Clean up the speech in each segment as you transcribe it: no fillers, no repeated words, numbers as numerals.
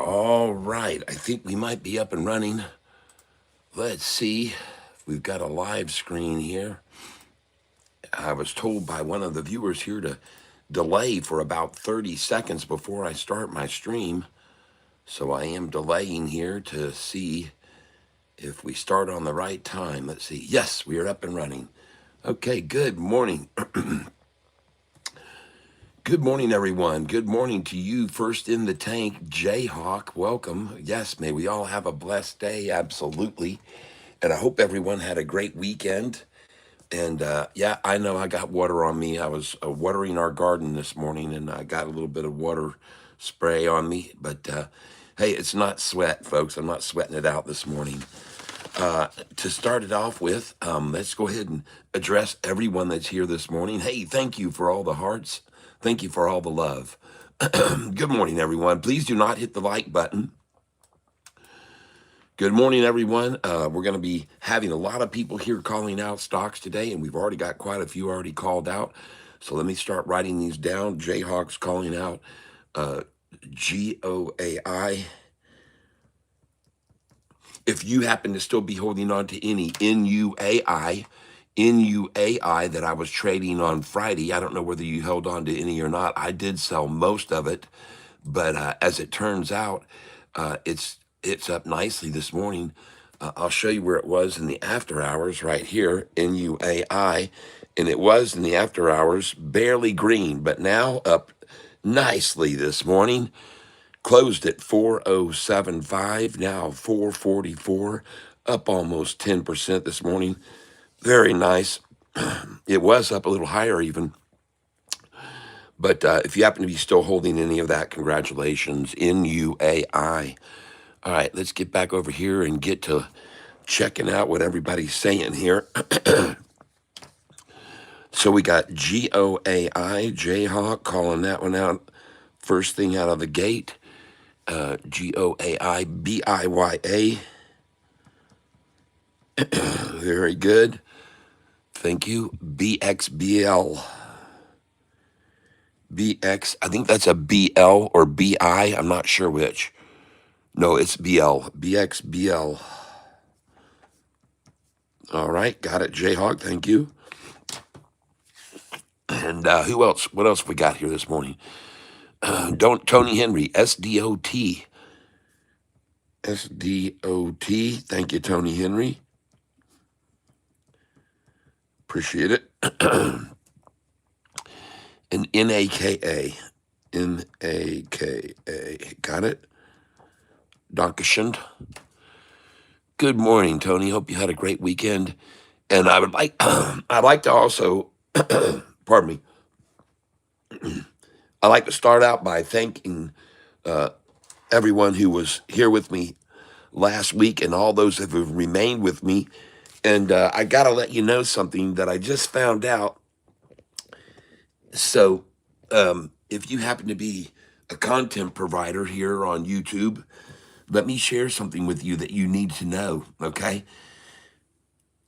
All right, I think we might be up and running. Let's see. We've got a live screen here. I was told by one of the viewers here to delay for about 30 seconds before I start my stream. So I am delaying here to see if we start on the right time. Let's see. Yes, we are up and running. Okay, good morning. Good morning, everyone. Good morning to you, first in the tank, Jayhawk. Welcome. Yes, may we all have a blessed day. Absolutely. And I hope everyone had a great weekend. And yeah, I know I got water on me. I was watering our garden this morning and I got a little bit of water spray on me. But hey, it's not sweat, folks. I'm not sweating it out this morning. To start it off with, let's go ahead and address everyone that's here this morning. Hey, thank you for all the hearts. Thank you for all the love. Good morning, everyone. Please do not hit the like button. Good morning, everyone. We're going to be having a lot of people here calling out stocks today, and we've already got quite a few already called out. So let me start writing these down. Jayhawk's calling out GOAI. If you happen to still be holding on to any NUAI that I was trading on Friday, I don't know whether you held on to any or not. I did sell most of it, but as it turns out, it's up nicely this morning. I'll show you where it was in the after hours right here, NUAI, and it was in the after hours barely green, but now up nicely this morning. Closed at 4075, now 444, up almost 10% this morning. Very nice. It was up a little higher even. But if you happen to be still holding any of that, congratulations, NUAI. All right, let's get back over here and get to checking out what everybody's saying here. So we got GOAI, Jayhawk, calling that one out first thing out of the gate. GOAI, BIYA. Very good. Thank you. BXBL. BX, I think that's a BL or BI. I'm not sure which. No, it's BL. BXBL. All right, got it, Jayhawk. Thank you. And who else? What else we got here this morning? Tony Henry, SDOT. SDOT. Thank you, Tony Henry. Appreciate it. And NAKA. NAKA. Got it? Dankeschön. Good morning, Tony. Hope you had a great weekend. And I would like, I'd like to also, pardon me, I'd like to start out by thanking everyone who was here with me last week and all those that have remained with me. And I got to let you know something that I just found out. So if you happen to be a content provider here on YouTube, let me share something with you that you need to know, okay?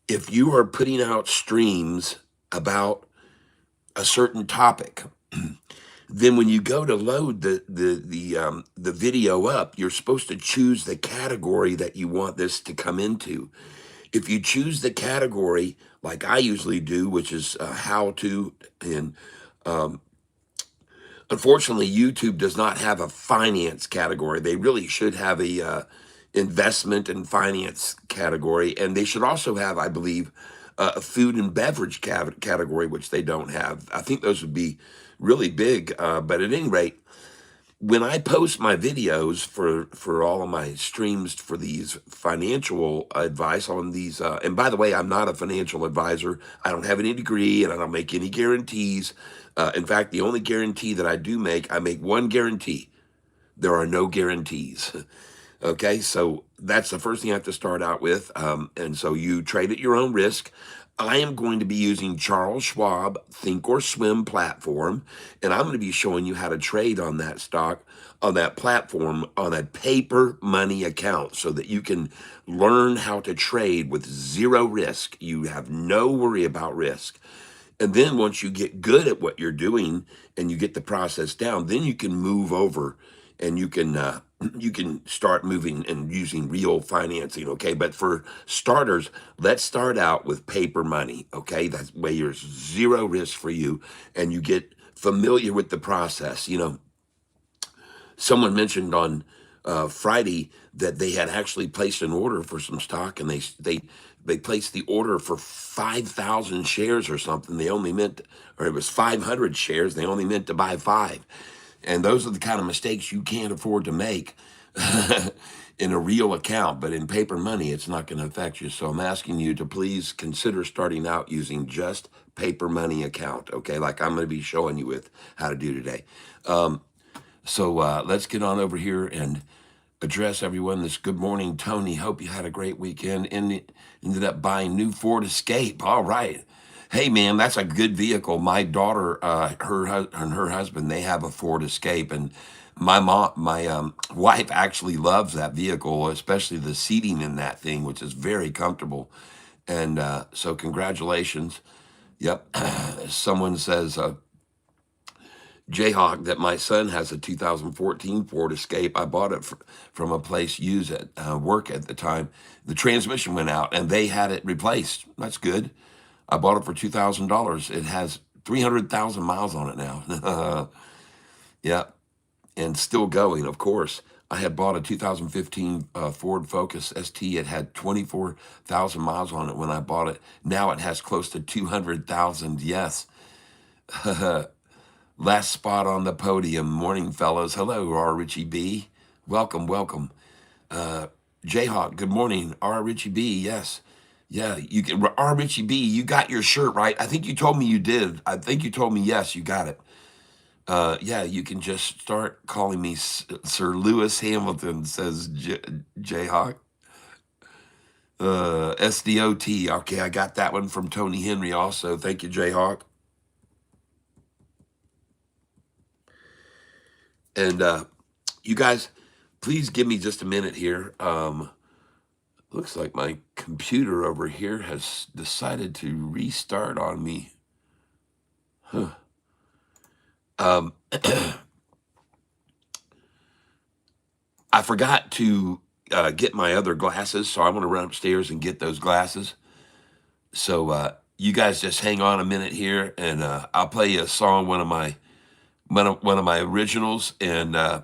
If you are putting out streams about a certain topic, then when you go to load the video up, you're supposed to choose the category that you want this to come into. If you choose the category like I usually do, which is how to, and unfortunately, YouTube does not have a finance category. They really should have a investment and finance category, and they should also have, I believe, a food and beverage category, which they don't have. I think those would be really big. But at any rate, when I post my videos for all of my streams for these financial advice on these, and by the way, I'm not a financial advisor. I don't have any degree, and I don't make any guarantees. In fact, the only guarantee that I do make, I make one guarantee. There are no guarantees. Okay, so that's the first thing I have to start out with. And so you trade at your own risk. I am going to be using Charles Schwab Think or Swim platform, and I'm going to be showing you how to trade on that stock, on that platform, on a paper money account so that you can learn how to trade with zero risk. You have no worry about risk. And then once you get good at what you're doing and you get the process down, then you can move over and you can you can start moving and using real financing, okay? But for starters, let's start out with paper money, okay? That's where there's zero risk for you and you get familiar with the process. Someone mentioned on Friday that they had actually placed an order for some stock, and they placed the order for 5,000 shares or something. They only meant, or it was 500 shares. They only meant to buy five, and those are the kind of mistakes you can't afford to make in a real account. But in paper money, it's not going to affect you. So I'm asking you to please consider starting out using just paper money account, okay? Like I'm going to be showing you with how to do today. So let's get on over here and address everyone. This good morning, Tony. Hope you had a great weekend. And ended up buying new Ford Escape. All right. Hey man, that's a good vehicle. My daughter, and her husband, they have a Ford Escape, and my wife actually loves that vehicle, especially the seating in that thing, which is very comfortable. And so, congratulations. Yep. Someone says. Jayhawk, that my son has a 2014 Ford Escape. I bought it from a place used at work at the time. The transmission went out and they had it replaced. That's good. I bought it for $2,000. It has 300,000 miles on it now. Yeah, and still going, of course. I had bought a 2015 Ford Focus ST. It had 24,000 miles on it when I bought it. Now it has close to 200,000. Yes. Last spot on the podium. Morning, fellows. Hello, R. Richie B. Welcome, welcome. Jayhawk, good morning. R. Richie B. Yes. Yeah, you can. R. Richie B. You got your shirt, right? I think you told me you did. I think you told me yes, you got it. Yeah, you can just start calling me Sir Lewis Hamilton, says Jayhawk. SDOT. Okay, I got that one from Tony Henry also. Thank you, Jayhawk. And you guys, please give me just a minute here. Looks like my computer over here has decided to restart on me. Huh. I forgot to get my other glasses, so I'm going to run upstairs and get those glasses. So you guys just hang on a minute here, and I'll play you a song, one of my originals, and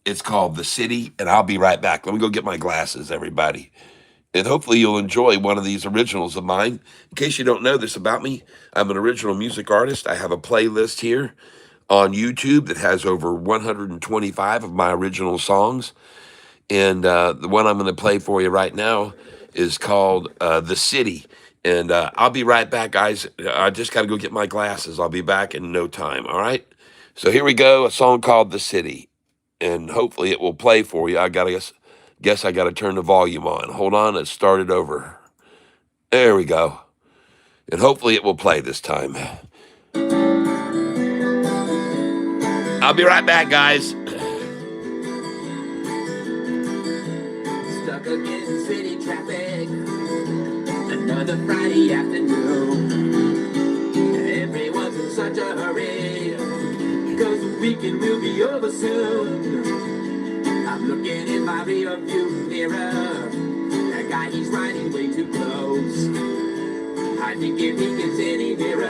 it's called "The City." And I'll be right back. Let me go get my glasses, everybody. And hopefully you'll enjoy one of these originals of mine. In case you don't know this about me, I'm an original music artist. I have a playlist here on YouTube that has over 125 of my original songs. And the one I'm going to play for you right now is called "The City." And I'll be right back, guys. I just got to go get my glasses. I'll be back in no time, all right? So here we go, a song called "The City." And hopefully it will play for you. I got to guess I got to turn the volume on. Hold on, let's start it over. There we go. And hopefully it will play this time. I'll be right back, guys. Stuck against city traffic, another Friday afternoon. Everyone's in such a hurry, cause the weekend will be over soon. I'm looking in my rear view mirror. That guy, he's riding way too close. I think if he gets any nearer,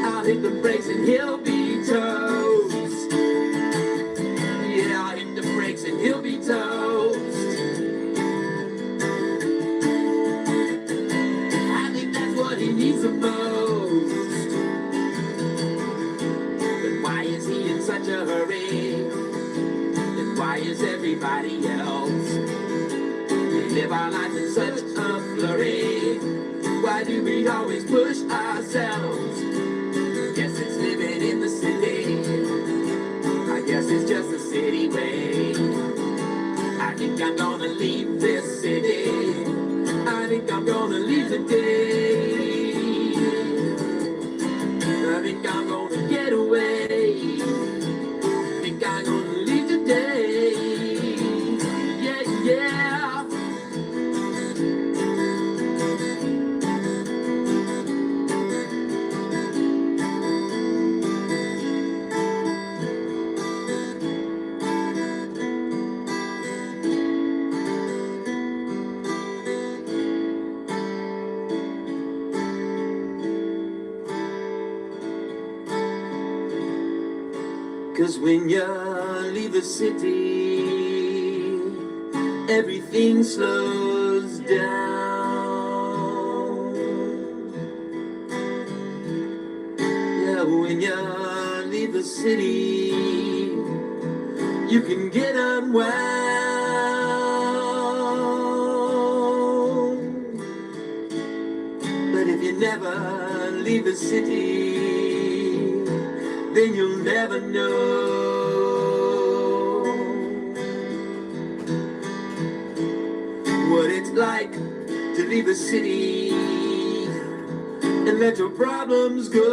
I'll hit the brakes and he'll be toast. Yeah, I'll hit the brakes and he'll be toast. I think that's what he needs the most. But why is he in such a hurry? And why is everybody else? We live our lives in such a flurry. Why do we always push ourselves? Guess it's living in the city. I guess it's just the city way. I think I'm gonna leave this city. I think I'm gonna leave today. I think I'm gonna get away. I think I'm gonna leave today. Yeah, yeah. 'Cause when you leave the city, everything slows down. Yeah, when you leave the city, you can get unwound. But if you never leave the city, then you'll never know what it's like to leave the city and let your problems go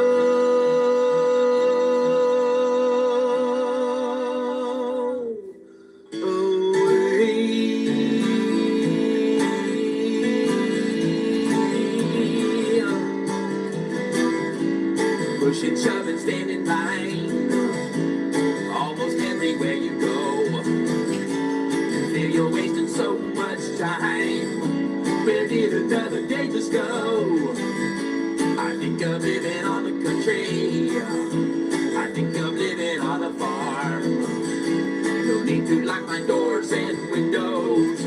away. Push and shove and stand in line almost everywhere you go. Feel you're wasting so much time. Where did another day just go? I think of living on the country. I think of living on a farm. No need to lock my doors and windows.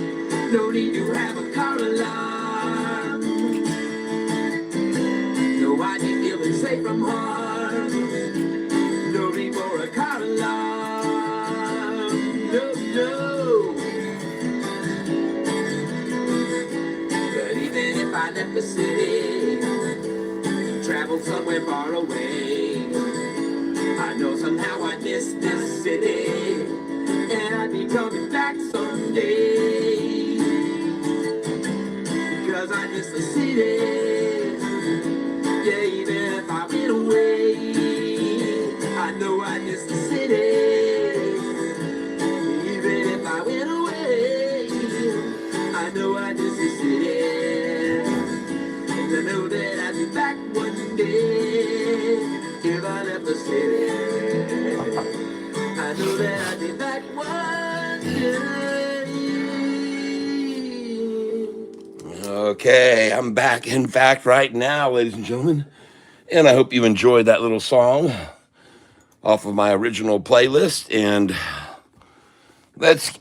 No need to have a car alarm. No, I need feeling safe from harm. No need for a car alarm. No, no. But even if I left the city, traveled somewhere far away, I know somehow I'd miss this city, and I'd be coming back someday. Cause I miss the city. Yeah, even if I went away, I know I miss the city. Even if I went away, I know I miss the city. And I know that I'd be back one day if I left the city. I know that I'd be back one day. Okay, I'm back. In fact, right now, ladies and gentlemen, and I hope you enjoyed that little song off of my original playlist. And let's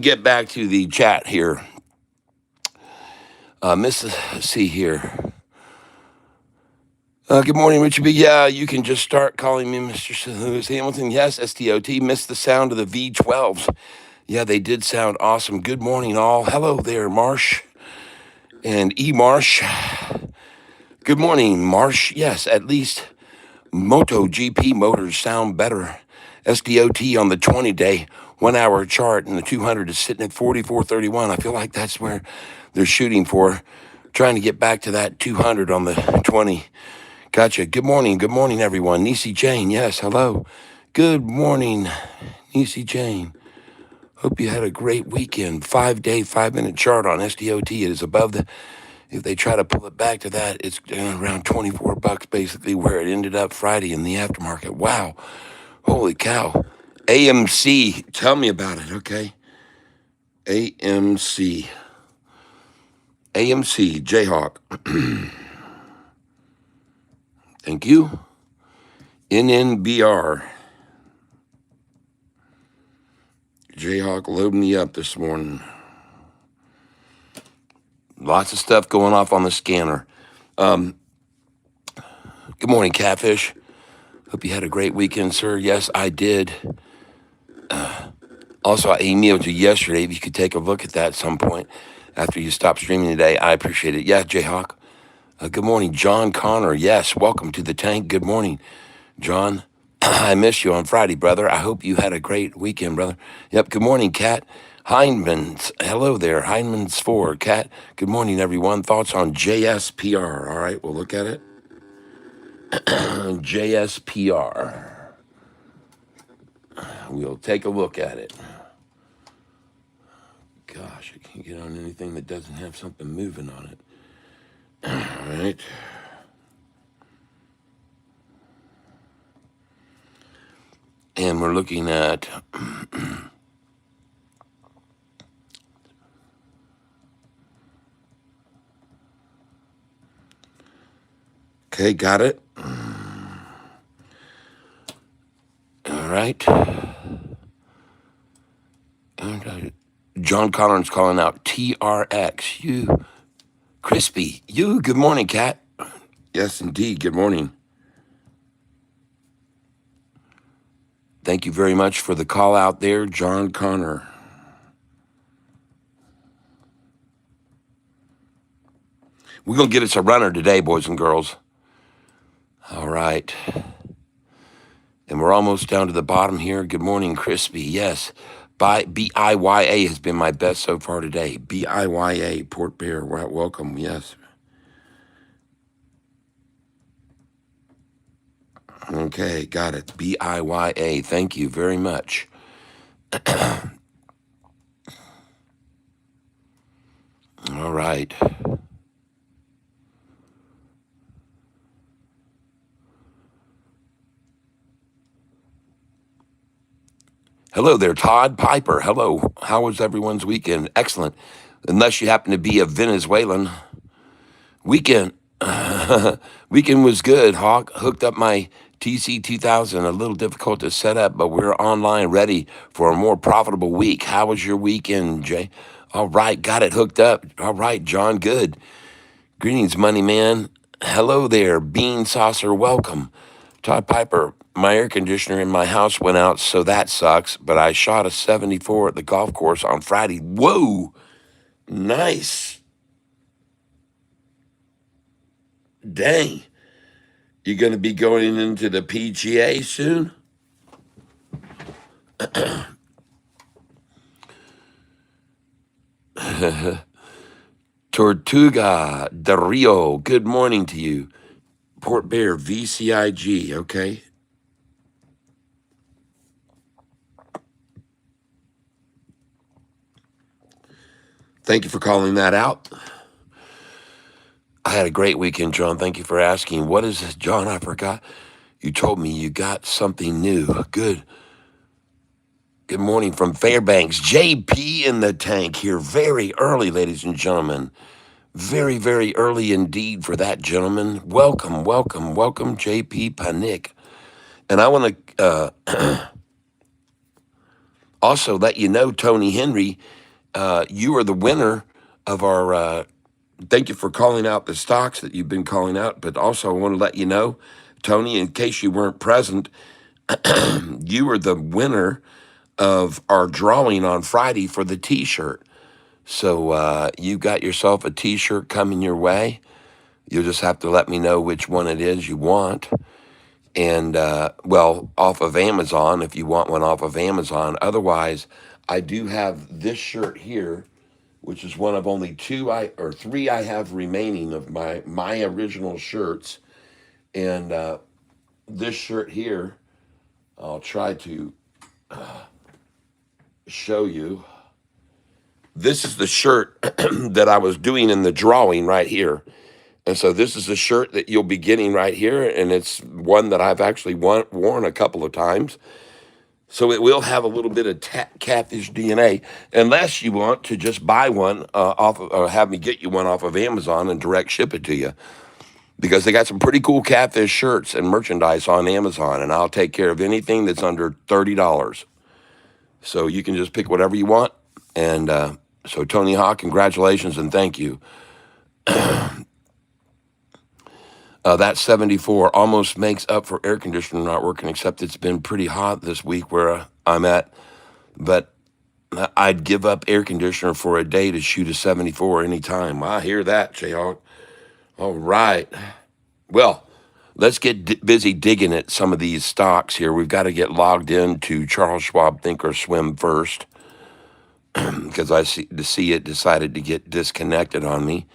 get back to the chat here. Let's see here. Good morning, Richard B. Yeah, you can just start calling me Mr. Lewis Hamilton. Yes, STOT. Missed the sound of the V12s. Yeah, they did sound awesome. Good morning, all. Hello there, Marsh and E. Marsh. Good morning, Marsh. Yes, at least MotoGP motors sound better. SDOT on the 20-day, 1 hour chart, and the 200 is sitting at 44.31. I feel like that's where they're shooting for, trying to get back to that 200 on the 20. Gotcha. Good morning, everyone. Nisi Jane, yes, hello. Good morning, Nisi Jane. Hope you had a great weekend. 5-day, 5-minute chart on SDOT. It is above the, if they try to pull it back to that, it's around $24 basically where it ended up Friday in the aftermarket. Wow. Holy cow. AMC, tell me about it, okay? AMC. AMC, Jayhawk. Thank you. NNBR. Jayhawk loading me up this morning. Lots of stuff going off on the scanner. Good morning, Catfish. Hope you had a great weekend, sir. Yes, I did. Also, I emailed you yesterday. If you could take a look at that at some point after you stop streaming today, I appreciate it. Yeah, Jayhawk. Good morning, John Connor. Yes, welcome to the tank. Good morning, John. I missed you on Friday, brother. I hope you had a great weekend, brother. Yep, good morning, Kat. Heinman's. Hello there, Heinman's 4. Kat, good morning, everyone. Thoughts on JSPR? All right, we'll look at it. JSPR. We'll take a look at it. Gosh, I can't get on anything that doesn't have something moving on it. All right. And we're looking at okay, got it. All right. John Connor's calling out TRX. You, Crispy. You, good morning, Cat. Yes, indeed. Good morning. Thank you very much for the call out there, John Connor. We're going to get us a runner today, boys and girls. All right. And we're almost down to the bottom here. Good morning, Crispy. Yes. BIYA has been my best so far today. BIYA, Port Bear. Welcome. Yes. Okay, got it. BIYA. Thank you very much. All right. Hello there, Todd Piper. Hello. How was everyone's weekend? Excellent. Unless you happen to be a Venezuelan. Weekend. Weekend was good, Hawk. Hooked up my TC 2000. A little difficult to set up, but we're online ready for a more profitable week. How was your weekend, Jay? All right, got it hooked up. All right, John, good. Greetings, money man. Hello there, Bean Saucer. Welcome. Todd Piper, my air conditioner in my house went out, so that sucks, but I shot a 74 at the golf course on Friday. Whoa, nice. Dang. You going to be going into the PGA soon? Tortuga de Rio, good morning to you. Port Bear, VCIG, okay. Thank you for calling that out. I had a great weekend, John. Thank you for asking. What is this, John? I forgot. You told me you got something new. Good. Good morning from Fairbanks. JP in the tank here. Very early, ladies and gentlemen. Very, very early indeed for that gentleman. Welcome, welcome, welcome, JP Panik. And I want to also let you know, Tony Henry, you are the winner of our. Thank you for calling out the stocks that you've been calling out. But also, I want to let you know, Tony, in case you weren't present, you were the winner of our drawing on Friday for the T-shirt. So you got yourself a T-shirt coming your way. You'll just have to let me know which one it is you want. And, well, off of Amazon, if you want one off of Amazon. Otherwise, I do have this shirt here, which is one of only three I have remaining of my original shirts. And this shirt here, I'll try to show you. This is the shirt that I was doing in the drawing right here. And so this is a shirt that you'll be getting right here, and it's one that I've actually worn a couple of times. So it will have a little bit of Catfish DNA, unless you want to just buy one or have me get you one off of Amazon and direct ship it to you. Because they got some pretty cool Catfish shirts and merchandise on Amazon, and I'll take care of anything that's under $30. So you can just pick whatever you want. And so Tony Hawk, congratulations and thank you. That 74 almost makes up for air conditioner not working, except it's been pretty hot this week where I'm at. But I'd give up air conditioner for a day to shoot a 74 anytime. I hear that, Jayhawk. All right. Well, let's get busy digging at some of these stocks here. We've got to get logged in to Charles Schwab Think or Swim first because I see it decided to get disconnected on me.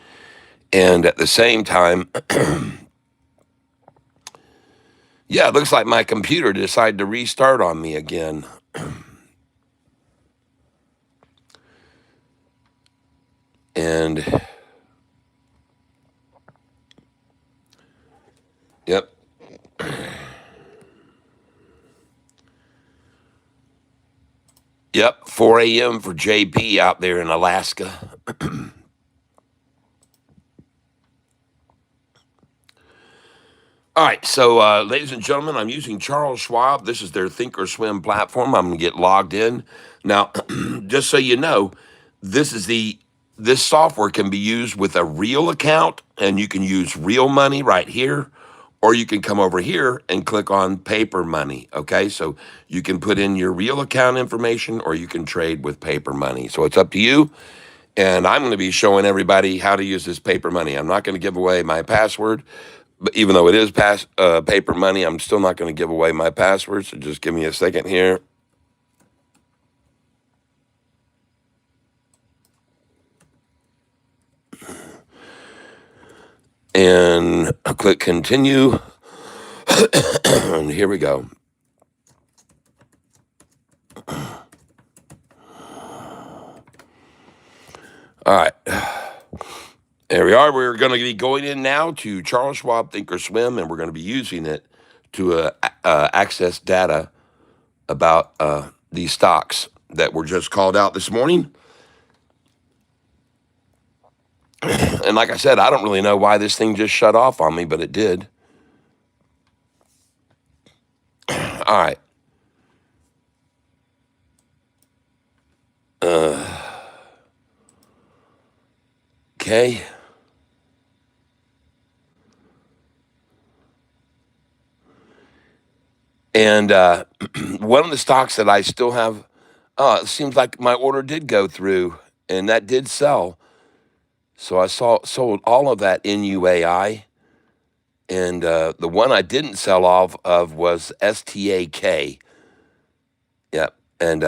And at the same time, yeah, it looks like my computer decided to restart on me again. And, yep. Yep, 4 a.m. for JP out there in Alaska. All right, so ladies and gentlemen, I'm using Charles Schwab. This is their Thinkorswim platform. I'm going to get logged in now. Just so you know, this is this software can be used with a real account, and you can use real money right here, or you can come over here and click on paper money. Okay, so you can put in your real account information, or you can trade with paper money. So it's up to you. And I'm going to be showing everybody how to use this paper money. I'm not going to give away my password, but even though it is paper money, I'm still not going to give away my password. So just give me a second here. And I'll click continue. And here we go. All right. There we are. We're going to be going in now to Charles Schwab Thinkorswim, and we're going to be using it to access data about these stocks that were just called out this morning. And like I said, I don't really know why this thing just shut off on me, but it did. All right. Okay. And one of the stocks that I still have, it seems like my order did go through, and that did sell. So I sold all of that NUAI, and the one I didn't sell off of was STAK. Yep, and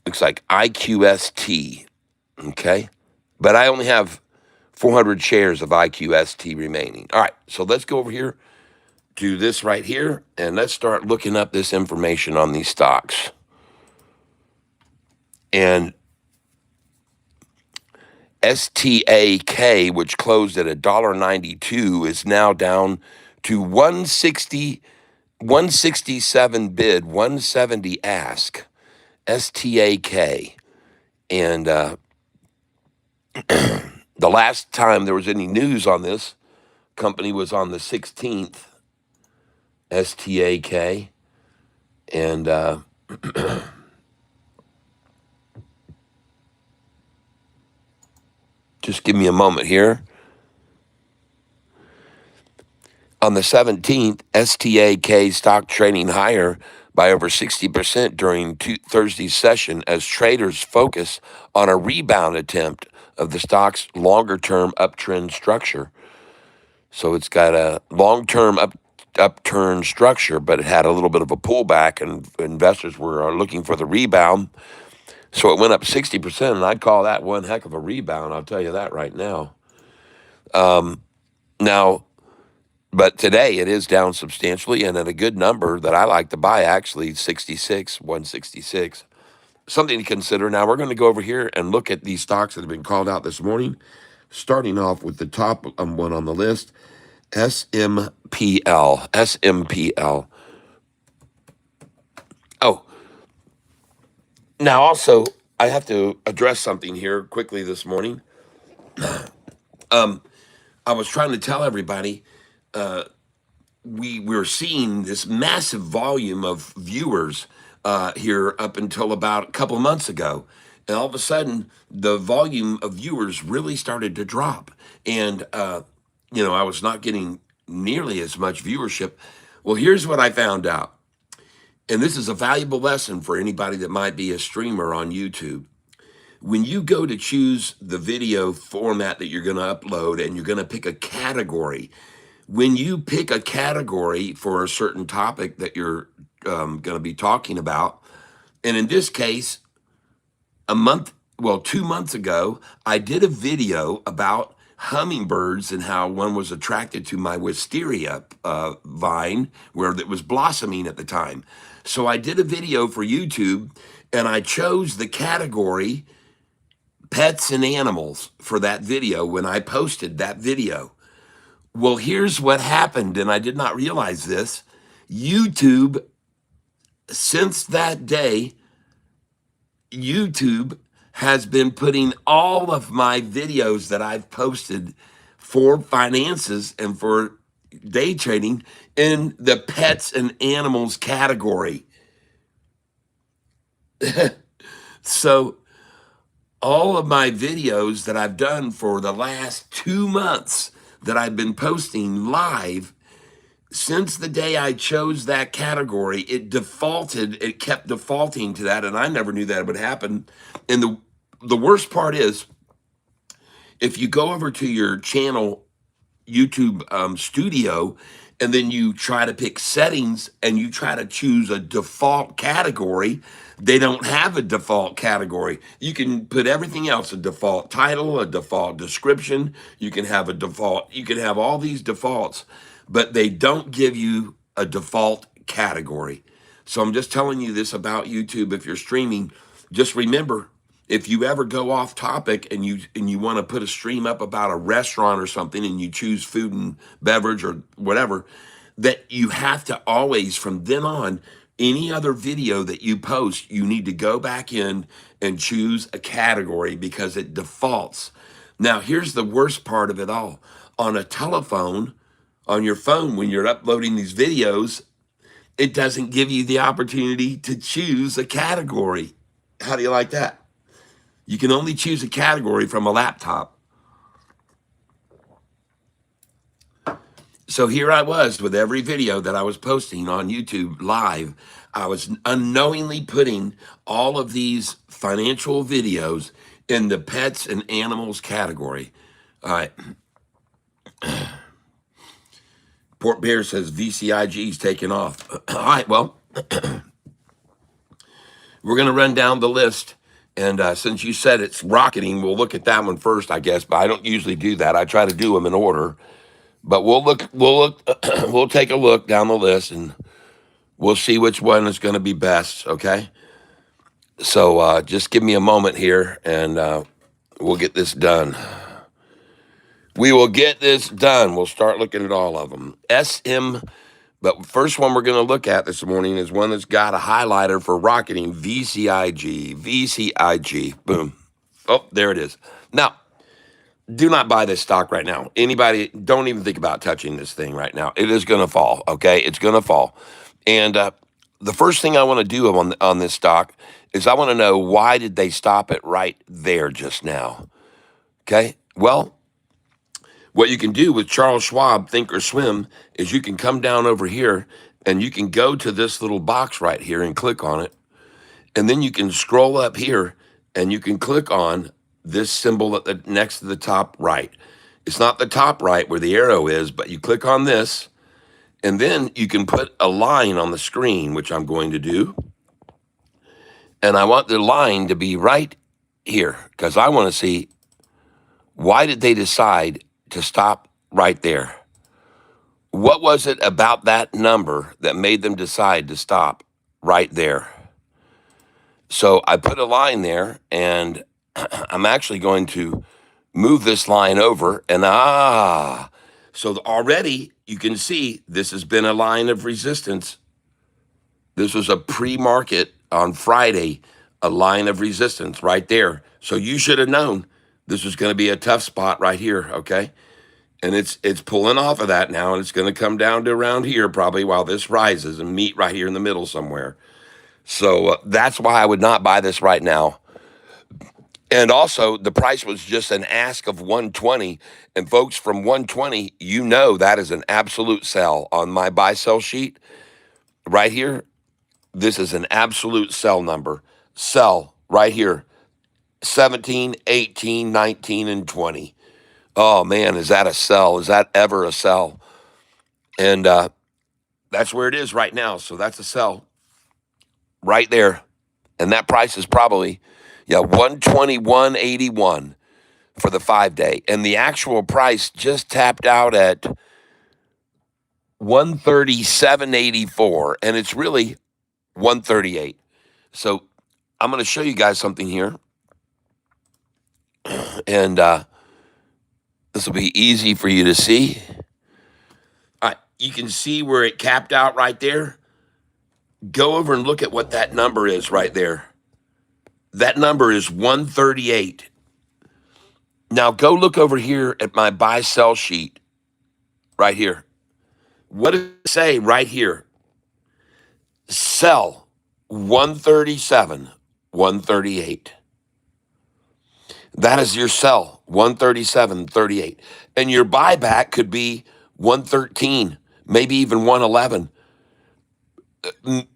looks like IQST. Okay, but I only have 400 shares of IQST remaining. All right, so let's go over here to this right here, and let's start looking up this information on these stocks. And STAK, which closed at $1.92, is now down to 160, 167 bid, 170 ask. STAK. And the last time there was any news on this company was on the 16th. STAK. And just give me a moment here. On the 17th, STAK stock trading higher by over 60% during Thursday's session as traders focus on a rebound attempt of the stock's longer-term uptrend structure. So it's got a long-term upturn structure, but it had a little bit of a pullback, and investors were looking for the rebound. So it went up 60%, and I'd call that one heck of a rebound. I'll tell you that right now. But today it is down substantially, and at a good number that I like to buy, actually, 66, 166. Something to consider. Now, we're going to go over here and look at these stocks that have been called out this morning, starting off with the top one on the list, SMPL. SMPL. Oh, now also, I have to address something here quickly this morning. I was trying to tell everybody we're seeing this massive volume of viewers here up until about a couple of months ago. And all of a sudden, the volume of viewers really started to drop. And, I was not getting nearly as much viewership. Well, here's what I found out. And this is a valuable lesson for anybody that might be a streamer on YouTube. When you go to choose the video format that you're going to upload and you're going to pick a category, when you pick a category for a certain topic that you're going to be talking about, and in this case, 2 months ago, I did a video about hummingbirds and how one was attracted to my wisteria vine where it was blossoming at the time. So I did a video for YouTube, and I chose the category pets and animals for that video when I posted that video. Well, here's what happened, and I did not realize this. YouTube, since that day, YouTube has been putting all of my videos that I've posted for finances and for day trading in the pets and animals category. So all of my videos that I've done for the last 2 months that I've been posting live, since the day I chose that category, it kept defaulting to that, and I never knew that would happen. And the worst part is, if you go over to your channel YouTube studio, and then you try to pick settings and you try to choose a default category, they don't have a default category. You can put everything else, a default title, a default description. You can have a default, you can have all these defaults, but they don't give you a default category. So I'm just telling you this about YouTube. If you're streaming, just remember, if you ever go off topic and you want to put a stream up about a restaurant or something, and you choose food and beverage or whatever, that you have to always, from then on, any other video that you post, you need to go back in and choose a category because it defaults. Now, here's the worst part of it all. On a telephone, on your phone, when you're uploading these videos, it doesn't give you the opportunity to choose a category. How do you like that? You can only choose a category from a laptop. So here I was with every video that I was posting on YouTube live. I was unknowingly putting all of these financial videos in the pets and animals category. All right. Port Bear says VCIG's taking off. All right, well, we're going to run down the list. And since you said it's rocketing, we'll look at that one first, I guess. But I don't usually do that. I try to do them in order. But we'll take a look down the list, and we'll see which one is going to be best. Okay. So just give me a moment here, and we'll get this done. We will get this done. We'll start looking at all of them. But first one we're going to look at this morning is one that's got a highlighter for rocketing. VCIG. Boom. Oh, there it is. Now, do not buy this stock right now. Anybody, don't even think about touching this thing right now. It is going to fall, okay? It's going to fall. And the first thing I want to do on this stock is I want to know, why did they stop it right there just now? Okay? Well, what you can do with Charles Schwab Think or Swim is you can come down over here and you can go to this little box right here and click on it. And then you can scroll up here and you can click on this symbol at the next to the top right. It's not the top right where the arrow is, but you click on this, and then you can put a line on the screen, which I'm going to do. And I want the line to be right here because I want to see, why did they decide to stop right there? What was it about that number that made them decide to stop right there? So I put a line there, and I'm actually going to move this line over, and so already you can see this has been a line of resistance. This was a pre-market on Friday, a line of resistance right there. So you should have known this was going to be a tough spot right here, okay? And it's pulling off of that now, and it's going to come down to around here probably while this rises and meet right here in the middle somewhere. So that's why I would not buy this right now. And also, the price was just an ask of 120. And folks, from 120, you know that is an absolute sell on my buy-sell sheet. Right here, this is an absolute sell number. Sell right here, 17, 18, 19, and 20. Oh, man, is that a sell? Is that ever a sell? And that's where it is right now. So that's a sell right there. And that price is probably, 121.81 for the 5-day. And the actual price just tapped out at 137.84. And it's really 138. So I'm going to show you guys something here. And this will be easy for you to see. All right, you can see where it capped out right there. Go over and look at what that number is right there. That number is 138. Now go look over here at my buy-sell sheet right here. What does it say right here? Sell 137, 138. That is your sell, 137.38. And your buyback could be 113, maybe even 111.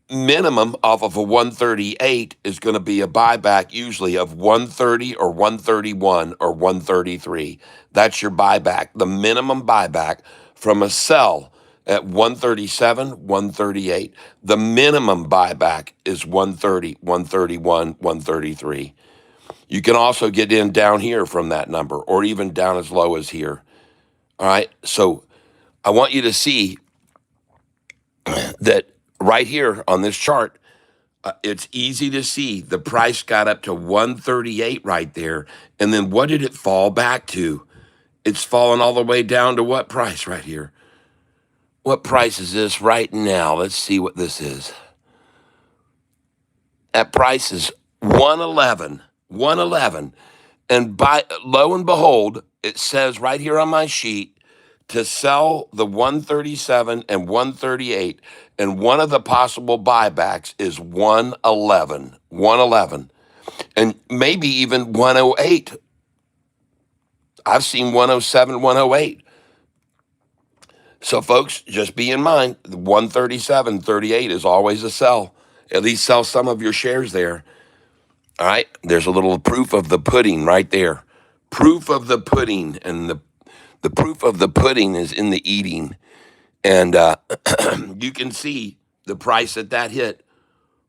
Minimum off of a 138 is going to be a buyback usually of 130 or 131 or 133. That's your buyback. The minimum buyback from a sell at 137, 138. The minimum buyback is 130, 131, 133. You can also get in down here from that number or even down as low as here. All right. So I want you to see that right here on this chart, it's easy to see the price got up to 138 right there. And then what did it fall back to? It's fallen all the way down to what price right here? What price is this right now? Let's see what this is. That price is 111. 111. And by lo and behold, it says right here on my sheet to sell the 137 and 138. And one of the possible buybacks is 111. 111. And maybe even 108. I've seen 107, 108. So, folks, just be in mind, 137, 38 is always a sell. At least sell some of your shares there. All right, there's a little proof of the pudding right there. Proof of the pudding, and the proof of the pudding is in the eating. And you can see the price that hit,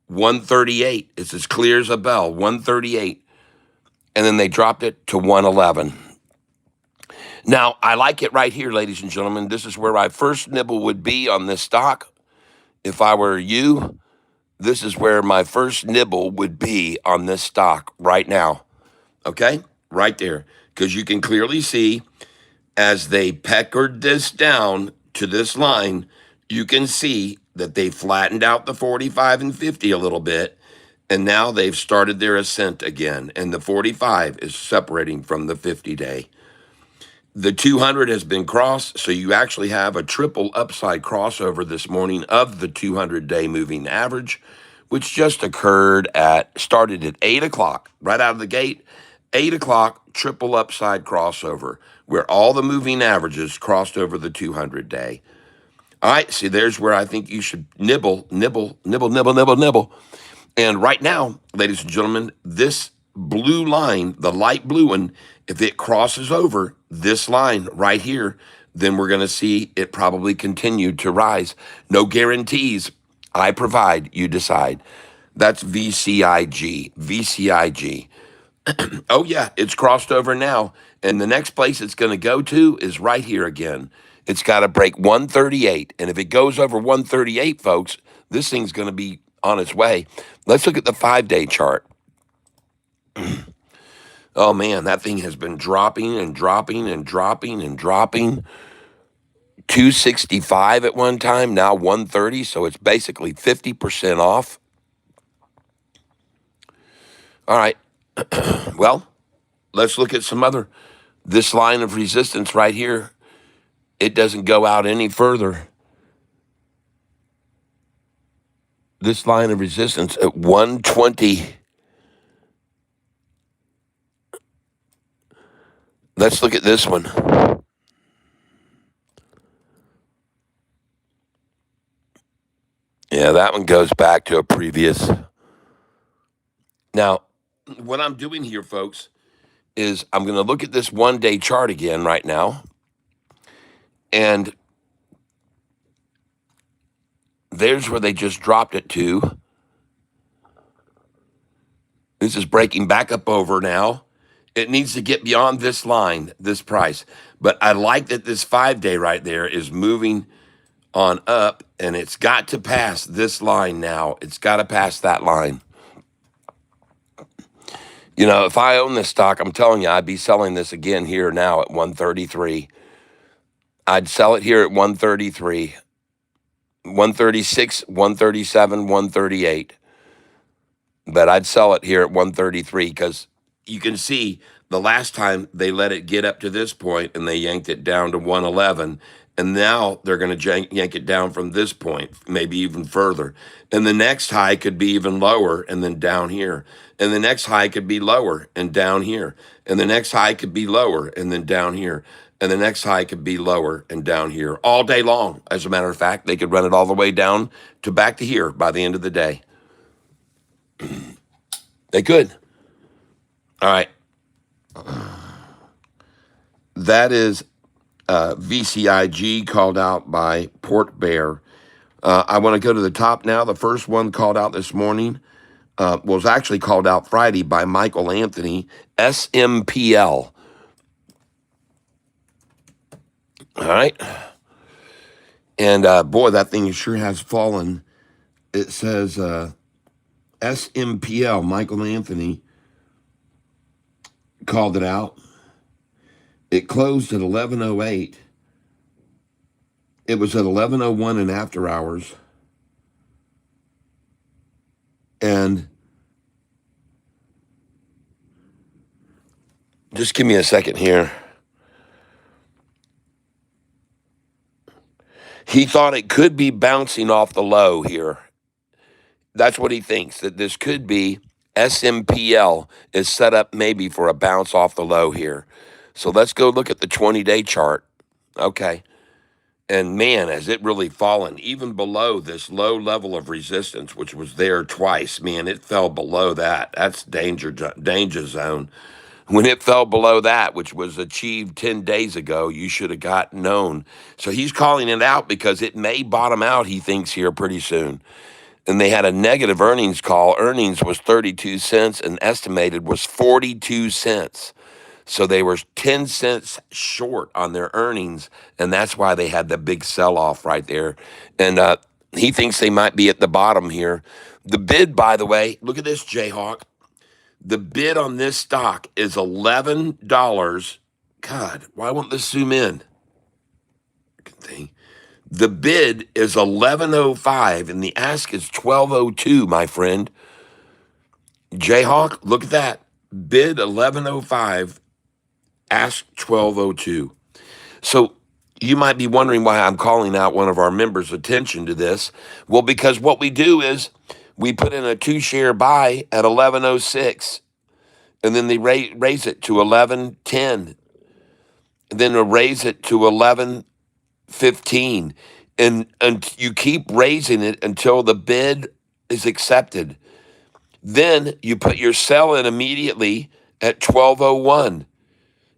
138. It's as clear as a bell, 138. And then they dropped it to 111. Now, I like it right here, ladies and gentlemen. This is where my first nibble would be on this stock. If I were you, this is where my first nibble would be on this stock right now. Okay? Right there. Because you can clearly see as they peckered this down to this line, you can see that they flattened out the 45 and 50 a little bit. And now they've started their ascent again. And the 45 is separating from the 50-day. The 200 has been crossed, so you actually have a triple upside crossover this morning of the 200-day moving average, which just started at 8 o'clock, right out of the gate. 8 o'clock, triple upside crossover, where all the moving averages crossed over the 200-day. All right, see, there's where I think you should nibble. And right now, ladies and gentlemen, this blue line, the light blue one, if it crosses over this line right here, then we're going to see it probably continue to rise. No guarantees. I provide, you decide. That's VCIG. VCIG. Oh, yeah, it's crossed over now. And the next place it's going to go to is right here again. It's got to break 138. And if it goes over 138, folks, this thing's going to be on its way. Let's look at the 5-day chart. Oh, man, that thing has been dropping and dropping and dropping and dropping. 265 at one time, now 130, so it's basically 50% off. All right, well, let's look at some other. This line of resistance right here, it doesn't go out any further. This line of resistance at 120. Let's look at this one. Yeah, that one goes back to a previous. Now, what I'm doing here, folks, is I'm going to look at this 1-day chart again right now. And there's where they just dropped it to. This is breaking back up over now. It needs to get beyond this line, this price. But I like that this 5-day right there is moving on up, and it's got to pass this line now. It's got to pass that line. You know, if I own this stock, I'm telling you, I'd be selling this again here now at 133. I'd sell it here at 133, 136, 137, 138. But I'd sell it here at 133 because you can see the last time they let it get up to this point and they yanked it down to 111. And now they're going to yank it down from this point, maybe even further. And the next high could be even lower and then down here. And the next high could be lower and down here. And the next high could be lower and then down here. And the next high could be lower and down here all day long. As a matter of fact, they could run it all the way down to back to here by the end of the day. They could. All right. That is VCIG called out by Port Bear. I want to go to the top now. The first one called out this morning was actually called out Friday by Michael Anthony, SMPL. All right. And boy, that thing sure has fallen. It says SMPL, Michael Anthony called it out. It closed at 11:08. It was at 11:01 in after hours. And just give me a second here. He thought it could be bouncing off the low here. That's what he thinks, that this could be SMPL is set up maybe for a bounce off the low here. So let's go look at the 20-day chart. Okay. And man, has it really fallen even below this low level of resistance, which was there twice. Man, it fell below that. That's danger zone. When it fell below that, which was achieved 10 days ago, you should have got known. So he's calling it out because it may bottom out, he thinks, here pretty soon. And they had a negative earnings call. Earnings was 32 cents and estimated was 42 cents. So they were 10 cents short on their earnings, and that's why they had the big sell-off right there. And he thinks they might be at the bottom here. The bid, by the way, look at this, Jayhawk. The bid on this stock is $11. God, why won't this zoom in? Good thing. The bid is 11.05 and the ask is 12.02, my friend. Jayhawk, look at that. Bid 11.05, ask 12.02. So you might be wondering why I'm calling out one of our members' attention to this. Well, because what we do is we put in a 2-share buy at 11.06, and then they raise it to 11.10, and then they raise it to 11.15, and you keep raising it until the bid is accepted. Then you put your sell in immediately at 12.01,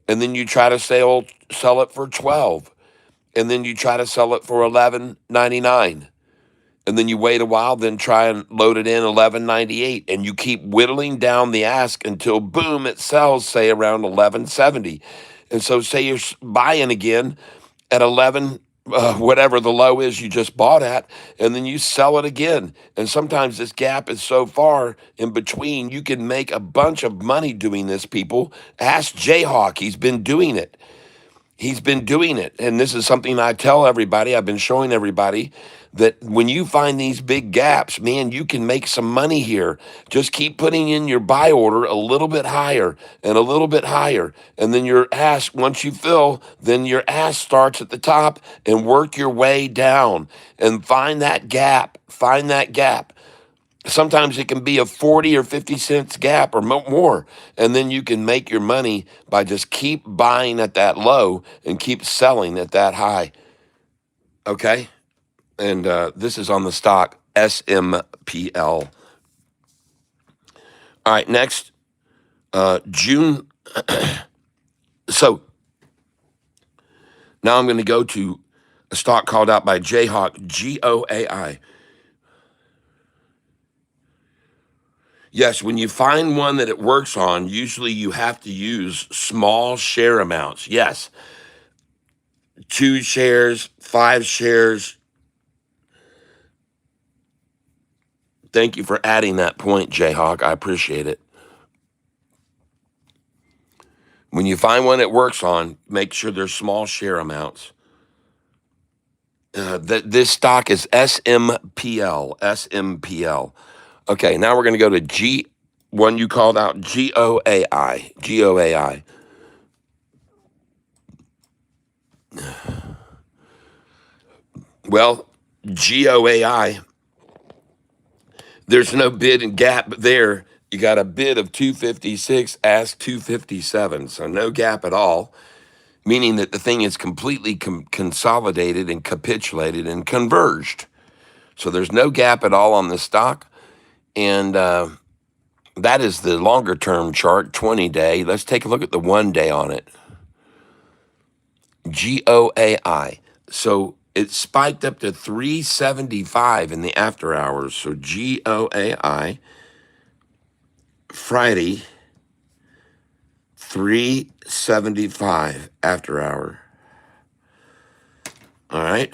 and then you try to sell it for 12, and then you try to sell it for 11.99, and then you wait a while, then try and load it in 11.98, and you keep whittling down the ask until boom, it sells, say around 11.70. And so say you're buying again at 11, whatever the low is you just bought at, and then you sell it again. And sometimes this gap is so far in between, you can make a bunch of money doing this, people. Ask Jayhawk, he's been doing it. He's been doing it. And this is something I tell everybody, I've been showing everybody, that when you find these big gaps, man, you can make some money here. Just keep putting in your buy order a little bit higher and a little bit higher. And then your ask, once you fill, then your ask starts at the top and work your way down and find that gap. Find that gap. Sometimes it can be a 40 or 50 cents gap or more. And then you can make your money by just keep buying at that low and keep selling at that high. Okay? And this is on the stock SMPL. All right, next, June. So now I'm going to go to a stock called out by Jayhawk, GOAI. Yes, when you find one that it works on, usually you have to use small share amounts. Yes, 2 shares, 5 shares. Thank you for adding that point, Jayhawk. I appreciate it. When you find one it works on, make sure there's small share amounts. This stock is SMPL. SMPL. Okay, now we're going to go to one you called out, GOAI. GOAI. Well, GOAI, there's no bid and gap there. You got a bid of 256, ask 257. So no gap at all, meaning that the thing is completely consolidated and capitulated and converged. So there's no gap at all on the stock. And that is the longer term chart, 20-day. Let's take a look at the 1 day on it. GOAI. So it spiked up to 375 in the after hours. So GOAI, Friday, 375 after hour. All right.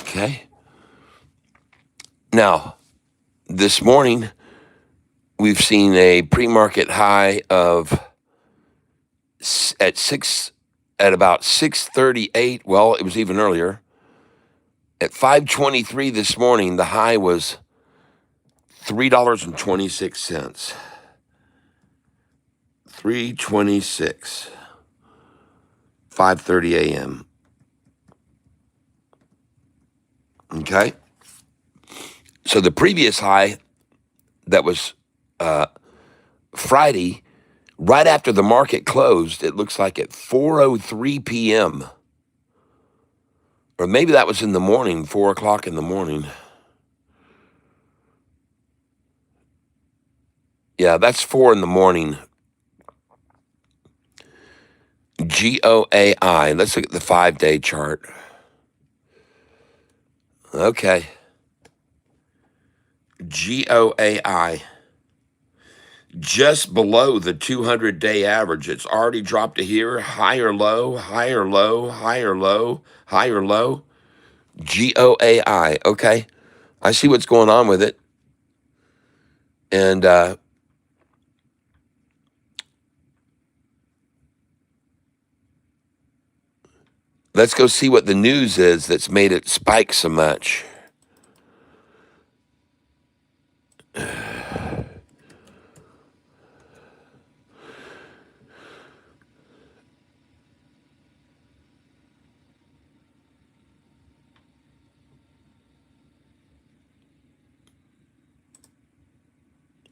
Okay. Now, this morning, we've seen a pre-market high of at about 638. Well, it was even earlier. At 523 this morning, the high was $3.26. 326. 5:30 a.m. Okay. So the previous high that was Friday, right after the market closed, it looks like at 4:03 p.m. Or maybe that was in the morning, 4 o'clock in the morning. Yeah, that's 4 in the morning. GOAI. Let's look at the 5-day chart. Okay. GOAI. Just below the 200-day average. It's already dropped to here. Higher low, higher low, higher low, higher low. GOAI. Okay. I see what's going on with it. And let's go see what the news is that's made it spike so much.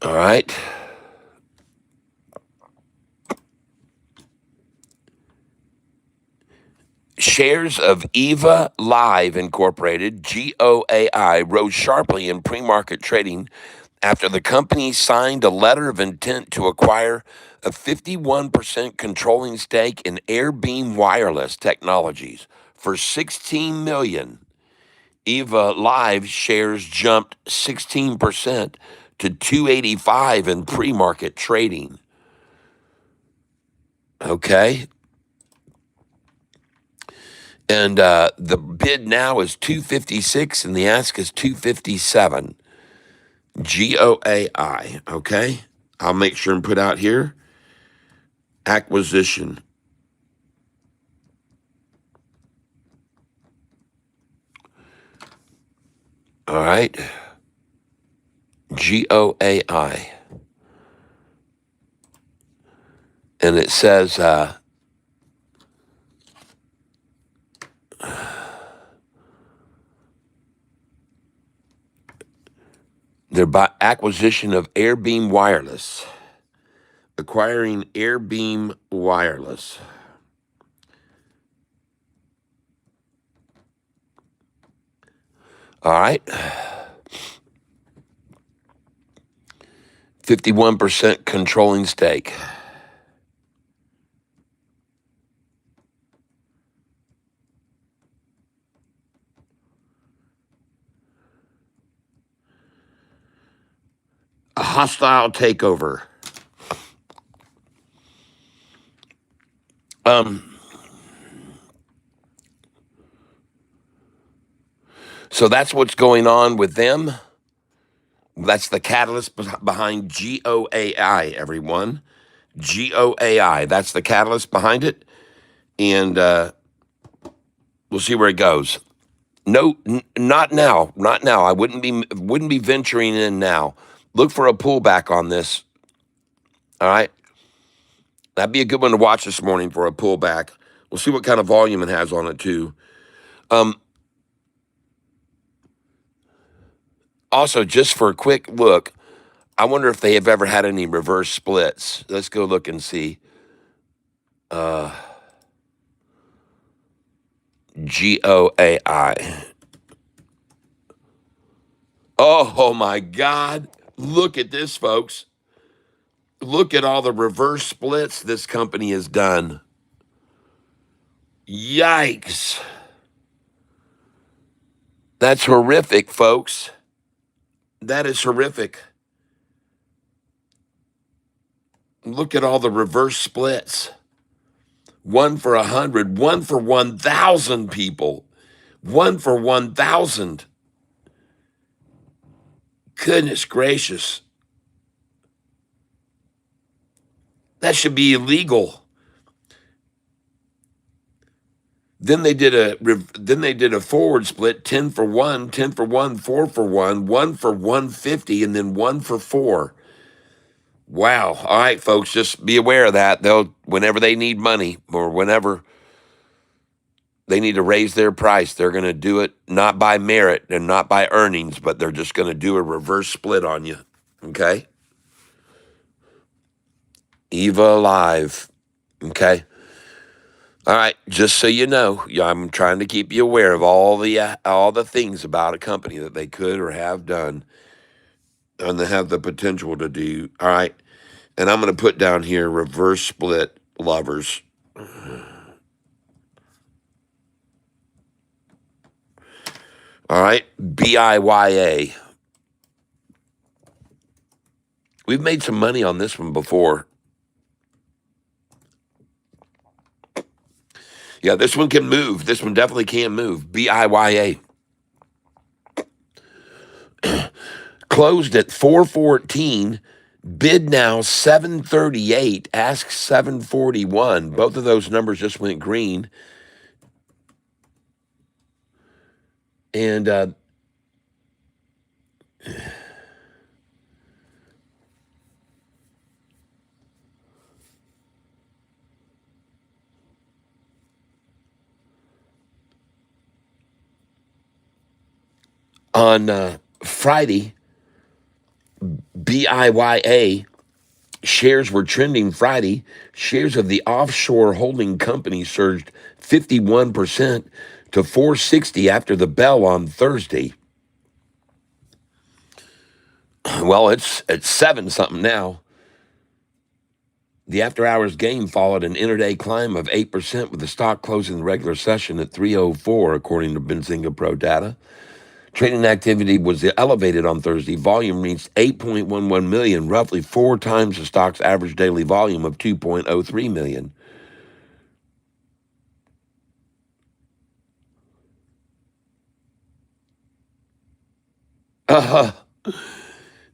All right. Shares of Eva Live Incorporated, GOAI, rose sharply in pre-market trading after the company signed a letter of intent to acquire a 51% controlling stake in Airbeam Wireless Technologies for $16 million. Eva Live shares jumped 16% to 285 in pre-market trading. Okay. And the bid now is 256 and the ask is 257. GOAI. Okay. I'll make sure and put out here acquisition. All right. GOAI. And it says they're by acquisition of Airbeam Wireless. Acquiring Airbeam Wireless. All right. 51% controlling stake. A hostile takeover. So that's what's going on with them. That's the catalyst behind GOAI, everyone. GOAI. That's the catalyst behind it. And we'll see where it goes. No, not now. Not now. I wouldn't be venturing in now. Look for a pullback on this. All right. That'd be a good one to watch this morning for a pullback. We'll see what kind of volume it has on it too. Also, just for a quick look, I wonder if they have ever had any reverse splits. Let's go look and see. GOAI. Oh my God. Look at this, folks. Look at all the reverse splits this company has done. Yikes. That's horrific, folks. That is horrific. Look at all the reverse splits. One for 100, one for 1,000 people, one for 1,000. Goodness gracious. That should be illegal. Then they did a forward split, 10 for 1, 10 for 1, 4 for 1 for 150, and then 1 for 4. Wow. All right, folks, just be aware of that. Whenever they need money or whenever they need to raise their price, they're going to do it not by merit and not by earnings, but they're just going to do a reverse split on you. Okay? Eva Alive. Okay? All right, just so you know, I'm trying to keep you aware of all the things about a company that they could or have done and they have the potential to do. All right, and I'm going to put down here reverse split lovers. All right, BIYA. We've made some money on this one before. Yeah, this one can move. This one definitely can move. BIYA. Closed at 414, bid now 738, ask 741. Both of those numbers just went green. And on Friday, BIYA shares were trending Friday. Shares of the offshore holding company surged 51% to 460 after the bell on Thursday. Well, it's at 7 something now. The after-hours gain followed an intraday climb of 8%, with the stock closing the regular session at 304, according to Benzinga Pro data. Trading activity was elevated on Thursday. Volume reached 8.11 million, roughly 4 times the stock's average daily volume of 2.03 million.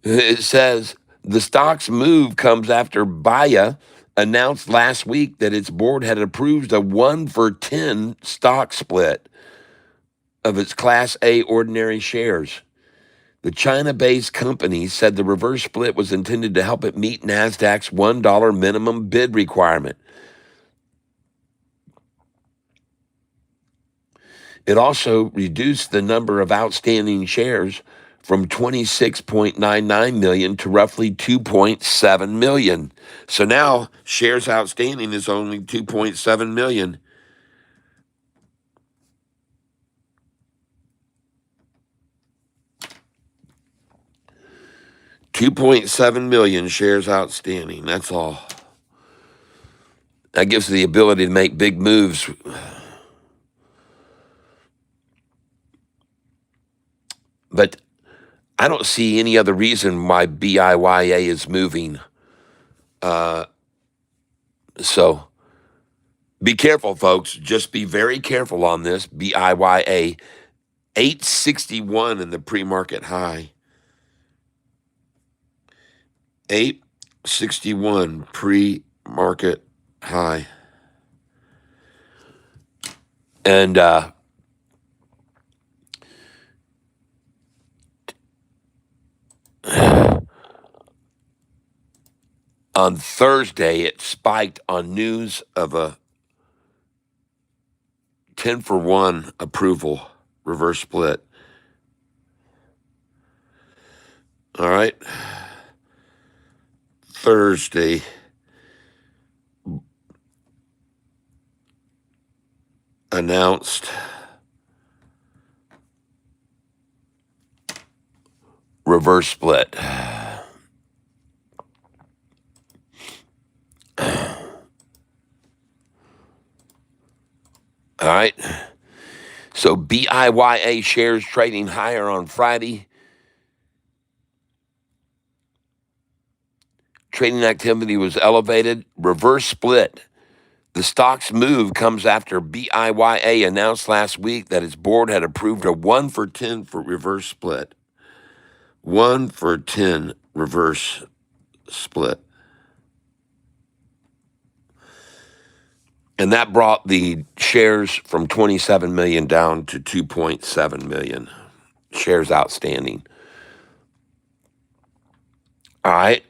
It says the stock's move comes after Baya announced last week that its board had approved a 1-for-10 stock split of its Class A ordinary shares. The China-based company said the reverse split was intended to help it meet NASDAQ's $1 minimum bid requirement. It also reduced the number of outstanding shares from 26.99 million to roughly 2.7 million. So now shares outstanding is only 2.7 million. $2.7 million shares outstanding. That's all. That gives the ability to make big moves. But I don't see any other reason why BIYA is moving. So be careful, folks. Just be very careful on this. BIYA, 861 in the pre-market high. 861 pre-market high. And On Thursday, it spiked on news of a 10-for-1 approval reverse split. All right. Thursday announced reverse split. All right. So BIYA shares trading higher on Friday. Trading activity was elevated. Reverse split. The stock's move comes after BIYA announced last week that its board had approved a 1-for-10 for reverse split. 1-for-10 reverse split. And that brought the shares from 27 million down to 2.7 million shares outstanding. All right.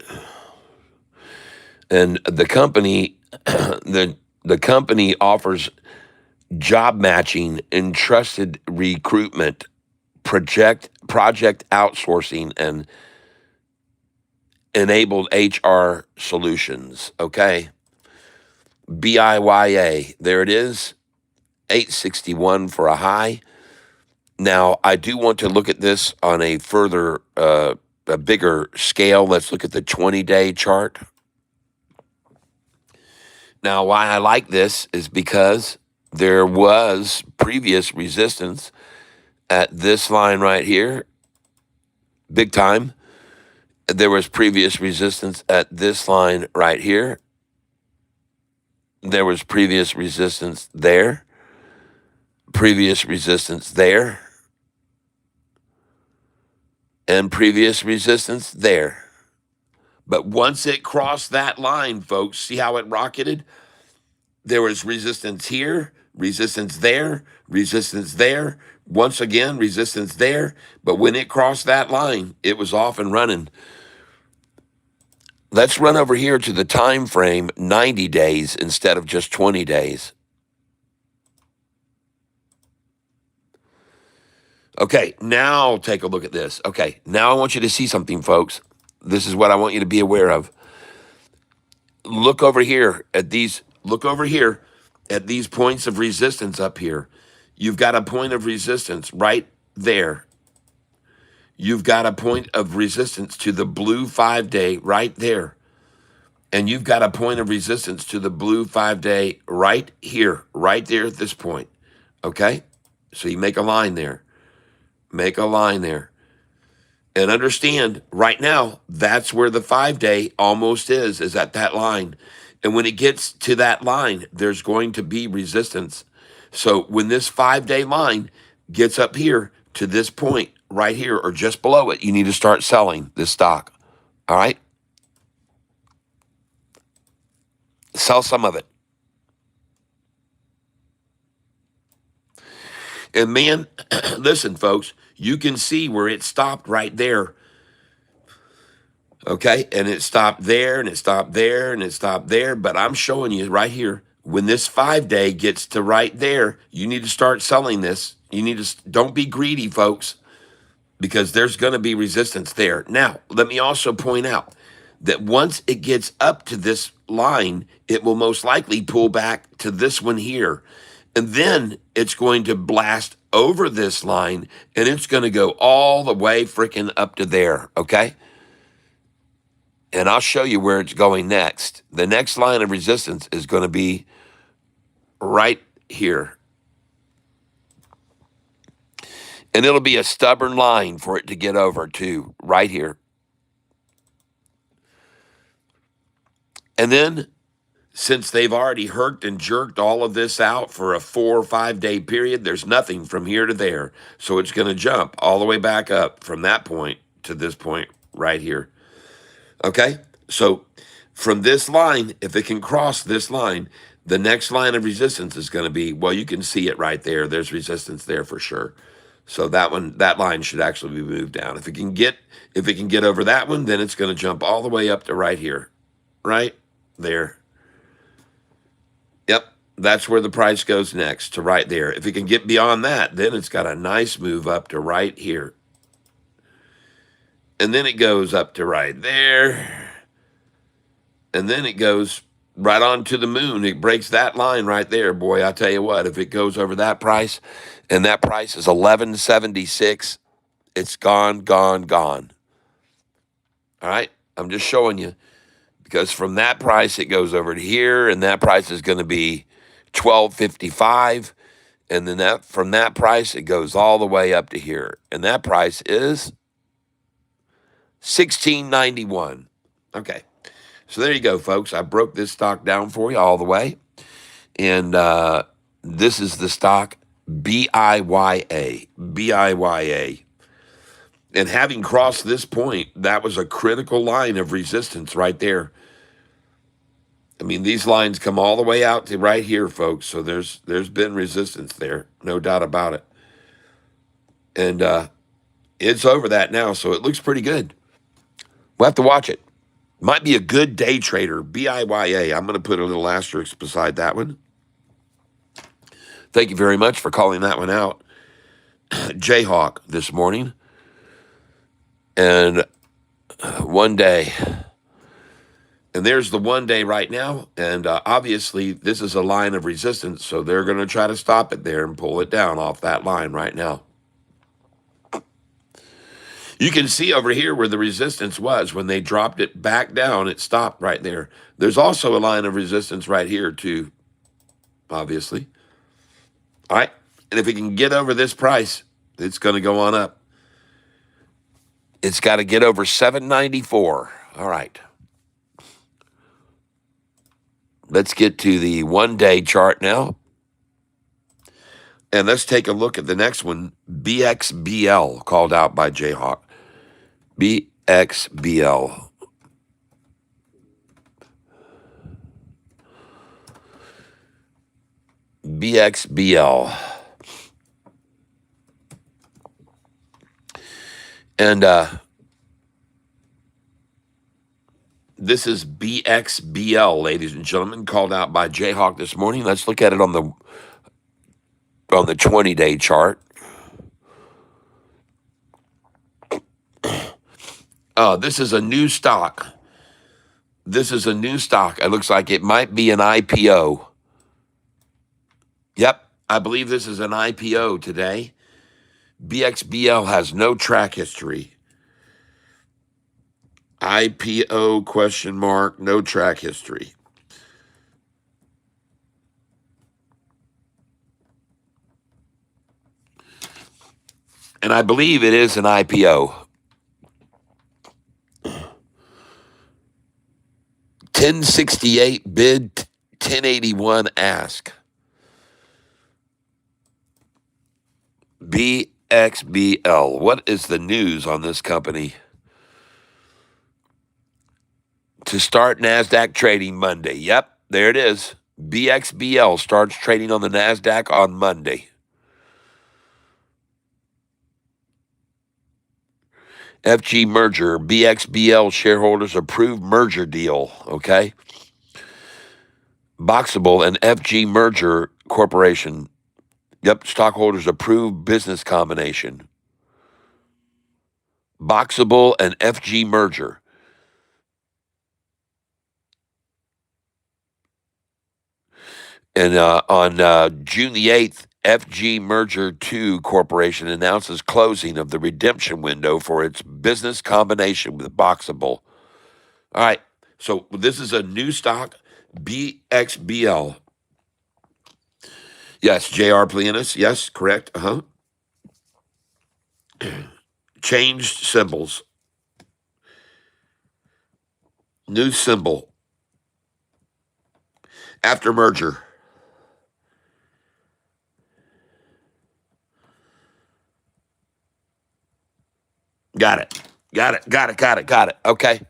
And the company the company offers job matching, entrusted recruitment, project outsourcing, and enabled HR solutions. Okay. BIYA. There it is. 861 for a high. Now, I do want to look at this on a further, a bigger scale. Let's look at the 20-day chart. Now, why I like this is because there was previous resistance at this line right here, big time. There was previous resistance at this line right here. There was previous resistance there, previous resistance there, and previous resistance there. But once it crossed that line, folks, see how it rocketed? There was resistance here, resistance there, resistance there. Once again, resistance there. But when it crossed that line, it was off and running. Let's run over here to the time frame, 90 days instead of just 20 days. Okay, now take a look at this. Okay, now I want you to see something, folks. This is what I want you to be aware of. Look over here at these points of resistance up here. You've got a point of resistance right there. You've got a point of resistance to the blue 5-day right there. And you've got a point of resistance to the blue 5-day right here, right there at this point. Okay? So you make a line there. Make a line there. And understand, right now, that's where the 5-day almost is at that line. And when it gets to that line, there's going to be resistance. So when this 5-day line gets up here to this point right here or just below it, you need to start selling this stock. All right? Sell some of it. And man, listen, folks, you can see where it stopped right there. Okay, and it stopped there, and it stopped there, and it stopped there. But I'm showing you right here, when this 5-day gets to right there, you need to start selling this. You need to, don't be greedy, folks, because there's going to be resistance there. Now, let me also point out that once it gets up to this line, it will most likely pull back to this one here. And then it's going to blast over this line, and it's going to go all the way freaking up to there, okay? And I'll show you where it's going next. The next line of resistance is going to be right here. And it'll be a stubborn line for it to get over to right here. And then, since they've already herked and jerked all of this out for a 4 or 5-day period, there's nothing from here to there. So it's going to jump all the way back up from that point to this point right here. Okay? So from this line, if it can cross this line, the next line of resistance is going to be, well, you can see it right there. There's resistance there for sure. So that line should actually be moved down. If it can get over that one, then it's going to jump all the way up to right here. right there. Yep, that's where the price goes next, to right there. If it can get beyond that, then it's got a nice move up to right here. And then it goes up to right there. And then it goes right on to the moon. It breaks that line right there. Boy, I tell you what, if it goes over that price, and that price is 1176, it's gone, gone, gone. All right? I'm just showing you. Because from that price, it goes over to here, and that price is going to be 1255. And then that from that price, it goes all the way up to here. And that price is 1691. Okay. So there you go, folks. I broke this stock down for you all the way. And this is the stock BIYA. BIYA. And having crossed this point, that was a critical line of resistance right there. I mean, these lines come all the way out to right here, folks. So there's been resistance there, no doubt about it. And it's over that now, so it looks pretty good. We'll have to watch it. Might be a good day trader, BIYA. I'm going to put a little asterisk beside that one. Thank you very much for calling that one out. Jayhawk this morning. And one day. And there's the one day right now. And obviously, this is a line of resistance. So they're going to try to stop it there and pull it down off that line right now. You can see over here where the resistance was. When they dropped it back down, it stopped right there. There's also a line of resistance right here, too, obviously. All right. And if it can get over this price, it's going to go on up. It's got to get over 794. All right. Let's get to the one-day chart now. And let's take a look at the next one, BXBL, called out by Jayhawk. BXBL. BXBL. And this is BXBL, ladies and gentlemen, called out by Jayhawk this morning. Let's look at it on the 20-day chart. This is a new stock. This is a new stock. It looks like it might be an IPO. Yep, I believe this is an IPO today. BXBL has no track history. IPO question mark, no track history. And I believe it is an IPO. 1068 bid, 1081 ask. BXBL. What is the news on this company? To start NASDAQ trading Monday. Yep, there it is. BXBL starts trading on the NASDAQ on Monday. FG merger, BXBL shareholders approved merger deal, okay? Boxable and FG merger corporation. Yep, stockholders approved business combination. Boxable and FG merger. And on June the 8th, FG Merger 2 Corporation announces closing of the redemption window for its business combination with Boxable. All right, so this is a new stock, BXBL. Yes, J.R. Plianis. Yes, correct. Changed symbols. New symbol. After merger. Got it. Okay.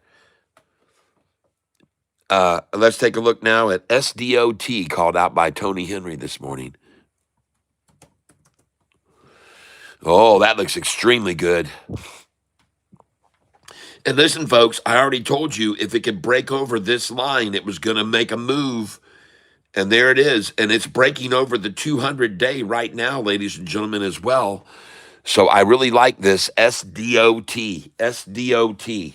Let's take a look now at SDOT, called out by Tony Henry this morning. Oh, that looks extremely good. And listen, folks, I already told you if it could break over this line, it was going to make a move. And there it is. And it's breaking over the 200-day right now, ladies and gentlemen, as well. So I really like this SDOT. SDOT.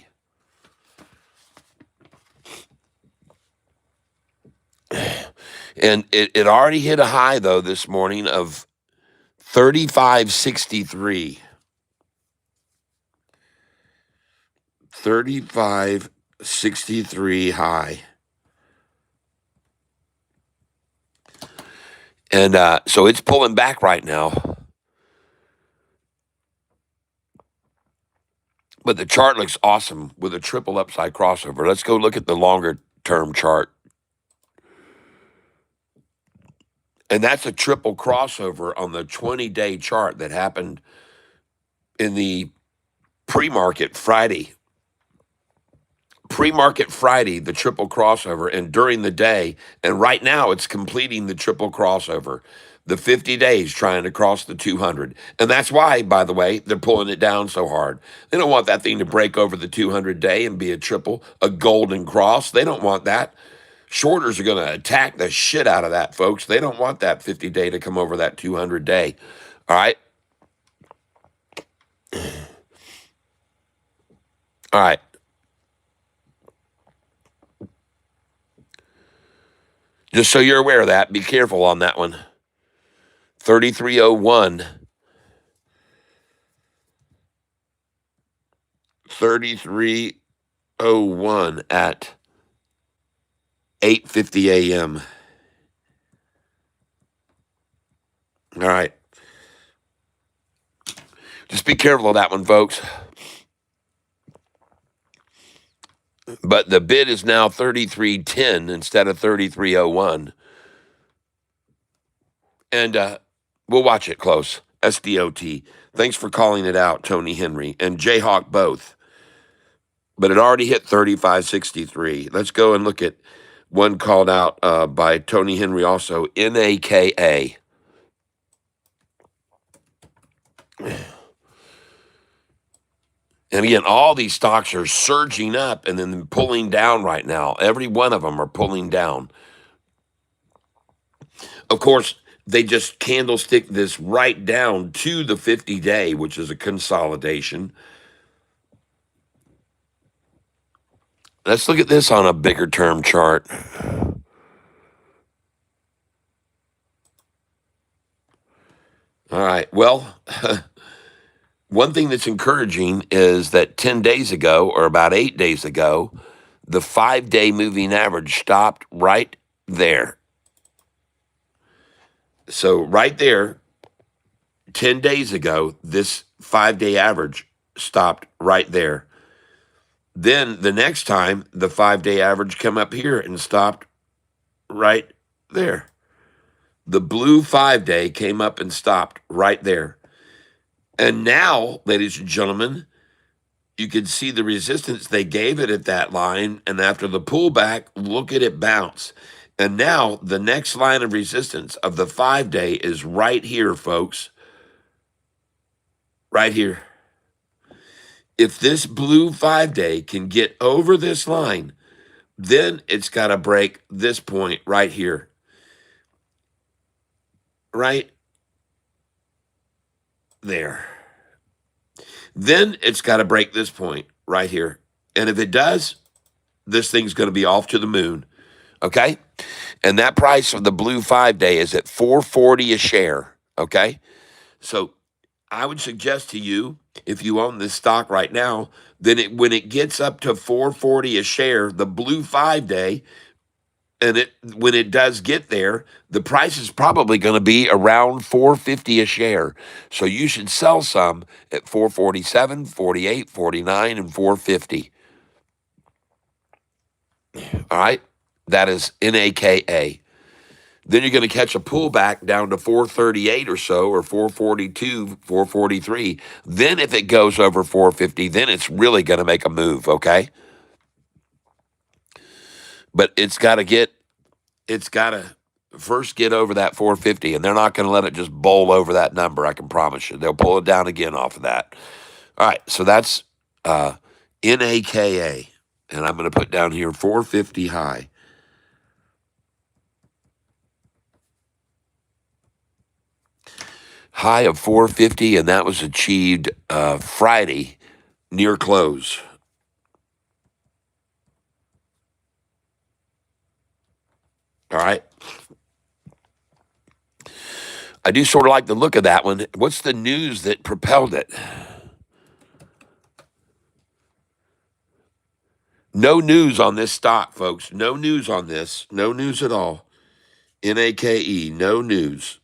And it already hit a high, though, this morning of 35.63. 35.63 high. And so it's pulling back right now. But the chart looks awesome with a triple upside crossover. Let's go look at the longer term chart. And that's a triple crossover on the 20-day chart that happened in the pre-market Friday. Pre-market Friday, the triple crossover, and during the day. And right now it's completing the triple crossover. The 50 days trying to cross the 200. And that's why, by the way, they're pulling it down so hard. They don't want that thing to break over the 200-day and be a triple, a golden cross. They don't want that. Shorters are going to attack the shit out of that, folks. They don't want that 50-day to come over that 200-day. All right? All right. Just so you're aware of that, be careful on that one. 3301. 3301 at 8:50 a.m. All right. Just be careful of that one, folks. But the bid is now 3310 instead of 3301. And we'll watch it close. SDOT. Thanks for calling it out, Tony Henry and Jayhawk both. But it already hit 3563. Let's go and look at one called out by Tony Henry also, NAKA. And again, all these stocks are surging up and then pulling down right now. Every one of them are pulling down. Of course, they just candlestick this right down to the 50-day, which is a consolidation. Let's look at this on a bigger term chart. All right. Well, one thing that's encouraging is that 10 days ago, or about 8 days ago, the 5-day moving average stopped right there. So right there, 10 days ago, this 5-day average stopped right there. Then the next time, the 5-day average come up here and stopped right there. The blue 5-day came up and stopped right there. And now, ladies and gentlemen, you can see the resistance they gave it at that line. And after the pullback, look at it bounce. And now the next line of resistance of the 5-day is right here, folks. Right here. If this blue 5-day can get over this line, then it's got to break this point right here. Right there. Then it's got to break this point right here. And if it does, this thing's going to be off to the moon. Okay? And that price of the blue 5-day is at $4.40 a share. Okay? So I would suggest to you, if you own this stock right now, then when it gets up to $4.40 a share, the blue 5-day, and when it does get there, the price is probably going to be around $4.50 a share. So you should sell some at $4.47, $4.48, $4.49, and $4.50. All right? That is NAKA. Then you're going to catch a pullback down to 438 or so, or 442, 443. Then if it goes over 450, then it's really going to make a move, okay? But it's got to first get over that 450, and they're not going to let it just bowl over that number, I can promise you. They'll pull it down again off of that. All right, so that's NAKA. And I'm going to put down here 450 high. High of 450, and that was achieved Friday near close. All right. I do sort of like the look of that one. What's the news that propelled it? No news on this stock, folks. No news on this. No news at all. NAKE, no news.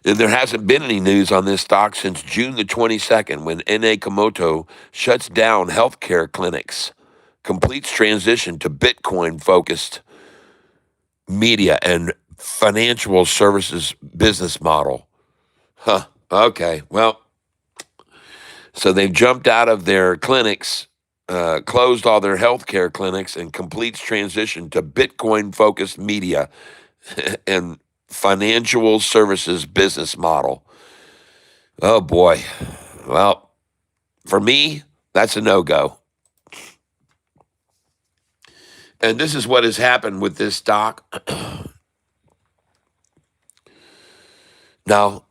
And there hasn't been any news on this stock since June the 22nd when NA Komodo shuts down healthcare clinics, completes transition to Bitcoin focused media and financial services business model. Huh. Okay. Well, so they've jumped out of their clinics, closed all their healthcare clinics, and completes transition to Bitcoin focused media and financial services business model. Oh boy. Well, for me, that's a no go. And this is what has happened with this stock. Now,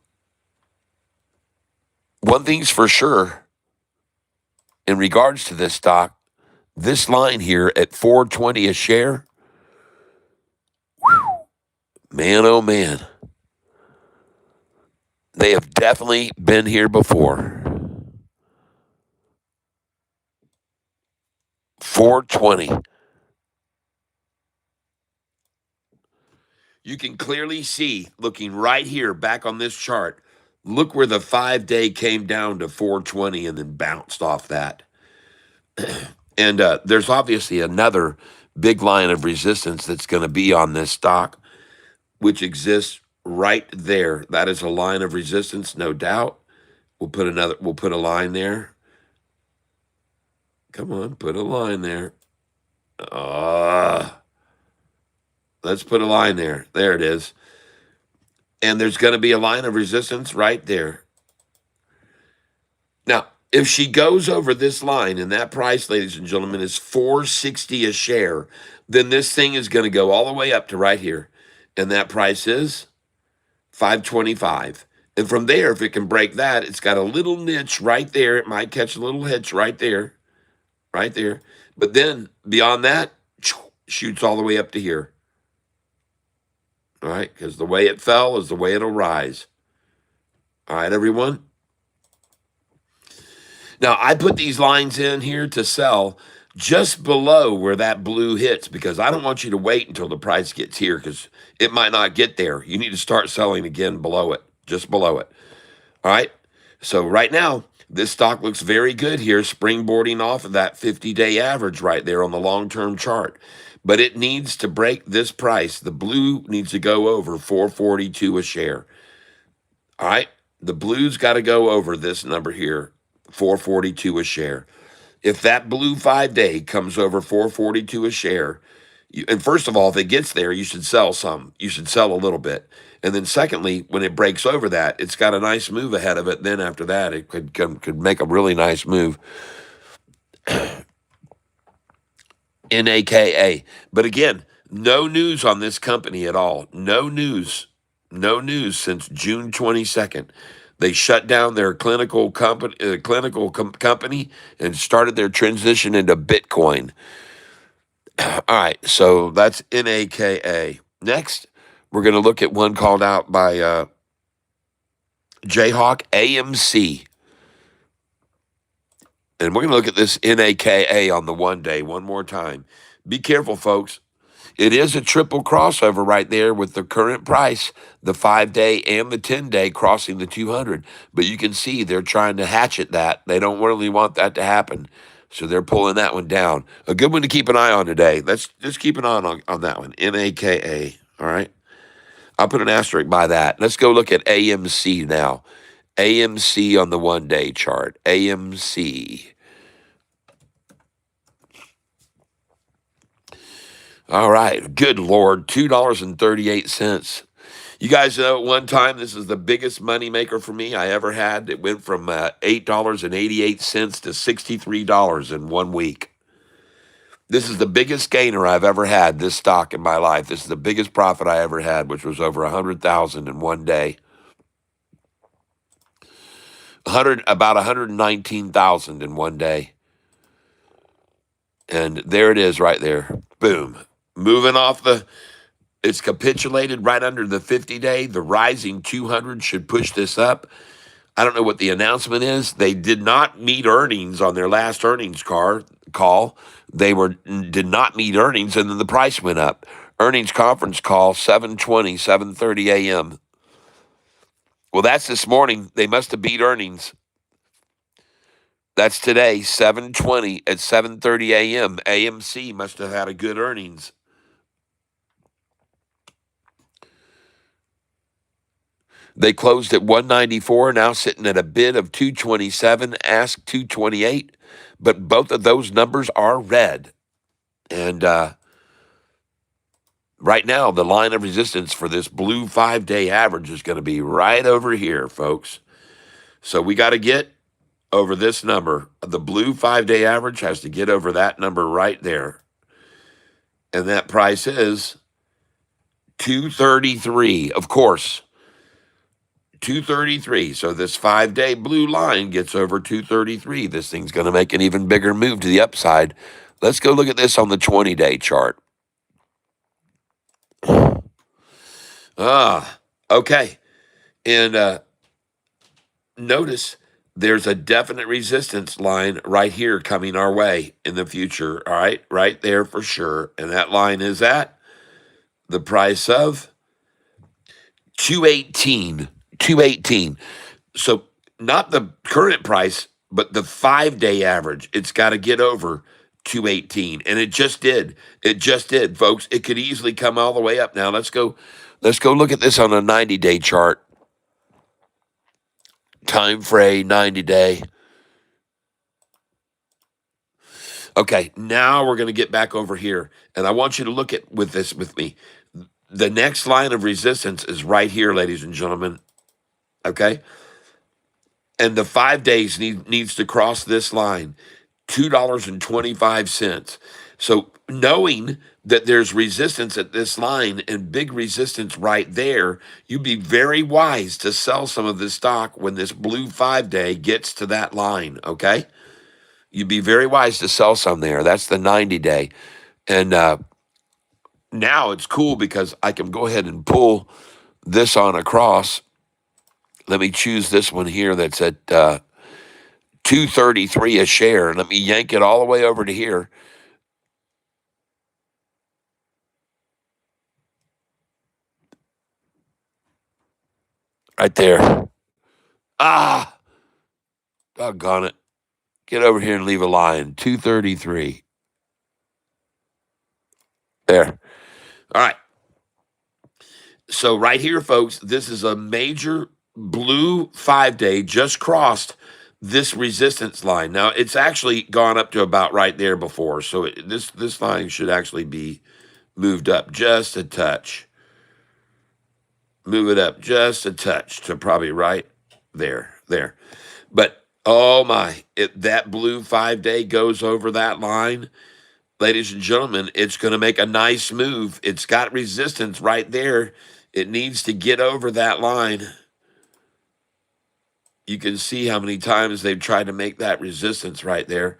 one thing's for sure in regards to this stock, this line here at 420 a share, man, oh man, they have definitely been here before. 420. You can clearly see, looking right here back on this chart, look where the 5-day came down to 420 and then bounced off that. And there's obviously another big line of resistance that's going to be on this stock, which exists right there. That is a line of resistance, no doubt. We'll put a line there. Come on, put a line there. Let's put a line there. There it is. And there's going to be a line of resistance right there. Now, if she goes over this line and that price, ladies and gentlemen, is 460 a share, then this thing is going to go all the way up to right here. And that price is 525. And from there, if it can break that, it's got a little niche right there. It might catch a little hitch right there. Right there. But then beyond that, shoots all the way up to here. All right, because the way it fell is the way it'll rise. All right, everyone. Now, I put these lines in here to sell just below where that blue hits because I don't want you to wait until the price gets here because it might not get there. You need to start selling again below it, just below it. All right. So right now, this stock looks very good here, springboarding off of that 50-day average right there on the long-term chart. But it needs to break this price. The blue needs to go over 442 a share. All right. The blue's got to go over this number here, 442 a share. If that blue 5-day comes over 442 a share, and first of all, if it gets there, you should sell some. You should sell a little bit. And then secondly, when it breaks over that, it's got a nice move ahead of it. Then after that, it could make a really nice move. NAKA. But again, no news on this company at all. No news. No news since June 22nd. They shut down their clinical company and started their transition into Bitcoin. All right, so that's NAKA. Next, we're going to look at one called out by Jayhawk, AMC. And we're going to look at this NAKA on the 1-day one more time. Be careful, folks. It is a triple crossover right there with the current price, the 5-day and the 10-day crossing the 200. But you can see they're trying to hatchet that. They don't really want that to happen. So they're pulling that one down. A good one to keep an eye on today. Let's just keep an eye on that one. NAKA. All right. I'll put an asterisk by that. Let's go look at AMC now. AMC on the 1-day chart. AMC. All right. Good Lord. $2.38. You guys know at one time, this is the biggest money maker for me I ever had. It went from $8.88 to $63 in 1 week. This is the biggest gainer I've ever had, this stock in my life. This is the biggest profit I ever had, which was over 100,000 in 1 day. About 119,000 in 1 day. And there it is right there. Boom. Moving off it's capitulated right under the 50-day. The rising 200 should push this up. I don't know what the announcement is. They did not meet earnings on their last earnings call. Did not meet earnings, and then the price went up. Earnings conference call 7:30 a.m. Well, that's this morning. They must have beat earnings. That's today, 7:20 at 7:30 a.m. AMC must have had a good earnings. They closed at 194, now sitting at a bid of 227, ask 228. But both of those numbers are red. And right now, the line of resistance for this blue 5-day average is going to be right over here, folks. So we got to get over this number. The blue 5-day average has to get over that number right there. And that price is 233, of course. 233. So this 5-day blue line gets over 233. This thing's going to make an even bigger move to the upside. Let's go look at this on the 20-day chart. Okay. And notice there's a definite resistance line right here coming our way in the future. All right there for sure. And that line is at the price of 218. 218. So not the current price, but the 5-day average. It's got to get over 218. And it just did. It just did, folks. It could easily come all the way up now. Let's go look at this on a 90-day chart. Time frame, 90-day. Okay, now we're going to get back over here. And I want you to look at with me. The next line of resistance is right here, ladies and gentlemen. Okay? And the 5 days needs to cross this line, $2.25. So knowing that there's resistance at this line and big resistance right there, you'd be very wise to sell some of this stock when this blue 5-day gets to that line, okay? You'd be very wise to sell some there. That's the 90-day. And now it's cool because I can go ahead and pull this on across. Let me choose this one here that's at 233 a share. Let me yank it all the way over to here. Right there. Doggone it. Get over here and leave a line. 233. There. All right. So right here, folks, this is a major blue 5-day just crossed this resistance line. Now, it's actually gone up to about right there before. So this line should actually be moved up just a touch. Move it up just a touch to probably right there. But, oh my, that blue 5-day goes over that line. Ladies and gentlemen, it's going to make a nice move. It's got resistance right there. It needs to get over that line. You can see how many times they've tried to make that resistance right there.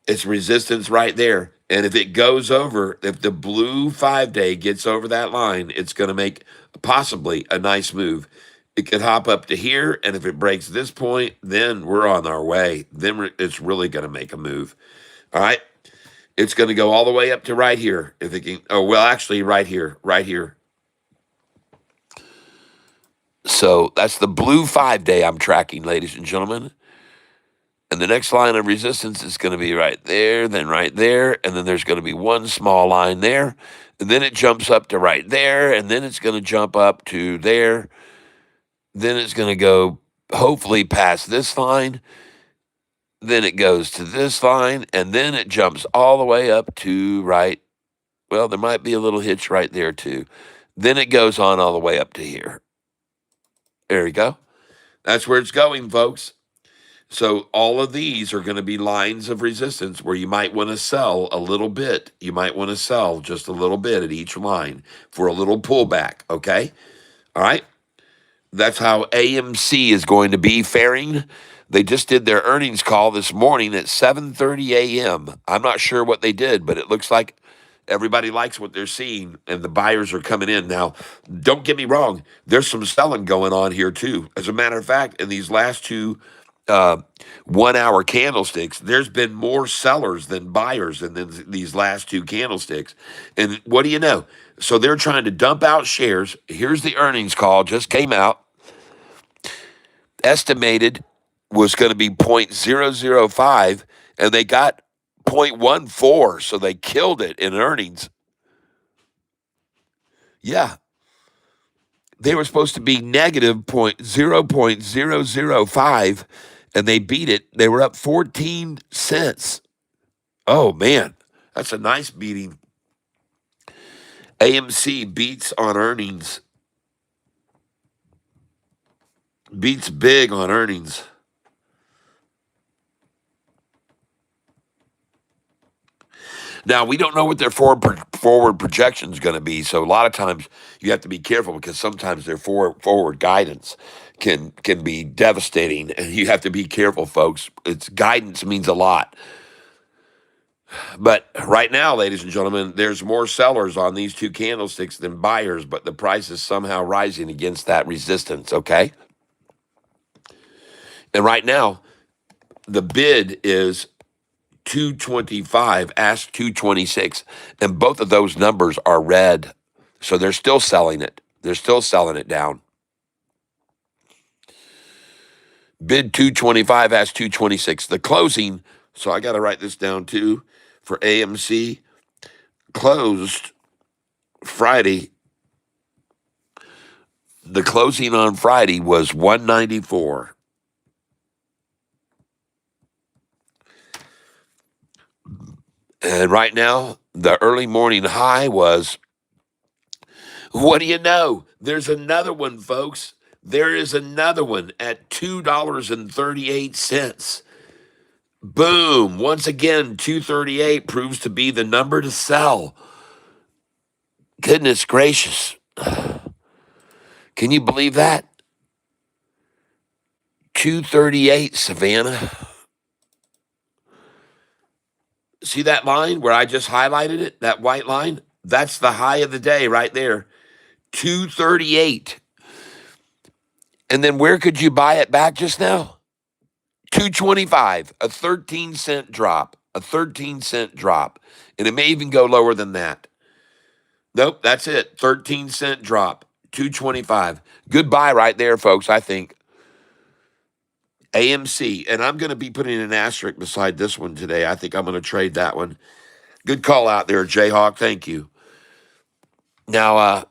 It's resistance right there. And if it goes over, if the blue 5-day gets over that line, it's going to make possibly a nice move. It could hop up to here, and if it breaks this point, then we're on our way. Then it's really going to make a move. All right? It's going to go all the way up to right here. If it can, actually right here. So that's the blue 5-day I'm tracking, ladies and gentlemen. And the next line of resistance is going to be right there, then right there, and then there's going to be one small line there, and then it jumps up to right there, and then it's going to jump up to there. Then it's going to go hopefully past this line. Then it goes to this line, and then it jumps all the way up to right. Well, there might be a little hitch right there too. Then it goes on all the way up to here. There you go. That's where it's going, folks. So all of these are going to be lines of resistance where you might want to sell a little bit. You might want to sell just a little bit at each line for a little pullback, okay? All right? That's how AMC is going to be faring. They just did their earnings call this morning at 7:30 a.m. I'm not sure what they did, but it looks like everybody likes what they're seeing and the buyers are coming in. Now, don't get me wrong, there's some selling going on here too. As a matter of fact, in these last two uh, 1 hour candlesticks, there's been more sellers than buyers in these last two candlesticks. And what do you know? So they're trying to dump out shares. Here's the earnings call, just came out. Estimated was going to be 0.005, and they got 0.14, so they killed it in earnings. Yeah, they were supposed to be negative 0.005, and they beat it. They were up 14 cents. Oh, man, that's a nice beating. AMC beats on earnings, beats big on earnings. Now, we don't know what their forward projection is going to be, so a lot of times you have to be careful because sometimes their forward guidance can be devastating, and you have to be careful, folks. It's guidance means a lot. But right now, ladies and gentlemen, there's more sellers on these two candlesticks than buyers, but the price is somehow rising against that resistance, okay? And right now, the bid is 225, ask 226, and both of those numbers are red. So they're still selling it. They're still selling it down. Bid 225, ask 226. The closing, so I got to write this down too, for AMC, closed Friday. The closing on Friday was 194. And right now, the early morning high was, what do you know? There's another one, folks. There is another one at $2.38. Boom. Once again, 238 proves to be the number to sell. Goodness gracious. Can you believe that? 238, Savannah. See that line where I just highlighted it? That white line? That's the high of the day right there. 238. And then where could you buy it back just now? 225, a 13-cent drop, a 13-cent drop. And it may even go lower than that. Nope, that's it. 13-cent drop, 225. Goodbye right there, folks, I think. AMC, and I'm going to be putting an asterisk beside this one today. I think I'm going to trade that one. Good call out there, Jayhawk. Thank you. Now,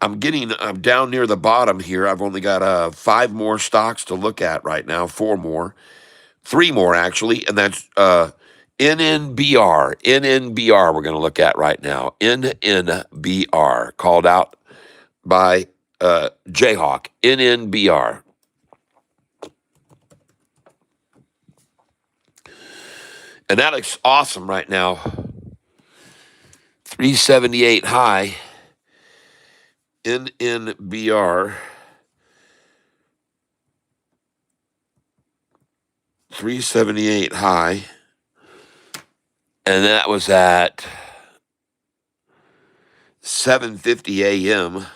I'm down near the bottom here. I've only got 5 more stocks to look at right now, 4 more. 3 more, actually, and that's NNBR. NNBR we're going to look at right now. NNBR, called out by Jayhawk. NNBR. And that looks awesome right now. 378 high. NNBR. 378 high. And that was at 7:50 a.m.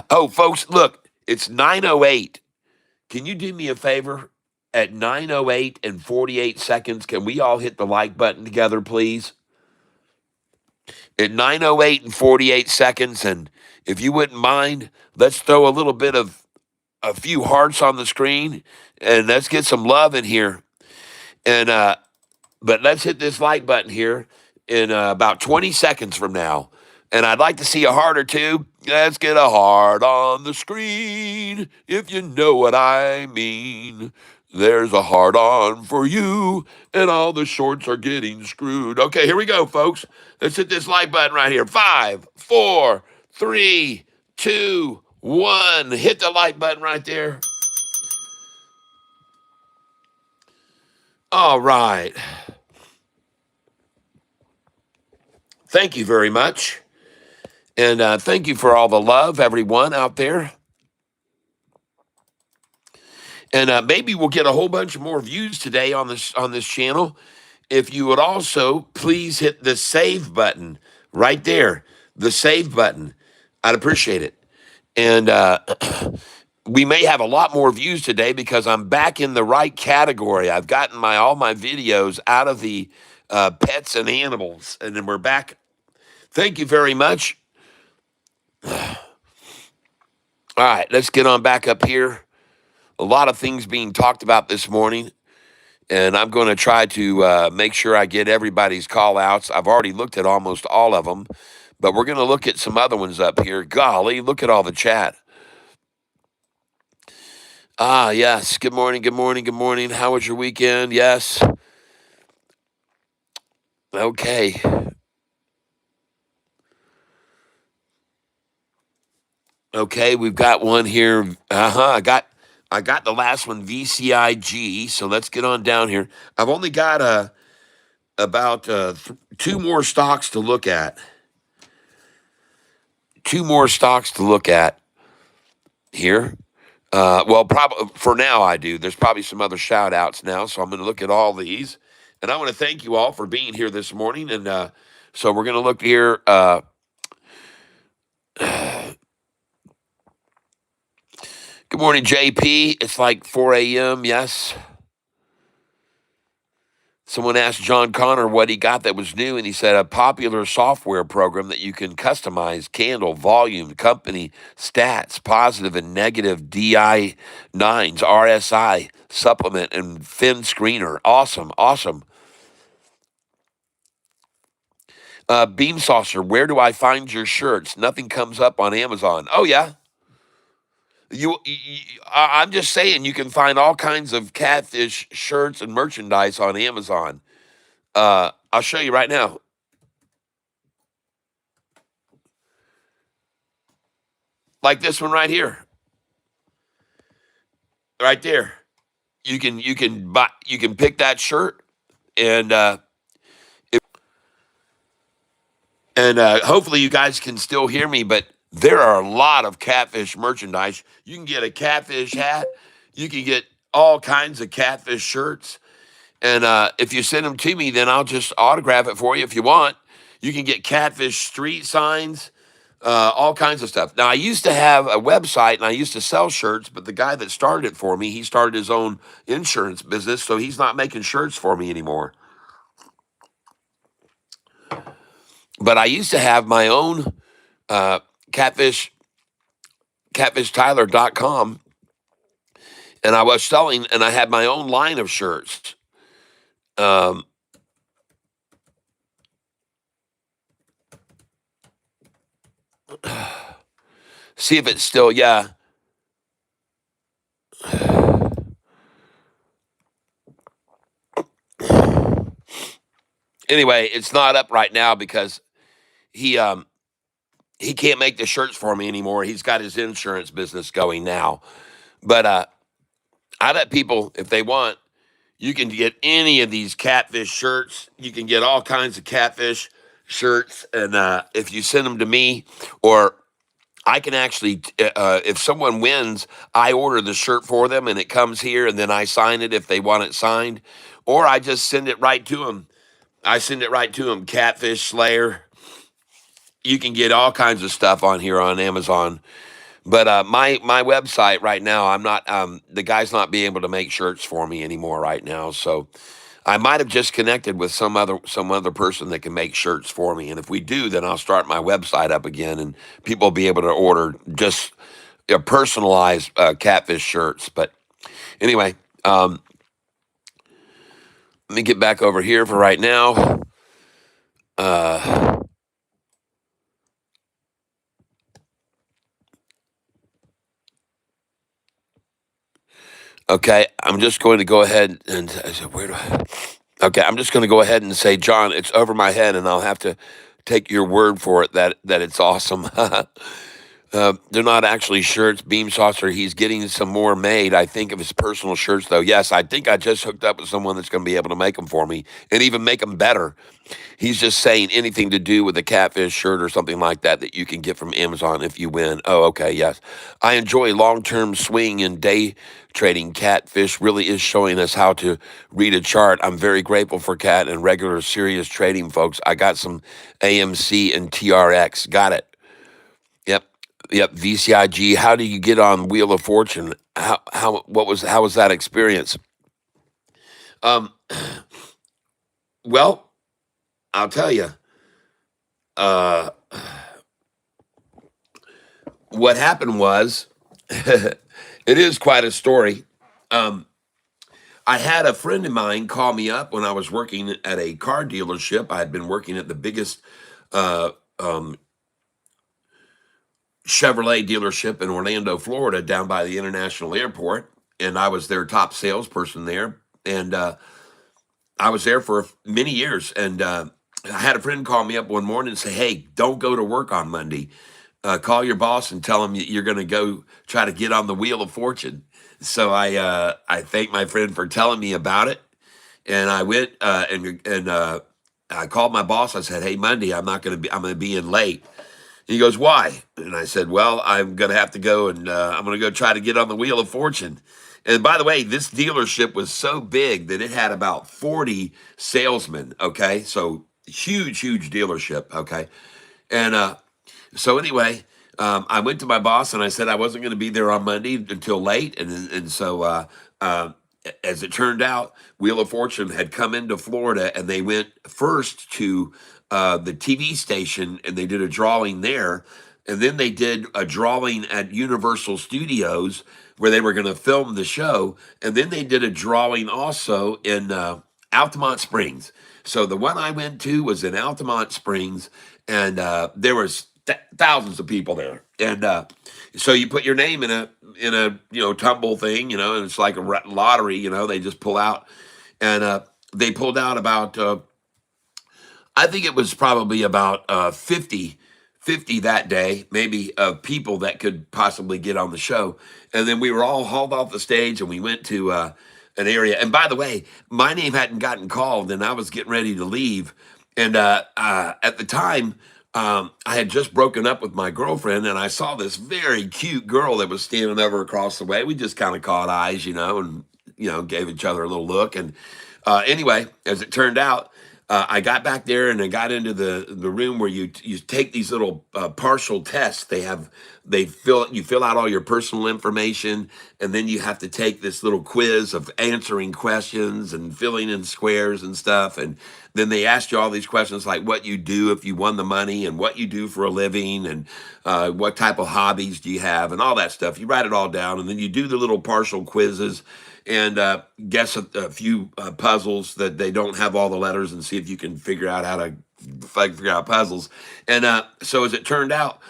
Oh, folks, look, it's 9:08. Can you do me a favor? At 9:08 and 48 seconds, can we all hit the like button together, please? At 9:08 and 48 seconds, and if you wouldn't mind, let's throw a little bit of a few hearts on the screen, and let's get some love in here. And but let's hit this like button here in about 20 seconds from now. And I'd like to see a heart or two. Let's get a heart on the screen, if you know what I mean. There's a hard on for you, and all the shorts are getting screwed. Okay, here we go, folks. Let's hit this like button right here. 5, 4, 3, 2, 1. Hit the like button right there. All right. Thank you very much. And thank you for all the love, everyone out there. And maybe we'll get a whole bunch more views today on this channel. If you would also please hit the save button right there, the save button. I'd appreciate it. And we may have a lot more views today because I'm back in the right category. I've gotten all my videos out of the pets and animals, and then we're back. Thank you very much. All right, let's get on back up here. A lot of things being talked about this morning, and I'm going to try to make sure I get everybody's call outs. I've already looked at almost all of them, but we're going to look at some other ones up here. Golly, look at all the chat. Ah, yes. Good morning, good morning, good morning. How was your weekend? Yes. Okay. Okay, we've got one here. I got the last one, VCIG. So let's get on down here. I've only got about two more stocks to look at. Two more stocks to look at here. Well, probably for now I do. There's probably some other shout outs now, so I'm going to look at all these. And I want to thank you all for being here this morning. And so we're going to look here. Good morning, JP. It's like 4 a.m. Yes. Someone asked John Connor what he got that was new, and he said a popular software program that you can customize candle, volume, company, stats, positive and negative DI9s, RSI, supplement, and fin screener. Awesome, awesome. Beam Saucer, where do I find your shirts? Nothing comes up on Amazon. Oh, yeah. I'm just saying, you can find all kinds of Catfish shirts and merchandise on Amazon. I'll show you right now. Like this one right here, right there. You can pick that shirt, and hopefully you guys can still hear me. But there are a lot of Catfish merchandise. You can get a Catfish hat. You can get all kinds of Catfish shirts. And if you send them to me, then I'll just autograph it for you if you want. You can get Catfish street signs, all kinds of stuff. Now, I used to have a website and I used to sell shirts, but the guy that started it for me, he started his own insurance business, so he's not making shirts for me anymore. But I used to have my own Catfish, catfishtyler.com, and I was selling, and I had my own line of shirts. See if it's still, yeah. Anyway, it's not up right now because he can't make the shirts for me anymore. He's got his insurance business going now. But I let people, if they want, you can get any of these Catfish shirts. You can get all kinds of Catfish shirts, and if you send them to me, or I can actually, if someone wins, I order the shirt for them, and it comes here, and then I sign it if they want it signed, or I just send it right to them. I send it right to them, Catfish Slayer. You can get all kinds of stuff on here on Amazon. But my website right now, I'm not the guy's not being able to make shirts for me anymore right now. So I might have just connected with some other person that can make shirts for me. And if we do, then I'll start my website up again, and people will be able to order just personalized Catfish shirts. But anyway, let me get back over here for right now. Okay, I'm just going to go ahead and I said, where do I? Okay, I'm just going to go ahead and say, John, it's over my head, and I'll have to take your word for it that it's awesome. They're not actually shirts, Beam Saucer. He's getting some more made, I think, of his personal shirts, though. Yes, I think I just hooked up with someone that's going to be able to make them for me and even make them better. He's just saying anything to do with a Catfish shirt or something like that that you can get from Amazon if you win. Oh, okay, yes. I enjoy long-term swing and day trading. Catfish really is showing us how to read a chart. I'm very grateful for Cat and regular serious trading, folks. I got some AMC and TRX. Got it. Yep. Yep. VCIG. How do you get on Wheel of Fortune? How was that experience? Um, well, I'll tell you. Uh, what happened was, it is quite a story. Um, I had a friend of mine call me up when I was working at a car dealership. I had been working at the biggest uh, um, Chevrolet dealership in Orlando, Florida, down by the international airport, and I was their top salesperson there. And I was there for many years. And I had a friend call me up one morning and say, "Hey, don't go to work on Monday. Call your boss and tell him you're going to go try to get on the Wheel of Fortune." So I thanked my friend for telling me about it, and I went and I called my boss. I said, "Hey, Monday, I'm going to be in late." He goes, "Why?" And I said, "Well, I'm going to have to go and I'm going to go try to get on the Wheel of Fortune." And by the way, this dealership was so big that it had about 40 salesmen. Okay. So huge, huge dealership. Okay. And so anyway, I went to my boss and I said I wasn't going to be there on Monday until late, and so uh, as it turned out, Wheel of Fortune had come into Florida, and they went first to the TV station, and they did a drawing there, and then they did a drawing at Universal Studios where they were going to film the show, and then they did a drawing also in Altamont Springs. So the one I went to was in Altamont Springs, and there was thousands of people there, and so you put your name in a tumble thing, and it's like a lottery. They just pull out, and they pulled out about I think it was probably about 50 that day, maybe, of people that could possibly get on the show. And then we were all hauled off the stage and we went to an area. And by the way, my name hadn't gotten called and I was getting ready to leave. And at the time, I had just broken up with my girlfriend and I saw this very cute girl that was standing over across the way. We just kind of caught eyes, and, gave each other a little look. And anyway, as it turned out, I got back there and I got into the room where you take these little partial tests. You fill out all your personal information, and then you have to take this little quiz of answering questions and filling in squares and stuff. And then they ask you all these questions like what you do if you won the money, and what you do for a living, and what type of hobbies do you have, and all that stuff. You write it all down, and then you do the little partial quizzes and guess a few puzzles that they don't have all the letters, and see if you can figure out how to figure out puzzles. And so as it turned out,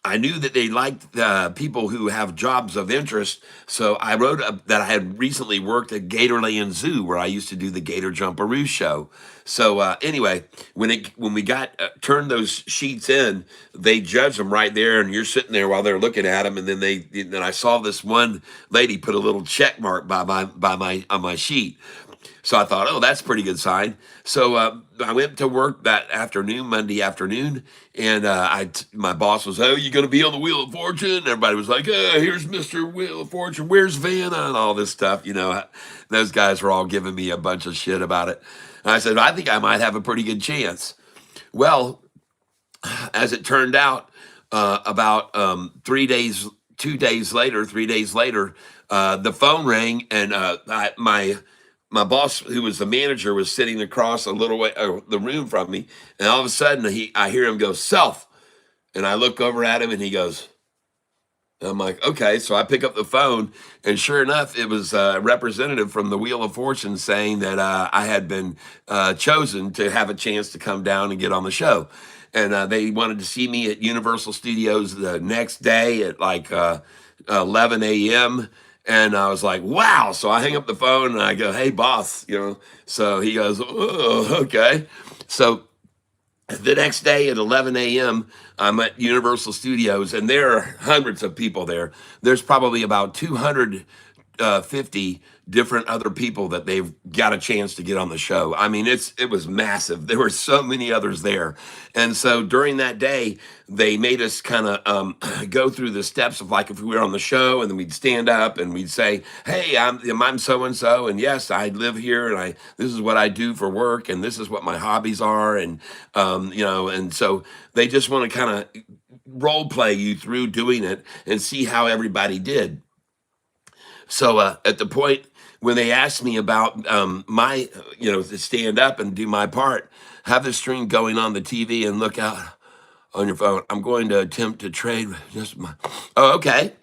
I knew that they liked people who have jobs of interest. So I wrote that I had recently worked at Gatorland Zoo, where I used to do the Gator Jumperoo show. So anyway, when we got turned those sheets in, they judged them right there, and you're sitting there while they're looking at them. And then I saw this one lady put a little check mark on my sheet. So I thought, oh, that's a pretty good sign. So I went to work that afternoon, Monday afternoon, and my boss was, "Oh, you going to be on the Wheel of Fortune?" Everybody was like, "Oh, here's Mr. Wheel of Fortune. Where's Vanna?" And all this stuff. Those guys were all giving me a bunch of shit about it. And I said, "I think I might have a pretty good chance." Well, as it turned out, about 3 days, 2 days later, 3 days later, the phone rang, and my boss, who was the manager, was sitting across a little way the room from me, and all of a sudden I hear him go, "Self," and I look over at him, and he goes. I'm like, okay. So I pick up the phone, and sure enough, it was a representative from the Wheel of Fortune saying that I had been chosen to have a chance to come down and get on the show. And they wanted to see me at Universal Studios the next day at like 11 a.m. And I was like, wow. So I hang up the phone and I go, hey, boss, So he goes, oh, okay. So the next day at 11 a.m., I'm at Universal Studios, and there are hundreds of people there. There's probably about 250 different other people that they've got a chance to get on the show. I mean, it was massive. There were so many others there, and so during that day, they made us kind of go through the steps of like if we were on the show, and then we'd stand up and we'd say, "Hey, I'm so and so, and yes, I live here, and I this is what I do for work, and this is what my hobbies are," and and so they just want to kind of role play you through doing it and see how everybody did. So at the point when they asked me about to stand up and do my part, have the stream going on the TV and look out on your phone. I'm going to attempt to trade with just my. Oh, okay.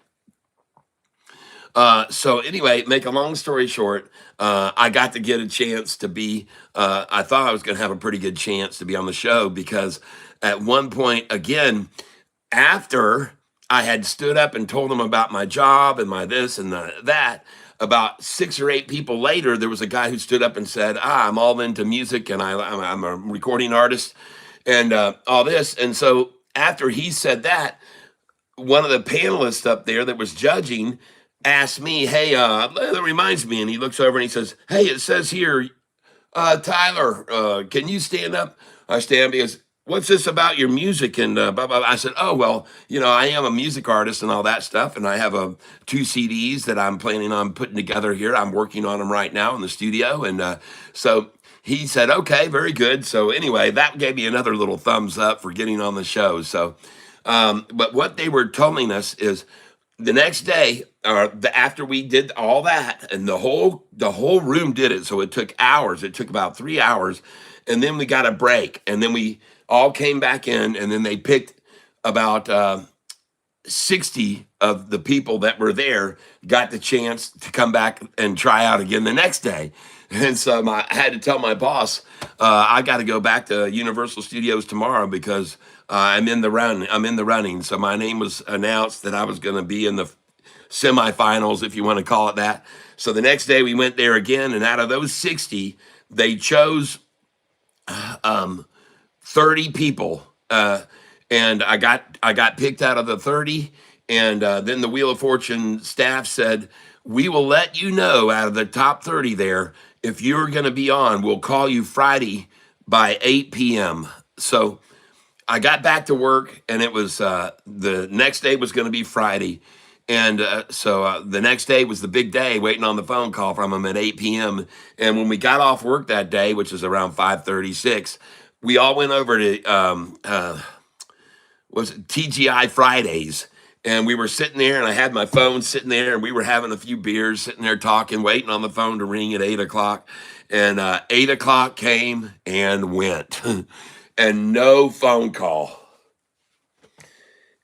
So anyway, make a long story short, I got to get a chance to be. I thought I was going to have a pretty good chance to be on the show because at one point, again, after I had stood up and told them about my job and my this and that, about 6 or 8 people later, there was a guy who stood up and said, I'm all into music and I'm a recording artist and all this. And so after he said that, one of the panelists up there that was judging asked me, hey, that reminds me. And he looks over and he says, hey, it says here, Tyler, can you stand up? I stand because what's this about your music and blah, blah, blah. I said, oh, well, I am a music artist and all that stuff. And I have 2 CDs that I'm planning on putting together here. I'm working on them right now in the studio. And so he said, okay, very good. So anyway, that gave me another little thumbs up for getting on the show. So, but what they were telling us is the next day, or after we did all that, and the whole room did it, so it took hours. It took about 3 hours, and then we got a break, and then we all came back in, and then they picked about 60 of the people that were there got the chance to come back and try out again the next day. And so I had to tell my boss, I got to go back to Universal Studios tomorrow because I'm in the run. I'm in the running. So my name was announced that I was going to be in the semifinals, if you want to call it that. So the next day we went there again, and out of those 60, they chose 30 people, and I got picked out of the 30. And then the Wheel of Fortune staff said, we will let you know out of the top 30 there if you're going to be on. We'll call you Friday by 8 p.m. So I got back to work, and it was the next day was going to be Friday. And so the next day was the big day, waiting on the phone call from him at 8 p.m. And when we got off work that day, which was around 5:36, we all went over to was it TGI Fridays. And we were sitting there, and I had my phone sitting there, and we were having a few beers, sitting there talking, waiting on the phone to ring at 8 o'clock. And 8 o'clock came and went, and no phone call.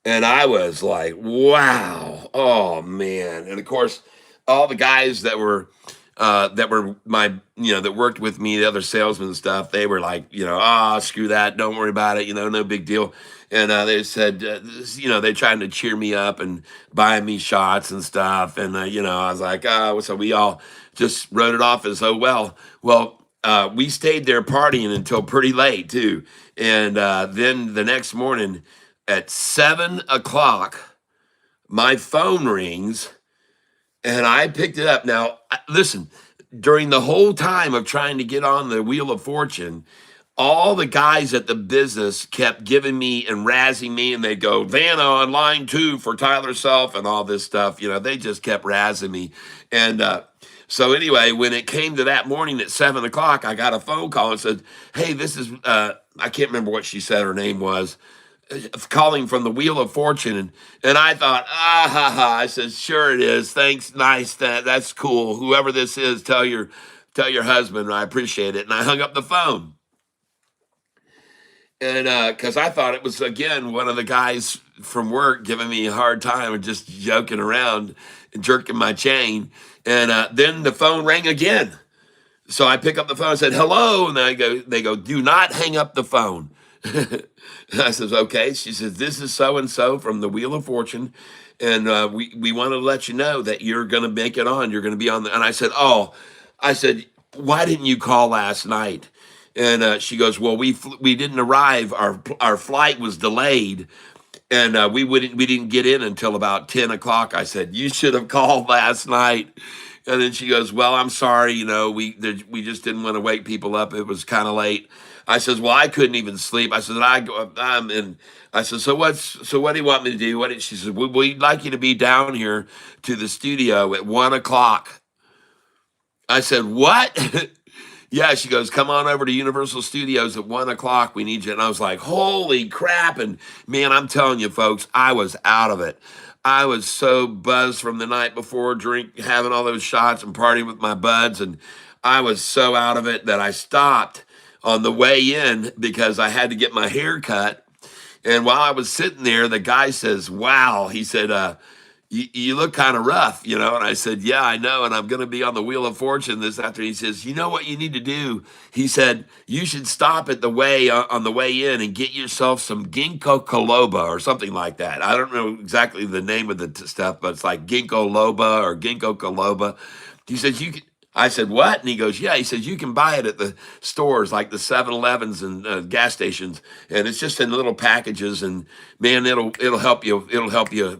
And I was like, wow, oh man. And of course, all the guys that were my, that worked with me, the other salesmen and stuff, they were like, screw that, don't worry about it, no big deal. And they said, they're trying to cheer me up and buying me shots and stuff. And, I was like, so we all just wrote it off as, oh, well. Well, we stayed there partying until pretty late, too. And then the next morning at 7 o'clock, my phone rings, and I picked it up. Now, listen, during the whole time of trying to get on the Wheel of Fortune, all the guys at the business kept giving me and razzing me, and they'd go, Vanna on line 2 for Tyler Self and all this stuff. They just kept razzing me. And so anyway, when it came to that morning at 7 o'clock, I got a phone call and said, hey, this is, I can't remember what she said her name was, calling from the Wheel of Fortune. And I thought, I said, sure it is. Thanks. Nice. That's cool. Whoever this is, tell your husband. I appreciate it. And I hung up the phone. And because I thought it was, again, one of the guys from work giving me a hard time and just joking around and jerking my chain. And then the phone rang again. So I pick up the phone and said, hello. And they go, do not hang up the phone. I says, okay. She says, this is so and so from the Wheel of Fortune, and we want to let you know that you're going to make it on. You're going to be on the. And I said, oh, I said, why didn't you call last night? And she goes, well, we didn't arrive. Our flight was delayed, and we didn't get in until about 10 o'clock. I said, you should have called last night. And then she goes, well, I'm sorry, we just didn't want to wake people up. It was kind of late. I says, well, I couldn't even sleep. I said, I'm in. I said, so what do you want me to do? She said, we'd like you to be down here to the studio at 1 o'clock. I said, what? Yeah, she goes, come on over to Universal Studios at 1 o'clock. We need you. And I was like, holy crap. And man, I'm telling you, folks, I was out of it. I was so buzzed from the night before, having all those shots and partying with my buds. And I was so out of it that I stopped on the way in because I had to get my hair cut. And while I was sitting there, the guy says, wow, he said, you look kind of rough, And I said, yeah, I know. And I'm going to be on the Wheel of Fortune this afternoon. He says, you know what you need to do? He said, you should stop at the way on the way in and get yourself some ginkgo biloba or something like that. I don't know exactly the name of the stuff, but it's like ginkgo loba or ginkgo biloba. He says, you can. I said, what? And he goes, yeah. He says, you can buy it at the stores like the 7-Elevens and gas stations. And it's just in little packages. And man, it'll help you. It'll help you,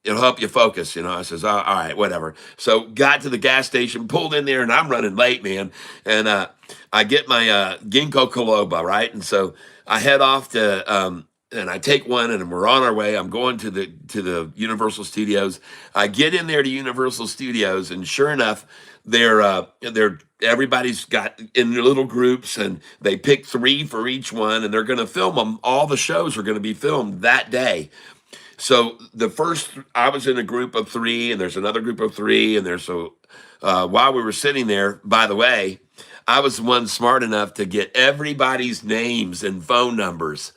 it'll help you focus. I says, all right, whatever. So got to the gas station, pulled in there, and I'm running late, man. And I get my ginkgo biloba, right? And so I head off to, and I take one, and we're on our way. I'm going to the Universal Studios. I get in there to Universal Studios, and sure enough, they're everybody's got in their little groups, and they pick 3 for each one, and they're going to film them. All the shows are going to be filmed that day. So I was in a group of 3, and there's another group of 3, and while we were sitting there, by the way, I was the one smart enough to get everybody's names and phone numbers.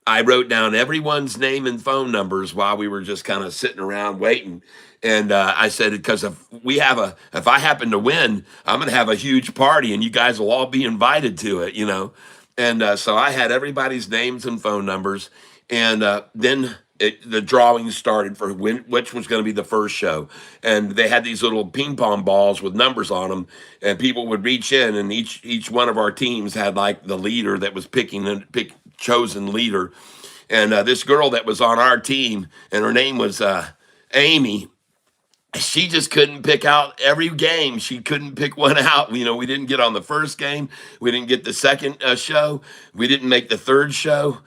I wrote down everyone's name and phone numbers while we were just kind of sitting around waiting. And I said, because if I happen to win, I'm going to have a huge party, and you guys will all be invited to it, And so I had everybody's names and phone numbers, and then the drawing started for which was going to be the first show. And they had these little ping pong balls with numbers on them, and people would reach in, and each one of our teams had like the leader that was chosen leader. And this girl that was on our team, and her name was Amy. She just couldn't pick out every game. She couldn't pick one out. We didn't get on the first game. We didn't get the second show. We didn't make the third show.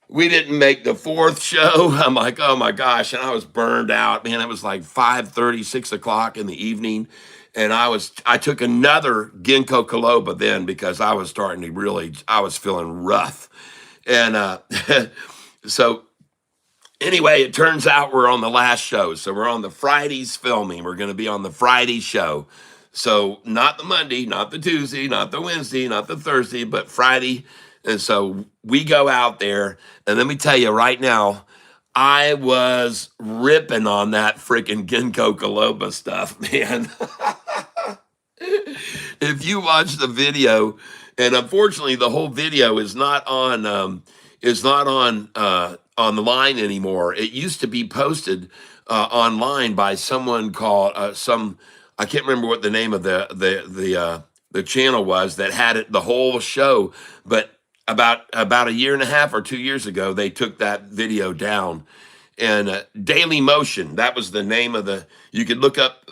We didn't make the fourth show. I'm like, oh my gosh. And I was burned out, man. It was like 5:30, 6 o'clock in the evening. And I took another ginkgo biloba then because I was I was feeling rough. And so anyway, it turns out we're on the last show. So we're on the Friday's filming. We're going to be on the Friday show. So not the Monday, not the Tuesday, not the Wednesday, not the Thursday, but Friday. And so we go out there, and let me tell you right now, I was ripping on that freaking ginkgo biloba stuff, man. If you watch the video, and unfortunately the whole video is not on the line anymore. It used to be posted online by someone called I can't remember what the name of the channel was that had it the whole show, but about a year and a half or 2 years ago, they took that video down. And Daily Motion, that was the name of you could look up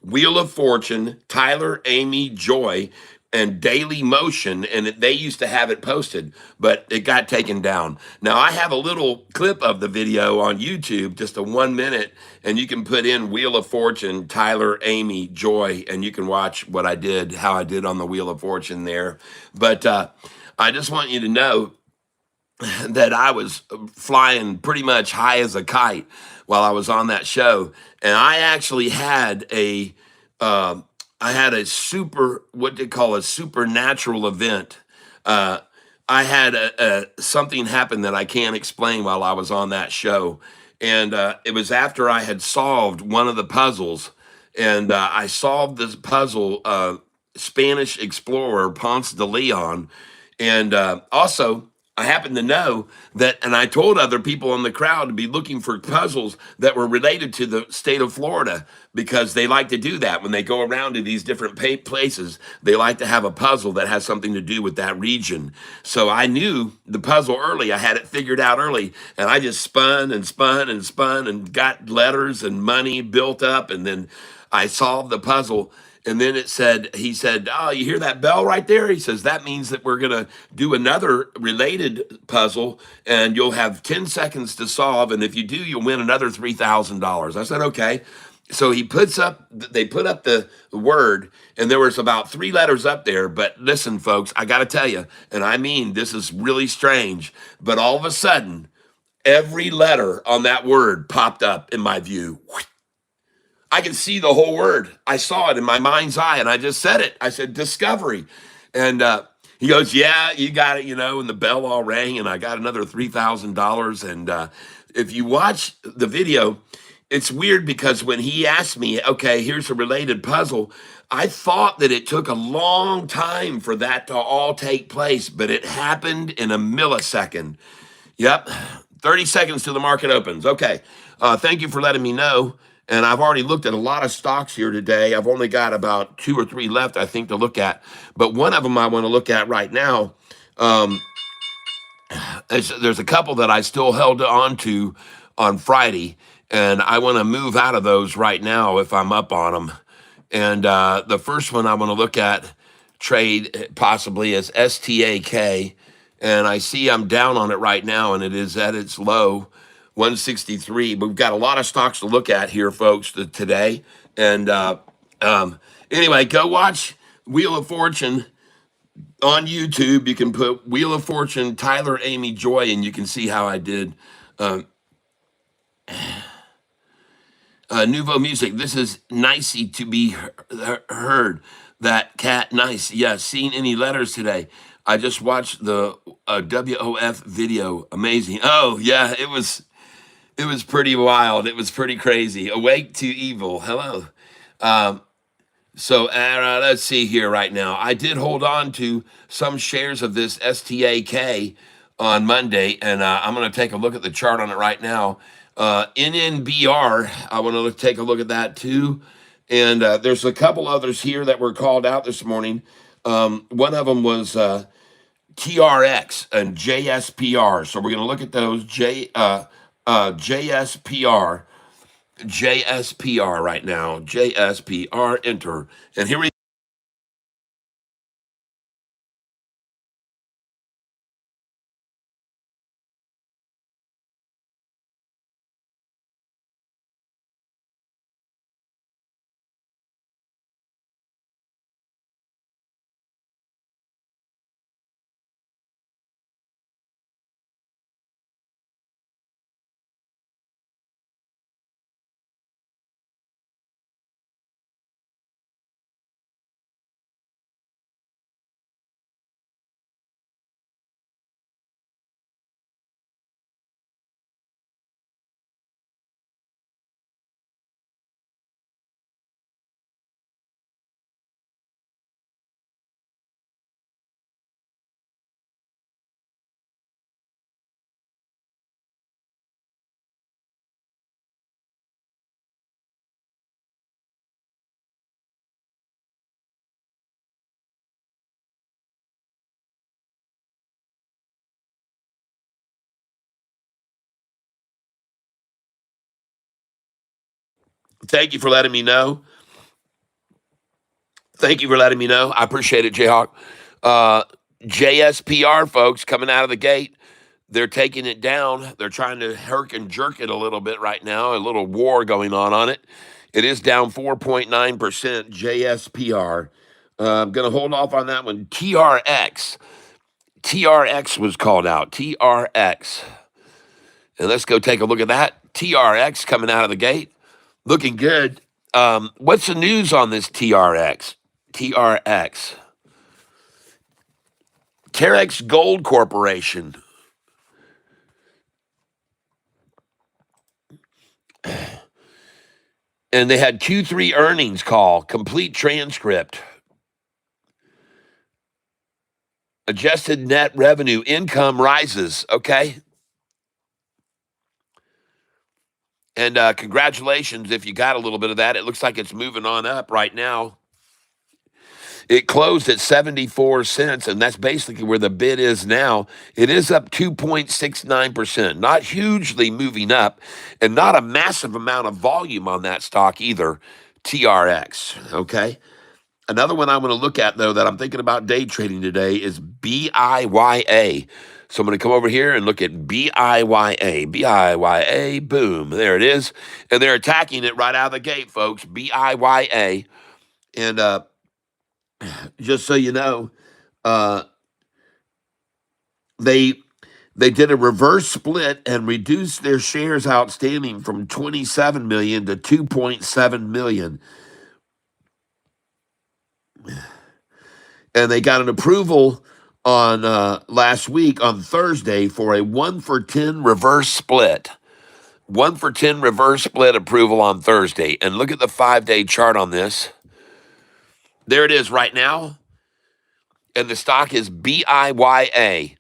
Wheel of Fortune, Tyler, Amy, Joy, and Daily Motion, and they used to have it posted, but it got taken down. Now, I have a little clip of the video on YouTube, just a 1 minute, and you can put in Wheel of Fortune, Tyler, Amy, Joy, and you can watch how I did on the Wheel of Fortune there. But I just want you to know that I was flying pretty much high as a kite while I was on that show. And I actually had what they call a supernatural event. I had something happen that I can't explain while I was on that show. And it was after I had solved one of the puzzles. And I solved this puzzle, Spanish explorer Ponce de Leon. And also, I happen to know that, and I told other people in the crowd to be looking for puzzles that were related to the state of Florida because they like to do that when they go around to these different places. They like to have a puzzle that has something to do with that region. So I knew the puzzle early. I had it figured out early, and I just spun and spun and spun and got letters and money built up, and then I solved the puzzle. And then he said, "Oh, you hear that bell right there?" He says, "That means that we're going to do another related puzzle and you'll have 10 seconds to solve. And if you do, you'll win another $3,000. I said, "Okay." So they put up the word, and there was about 3 letters up there. But listen, folks, I got to tell you, and I mean, this is really strange, but all of a sudden, every letter on that word popped up in my view. I can see the whole word. I saw it in my mind's eye, and I just said it. I said discovery, and he goes, "Yeah, you got it," And the bell all rang, and I got another $3,000. And if you watch the video, it's weird because when he asked me, "Okay, here's a related puzzle," I thought that it took a long time for that to all take place, but it happened in a millisecond. Yep. 30 seconds till the market opens. Okay. Thank you for letting me know. And I've already looked at a lot of stocks here today. I've only got about 2 or 3 left, I think, to look at. But one of them I want to look at right now. Um, there's a couple that I still held on to on Friday, and I want to move out of those right now if I'm up on them. And the first one I want to look at trade possibly is STAK, and I see I'm down on it right now, and it is at its low, 163. But we've got a lot of stocks to look at here, folks, today. And anyway, go watch Wheel of Fortune on YouTube. You can put Wheel of Fortune, Tyler, Amy, Joy, and you can see how I did. Um, Nouveau Music. This is nicey to be heard. That cat, nice. Yeah, seen any letters today? I just watched the WOF video. Amazing. Oh yeah, it was pretty wild. It was pretty crazy. Awake to evil. Hello. So let's see here right now. I did hold on to some shares of this STAK on Monday, and I'm going to take a look at the chart on it right now. NNBR, I want to take a look at that too. And there's a couple others here that were called out this morning. One of them was TRX and JSPR. So we're going to look at those JSPR right now. JSPR, enter. And here we thank you for letting me know. Thank you for letting me know. I appreciate it, Jayhawk. Uh, JSPR folks coming out of the gate. They're taking it down. They're trying to herk and jerk it a little bit right now. A little war going on it. It is down 4.9%. JSPR. I'm going to hold off on that one. TRX. TRX was called out. TRX. And let's go take a look at that. TRX coming out of the gate. Looking good. What's the news on this TRX? TRX. Terex Gold Corporation. And they had Q3 earnings call, complete transcript. Adjusted net revenue income rises. Okay. And congratulations if you got a little bit of that. It looks like it's moving on up right now. It closed at 74 cents, and that's basically where the bid is now. It is up 2.69%. Not hugely moving up, and not a massive amount of volume on that stock either. TRX. Okay. Another one I'm going to look at, though, that I'm thinking about day trading today is BIYA. So I'm going to come over here and look at BIYA. BIYA, boom, there it is. And they're attacking it right out of the gate, folks. BIYA. And just so you know, uh, they did a reverse split and reduced their shares outstanding from 27 million to 2.7 million. And they got an approval on last week on Thursday for a 1-for-10 reverse split. 1-for-10 reverse split approval on Thursday. And look at the 5-day chart on this. There it is right now. And the stock is BIYA.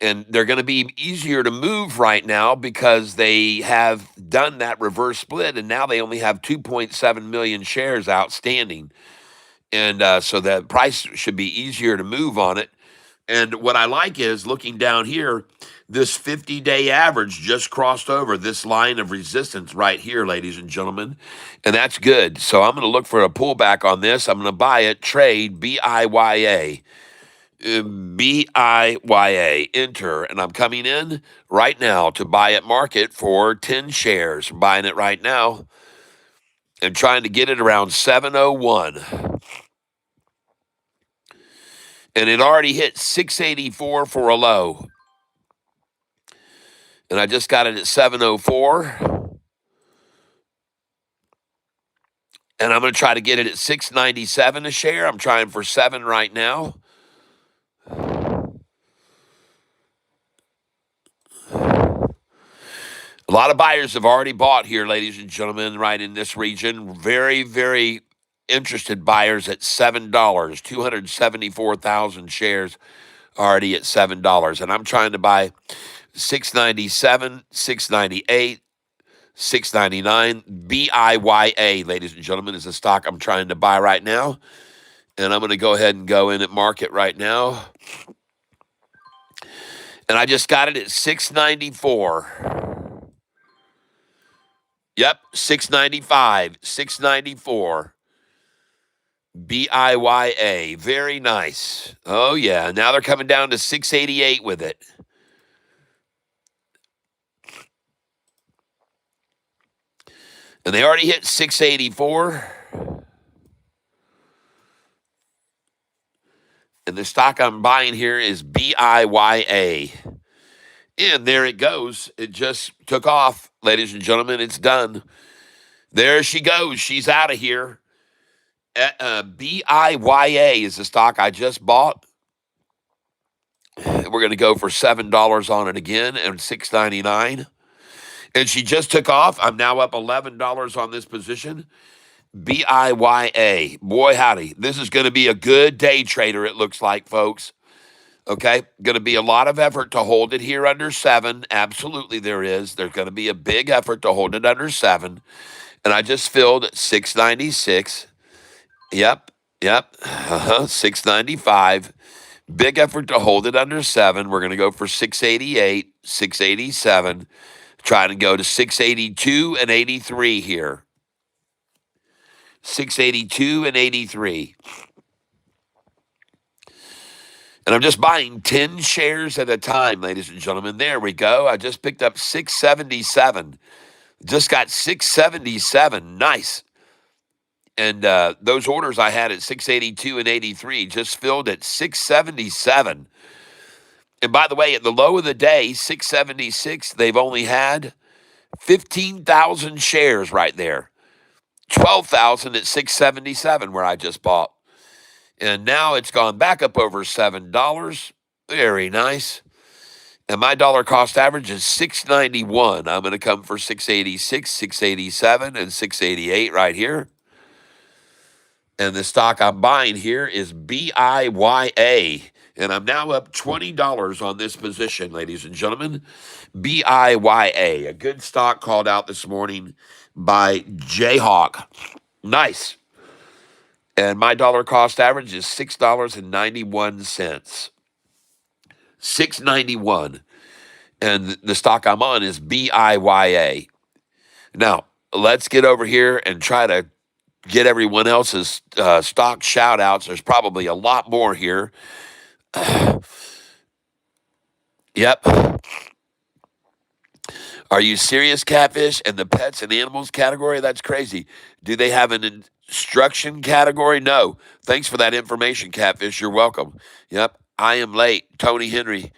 And they're going to be easier to move right now because they have done that reverse split. And now they only have 2.7 million shares outstanding. And so the price should be easier to move on it. And what I like is looking down here, this 50-day average just crossed over this line of resistance right here, ladies and gentlemen. And that's good. So I'm going to look for a pullback on this. I'm going to buy it, trade BIYA. BIYA, enter. And I'm coming in right now to buy at market for 10 shares. I'm buying it right now and trying to get it around 701. And it already hit 684 for a low. And I just got it at 704. And I'm going to try to get it at 697 a share. I'm trying for 7 right now. A lot of buyers have already bought here, ladies and gentlemen, right in this region. Very, very interested buyers at $7. 274,000 shares already at $7. And I'm trying to buy 697, 698, 699. BIYA, ladies and gentlemen, is the stock I'm trying to buy right now. And I'm going to go ahead and go in at market right now. And I just got it at 694. Yep, 695, 694. BIYA, very nice. Oh, yeah. Now they're coming down to 688 with it. And they already hit 684. And the stock I'm buying here is BIYA. And there it goes. It just took off, ladies and gentlemen. It's done. There she goes. She's out of here. BIYA is the stock I just bought. We're going to go for $7 on it again and $6.99. And she just took off. I'm now up $11 on this position. BIYA. Boy, howdy. This is going to be a good day trader, it looks like, folks. Okay? Going to be a lot of effort to hold it here under 7. Absolutely there is. There's going to be a big effort to hold it under 7. And I just filled at 696. Yep. 695. Big effort to hold it under 7. We're going to go for 688, 687. Trying to go to 682 and 83 here. 682 and 83. And I'm just buying 10 shares at a time, ladies and gentlemen. There we go. I just picked up 677. Just got 677. Nice. And those orders I had at 682 and 83 just filled at 677. And by the way, at the low of the day, 676, they've only had 15,000 shares right there. 12,000 at 677 where I just bought. And now it's gone back up over $7. Very nice. And my dollar cost average is 691. I'm going to come for 686, 687, and 688 right here. And the stock I'm buying here is BIYA. And I'm now up $20 on this position, ladies and gentlemen. BIYA, a good stock called out this morning by Jayhawk. Nice. And my dollar cost average is $6.91. $6.91. And the stock I'm on is BIYA. Now, let's get over here and try to get everyone else's stock shout outs. There's probably a lot more here. Yep. Are you serious, Catfish? And the pets and animals category? That's crazy. Do they have an instruction category? No. Thanks for that information, Catfish. You're welcome. Yep. I am late. Tony Henry.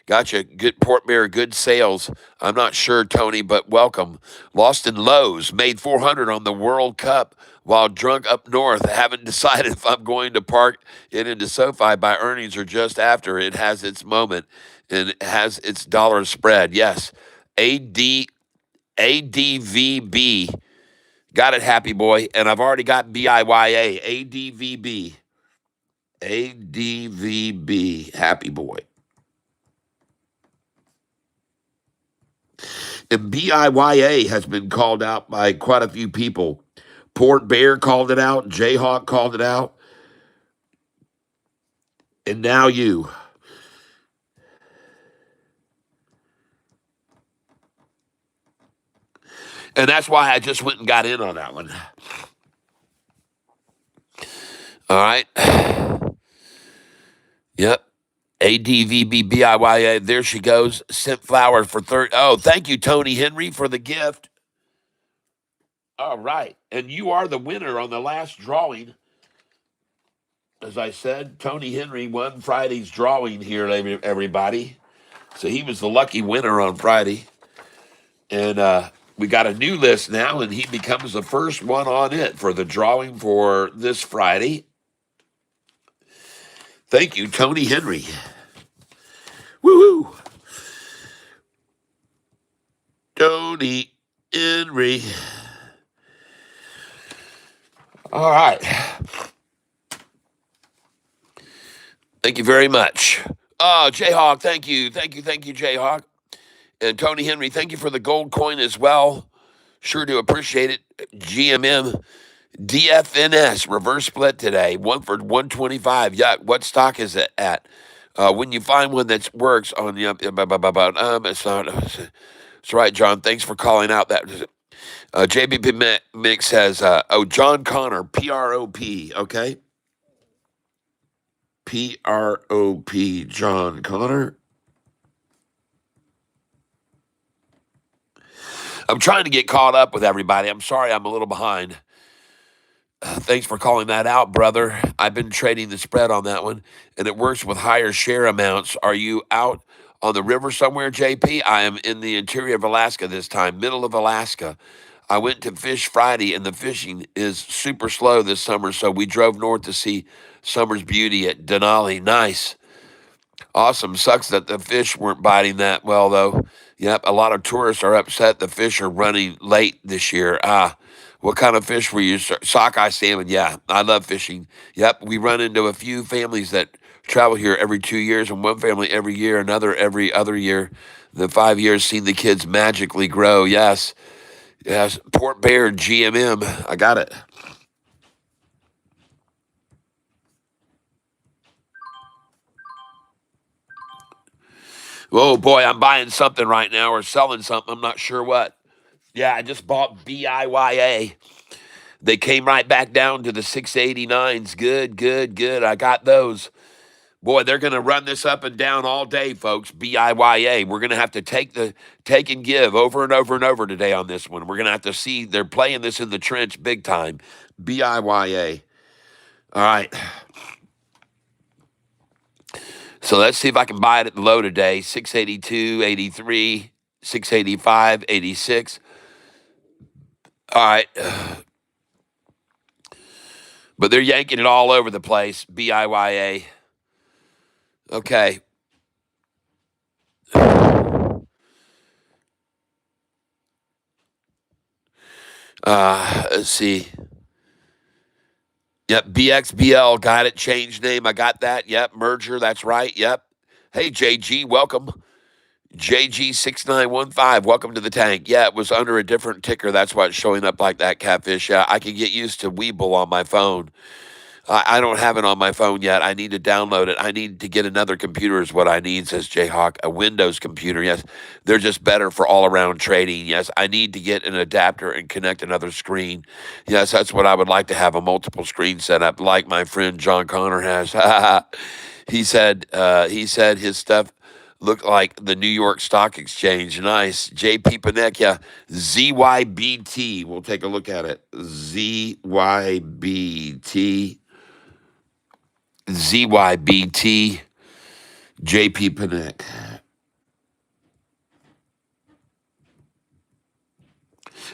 Gotcha. Good Port Bear, good sales. I'm not sure, Tony, but welcome. Lost in Lowe's, made 400 on the World Cup while drunk up north. Haven't decided if I'm going to park it into SoFi by earnings or just after. It has its moment and it has its dollar spread. Yes. AD, ADVB. Got it, happy boy. And I've already got BIYA. ADVB. ADVB. Happy boy. And BIYA has been called out by quite a few people. Port Bear called it out. Jayhawk called it out. And now you. And that's why I just went and got in on that one. All right. Yep. ADVBBIYA. There she goes. Sent flower for 30. Oh, thank you, Tony Henry, for the gift. All right. And you are the winner on the last drawing. As I said, Tony Henry won Friday's drawing here, everybody. So he was the lucky winner on Friday. And we got a new list now, and he becomes the first one on it for the drawing for this Friday. Thank you, Tony Henry. Woo-hoo. Tony Henry. All right. Thank you very much. Oh, Jayhawk, thank you. Thank you, Jayhawk. And Tony Henry, thank you for the gold coin as well. Sure do appreciate it. GMM DFNS reverse split today. One for 125. Yeah, what stock is it at? When you find one that works on the it's not. That's right, John. Thanks for calling out that. JBP Mix says, John Connor, PROP. Okay, PROP, John Connor. I'm trying to get caught up with everybody. I'm sorry, I'm a little behind. Thanks for calling that out, brother. I've been trading the spread on that one, and it works with higher share amounts. Are you out on the river somewhere, JP? I am in the interior of Alaska this time, middle of Alaska. I went to Fish Friday, and the fishing is super slow this summer, so we drove north to see summer's beauty at Denali. Nice. Awesome. Sucks that the fish weren't biting that well, though. Yep, a lot of tourists are upset the fish are running late this year. What kind of fish were you? Sockeye salmon. Yeah, I love fishing. Yep, we run into a few families that travel here every 2 years, and one family every year, another every other year. The 5 years seen the kids magically grow. Yes, yes. Port Bear GMM. I got it. Oh boy, I'm buying something right now or selling something. I'm not sure what. Yeah, I just bought BIYA. They came right back down to the 689s. Good, good, good. I got those. Boy, they're going to run this up and down all day, folks. BIYA. We're going to have to take and give over and over and over today on this one. We're going to have to see they're playing this in the trench big time. BIYA. All right. So let's see if I can buy it at the low today. 682, 83, 685, 86. All right. But they're yanking it all over the place. BIYA. Okay. Let's see. Yep, BXBL, got it. Change name, I got that. Yep, merger, that's right. Yep. Hey, JG, welcome. JG6915, welcome to the tank. Yeah, it was under a different ticker. That's why it's showing up like that, Catfish. Yeah, I can get used to Weeble on my phone. I don't have it on my phone yet. I need to download it. I need to get another computer, is what I need, says Jayhawk. A Windows computer, yes. They're just better for all around trading. Yes, I need to get an adapter and connect another screen. Yes, that's what I would like to have, a multiple screen setup, like my friend John Connor has. He said his stuff looked like the New York Stock Exchange. Nice. JP Panek, yeah. ZYBT. We'll take a look at it. ZYBT, JP Panek.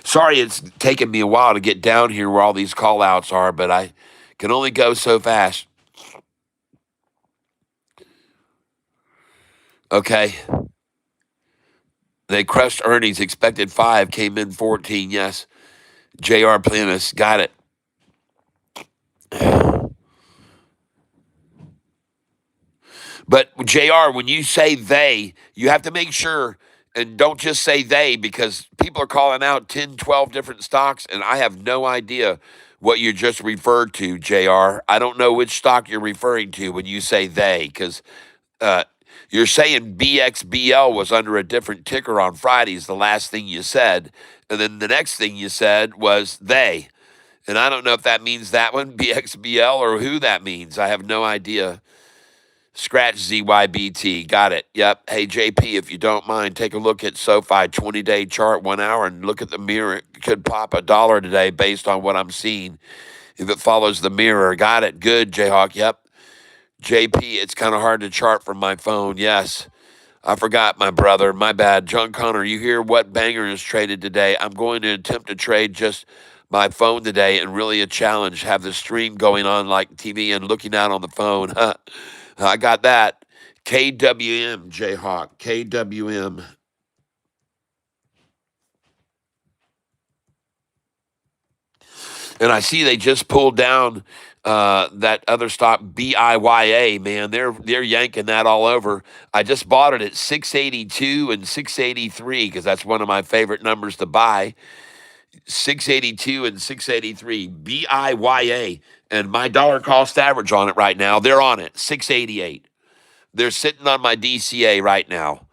Sorry, it's taken me a while to get down here where all these call outs are, but I can only go so fast. Okay. They crushed earnings, expected 5, came in 14. Yes. JR Planis, got it. But JR, when you say they, you have to make sure and don't just say they, because people are calling out 10, 12 different stocks, and I have no idea what you just referred to, JR. I don't know which stock you're referring to when you say they, because uh, you're saying BXBL was under a different ticker on Fridays, the last thing you said. And then the next thing you said was they. And I don't know if that means that one, BXBL, or who that means. I have no idea. Scratch ZYBT. Got it. Yep. Hey, JP, if you don't mind, take a look at SoFi 20-day chart, 1 hour, and look at the mirror. It could pop $1 today based on what I'm seeing if it follows the mirror. Got it. Good, Jayhawk. Yep. JP, it's kind of hard to chart from my phone. Yes. I forgot, my brother. My bad. John Connor, you hear what banger is traded today? I'm going to attempt to trade just my phone today, and really a challenge. Have the stream going on like TV and looking out on the phone. I got that. KWM, Jayhawk. KWM. And I see they just pulled down that other stock, BIYA. Man, they're yanking that all over. I just bought it at 682 and 683 because that's one of my favorite numbers to buy. 682 and 683, BIYA, and my dollar cost average on it right now. They're on it, 688. They're sitting on my DCA right now.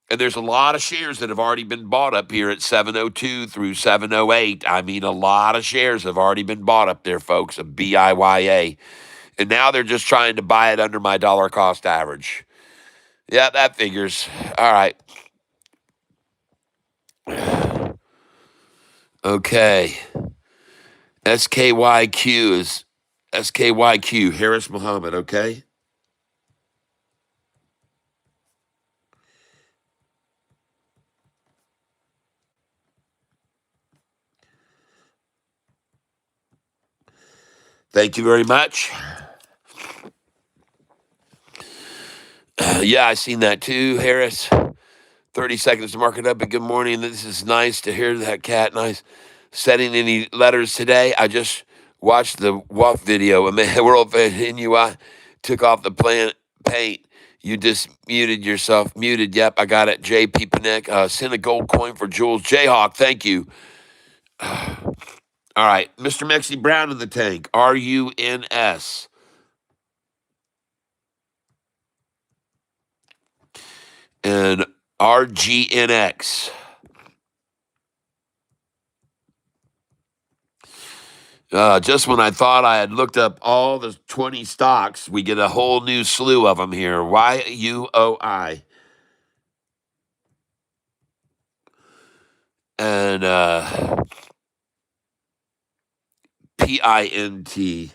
And there's a lot of shares that have already been bought up here at 702 through 708. I mean, a lot of shares have already been bought up there, folks, of BIYA. And now they're just trying to buy it under my dollar cost average. Yeah, that figures. All right. Okay. SKYQ is SKYQ, Harris Muhammad, okay? Thank you very much. Yeah, I seen that too, Harris. 30 seconds to mark it up. And good morning. This is nice to hear that, Cat. Nice. Setting any letters today. I just watched the WAF video. A man, world NUI took off the plant paint. You just muted yourself. Muted. Yep, I got it. JP Panek. Send a gold coin for Jules. Jayhawk, thank you. All right. Mr. Mexi Brown in the tank. RUNS. And RGNX. Just when I thought I had looked up all the 20 stocks, we get a whole new slew of them here. YUOI. And PINT.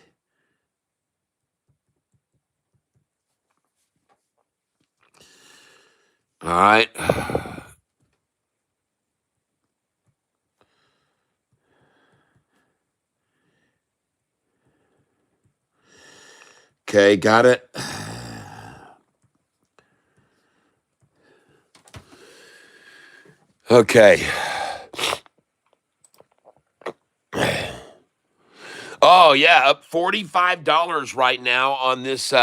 All right. Okay, got it. Okay. Oh yeah, up $45 right now on this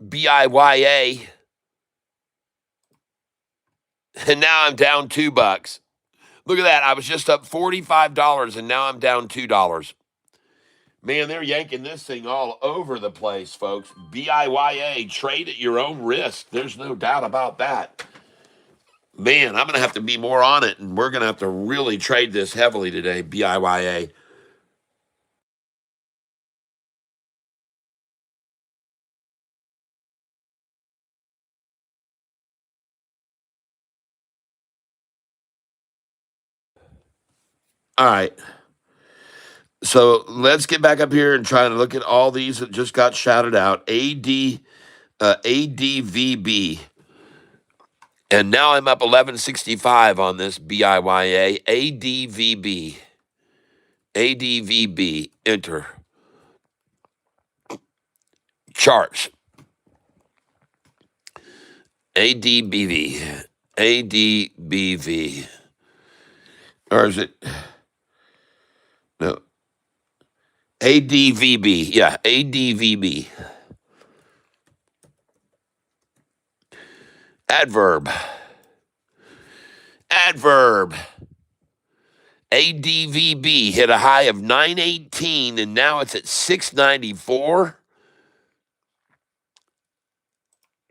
BIYA, and now I'm down $2. Look at that. I was just up $45 and now I'm down $2. Man, they're yanking this thing all over the place, folks. BIYA, trade at your own risk. There's no doubt about that. Man, I'm going to have to be more on it, and we're going to have to really trade this heavily today, BIYA. All right. So let's get back up here and try to look at all these that just got shouted out. ADVB. And now I'm up 1165 on this BIYA. ADVB. ADVB. Enter. Charts. ADBV. ADBV. Or is it? No. ADVB. Yeah, ADVB. Adverb. Adverb. ADVB hit a high of 918 and now it's at 694.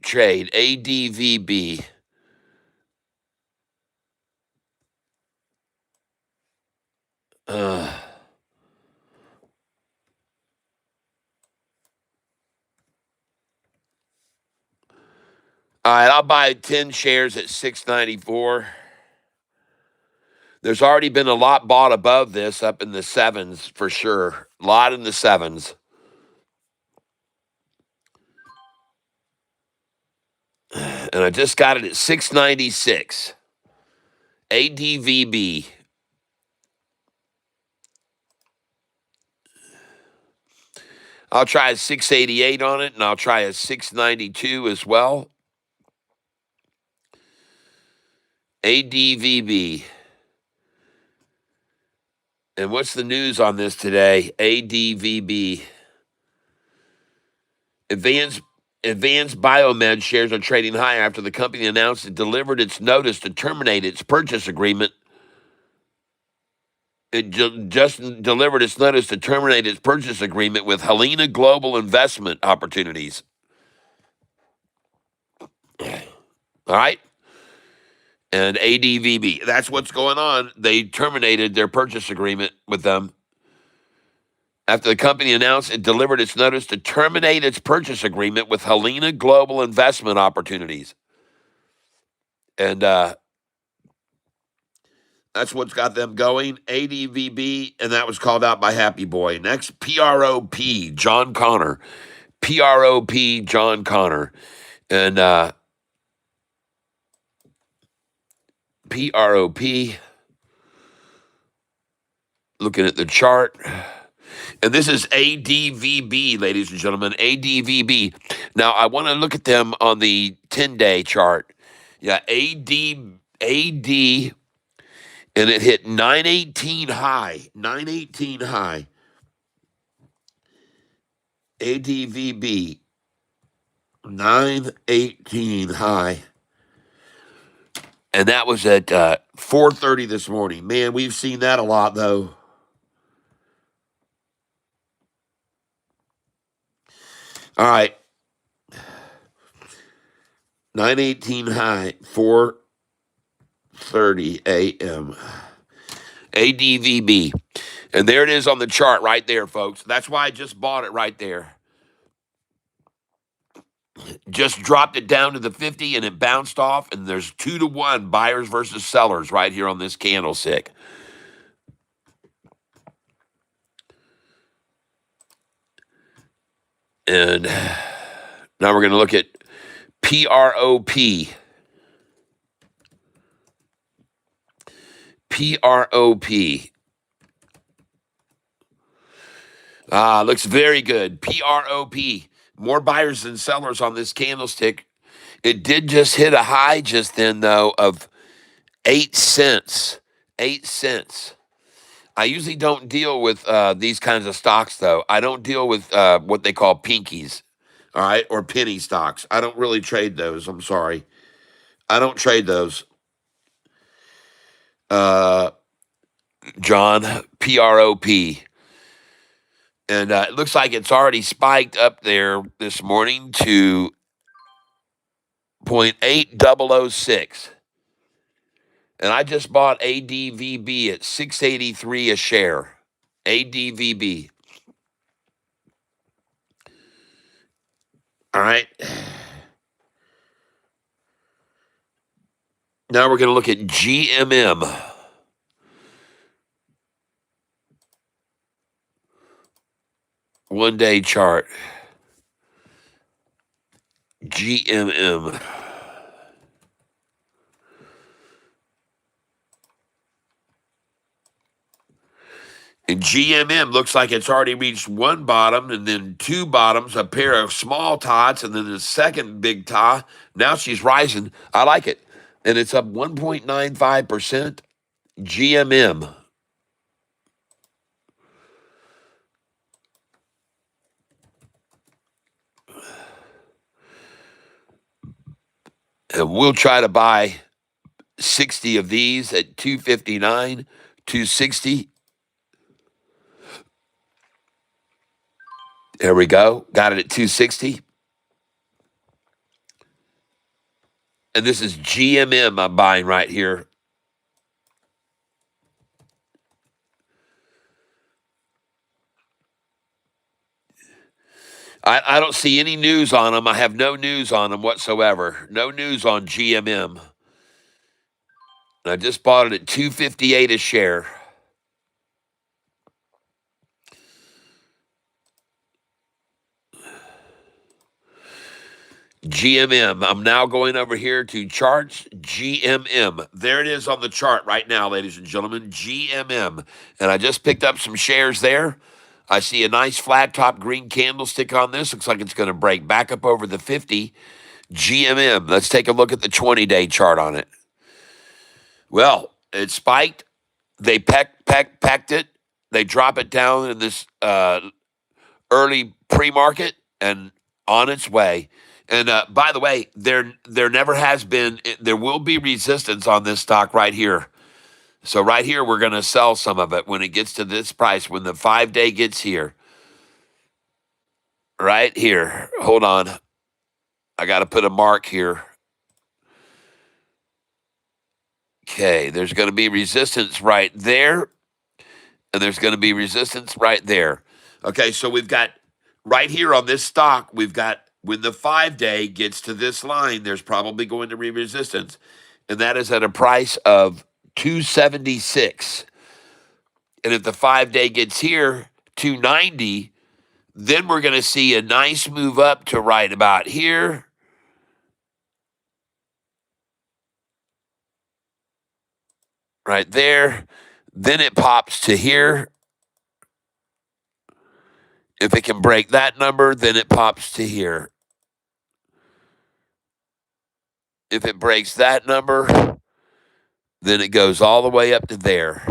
Trade. ADVB. Uh, all right, I'll buy 10 shares at 694. There's already been a lot bought above this, up in the sevens for sure. A lot in the sevens. And I just got it at 696. ADVB. I'll try a 688 on it, and I'll try a 692 as well. ADVB. And what's the news on this today? ADVB. Advanced Biomed shares are trading higher after the company announced it delivered its notice to terminate its purchase agreement. It just delivered its notice to terminate its purchase agreement with Helena Global Investment Opportunities. All right? And ADVB. That's what's going on. They terminated their purchase agreement with them after the company announced it delivered its notice to terminate its purchase agreement with Helena Global Investment Opportunities. And that's what's got them going. ADVB, and that was called out by Happy Boy. Next, PROP, John Connor. PROP, John Connor. And PROP, looking at the chart. And this is ADVB, ladies and gentlemen, ADVB. Now, I want to look at them on the 10-day chart. Yeah, AD, and it hit 918 high. 918 high. ADVB. 918 high. And that was at 4:30 this morning. Man, we've seen that a lot, though. All right. 918 high, 4:30 a.m. ADVB. And there it is on the chart right there, folks. That's why I just bought it right there. Just dropped it down to the 50 and it bounced off, and there's 2-to-1 buyers versus sellers right here on this candlestick. And now we're going to look at PROP. PROP. Looks very good. PROP. More buyers than sellers on this candlestick. It did just hit a high just then, though, of 8 cents. 8 cents. I usually don't deal with these kinds of stocks, though. I don't deal with what they call pinkies, all right, or penny stocks. I don't really trade those. I'm sorry. I don't trade those. Uh, John, PROP. And it looks like it's already spiked up there this morning to 0.8006. And I just bought ADVB at 683 a share. ADVB. All right. Now we're going to look at GMM. One day chart. GMM. And GMM looks like it's already reached one bottom and then two bottoms, a pair of small tots, and then the second big tie. Now she's rising. I like it. And it's up 1.95%. GMM. And we'll try to buy 60 of these at 259, 260. There we go. Got it at 260. And this is GMM I'm buying right here. I don't see any news on them. I have no news on them whatsoever. No news on GMM. And I just bought it at 258 a share. GMM. I'm now going over here to charts. GMM. There it is on the chart right now, ladies and gentlemen. GMM. And I just picked up some shares there. I see a nice flat top green candlestick on this. Looks like it's going to break back up over the 50. GMM. Let's take a look at the 20-day chart on it. Well, it spiked. They pecked it. They drop it down in this early pre-market and on its way. And by the way, there never has been. There will be resistance on this stock right here. So right here, we're going to sell some of it when it gets to this price. When the 5-day gets here, right here. Hold on, I got to put a mark here. Okay, there's going to be resistance right there, and there's going to be resistance right there. Okay, so we've got right here on this stock, we've got when the 5-day gets to this line, there's probably going to be resistance, and that is at a price of 276. And if the 5-day gets here, 290, then we're going to see a nice move up to right about here. Right there. Then it pops to here. If it can break that number, then it pops to here. If it breaks that number, then it goes all the way up to there.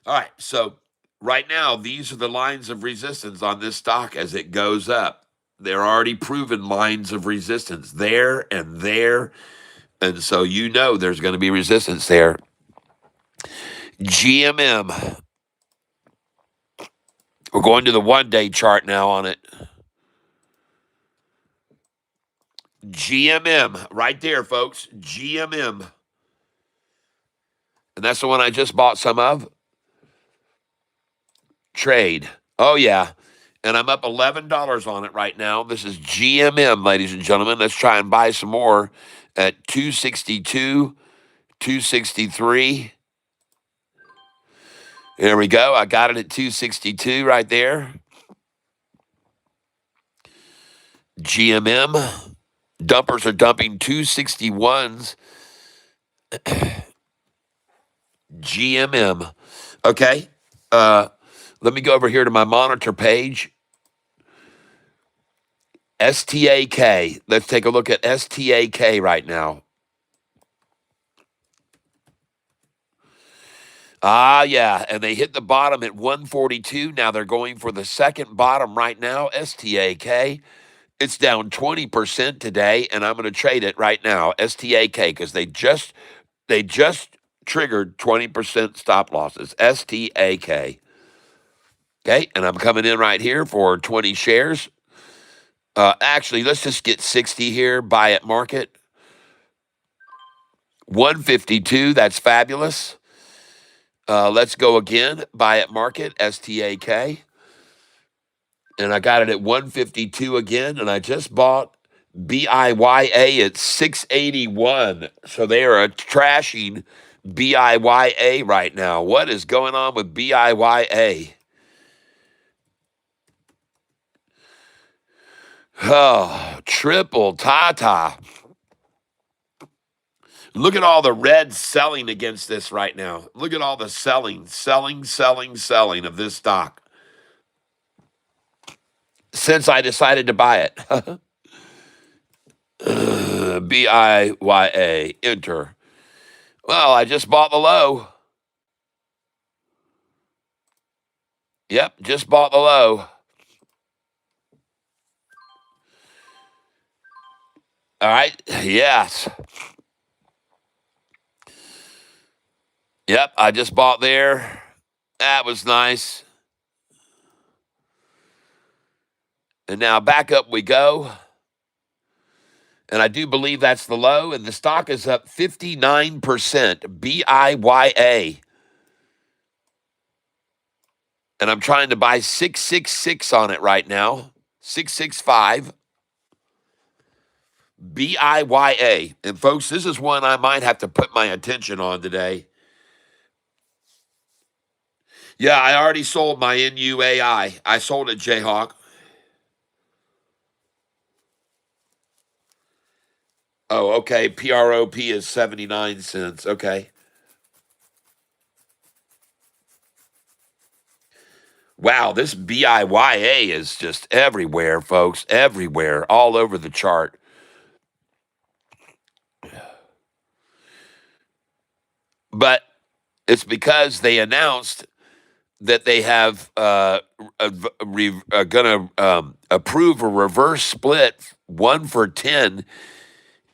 All right, so right now, these are the lines of resistance on this stock as it goes up. They're already proven lines of resistance there and there. And so you know there's going to be resistance there. GMM. We're going to the 1-day chart now on it. GMM, right there, folks. GMM. And that's the one I just bought some of. Trade. Oh, yeah. And I'm up $11 on it right now. This is GMM, ladies and gentlemen. Let's try and buy some more at 262, 263. There we go. I got it at 262 right there. GMM. Dumpers are dumping 261s. GMM. Okay. Let me go over here to my monitor page. STAK. Let's take a look at STAK right now. Ah, yeah, and they hit the bottom at 142. Now they're going for the second bottom right now, STAK. It's down 20% today, and I'm going to trade it right now, STAK, because they just triggered 20% stop losses, STAK. Okay, and I'm coming in right here for 20 shares. Actually, let's just get 60 here, buy at market. 152, that's fabulous. Let's go again, buy at market, STAK. And I got it at 152 again, and I just bought BIYA at 681. So they are trashing BIYA right now. What is going on with BIYA? Oh, triple Tata. Look at all the red selling against this right now. Look at all the selling of this stock since I decided to buy it. BIYA, enter. Well, I just bought the low. Yep, just bought the low. All right. Yes. Yep, I just bought there. That was nice. And now back up we go. And I do believe that's the low. And the stock is up 59%. BIYA. And I'm trying to buy 666 on it right now. 665. BIYA. And folks, this is one I might have to put my attention on today. Yeah, I already sold my NUAI. I sold it, Jayhawk. Oh, okay. PROP is 79 cents. Okay. Wow, this BIYA is just everywhere, folks. Everywhere, all over the chart. But it's because they announced that they have going to approve a reverse split 1-for-10,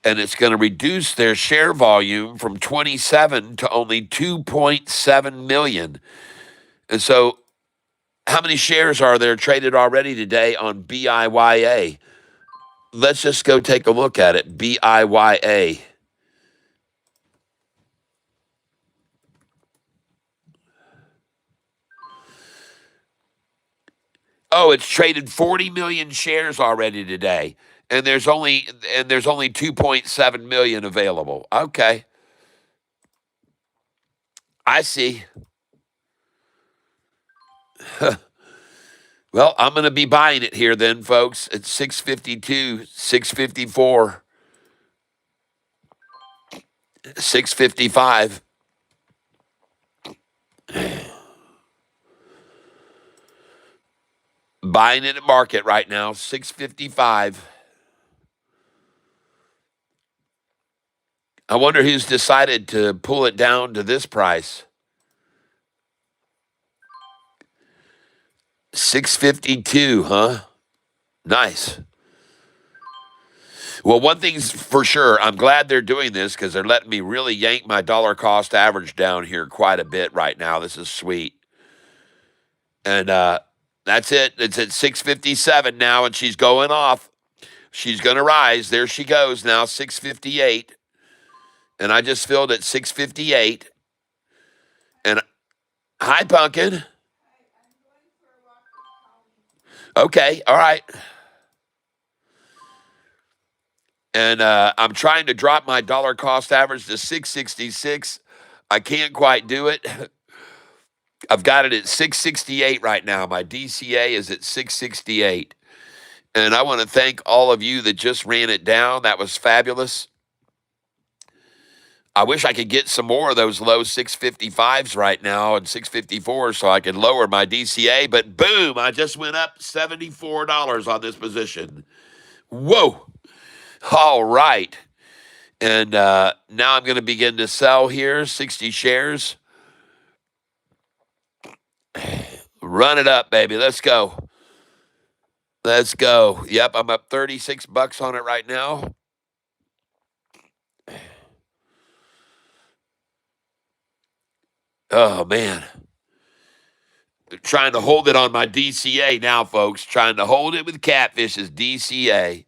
and it's going to reduce their share volume from 27 to only 2.7 million. And so, how many shares are there traded already today on BIYA? Let's just go take a look at it. BIYA. Oh, it's traded 40 million shares already today, and there's only 2.7 million available. Okay, I see. Well, I'm going to be buying it here then, folks. At 652, 654, 655. Buying it at market right now, 655. I wonder who's decided to pull it down to this price. 652, huh? Nice. Well, one thing's for sure, I'm glad they're doing this because they're letting me really yank my dollar cost average down here quite a bit right now. This is sweet. And that's it. It's at 657 now, and she's going off. She's going to rise. There she goes now, 658. And I just filled at 658. And hi, Pumpkin. Okay, all right. And I'm trying to drop my dollar cost average to 666. I can't quite do it. I've got it at 668 right now. My DCA is at 668. And I want to thank all of you that just ran it down. That was fabulous. I wish I could get some more of those low 655s right now and 654 so I could lower my DCA. But boom, I just went up $74 on this position. Whoa. All right. And now I'm going to begin to sell here 60 shares. Run it up, baby. Let's go. Let's go. Yep, I'm up 36 bucks on it right now. Oh man. Trying to hold it on my DCA now, folks. Trying to hold it with Catfish's DCA.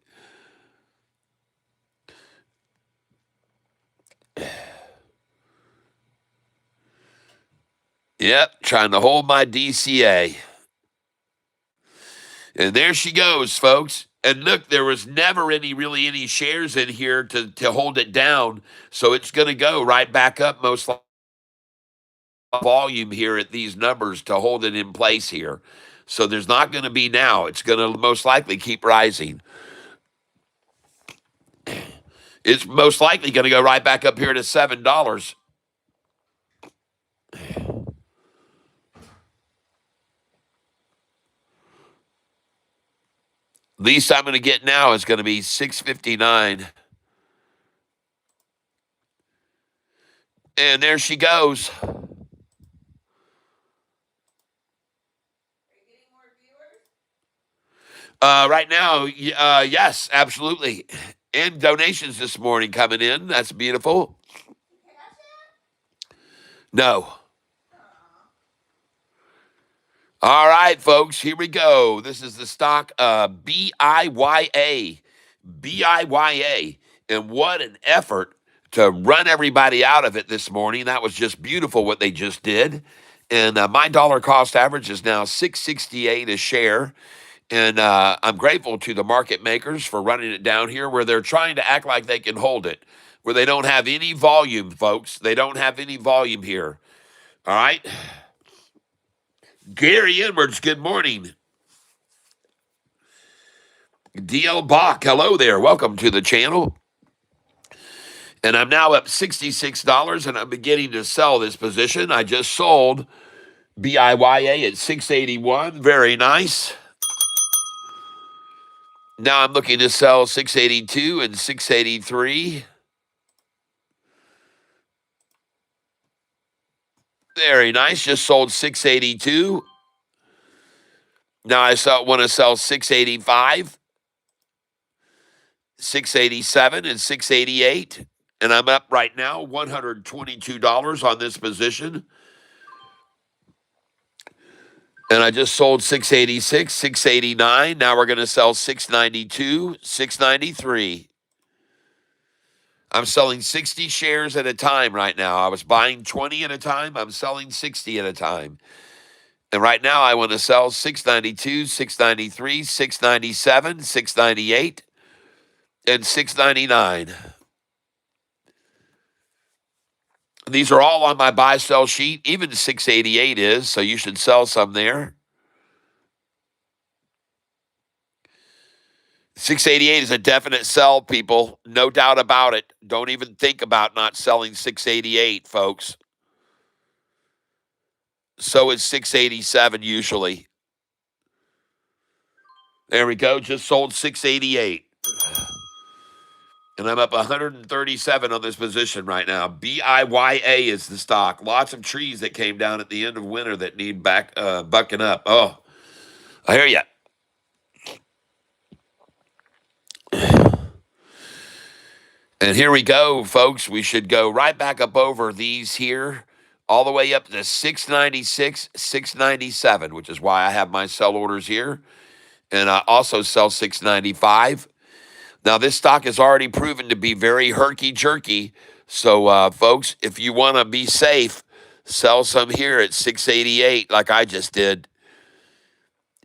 Yep, trying to hold my DCA. And there she goes, folks. And look, there was never any shares in here to hold it down. So it's going to go right back up, most likely volume here at these numbers to hold it in place here. So there's not going to be now. It's going to most likely keep rising. It's most likely going to go right back up here to $7. Least I'm going to get now is going to be 659. And there she goes. Right now, yes, absolutely. And donations this morning coming in. That's beautiful. No. All right, folks, here we go. This is the stock BIYA. BIYA. And what an effort to run everybody out of it this morning. That was just beautiful what they just did. And my dollar cost average is now 668 a share. And I'm grateful to the market makers for running it down here where they're trying to act like they can hold it, where they don't have any volume, folks. They don't have any volume here. All right. Gary Edwards, good morning. DL Bach, hello there. Welcome to the channel. And I'm now up $66 and I'm beginning to sell this position. I just sold BIYA at 681. Very nice. Now I'm looking to sell 682 and 683. Very nice. Just sold 682. Now I want to sell 685, 687, and 688. And I'm up right now $122 on this position. And I just sold 686, 689. Now we're going to sell 692, 693. I'm selling 60 shares at a time right now. I was buying 20 at a time. I'm selling 60 at a time. And right now I want to sell 692, 693, 697, 698, and 699. These are all on my buy-sell sheet. Even 688 is, so you should sell some there. 688 is a definite sell, people. No doubt about it. Don't even think about not selling 688, folks. So is 687 usually. There we go. Just sold 688. And I'm up 137 on this position right now. BIYA is the stock. Lots of trees that came down at the end of winter that need bucking up. Oh, I hear you. And here we go, folks. We should go right back up over these here, all the way up to 696, 697, which is why I have my sell orders here. And I also sell 695. Now, this stock has already proven to be very herky-jerky. So, folks, if you want to be safe, sell some here at 688 like I just did.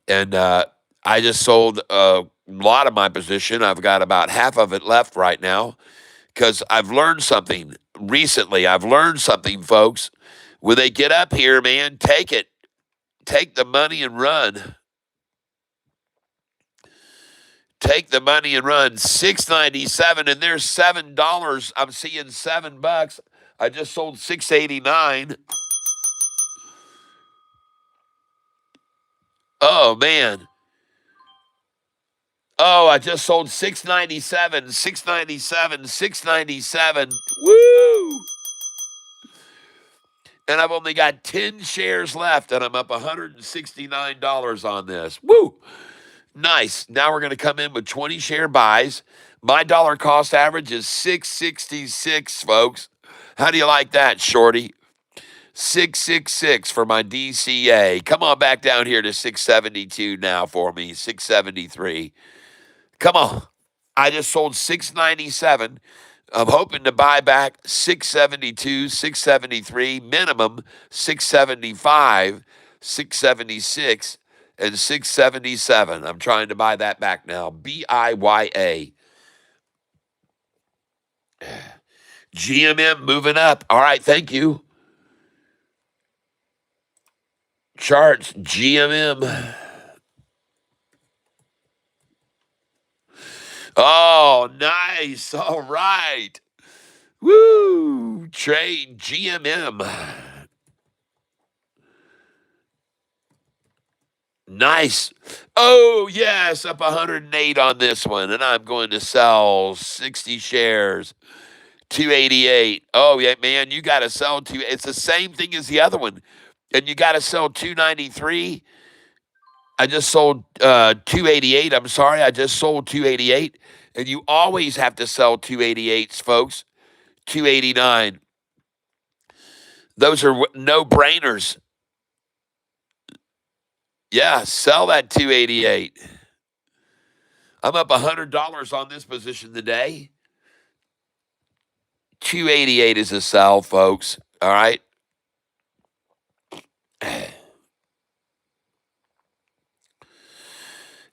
And I just sold a lot of my position. I've got about half of it left right now because I've learned something recently. I've learned something, folks. When they get up here, man, take it. Take the money and run. Take the money and run. 697, and there's $7. I'm seeing $7. I just sold 689. Oh man. Oh, I just sold 697, 697, 697. Woo! And I've only got 10 shares left, and I'm up $169 on this. Woo! Nice. Now we're going to come in with 20 share buys. My dollar cost average is 666, folks. How do you like that, Shorty? 666 for my DCA. Come on back down here to 672 now for me. 673. Come on. I just sold 697. I'm hoping to buy back 672, 673, minimum 675, 676, and 677. I'm trying to buy that back now. BIYA. GMM moving up. All right, thank you. Charts, GMM. Oh, nice. All right. Woo! Trade GMM. Nice. Oh, yes, up 108 on this one. And I'm going to sell 60 shares, 288. Oh, yeah, man, you got to sell two. It's the same thing as the other one. And you got to sell 293. I just sold 288. I'm sorry, I just sold 288. And you always have to sell 288s, folks. 289. Those are no-brainers. Yeah, sell that 288. I'm up $100 on this position today. 288 is a sell, folks. All right.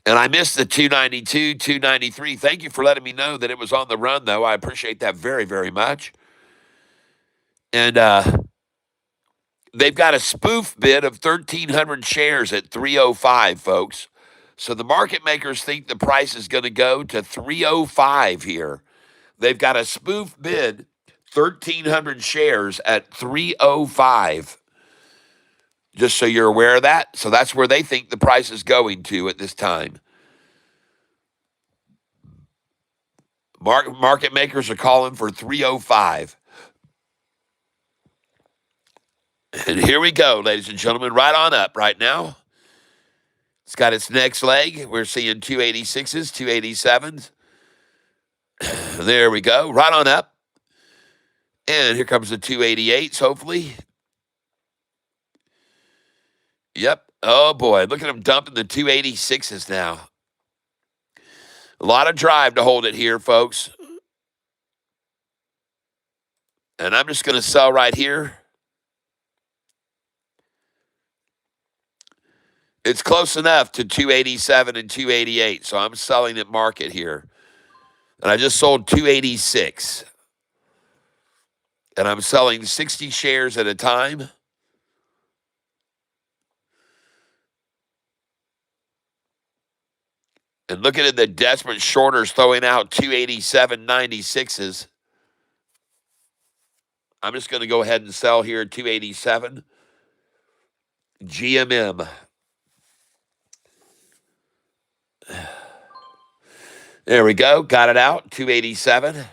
And I missed the 292, 293. Thank you for letting me know that it was on the run, though. I appreciate that very, very much. And they've got a spoof bid of 1,300 shares at 305, folks. So the market makers think the price is going to go to 305 here. They've got a spoof bid, 1,300 shares at 305. Just so you're aware of that. So that's where they think the price is going to at this time. Market makers are calling for 305. And here we go, ladies and gentlemen, right on up right now. It's got its next leg. We're seeing 286s, 287s. There we go, right on up. And here comes the 288s, hopefully. Yep. Oh, boy. Look at them dumping the 286s now. A lot of drive to hold it here, folks. And I'm just going to sell right here. It's close enough to 287 and 288, so I'm selling at market here. And I just sold 286. And I'm selling 60 shares at a time. And looking at the desperate shorters throwing out 287.96s. I'm just going to go ahead and sell here at 287. GMM. There we go. Got it out. 287.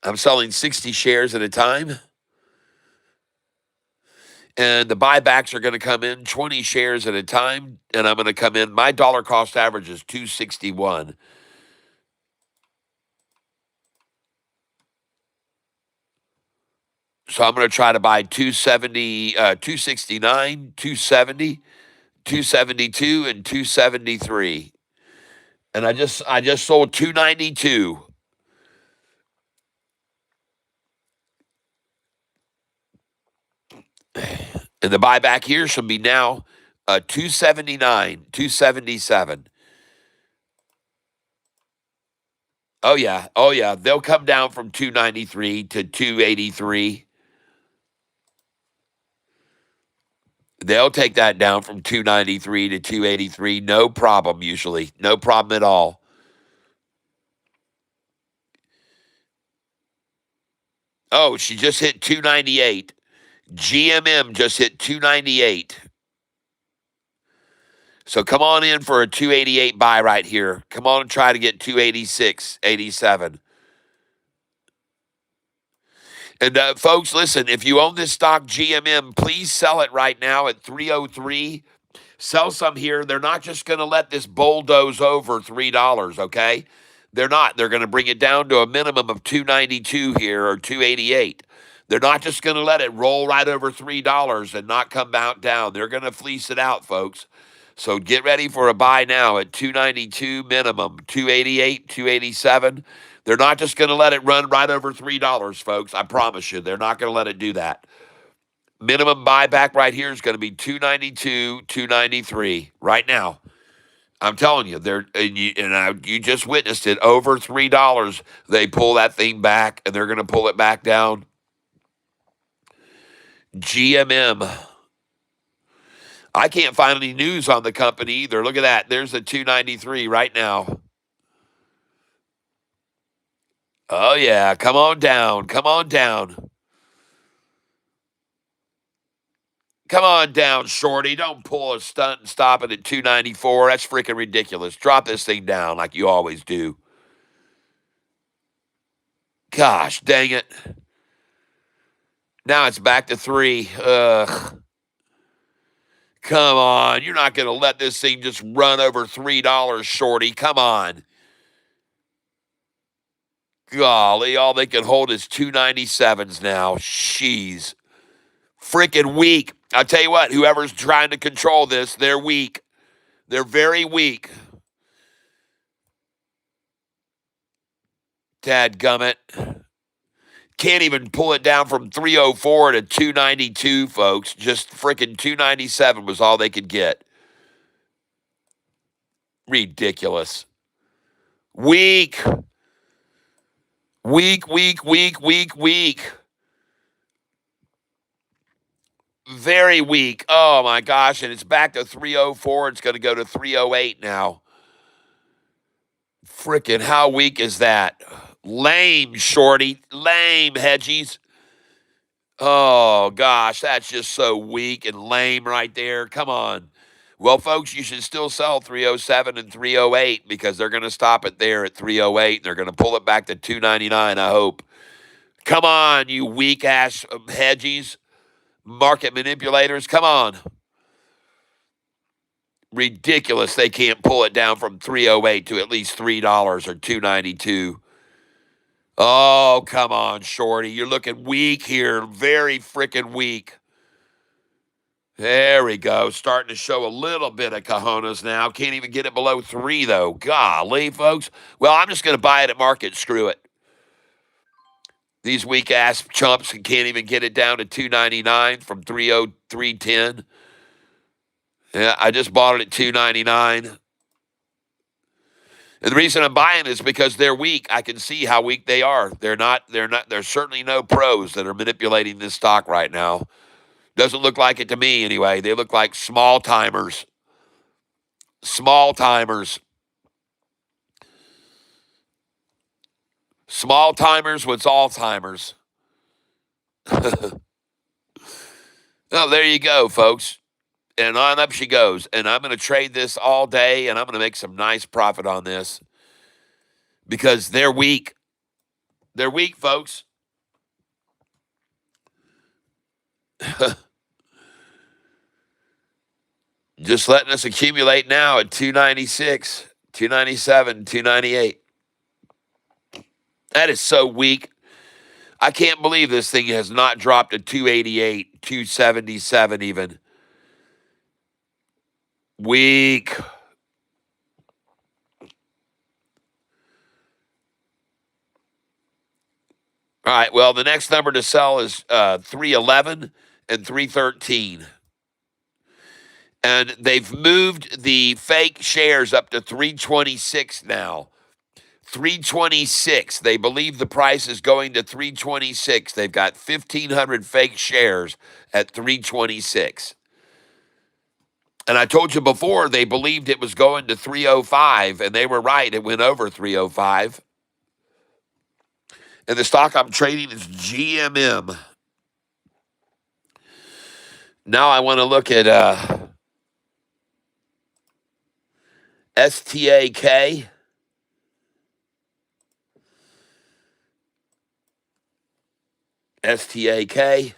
I'm selling 60 shares at a time. And the buybacks are going to come in 20 shares at a time. And I'm going to come in. My dollar cost average is 261. So I'm going to try to buy 270, 269, 270, 272, and 273. And I just sold 292. And the buyback here should be now 279, 277. Oh, yeah. Oh, yeah. They'll come down from 293 to 283. They'll take that down from 293 to 283. No problem, usually. No problem at all. Oh, she just hit 298. GMM just hit 298. So come on in for a 288 buy right here. Come on and try to get 286, 87. And folks, listen, if you own this stock, GMM, please sell it right now at 303. Sell some here. They're not just going to let this bulldoze over $3, okay? They're not. They're going to bring it down to a minimum of 292 here or 288. They're not just going to let it roll right over $3 and not come out down. They're going to fleece it out, folks. So get ready for a buy now at 292 minimum, 288, 287. They're not just going to let it run right over $3, folks. I promise you, they're not going to let it do that. Minimum buyback right here is going to be 292, 293 right now. I'm telling you, you just witnessed it over $3. They pull that thing back, and they're going to pull it back down. GMM. I can't find any news on the company either. Look at that. There's a 293 right now. Oh yeah, come on down. Come on down. Come on down, Shorty. Don't pull a stunt and stop it at 294. That's freaking ridiculous. Drop this thing down like you always do. Gosh, dang it. Now it's back to 3. Ugh. Come on. You're not going to let this thing just run over $3, Shorty. Come on. Golly, all they can hold is 297s now. Jeez. Freaking weak. I'll tell you what, whoever's trying to control this, they're weak. They're very weak. Dadgummit. Can't even pull it down from 304 to 292, folks. Just freaking 297 was all they could get. Ridiculous. Weak. Weak, weak, weak, weak, weak. Very weak. Oh, my gosh. And it's back to 304. It's going to go to 308 now. Frickin' how weak is that? Lame, Shorty. Lame, Hedgies. Oh, gosh. That's just so weak and lame right there. Come on. Well, folks, you should still sell 307 and 308 because they're going to stop it there at 308. And they're going to pull it back to 299, I hope. Come on, you weak-ass Hedgies. Market manipulators, come on. Ridiculous they can't pull it down from 308 to at least $3 or 292. Oh, come on, Shorty. You're looking weak here. Very freaking weak. There we go. Starting to show a little bit of cojones now. Can't even get it below 3, though. Golly, folks. Well, I'm just going to buy it at market. Screw it. These weak-ass chumps can't even get it down to 299 from 303.10. Yeah, I just bought it at 299. And the reason I'm buying is because they're weak. I can see how weak they are. There's certainly no pros that are manipulating this stock right now. Doesn't look like it to me anyway. They look like small timers. Small timers. Small timers with Alzheimer's. Oh, there you go, folks. And on up she goes. And I'm going to trade this all day, and I'm going to make some nice profit on this because they're weak. They're weak, folks. Just letting us accumulate now at 296, 297, 298. That is so weak. I can't believe this thing has not dropped to 288, 277 even. Weak. All right, well, the next number to sell is 311 and 313. And they've moved the fake shares up to 326 now. 326. They believe the price is going to 326. They've got 1,500 fake shares at 326. And I told you before, they believed it was going to 305, and they were right. It went over 305. And the stock I'm trading is GMM. Now I want to look at STAK. STAK.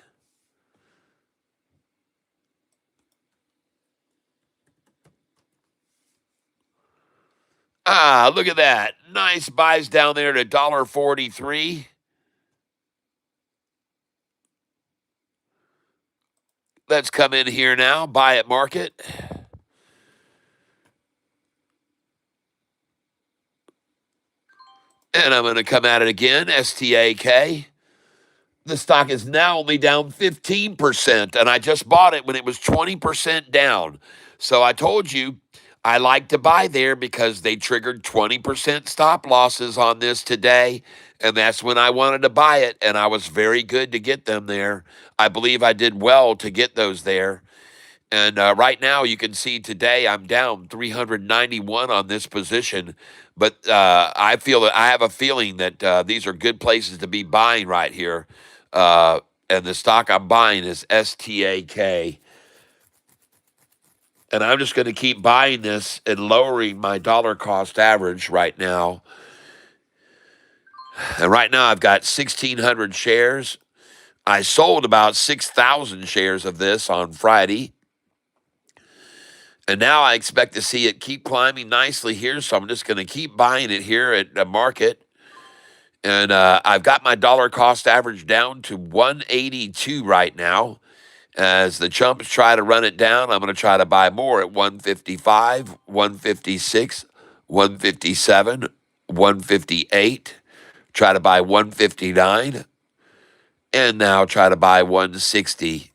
Ah, look at that. Nice buys down there to $1.43. Let's come in here now, buy at market. And I'm going to come at it again, STAK. The stock is now only down 15%, and I just bought it when it was 20% down. So I told you I like to buy there because they triggered 20% stop losses on this today, and that's when I wanted to buy it, and I was very good to get them there. I believe I did well to get those there. And right now, you can see today I'm down 391 on this position, but I feel that I have a feeling that these are good places to be buying right here. And the stock I'm buying is STAK, and I'm just going to keep buying this and lowering my dollar cost average right now. And right now, I've got 1,600 shares. I sold about 6,000 shares of this on Friday. And now I expect to see it keep climbing nicely here, so I'm just going to keep buying it here at the market. And I've got my dollar cost average down to 182 right now. As the chumps try to run it down, I'm going to try to buy more at 155, 156, 157, 158. Try to buy 159, and now try to buy 160.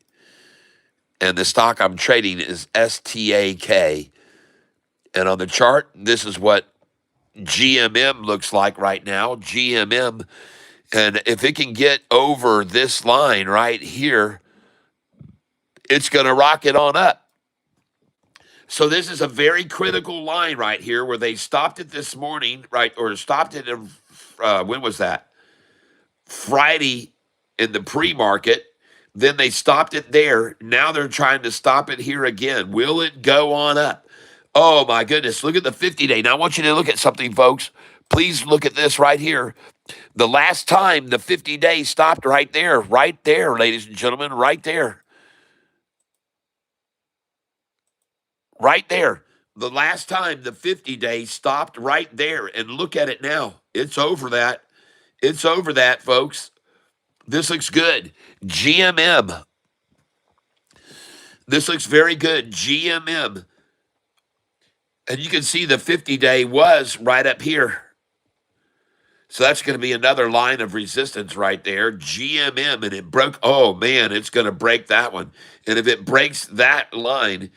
And the stock I'm trading is STAK. And on the chart, this is what GMM looks like right now. GMM, and if it can get over this line right here, it's going to rocket on up. So this is a very critical line right here where they stopped it this morning, right? Or stopped it in, when was that? Friday in the pre-market. Then they stopped it there. Now they're trying to stop it here again. Will it go on up? Oh my goodness. Look at the 50-day. Now I want you to look at something, folks. Please look at this right here. The last time the 50-day stopped right there, ladies and gentlemen, right there. Right there. The last time the 50-day stopped right there. And look at it now. It's over that. It's over that, folks. This looks good. GMM. This looks very good. GMM. And you can see the 50-day was right up here. So that's going to be another line of resistance right there. GMM, and it broke. Oh, man, it's going to break that one. And if it breaks that line,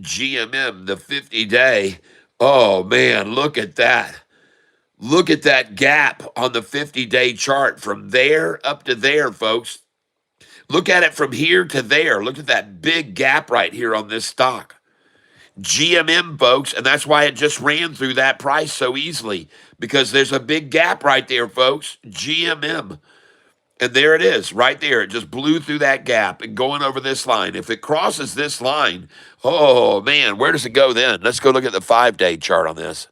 GMM, the 50-day, oh, man, look at that. Look at that gap on the 50-day chart from there up to there, folks. Look at it from here to there. Look at that big gap right here on this stock. GMM, folks, and that's why it just ran through that price so easily, because there's a big gap right there, folks. GMM. And there it is, right there. It just blew through that gap and going over this line. If it crosses this line, oh, man, where does it go then? Let's go look at the 5-day chart on this.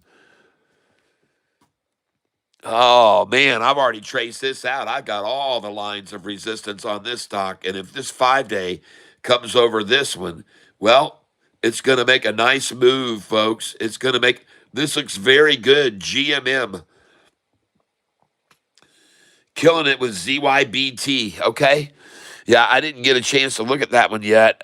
Oh, man, I've already traced this out. I've got all the lines of resistance on this stock. And if this 5-day comes over this one, well, it's going to make a nice move, folks. It's going to make, this looks very good. GMM. Killing it with ZYBT, okay? Yeah, I didn't get a chance to look at that one yet.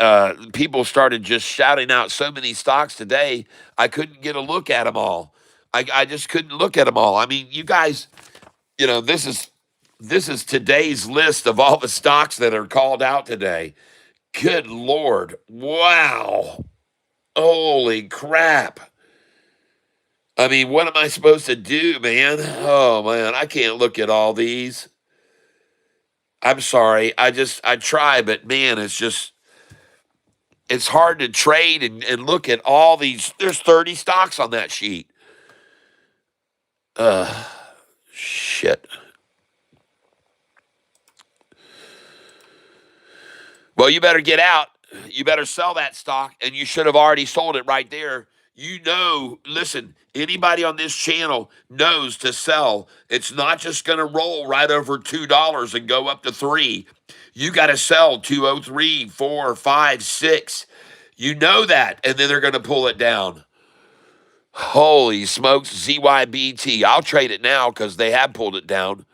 People started just shouting out so many stocks today, I couldn't get a look at them all. I just couldn't look at them all. I mean, you guys, this is today's list of all the stocks that are called out today. Good Lord. Wow. Holy crap. I mean, what am I supposed to do, man? Oh, man, I can't look at all these. I'm sorry. I try, but man, it's hard to trade and look at all these. There's 30 stocks on that sheet. Shit. Well, you better get out. You better sell that stock, and you should have already sold it right there. You know, listen, anybody on this channel knows to sell. It's not just going to roll right over $2 and go up to 3. You got to sell 203, 4, 5, 6. You know that, and then they're going to pull it down. Holy smokes, ZYBT. I'll trade it now because they have pulled it down.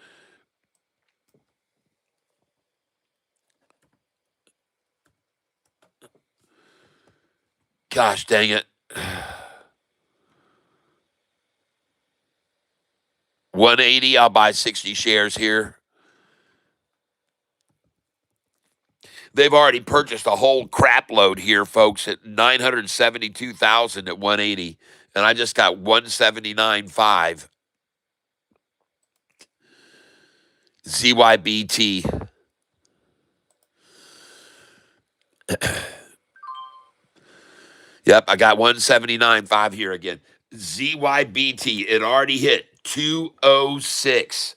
Gosh dang it. 180, I'll buy 60 shares here. They've already purchased a whole crap load here, folks, at 972,000 at 180, and I just got 179.5. ZYBT. Yep, I got 179.5 here again. ZYBT, it already hit 206.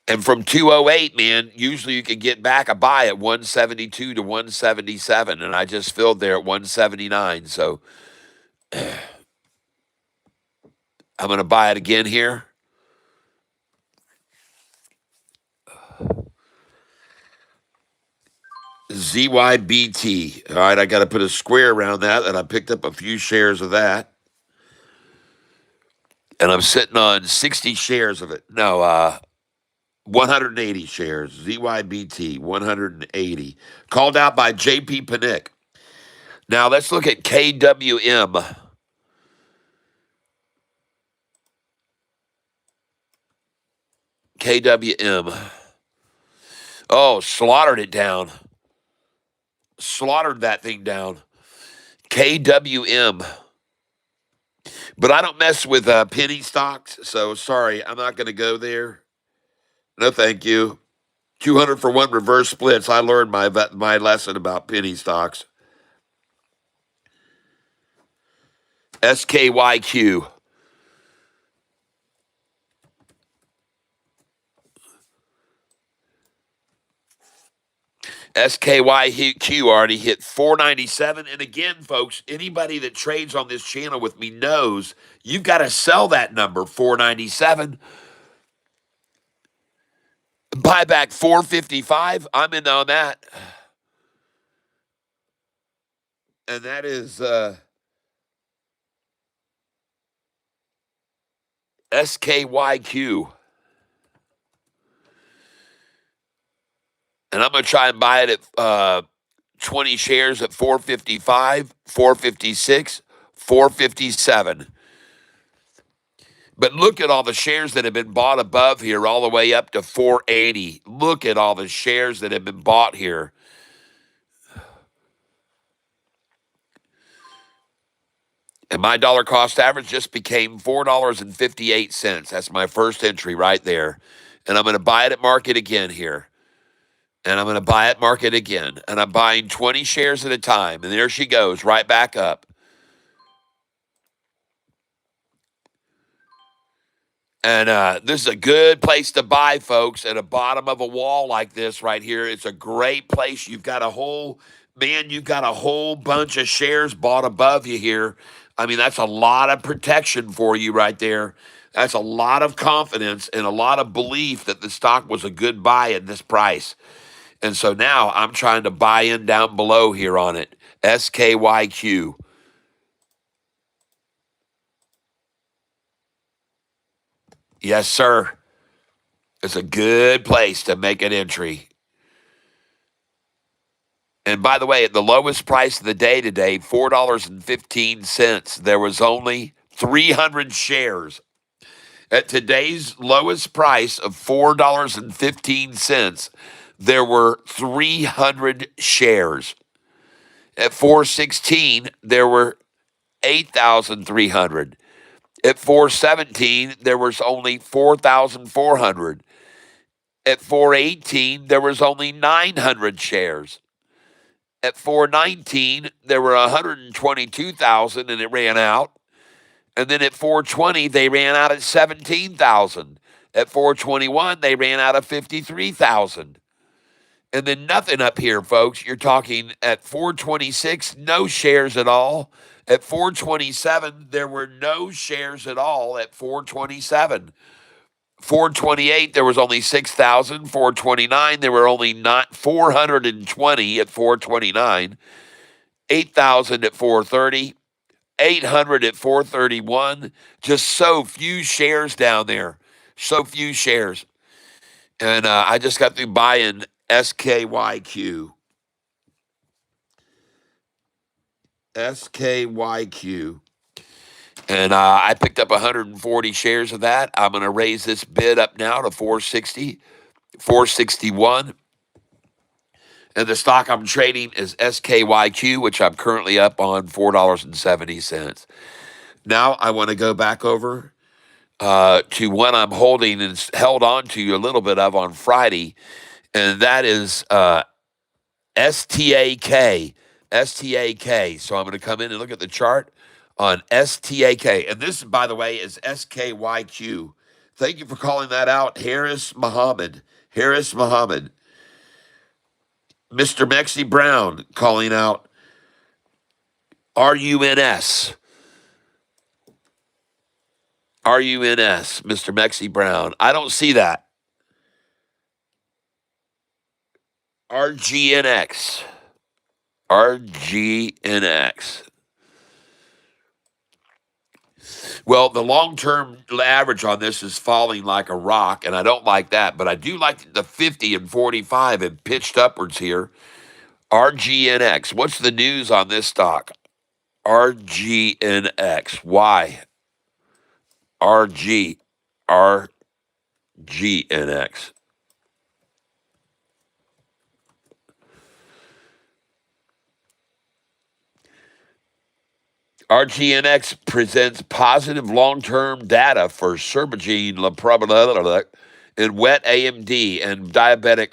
And from 208, man, usually you can get back a buy at 172 to 177. And I just filled there at 179. So I'm going to buy it again here. ZYBT. All right, I got to put a square around that, and I picked up a few shares of that. And I'm sitting on 60 shares of it. No, 180 shares. ZYBT, 180. Called out by JP Panic. Now let's look at KWM. KWM. Oh, slaughtered it down. Slaughtered that thing down. KWM. But I don't mess with penny stocks, so sorry, I'm not going to go there. No, thank you. 200 for one reverse splits. I learned my lesson about penny stocks. SKYQ. SKYQ already hit 497. And again, folks, anybody that trades on this channel with me knows you've got to sell that number, 497. Buy back 455. I'm in on that. And that is SKYQ. And I'm going to try and buy it at 20 shares at 455, 456, 457. But look at all the shares that have been bought above here, all the way up to 480. Look at all the shares that have been bought here. And my dollar cost average just became $4.58. That's my first entry right there. And I'm going to buy it at market again here. And I'm going to buy it market again. And I'm buying 20 shares at a time. And there she goes, right back up. And this is a good place to buy, folks, at the bottom of a wall like this right here. It's a great place. You've got a whole bunch of shares bought above you here. I mean, that's a lot of protection for you right there. That's a lot of confidence and a lot of belief that the stock was a good buy at this price. And so now I'm trying to buy in down below here on it. SKYQ. Yes, sir. It's a good place to make an entry. And by the way, at the lowest price of the day today, $4.15, there was only 300 shares. At today's lowest price of $4.15, there were 300 shares. At 416, there were 8,300. At 417, there was only 4,400. At 418, there was only 900 shares. At 419, there were 122,000 and it ran out. And then at 420, they ran out at 17,000. At 421, they ran out of 53,000. And then nothing up here, folks. You're talking at 426, no shares at all. At 427, there were no shares at all at 427. 428, there was only 6,000. 429, there were only not 420 at 429. 8,000 at 430. 800 at 431. Just so few shares down there. So few shares. And I just got through buying SKYQ. SKYQ. And I picked up 140 shares of that. I'm going to raise this bid up now to 460, 461. And the stock I'm trading is SKYQ, which I'm currently up on $4.70. Now I want to go back over to one I'm holding and held on to a little bit of on Friday, and that is STAK. STAK. So I'm going to come in and look at the chart on STAK. And this, by the way, is SKYQ. Thank you for calling that out, Harris Muhammad. Harris Muhammad. Mr. Mexi Brown calling out RUNS. RUNS, Mr. Mexi Brown. I don't see that. RGNX. RGNX. Well, the long-term average on this is falling like a rock, and I don't like that, but I do like the 50 and 45 have pitched upwards here. RGNX. What's the news on this stock? RGNX. Why? RGNX. RGNX presents positive long-term data for Serbagene, Laprobalala, and wet AMD and diabetic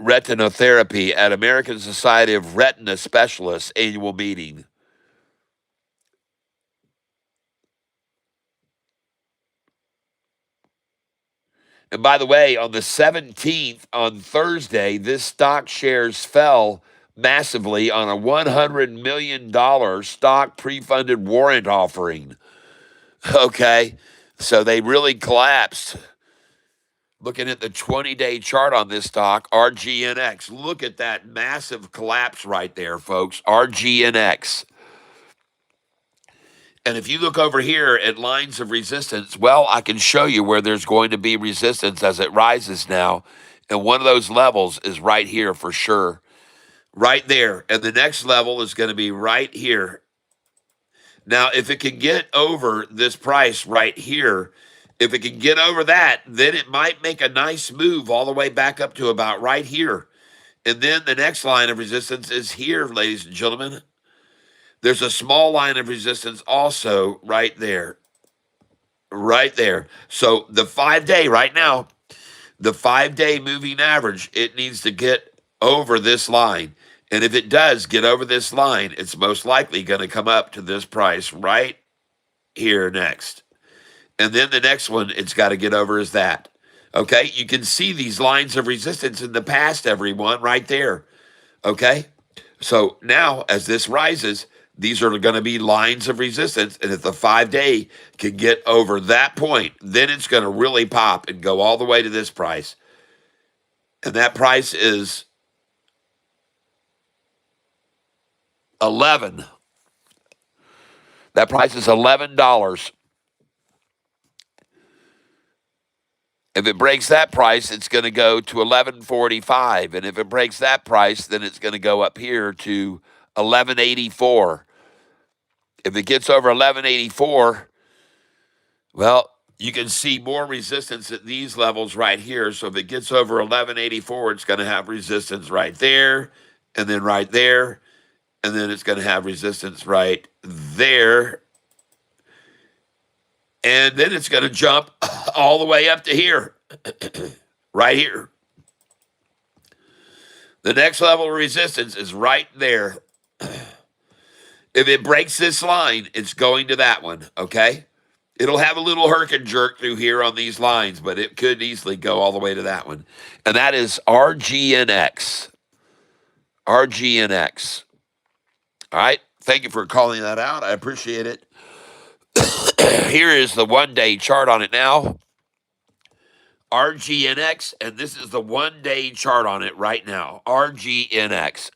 retinotherapy at American Society of Retina Specialists annual meeting. And by the way, on the 17th, on Thursday, this stock shares fell massively on a $100 million stock pre-funded warrant offering. Okay, so they really collapsed. Looking at the 20-day chart on this stock, RGNX. Look at that massive collapse right there, folks. RGNX. And if you look over here at lines of resistance, well, I can show you where there's going to be resistance as it rises now. And one of those levels is right here for sure. Right there. And the next level is going to be right here. Now, if it can get over this price right here, if it can get over that, then it might make a nice move all the way back up to about right here. And then the next line of resistance is here, ladies and gentlemen. There's a small line of resistance also right there. Right there. So the 5-day right now, the 5-day moving average, it needs to get over this line. And if it does get over this line, it's most likely going to come up to this price right here next. And then the next one it's got to get over is that. Okay? You can see these lines of resistance in the past, everyone, right there. Okay? So now, as this rises, these are going to be lines of resistance. And if the 5-day can get over that point, then it's going to really pop and go all the way to this price. And that price is 11. That price is $11. If it breaks that price, it's going to go to $11.45. And if it breaks that price, then it's going to go up here to $11.84. If it gets over $11.84, well, you can see more resistance at these levels right here. So if it gets over $11.84, it's going to have resistance right there, and then right there, and then it's going to have resistance right there. And then it's going to jump all the way up to here, right here. The next level of resistance is right there. If it breaks this line, it's going to that one, okay? It'll have a little herk and jerk through here on these lines, but it could easily go all the way to that one. And that is RGNX. RGNX. All right. Thank you for calling that out. I appreciate it. Here is the 1-day chart on it now. RGNX, and this is the 1-day chart on it right now. RGNX.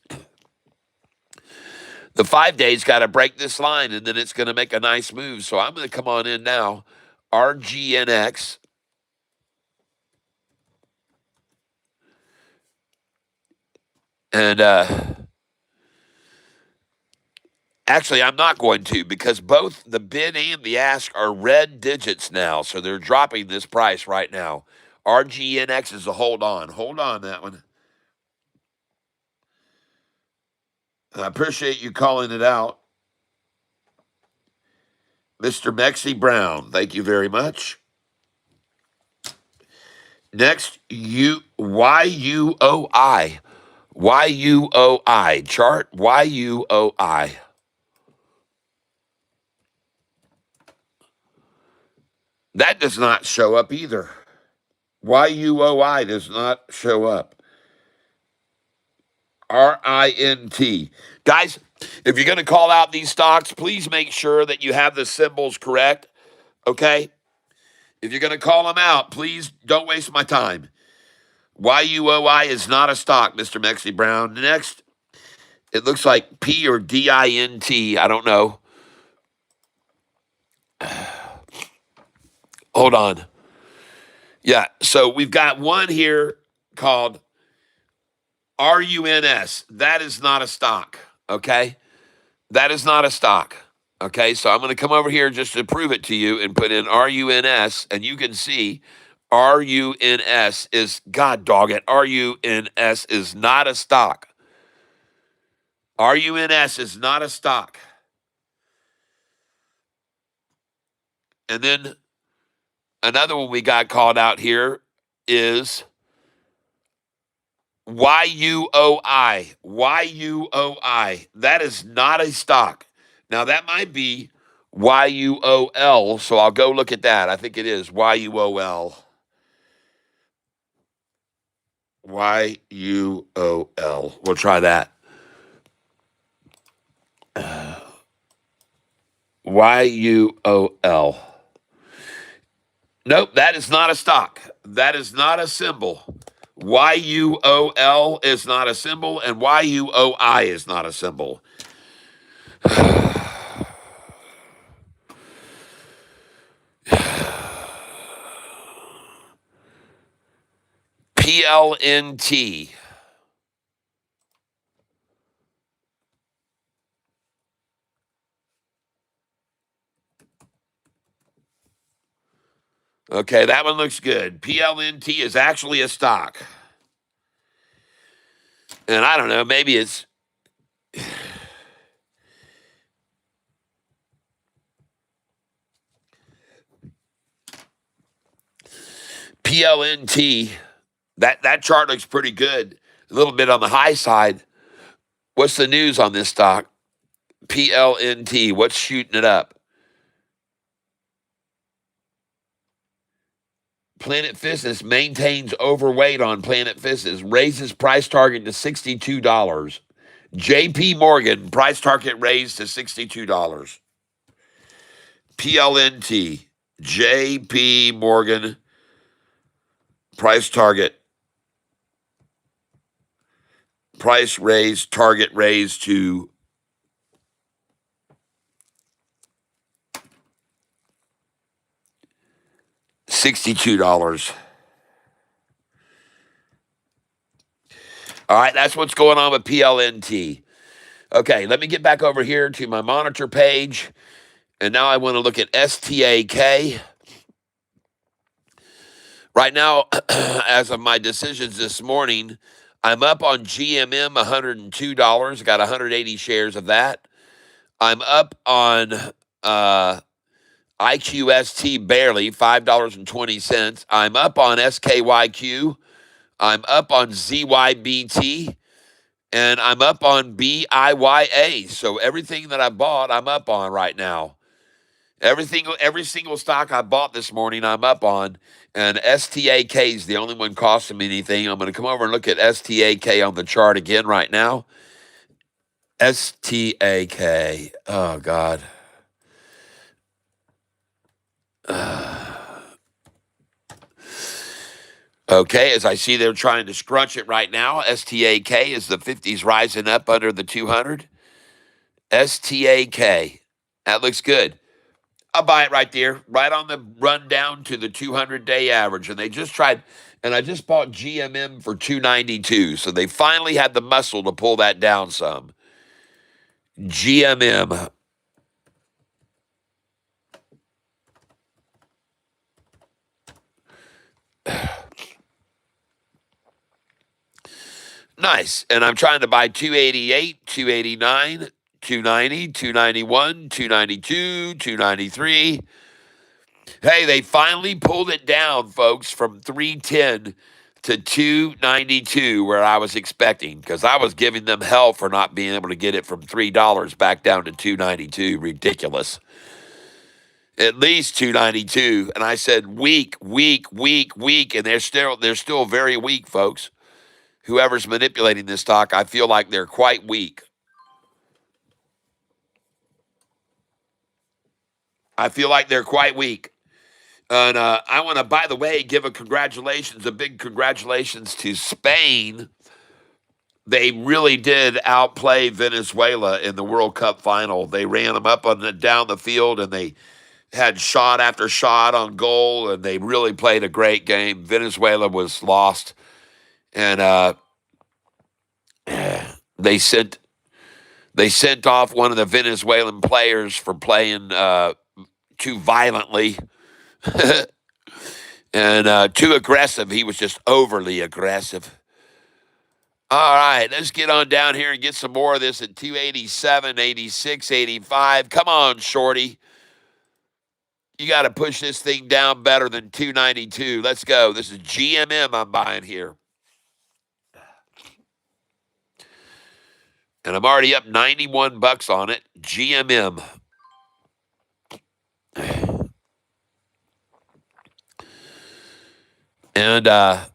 The 5 days got to break this line, and then it's going to make a nice move. So I'm going to come on in now. RGNX. And actually, I'm not going to, because both the bid and the ask are red digits now. So they're dropping this price right now. RGNX is a hold on. Hold on that one. I appreciate you calling it out. Mr. Mexi Brown, thank you very much. Next, YUOI. YUOI. Chart YUOI. That does not show up either. YUOI does not show up. RINT. Guys, if you're going to call out these stocks, please make sure that you have the symbols correct, okay? If you're going to call them out, please don't waste my time. YUOI is not a stock, Mr. Mexi Brown. Next, it looks like P or DINT. I don't know. Hold on. Yeah, so we've got one here called RUNS. That is not a stock, okay? That is not a stock, okay? So I'm going to come over here just to prove it to you and put in RUNS, and you can see RUNS is, God dog it, RUNS is not a stock. RUNS is not a stock. And then another one we got called out here is YUOI. YUOI. That is not a stock. Now, that might be YUOL, so I'll go look at that. I think it is YUOL. YUOL. We'll try that. YUOL. Nope, that is not a stock. That is not a symbol. YUOL is not a symbol, and YUOI is not a symbol. PLNT. Okay, that one looks good. PLNT is actually a stock. And I don't know, maybe it's PLNT. That chart looks pretty good. A little bit on the high side. What's the news on this stock? PLNT. What's shooting it up? Planet Fitness maintains overweight on Planet Fitness, raises price target to $62. JP Morgan, price target raised to $62. PLNT, JP Morgan, price target, price raised, target raised to $62. All right, that's what's going on with PLNT. Okay, let me get back over here to my monitor page. And now I want to look at STAK. Right now, as of my decisions this morning, I'm up on GMM $102. Got 180 shares of that. I'm up on IQST barely, $5.20. I'm up on SKYQ. I'm up on ZYBT. And I'm up on BIYA. So everything that I bought, I'm up on right now. Every single stock I bought this morning, I'm up on. And STAK is the only one costing me anything. I'm going to come over and look at STAK on the chart again right now. STAK. Oh, God. Okay, as I see they're trying to scrunch it right now. STAK is the 50s rising up under the 200. STAK. That looks good. I'll buy it right there, right on the run down to the 200-day average. And they just tried, and I just bought GMM for 292. So they finally had the muscle to pull that down some. GMM. Nice. And I'm trying to buy 288, 289, 290, 291, 292, 293. Hey, they finally pulled it down, folks, from 310 to 292, where I was expecting, because I was giving them hell for not being able to get it from $3 back down to 292. Ridiculous. At least 292. And I said weak, weak, weak, weak. And they're still very weak, folks. Whoever's manipulating this stock, I feel like they're quite weak. I feel like they're quite weak. And I want to, by the way, give a big congratulations to Spain. They really did outplay Venezuela in the World Cup final. They ran them up down the field, and they had shot after shot on goal, and they really played a great game. Venezuela was lost, and they sent off one of the Venezuelan players for playing too violently. And too aggressive. He was just overly aggressive. All right, let's get on down here and get some more of this at 287, 86, 85. Come on, Shorty. You got to push this thing down better than 292. Let's go. This is GMM I'm buying here. And I'm already up 91 bucks on it. GMM. And now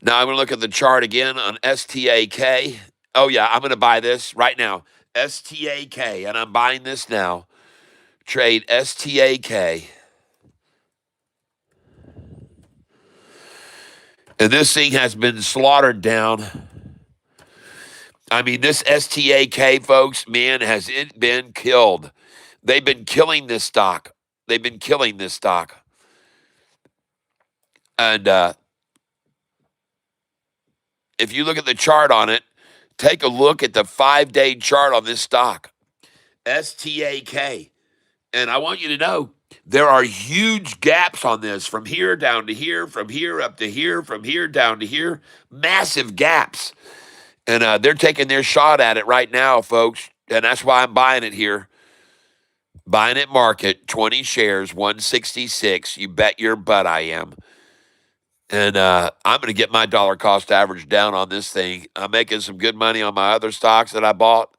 I'm going to look at the chart again on STAK. Oh, yeah, I'm going to buy this right now. STAK, and I'm buying this now. Trade STAK. And this thing has been slaughtered down. I mean, this STAK, folks, man, has it been killed. They've been killing this stock. They've been killing this stock. And if you look at the chart on it, take a look at the 5-day chart on this stock. STAK. And I want you to know there are huge gaps on this from here down to here, from here up to here, from here down to here. Massive gaps. And they're taking their shot at it right now, folks. And that's why I'm buying it here. Buying it market, 20 shares, 166. You bet your butt I am. And I'm going to get my dollar cost average down on this thing. I'm making some good money on my other stocks that I bought.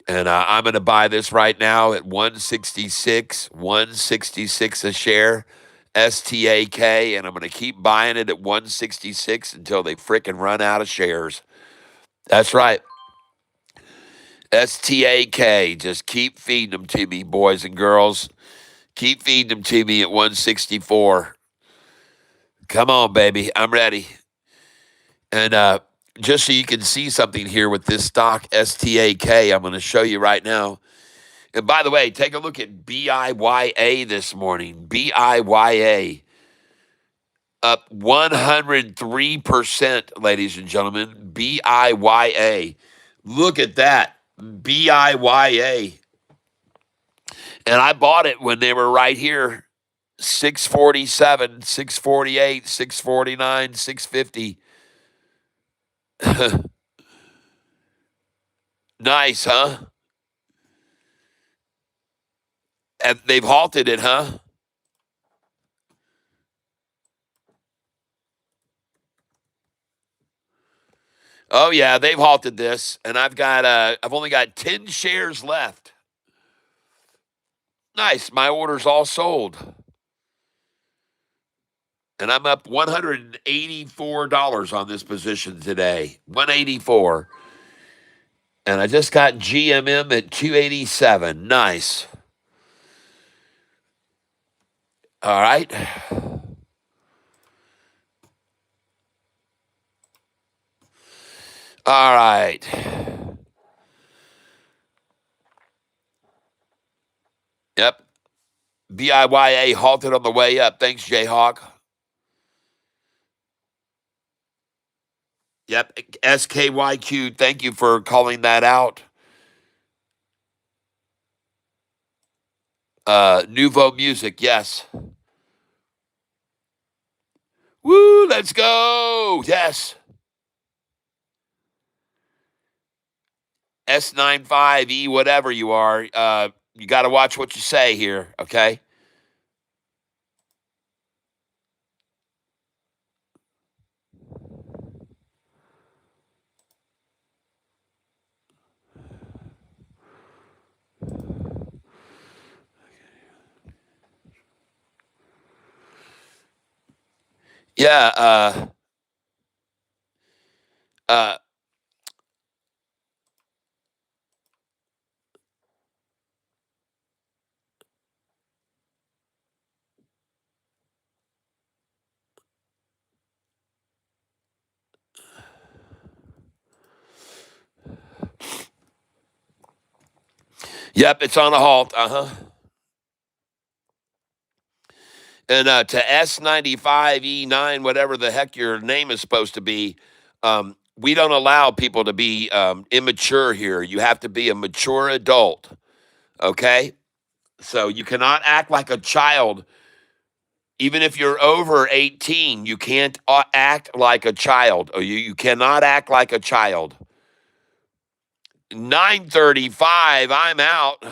And I'm going to buy this right now at 166 a share, STAK, and I'm going to keep buying it at 166 until they frickin' run out of shares. That's right. STAK, just keep feeding them to me, boys and girls. Keep feeding them to me at 164. Come on, baby. I'm ready. And just so you can see something here with this stock, STAK, I'm going to show you right now. And by the way, take a look at BIYA this morning. BIYA up 103%, ladies and gentlemen. BIYA. Look at that. BIYA. And I bought it when they were right here. 647, 648, 649, 650. Nice, huh? And they've halted it, huh? Oh yeah, they've halted this, and I've only got 10 shares left. Nice, my order's all sold. And I'm up $184 on this position today. 184. And I just got GMM at 287. Nice. All right. All right. Yep. BIYA halted on the way up. Thanks, Jayhawk. Yep. SKYQ, thank you for calling that out. Nouveau Music, yes. Woo, let's go. Yes. S95E, whatever you are. You got to watch what you say here, okay? Yeah. Uh, yep, it's on a halt. Uh huh. And to S95E9, whatever the heck your name is supposed to be, we don't allow people to be immature here. You have to be a mature adult, okay? So you cannot act like a child. Even if you're over 18, you can't act like a child. Or you cannot act like a child. 9:35, I'm out.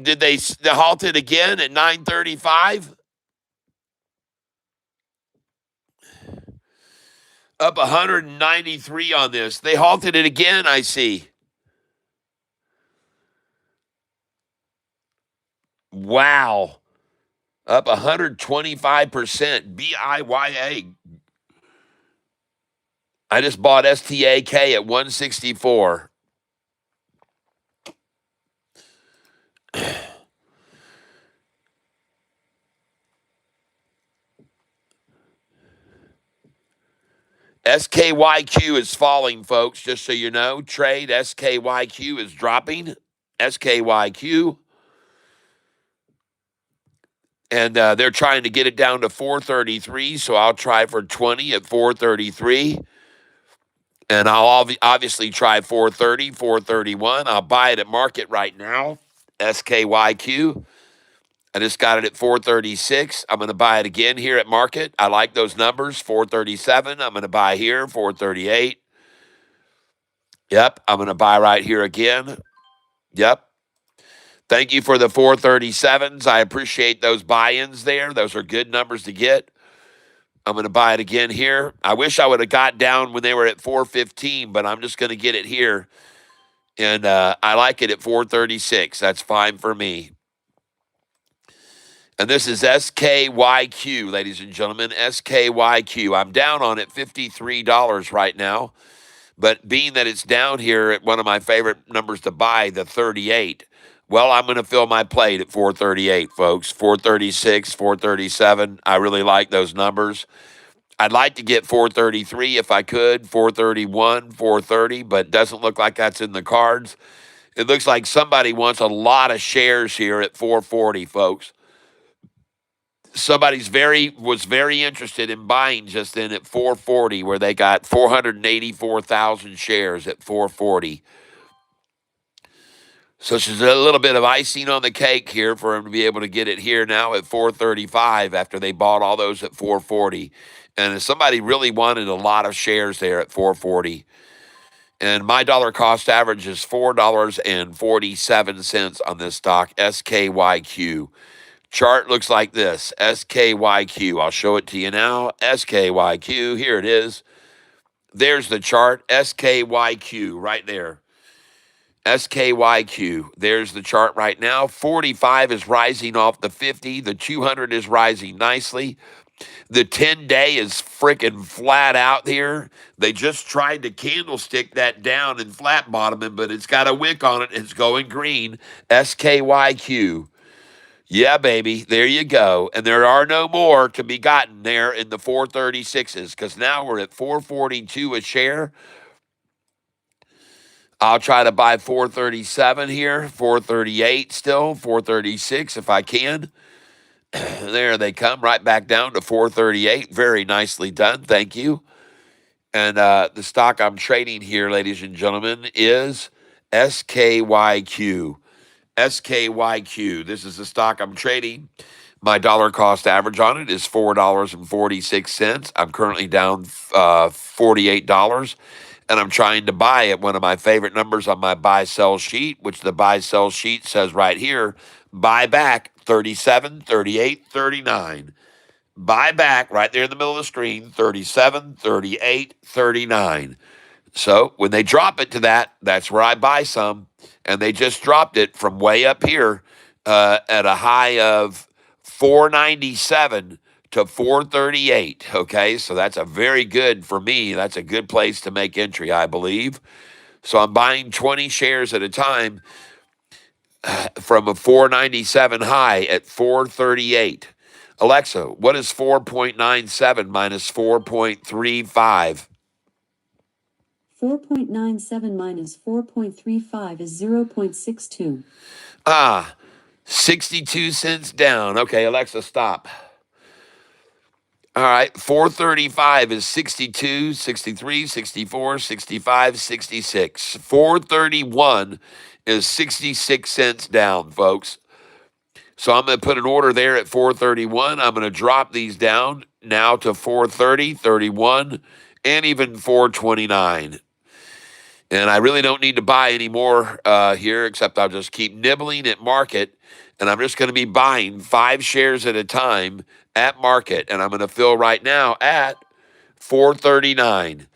Did they halt it again at 9:35? Up 193 on this. They halted it again, I see. Wow. Up 125%. BIYA. I just bought STAK at 164. SKYQ is falling, folks, just so you know. Trade SKYQ is dropping. SKYQ. And they're trying to get it down to 433, so I'll try for 20 at 433. And I'll obviously try 430, 431. I'll buy it at market right now. SKYQ. I just got it at 436. I'm going to buy it again here at market. I like those numbers. 437. I'm going to buy here. 438. Yep. I'm going to buy right here again. Yep. Thank you for the 437s. I appreciate those buy-ins there. Those are good numbers to get. I'm going to buy it again here. I wish I would have got down when they were at 415, but I'm just going to get it here. And I like it at 436. That's fine for me. And this is SKYQ, ladies and gentlemen. SKYQ. I'm down on it $53 right now. But being that it's down here at one of my favorite numbers to buy, the 38, well, I'm going to fill my plate at 438, folks. 436, 437. I really like those numbers. I'd like to get 433 if I could, 431, 430, but doesn't look like that's in the cards. It looks like somebody wants a lot of shares here at 440, folks. Somebody's was very interested in buying just then at 440, where they got 484,000 shares at 440. So she's a little bit of icing on the cake here for him to be able to get it here now at 435 after they bought all those at 440. And if somebody really wanted a lot of shares there at 440. And my dollar cost average is $4.47 on this stock, SKYQ. Chart looks like this, SKYQ. I'll show it to you now. SKYQ, here it is. There's the chart, SKYQ, right there. SKYQ. There's the chart right now. 45 is rising off the 50. The 200 is rising nicely. The 10-day is freaking flat out here. They just tried to candlestick that down and flat bottoming, but it's got a wick on it. It's going green. SKYQ. Yeah, baby. There you go. And there are no more to be gotten there in the 436s because now we're at 442 a share. I'll try to buy 437 here, 438 still, 436 if I can. There they come right back down to 438. Very nicely done. Thank you. And the stock I'm trading here, ladies and gentlemen, is SKYQ. SKYQ. This is the stock I'm trading. My dollar cost average on it is $4.46. I'm currently down $48, and I'm trying to buy at one of my favorite numbers on my buy sell sheet, which the buy sell sheet says right here, buy back 37, 38, 39. Buy back right there in the middle of the screen, 37, 38, 39. So when they drop it to that, that's where I buy some. And they just dropped it from way up here at a high of 497 to 438. Okay, so that's a very good for me. That's a good place to make entry, I believe. So I'm buying 20 shares at a time from a 497 high at 438. Alexa, what is 4.97 minus 4.35? 4.97 minus 4.35 is 0.62. 62 cents down. Okay, Alexa, stop. All right, 435 is 62, 63, 64, 65, 66. 431 is 66 cents down, folks. So I'm going to put an order there at 431. I'm going to drop these down now to 430, 31, and even 429. And I really don't need to buy any more here, except I'll just keep nibbling at market. And I'm just going to be buying 5 shares at a time at market. And I'm going to fill right now at 439.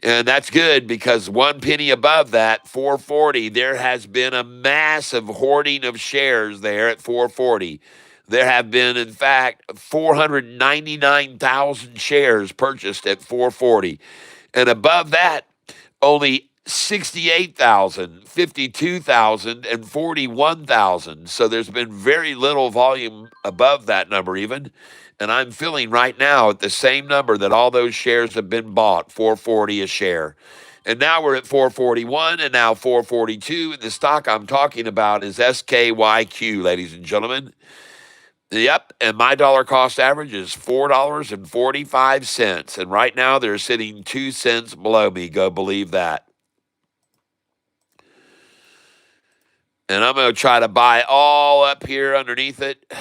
And that's good because 1 penny above that, 440, there has been a massive hoarding of shares there at 440. There have been, in fact, 499,000 shares purchased at 440. And above that, only 68,000, 52,000, and 41,000. So there's been very little volume above that number even. And I'm filling right now at the same number that all those shares have been bought, 440 a share. And now we're at 441 and now 442. And the stock I'm talking about is SKYQ, ladies and gentlemen. Yep, and my dollar cost average is $4.45. And right now they're sitting 2 cents below me. Go believe that. And I'm going to try to buy all up here underneath it.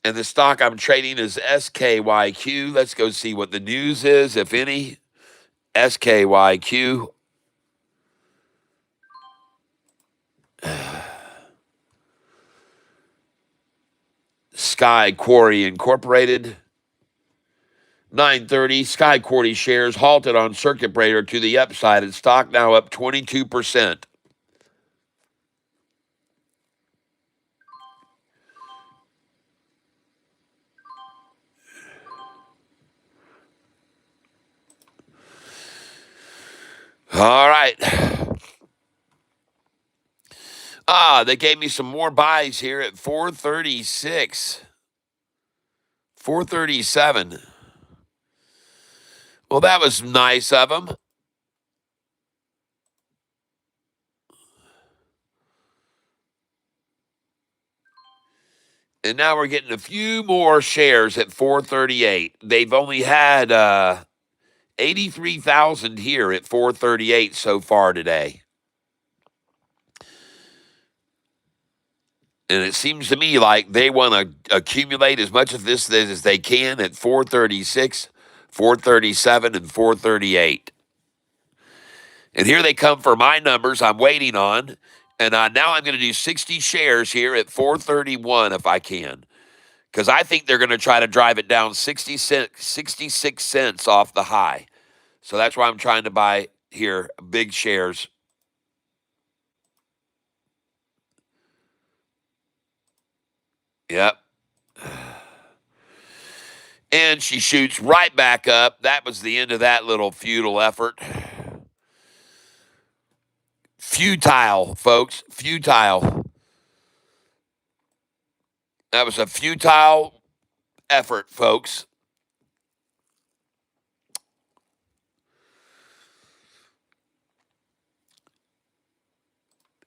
And the stock I'm trading is SKYQ. Let's go see what the news is, if any. SKYQ. Sky Quarry Incorporated. 9:30. Sky Quarry shares halted on circuit breaker to the upside, and stock now up 22%. All right. They gave me some more buys here at 436. 437. Well, that was nice of them. And now we're getting a few more shares at 438. They've only had 83,000 here at 438 so far today. And it seems to me like they want to accumulate as much of this as they can at 436, 437, and 438. And here they come for my numbers I'm waiting on. And now I'm going to do 60 shares here at 431 if I can. Because I think they're going to try to drive it down 66 cents off the high. So that's why I'm trying to buy here big shares. Yep. And she shoots right back up. That was the end of that little futile effort. Futile, folks. Futile. That was a futile effort, folks.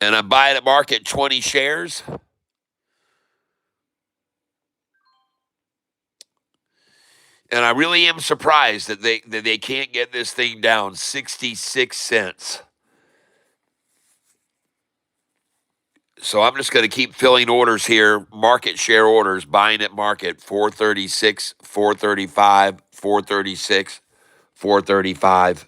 And I'm buying at market 20 shares. And I really am surprised that they can't get this thing down 66 cents. So I'm just going to keep filling orders here, market share orders, buying at market 436, 435, 436, 435.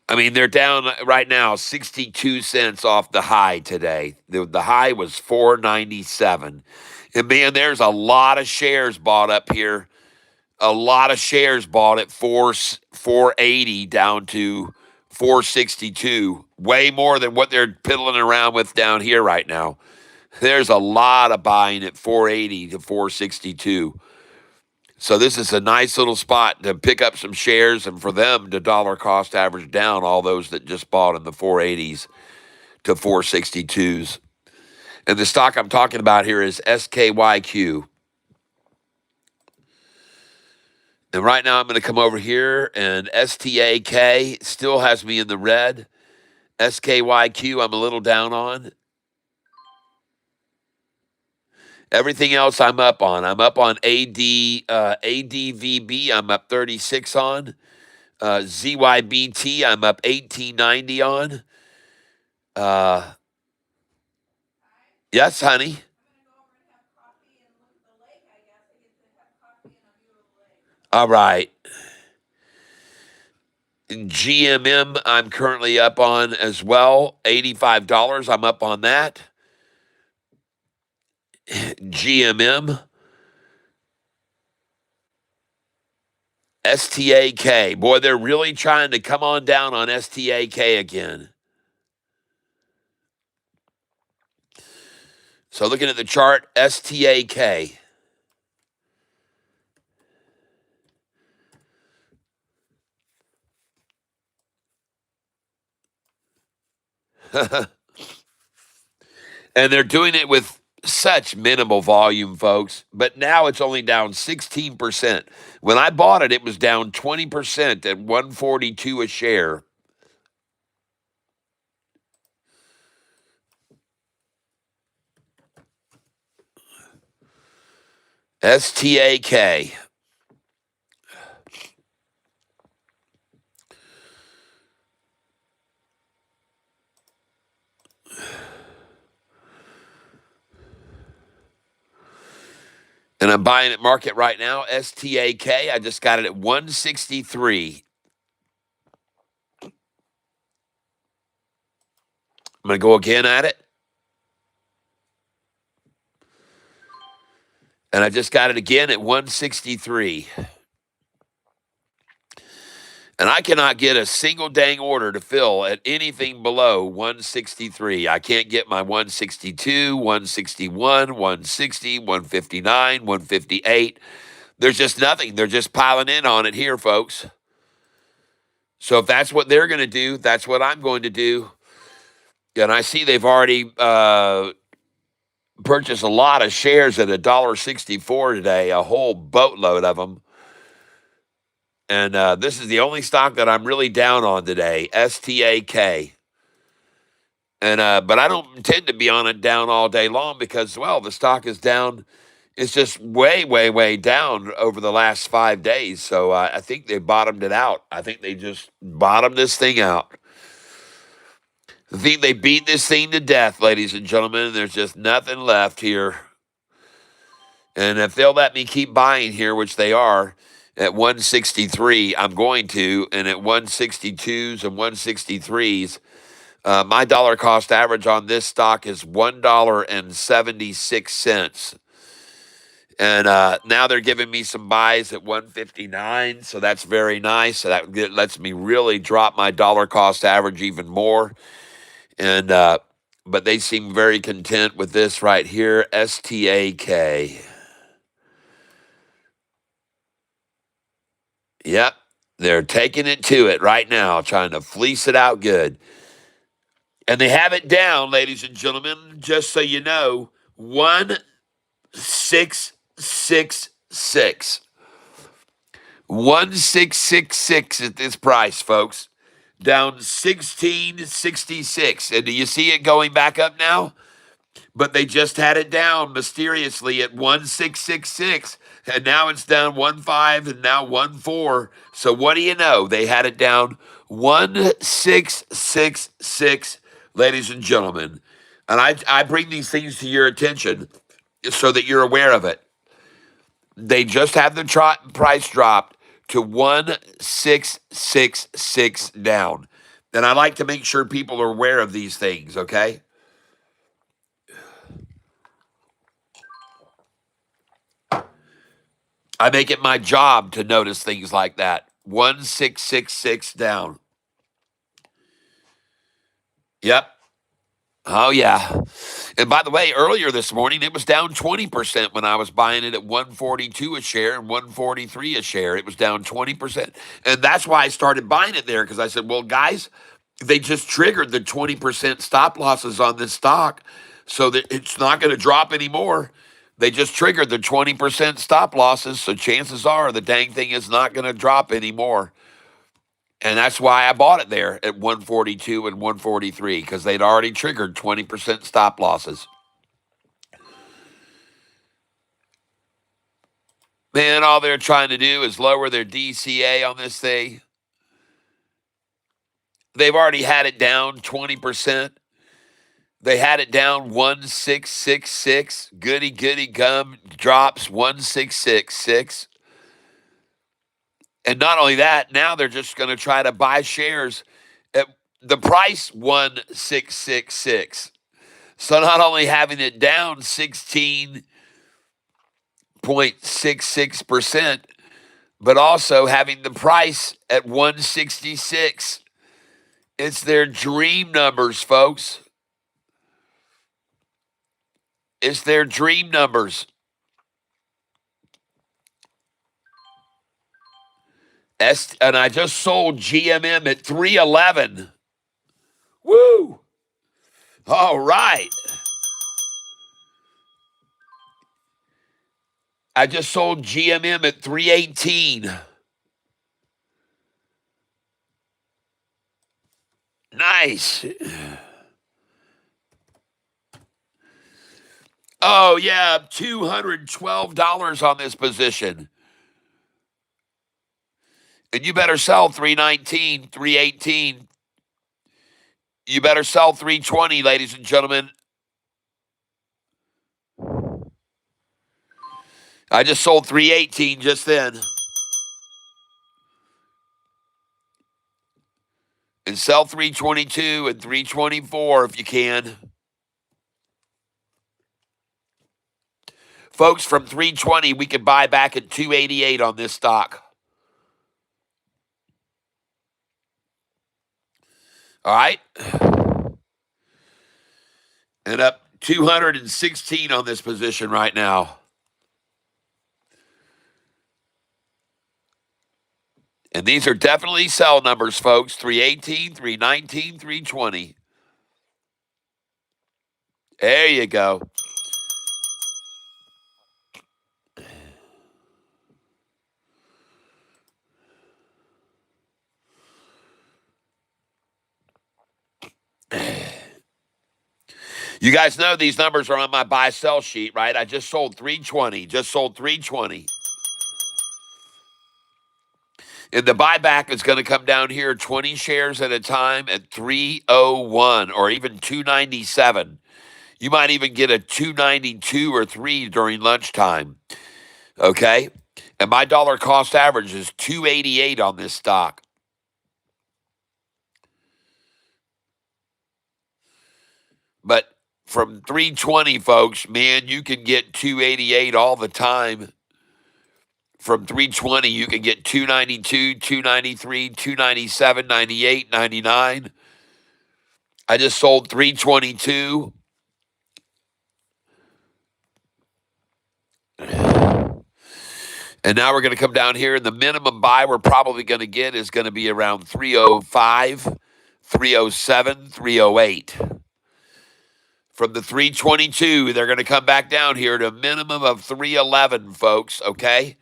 I mean, they're down right now 62 cents off the high today. The high was 497. And man, there's a lot of shares bought up here. A lot of shares bought at 480 down to 462. Way more than what they're piddling around with down here right now. There's a lot of buying at 480 to 462. So this is a nice little spot to pick up some shares and for them to dollar cost average down all those that just bought in the 480s to 462s. And the stock I'm talking about here is SKYQ. And right now I'm going to come over here and STAK still has me in the red. SKYQ I'm a little down on. Everything else I'm up on. I'm up on ADVB. I'm up 36 on. ZYBT I'm up 1890 on. Yes, honey. All right. GMM I'm currently up on as well. $85. I'm up on that. GMM. STAK. Boy, they're really trying to come on down on STAK again. So looking at the chart, STAK. And they're doing it with such minimal volume, folks. But now it's only down 16%. When I bought it, it was down 20% at 142 a share. STAK. And I'm buying at market right now, STAK. I just got it at 163. I'm going to go again at it. And I just got it again at 163. And I cannot get a single dang order to fill at anything below 163. I can't get my 162, 161, 160, 159, 158. There's just nothing. They're just piling in on it here, folks. So if that's what they're going to do, that's what I'm going to do. And I see they've already purchased a lot of shares at $1.64 today, a whole boatload of them. And this is the only stock that I'm really down on today, STAK. And but I don't intend to be on it down all day long because, well, the stock is down. It's just way, way, way down over the last 5 days. So I think they bottomed it out. I think they just bottomed this thing out. I think they beat this thing to death, ladies and gentlemen. There's just nothing left here. And if they'll let me keep buying here, which they are, at 163, I'm going to, and at 162s and 163s, my dollar cost average on this stock is $1.76. And now they're giving me some buys at 159, so that's very nice. So that lets me really drop my dollar cost average even more. And but they seem very content with this right here, STAK. Yep. They're taking it to it right now, trying to fleece it out good. And they have it down, ladies and gentlemen, just so you know, 1666. 1666 at this price, folks. Down 1666. And do you see it going back up now? But they just had it down mysteriously at 1666. And now it's down 15 and now 14. So what do you know? They had it down 1666, ladies and gentlemen. And I bring these things to your attention so that you're aware of it. They just have the price dropped to 1666 down. And I like to make sure people are aware of these things, okay? I make it my job to notice things like that. 1666 down. Yep. Oh, yeah. And by the way, earlier this morning, it was down 20% when I was buying it at 142 a share and 143 a share. It was down 20%. And that's why I started buying it there because I said, well, guys, they just triggered the 20% stop losses on this stock so that it's not going to drop anymore. They just triggered the 20% stop losses. So chances are the dang thing is not going to drop anymore. And that's why I bought it there at 142 and 143 because they'd already triggered 20% stop losses. Man, all they're trying to do is lower their DCA on this thing. They've already had it down 20%. They had it down 1666. Goody, goody gum drops 1666. And not only that, now they're just going to try to buy shares at the price 1666. So not only having it down 16.66%, but also having the price at 166. It's their dream numbers, folks. It's their dream numbers. And I just sold GMM at 311. Woo! All right. I just sold GMM at 318. Nice. Oh, yeah, $212 on this position. And you better sell 319, 318. You better sell 320, ladies and gentlemen. I just sold 318 just then. And sell 322 and 324 if you can. Folks, from 320, we could buy back at 288 on this stock. All right? And up 216 on this position right now. And these are definitely sell numbers, folks. 318, 319, 320. There you go. You guys know these numbers are on my buy-sell sheet, right? I just sold 320. Just sold 320. And the buyback is going to come down here 20 shares at a time at 301 or even 297. You might even get a 292 or 3 during lunchtime. Okay? And my dollar cost average is 288 on this stock. But from 320, folks, man, you can get 288 all the time. From 320, you can get 292, 293, 297, 98, 99. I just sold 322. And now we're going to come down here, and the minimum buy we're probably going to get is going to be around 305, 307, 308. From the 322, they're going to come back down here to a minimum of 311, folks, okay?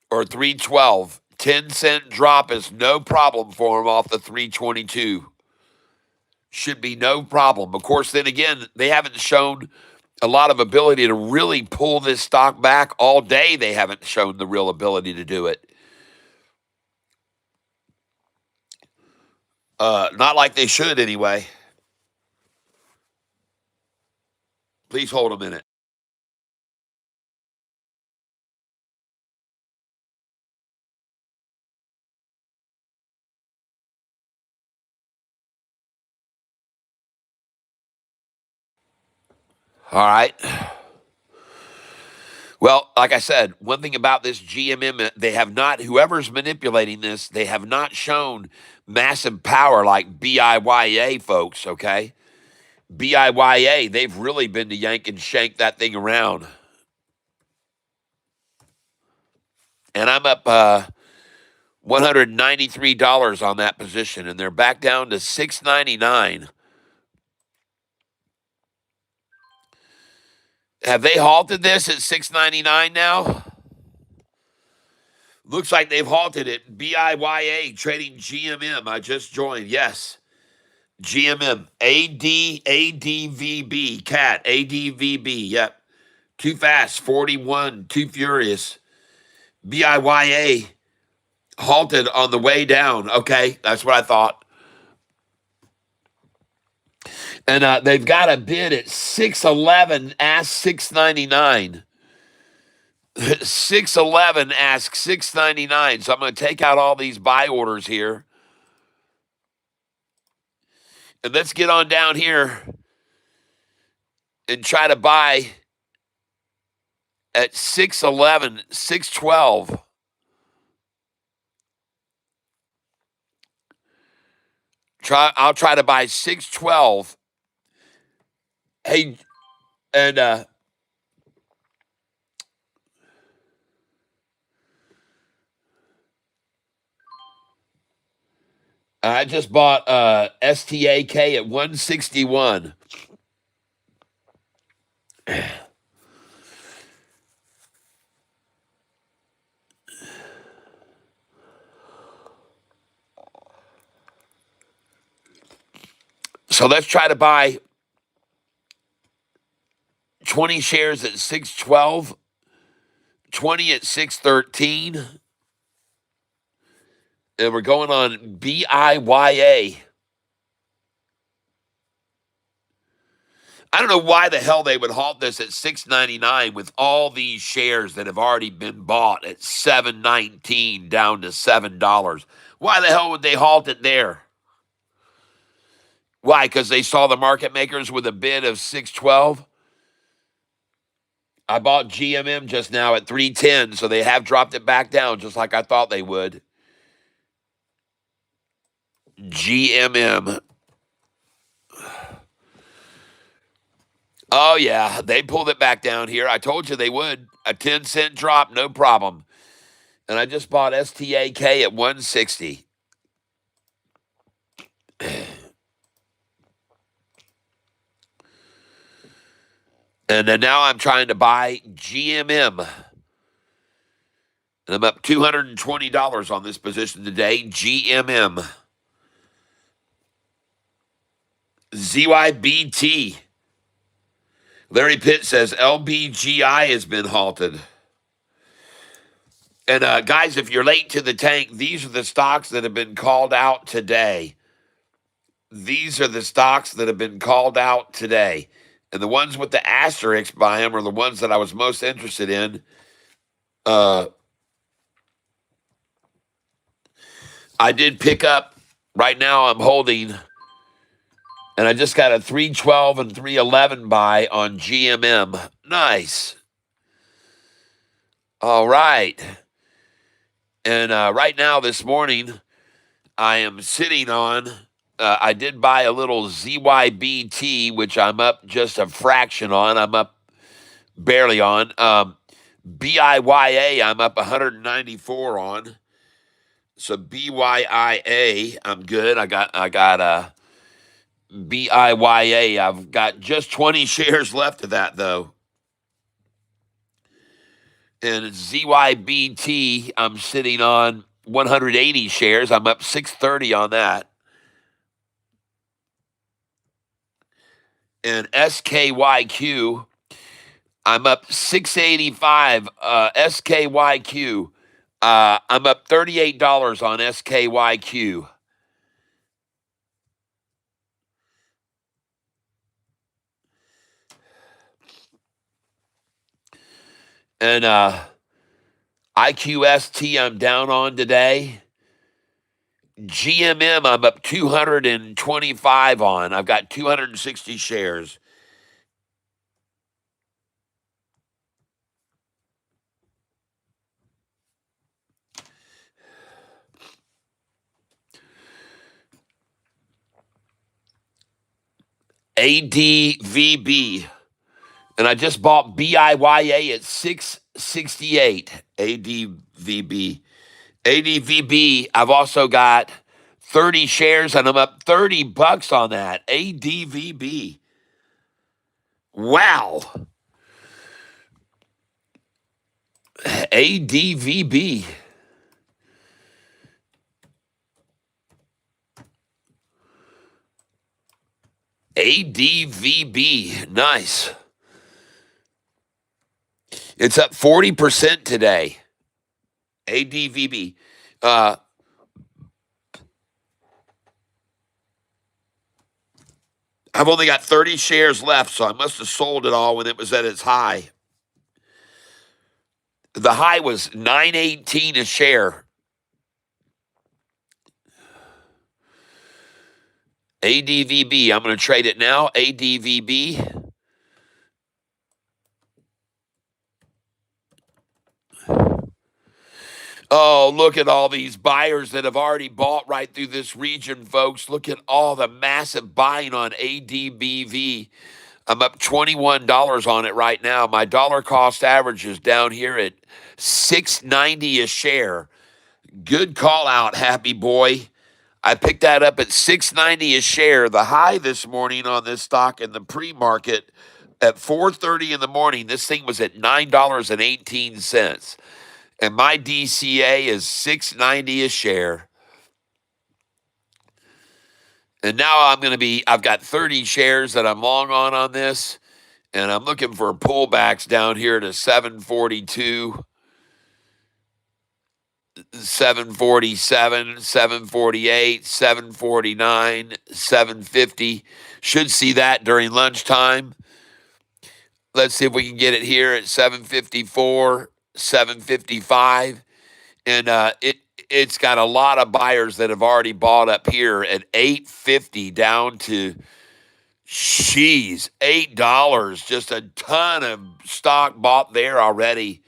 Or 312. 10-cent drop is no problem for them off the 322. Should be no problem. Of course, then again, they haven't shown a lot of ability to really pull this stock back all day. They haven't shown the real ability to do it. Not like they should anyway. Please hold a minute. All right. Well, like I said, one thing about this GMM, they have not, whoever's manipulating this, they have not shown massive power like BIYA, folks, okay? BIYA, they've really been to yank and shank that thing around. And I'm up $193 on that position, and they're back down to $6.99. Have they halted this at $6.99 now? Looks like they've halted it. BIYA trading GMM. I just joined. Yes. GMM. ADVB. Cat. ADVB. Yep. Too fast. 41. Too furious. BIYA halted on the way down. Okay. That's what I thought. And they've got a bid at 611. Ask 699. 611 asks 699. So I'm going to take out all these buy orders here. And let's get on down here and try to buy at 611, 612. I'll try to buy 612. Hey, and I just bought STAK at 161. So let's try to buy 20 shares at 612, 20 at 613. And we're going on BIYA. I don't know why the hell they would halt this at $6.99 with all these shares that have already been bought at $7.19 down to $7. Why the hell would they halt it there? Why? Because they saw the market makers with a bid of 612? I bought GMM just now at 310, so they have dropped it back down just like I thought they would. GMM. Oh, yeah, they pulled it back down here. I told you they would. A 10-cent drop, no problem. And I just bought STAK at 160. And then now I'm trying to buy GMM. And I'm up $220 on this position today. GMM. ZYBT. Larry Pitt says LBGI has been halted. And guys, if you're late to the tank, these are the stocks that have been called out today. These are the stocks that have been called out today. And the ones with the asterisk by them are the ones that I was most interested in. I did pick up, right now I'm holding, and I just got a 312 and 311 buy on GMM. Nice. All right. And right now this morning, I am sitting on, I did buy a little ZYBT, which I'm up just a fraction on. I'm up barely on. BIYA, I'm up 194 on. So BYIA, I'm good. I got BIYA. I've got just 20 shares left of that though. And ZYBT, I'm sitting on 180 shares. I'm up 630 on that. And SKYQ, I'm up 685. SKYQ, I'm up $38 on SKYQ. And IQST, I'm down on today. GMM, I'm up 225 on. I've got 260 shares. ADVB, and I just bought BIYA at 668. ADVB. ADVB, I've also got 30 shares and I'm up $30 on that. ADVB. Wow. ADVB. ADVB. Nice. It's up 40% today. ADVB. I've only got 30 shares left, so I must have sold it all when it was at its high. The high was 918 a share. ADVB. I'm going to trade it now. ADVB. Oh, look at all these buyers that have already bought right through this region, folks. Look at all the massive buying on ADBV. I'm up $21 on it right now. My dollar cost average is down here at $6.90 a share. Good call out, happy boy. I picked that up at $6.90 a share. The high this morning on this stock in the pre-market at 4:30 in the morning. This thing was at $9.18. And my DCA is $6.90 a share. And now I've got 30 shares that I'm long on this. And I'm looking for pullbacks down here to 742, 747, 748, 749, 750. Should see that during lunchtime. Let's see if we can get it here at 754, 755. And it's got a lot of buyers that have already bought up here at 850 down to $8. Just a ton of stock bought there already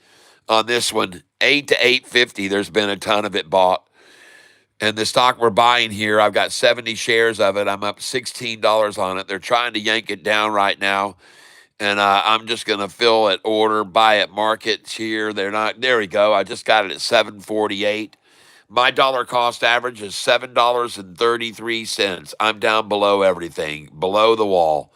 on this one. 8 to 850. There's been a ton of it bought. And the stock we're buying here, I've got 70 shares of it. I'm up $16 on it. They're trying to yank it down right now. And I'm just going to fill at order, buy at markets here. They're not. There we go. I just got it at 748. My dollar cost average is $7.33. I'm down below everything, below the wall.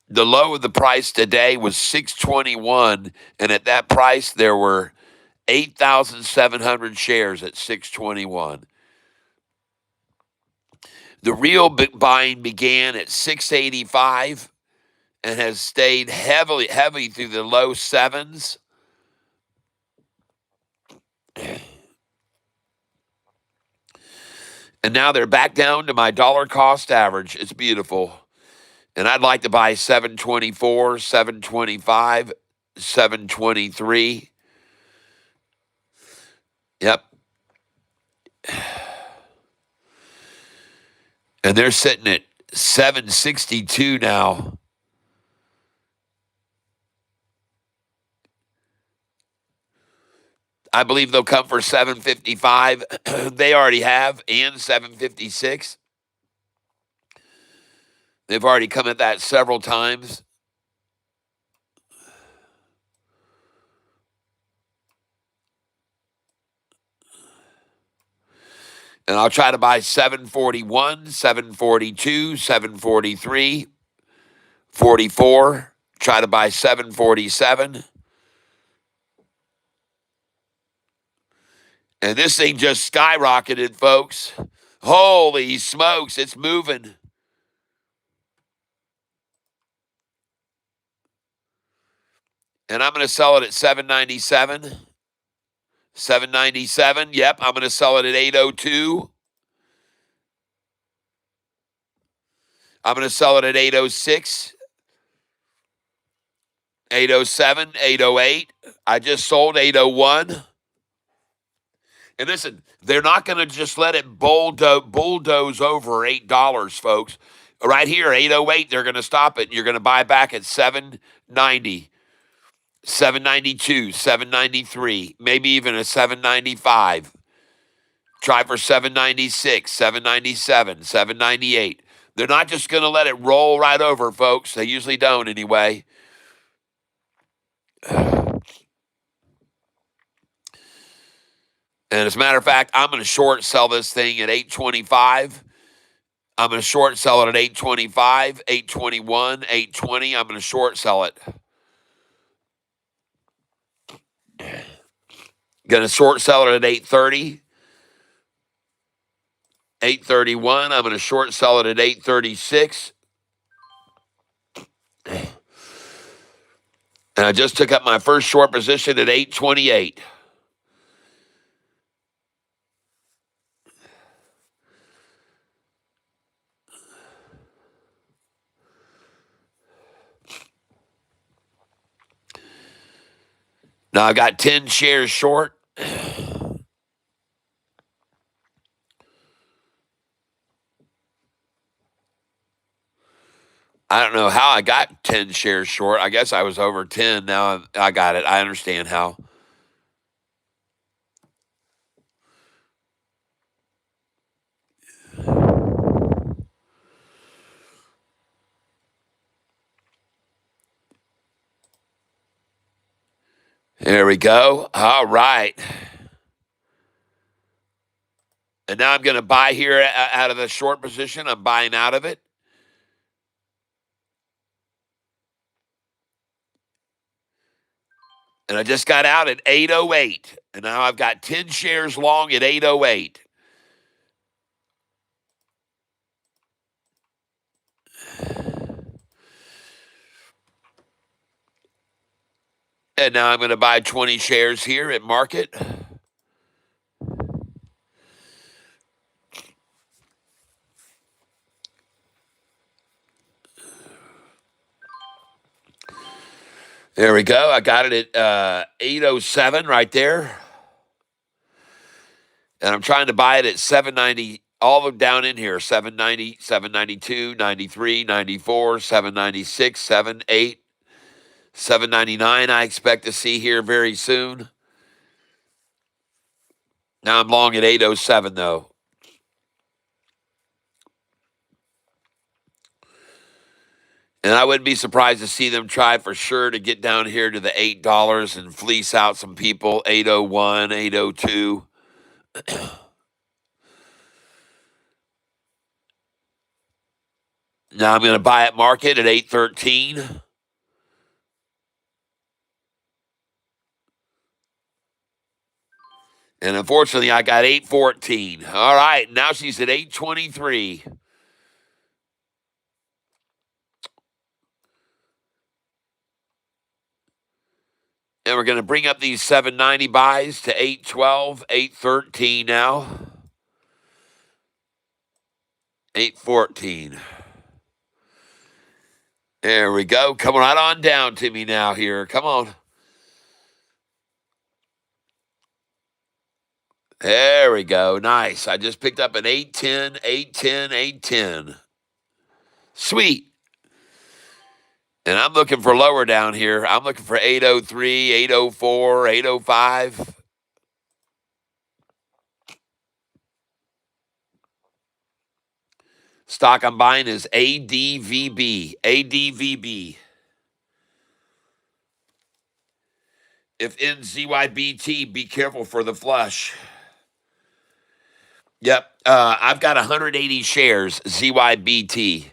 The low of the price today was 621, and at that price there were 8,700 shares at 621. The real buying began at 685 and has stayed heavy through the low sevens. And now they're back down to my dollar cost average. It's beautiful. And I'd like to buy 724, 725, 723. Yep. And they're sitting at 762 now. I believe they'll come for 755. They already have, and 756. They've already come at that several times. And I'll try to buy 741, 742, 743, 44. Try to buy 747. And this thing just skyrocketed, folks. Holy smokes, it's moving. And I'm going to sell it at 797. 797. Yep, I'm going to sell it at 802. I'm going to sell it at 806, 807, 808. I just sold 801. And listen, they're not going to just let it bulldoze over $8, folks. Right here, 808, they're going to stop it. You're going to buy back at 790, 792, 793, maybe even a 795. Try for 796, 797, 798. They're not just going to let it roll right over, folks. They usually don't anyway. And as a matter of fact, I'm going to short sell this thing at 825. I'm going to short sell it at 825, 821, 820. I'm going to short sell it. Going to short sell it at 830, 831. I'm going to short sell it at 836. And I just took up my first short position at 828. Now I got 10 shares short. I don't know how I got 10 shares short. I guess I was over 10. Now I got it. I understand how. There we go. All right. And now I'm going to buy here out of the short position. I'm buying out of it. And I just got out at 808. And now I've got 10 shares long at 808. And now I'm going to buy 20 shares here at market. There we go. I got it at 807 right there. And I'm trying to buy it at 790, all of them down in here, 790, 792, 93, 94, 796, 78, 799 I expect to see here very soon. Now I'm long at 807 though. And I wouldn't be surprised to see them try for sure to get down here to the $8 and fleece out some people, 801, 802. Now I'm going to buy at market at 813. And unfortunately, I got 814. All right, now she's at 823. And we're going to bring up these 790 buys to 812, 813 now. 814. There we go. Come right on down to me now here. Come on. There we go. Nice. I just picked up an 810, 810, 810. Sweet. And I'm looking for lower down here. I'm looking for 803, 804, 805. Stock I'm buying is ADVB. ADVB. If NZYBT, be careful for the flush. Yep. I've got 180 shares, ZYBT.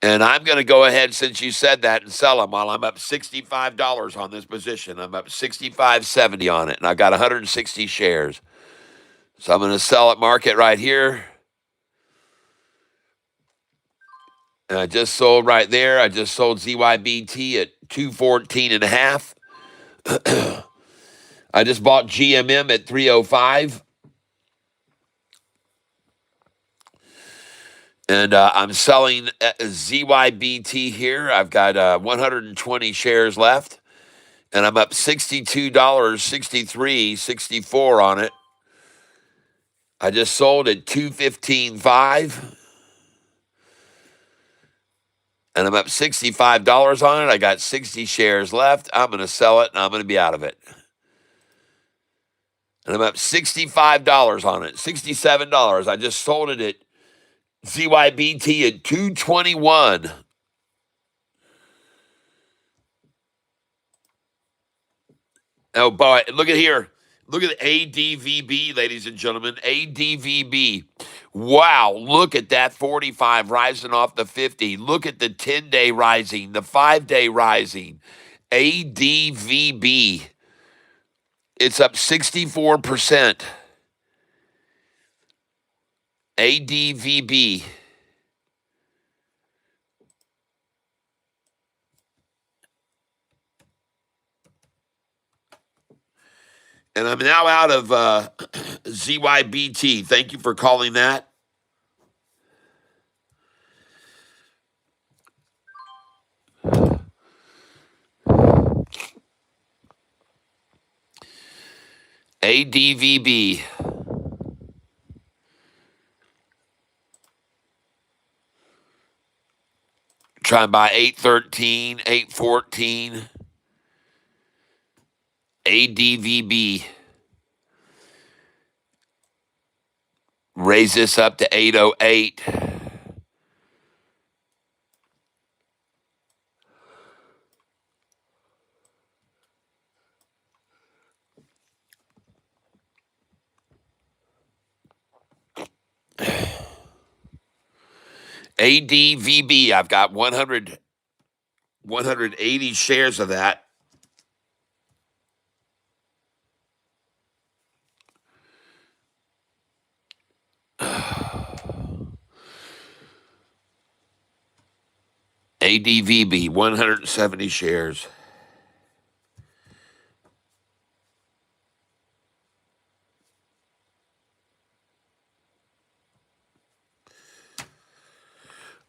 And I'm going to go ahead, since you said that, and sell them while I'm up $65 on this position. I'm up 65.70 on it, and I've got 160 shares. So I'm going to sell at market right here. And I just sold right there. I just sold ZYBT at 214 and a half. I just bought GMM at 305. And I'm selling ZYBT here. I've got 120 shares left. And I'm up $62, 63, 64 on it. I just sold at 215.5. And I'm up $65 on it. I got 60 shares left. I'm going to sell it, and I'm going to be out of it. And I'm up $65 on it, $67. I just sold it at ZYBT at 221. Oh, boy, look at here. Look at the ADVB, ladies and gentlemen. ADVB. Wow, look at that 45 rising off the 50. Look at the 10-day rising, the 5-day rising. ADVB. It's up 64%. ADVB. And I'm now out of ZYBT. Thank you for calling that. ADVB. Try and buy 813, 814. ADVB. Raise this up to 808. ADVB. I've got 180 shares of that. ADVB, 170 shares.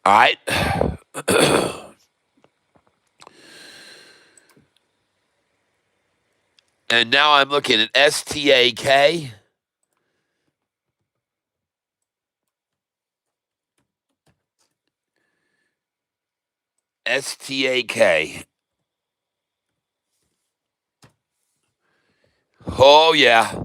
All right. And now I'm looking at STAK. STAK. Oh, yeah.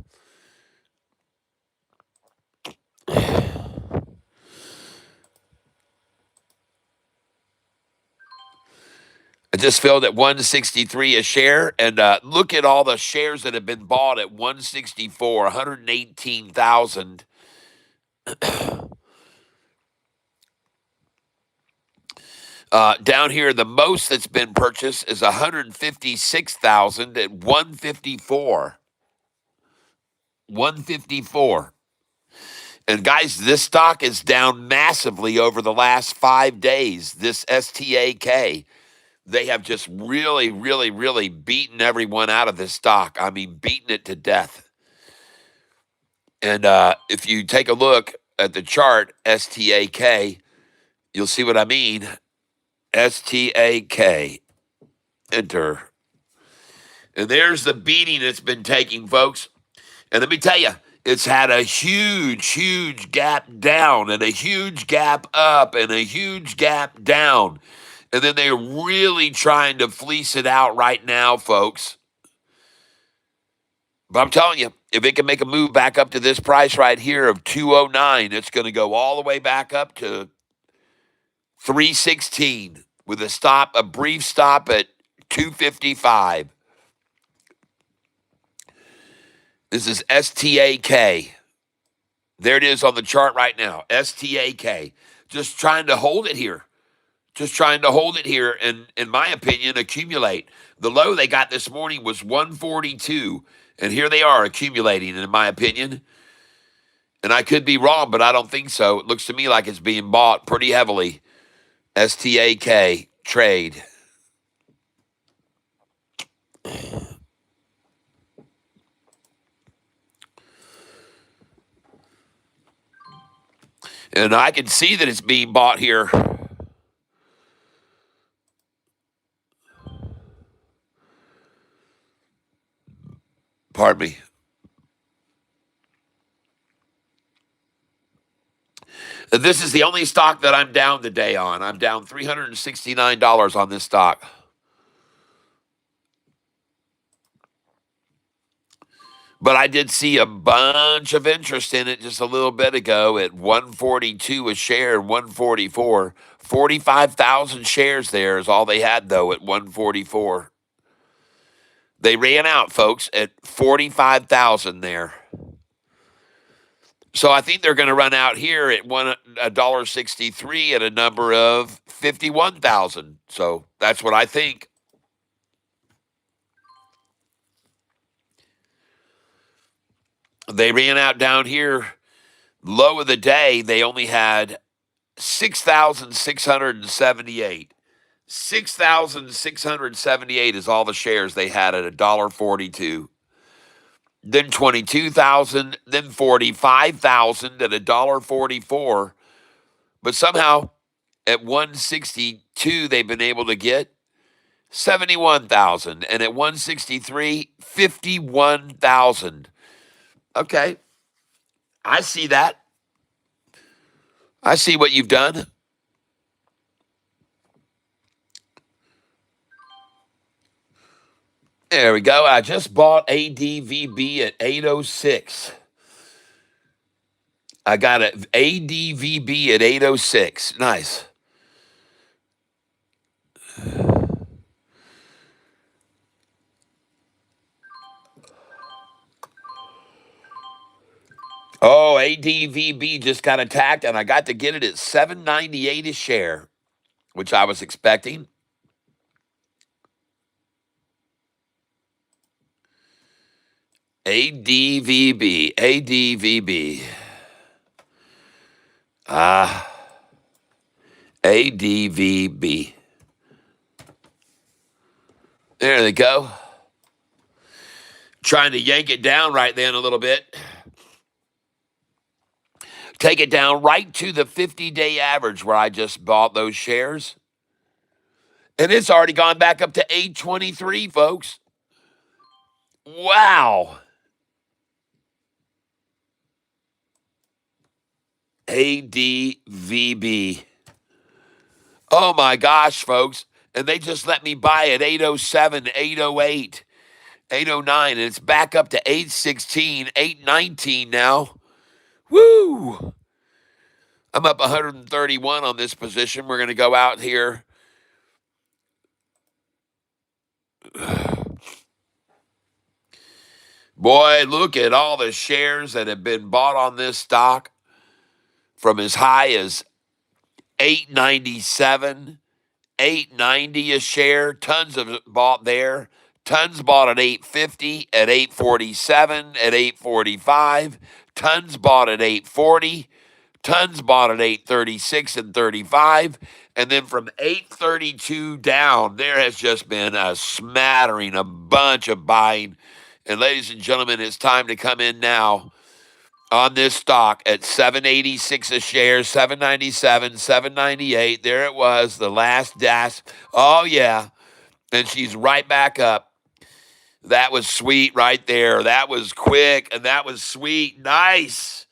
I just filled at 163 a share, and look at all the shares that have been bought at 164, 118,000. Down here, the most that's been purchased is 156,000 at 154. 154. And guys, this stock is down massively over the last 5 days. This STAK. They have just really, really, really beaten everyone out of this stock. I mean, beaten it to death. And if you take a look at the chart, STAK, you'll see what I mean. STAK. Enter. And there's the beating it's been taking, folks. And let me tell you, it's had a huge, huge gap down and a huge gap up and a huge gap down. And then they're really trying to fleece it out right now, folks. But I'm telling you, if it can make a move back up to this price right here of 209, it's going to go all the way back up to 316 with a brief stop at 255. This is STAK. There it is on the chart right now. STAK. Just trying to hold it here. Just trying to hold it here and, in my opinion, accumulate. The low they got this morning was 142, and here they are accumulating, in my opinion. And I could be wrong, but I don't think so. It looks to me like it's being bought pretty heavily. STAK trade. And I can see that it's being bought here. Pardon me. This is the only stock that I'm down today on. I'm down $369 on this stock. But I did see a bunch of interest in it just a little bit ago at 142 a share, 144. 45,000 shares there is all they had, though, at 144. They ran out, folks, at 45,000 there. So I think they're going to run out here at $1.63 at a number of 51,000. So that's what I think. They ran out down here. Low of the day, they only had 6,678. 6,678 is all the shares they had at $1.42. Then 22,000, then 45,000 at $1.44. But somehow at 162, they've been able to get 71,000. And at 163, 51,000. Okay. I see that. I see what you've done. There we go. I just bought ADVB at 806. I got an ADVB at 806. Nice. Oh, ADVB just got attacked, and I got to get it at $7.98 a share, which I was expecting. ADVB. ADVB. There they go. Trying to yank it down right then a little bit. Take it down right to the 50-day average where I just bought those shares. And it's already gone back up to 823, folks. Wow. ADVB. Oh my gosh, folks. And they just let me buy at 807, 808, 809. And it's back up to 816, 819 now. Woo! I'm up 131 on this position. We're going to go out here. Boy, look at all the shares that have been bought on this stock from as high as 897, 890 a share. Tons of it bought there. Tons bought at 850, at 847, at 845. Tons bought at 840. Tons bought at 836 and 35. And then from 832 down, there has just been a smattering, a bunch of buying. And ladies and gentlemen, it's time to come in now on this stock at 786 a share, 797, 798. There it was, the last dash. Oh, yeah. And she's right back up. That was sweet right there. That was quick, and that was sweet. Nice.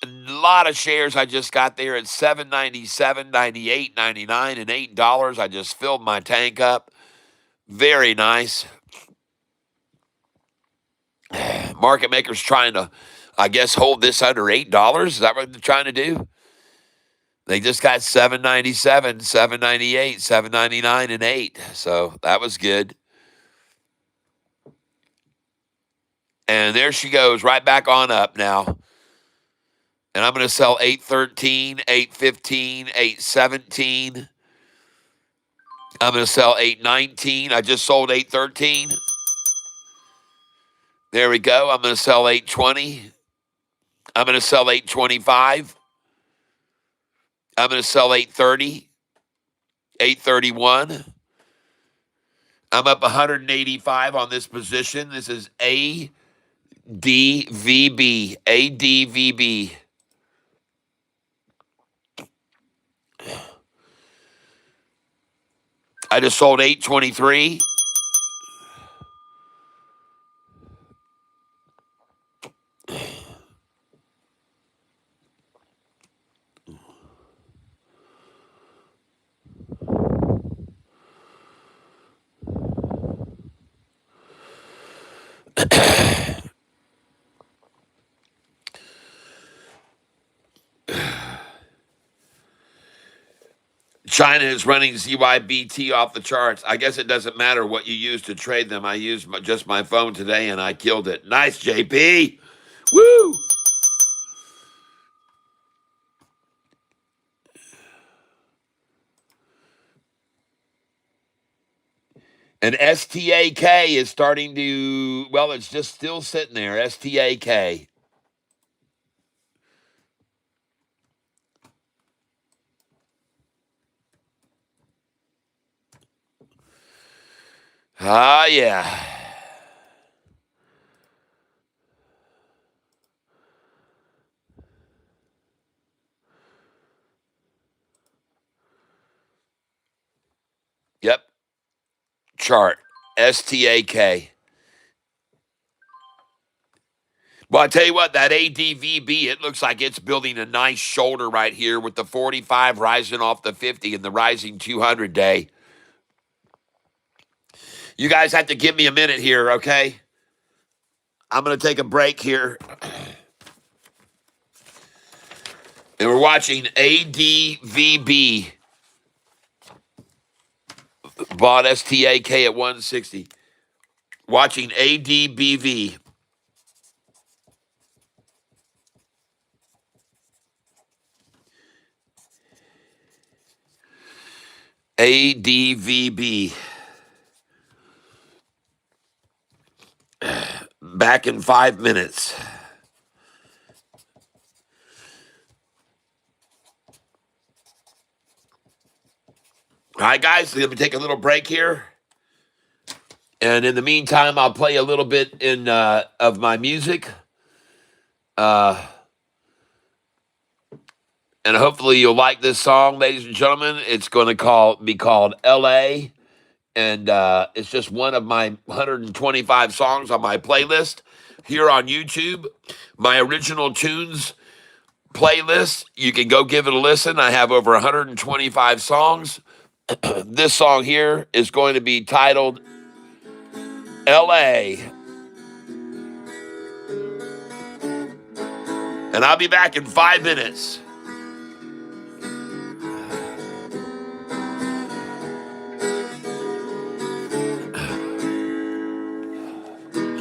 A lot of shares I just got there at 797, 98, 99, and $8. I just filled my tank up. Very nice. Market makers trying to, I guess, hold this under $8. Is that what they're trying to do? They just got 797, 798, 799, and 8. So that was good. And there she goes, right back on up now. And I'm going to sell 813, 815, 817. I'm going to sell 819. I just sold 813. There we go. I'm going to sell 820. I'm going to sell 825. I'm going to sell 830, 831. I'm up 185 on this position. This is ADVB. ADVB. I just sold 823. China is running ZYBT off the charts. I guess it doesn't matter what you use to trade them. I used just my phone today and I killed it. Nice, JP. Woo! And STAK is starting to, well, it's just still sitting there. STAK. Ah, yeah. Yep. Chart. STAK. Well, I tell you what, that ADVB, it looks like it's building a nice shoulder right here with the 45 rising off the 50 and the rising 200 day. You guys have to give me a minute here, okay? I'm going to take a break here. And we're watching ADVB. Bought STAK at 160. Watching ADBV. ADVB. Back in 5 minutes. All right, guys, let me take a little break here. And in the meantime, I'll play a little bit of my music. And hopefully you'll like this song, ladies and gentlemen. It's going to be called L.A., and it's just one of my 125 songs on my playlist here on YouTube. My original tunes playlist. You can go give it a listen. I have over 125 songs. This song here is going to be titled L.A. And I'll be back in 5 minutes.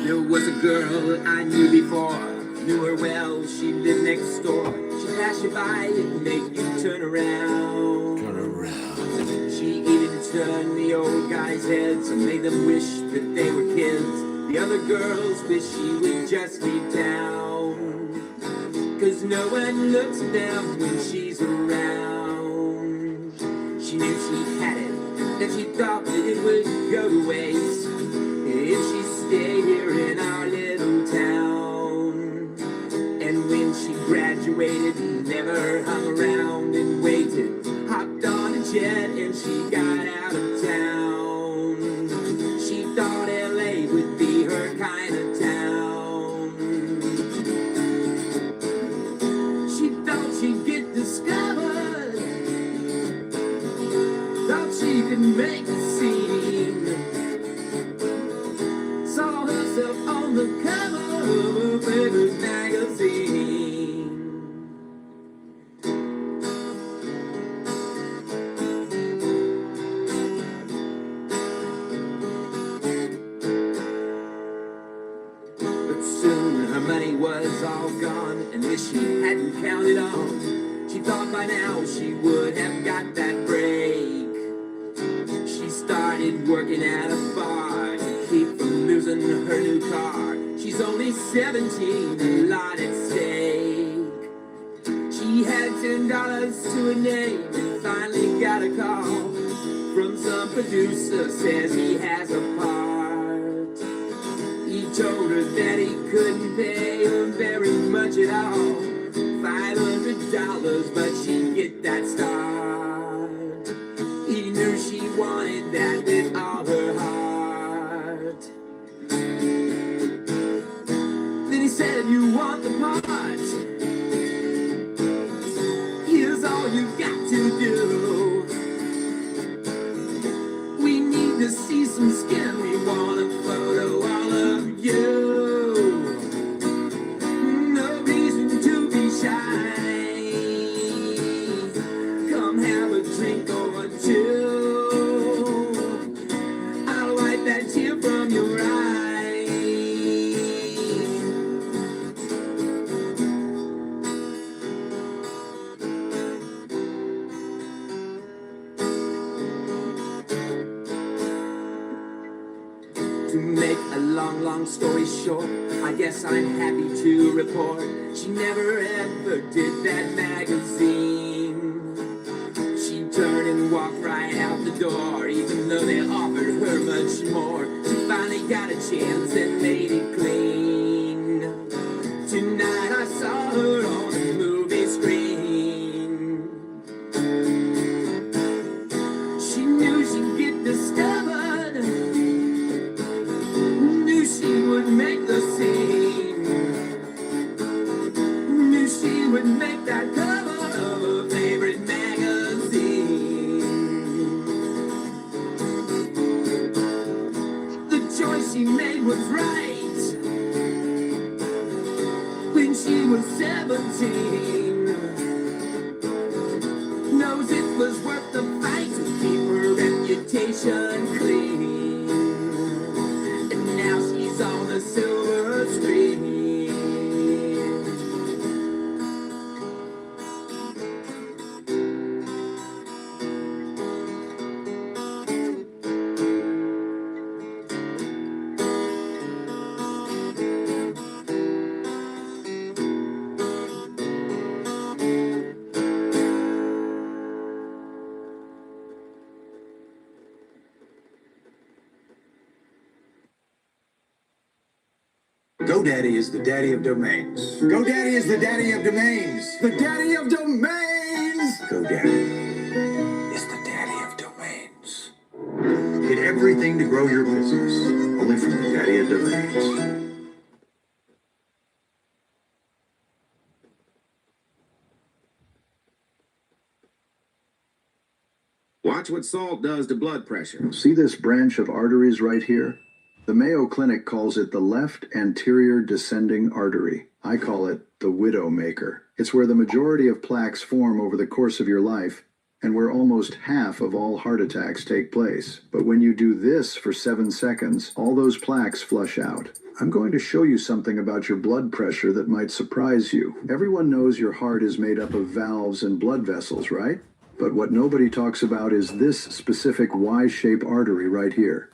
There was a girl I knew before, knew her well, she lived next door. She'd pass you by and make you turn around. Turn around. She even turned the old guys' heads and made them wish that they were kids. The other girls wish she would just leave town, 'cause no one looks at them when she's around. She knew she had it, and she thought that it would go to waste if she stayed here in our little town. And when she graduated, never hung around and waited, hopped on a jet and she got out of town. She thought LA would be her kind of town. She thought she'd get discovered, thought she could make a scene, saw herself on the cover of a famous magazine. was all gone, and this she hadn't counted on. She thought by now she would have got that break. She started working at a bar to keep from losing her new car. She's only 17, a lot at stake. She had $10 to her name and finally got a call from some producer, says he has a part. He told her that he couldn't pay her very much at all, $500, but she'd get that start. He knew she wanted that with all her heart. Then he said, you want the part? Here's all you've got to do. We need to see some skin. We want a photo, all of you. No reason to be shy. Come have a drink or two. I'll wipe that tear from your eye. To make a long story short, I guess I'm happy to report she never ever did that magazine. She turned and walked right out the door, even though they offered her much more. She finally got a chance and made it clean. Tonight I saw her on the movie screen. She knew she'd get discovered, she would make the scene. Knew she would make that cover of her favorite magazine. The choice she made was right when she was 17. Knows it was worth the fight to keep her reputation clean. Now she's on the silver screen. GoDaddy is the daddy of domains. GoDaddy is the daddy of domains. The daddy of domains. GoDaddy is the daddy of domains. Get everything to grow your business, only from the daddy of domains. Watch what salt does to blood pressure. See this branch of arteries right here? The Mayo Clinic calls it the left anterior descending artery. I call it the widow maker. It's where the majority of plaques form over the course of your life, and where almost half of all heart attacks take place. But when you do this for 7 seconds, all those plaques flush out. I'm going to show you something about your blood pressure that might surprise you. Everyone knows your heart is made up of valves and blood vessels, right? But what nobody talks about is this specific Y-shaped artery right here.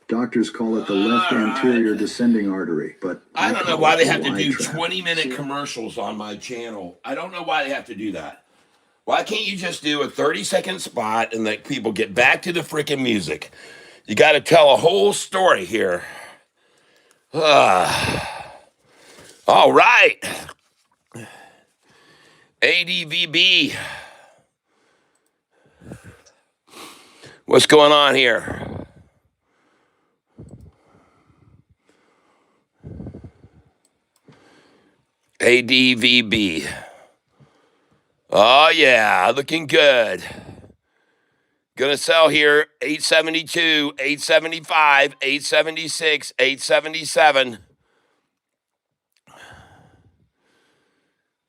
Doctors call it the left anterior descending artery, but I don't know why they have to do 20-minute commercials on my channel. I don't know why they have to do that. Why can't you just do a 30-second spot and let people get back to the freaking music? You got to tell a whole story here. All right. ADVB. What's going on here? ADVB. Oh, yeah, looking good. Gonna sell here 872, 875, 876, 877,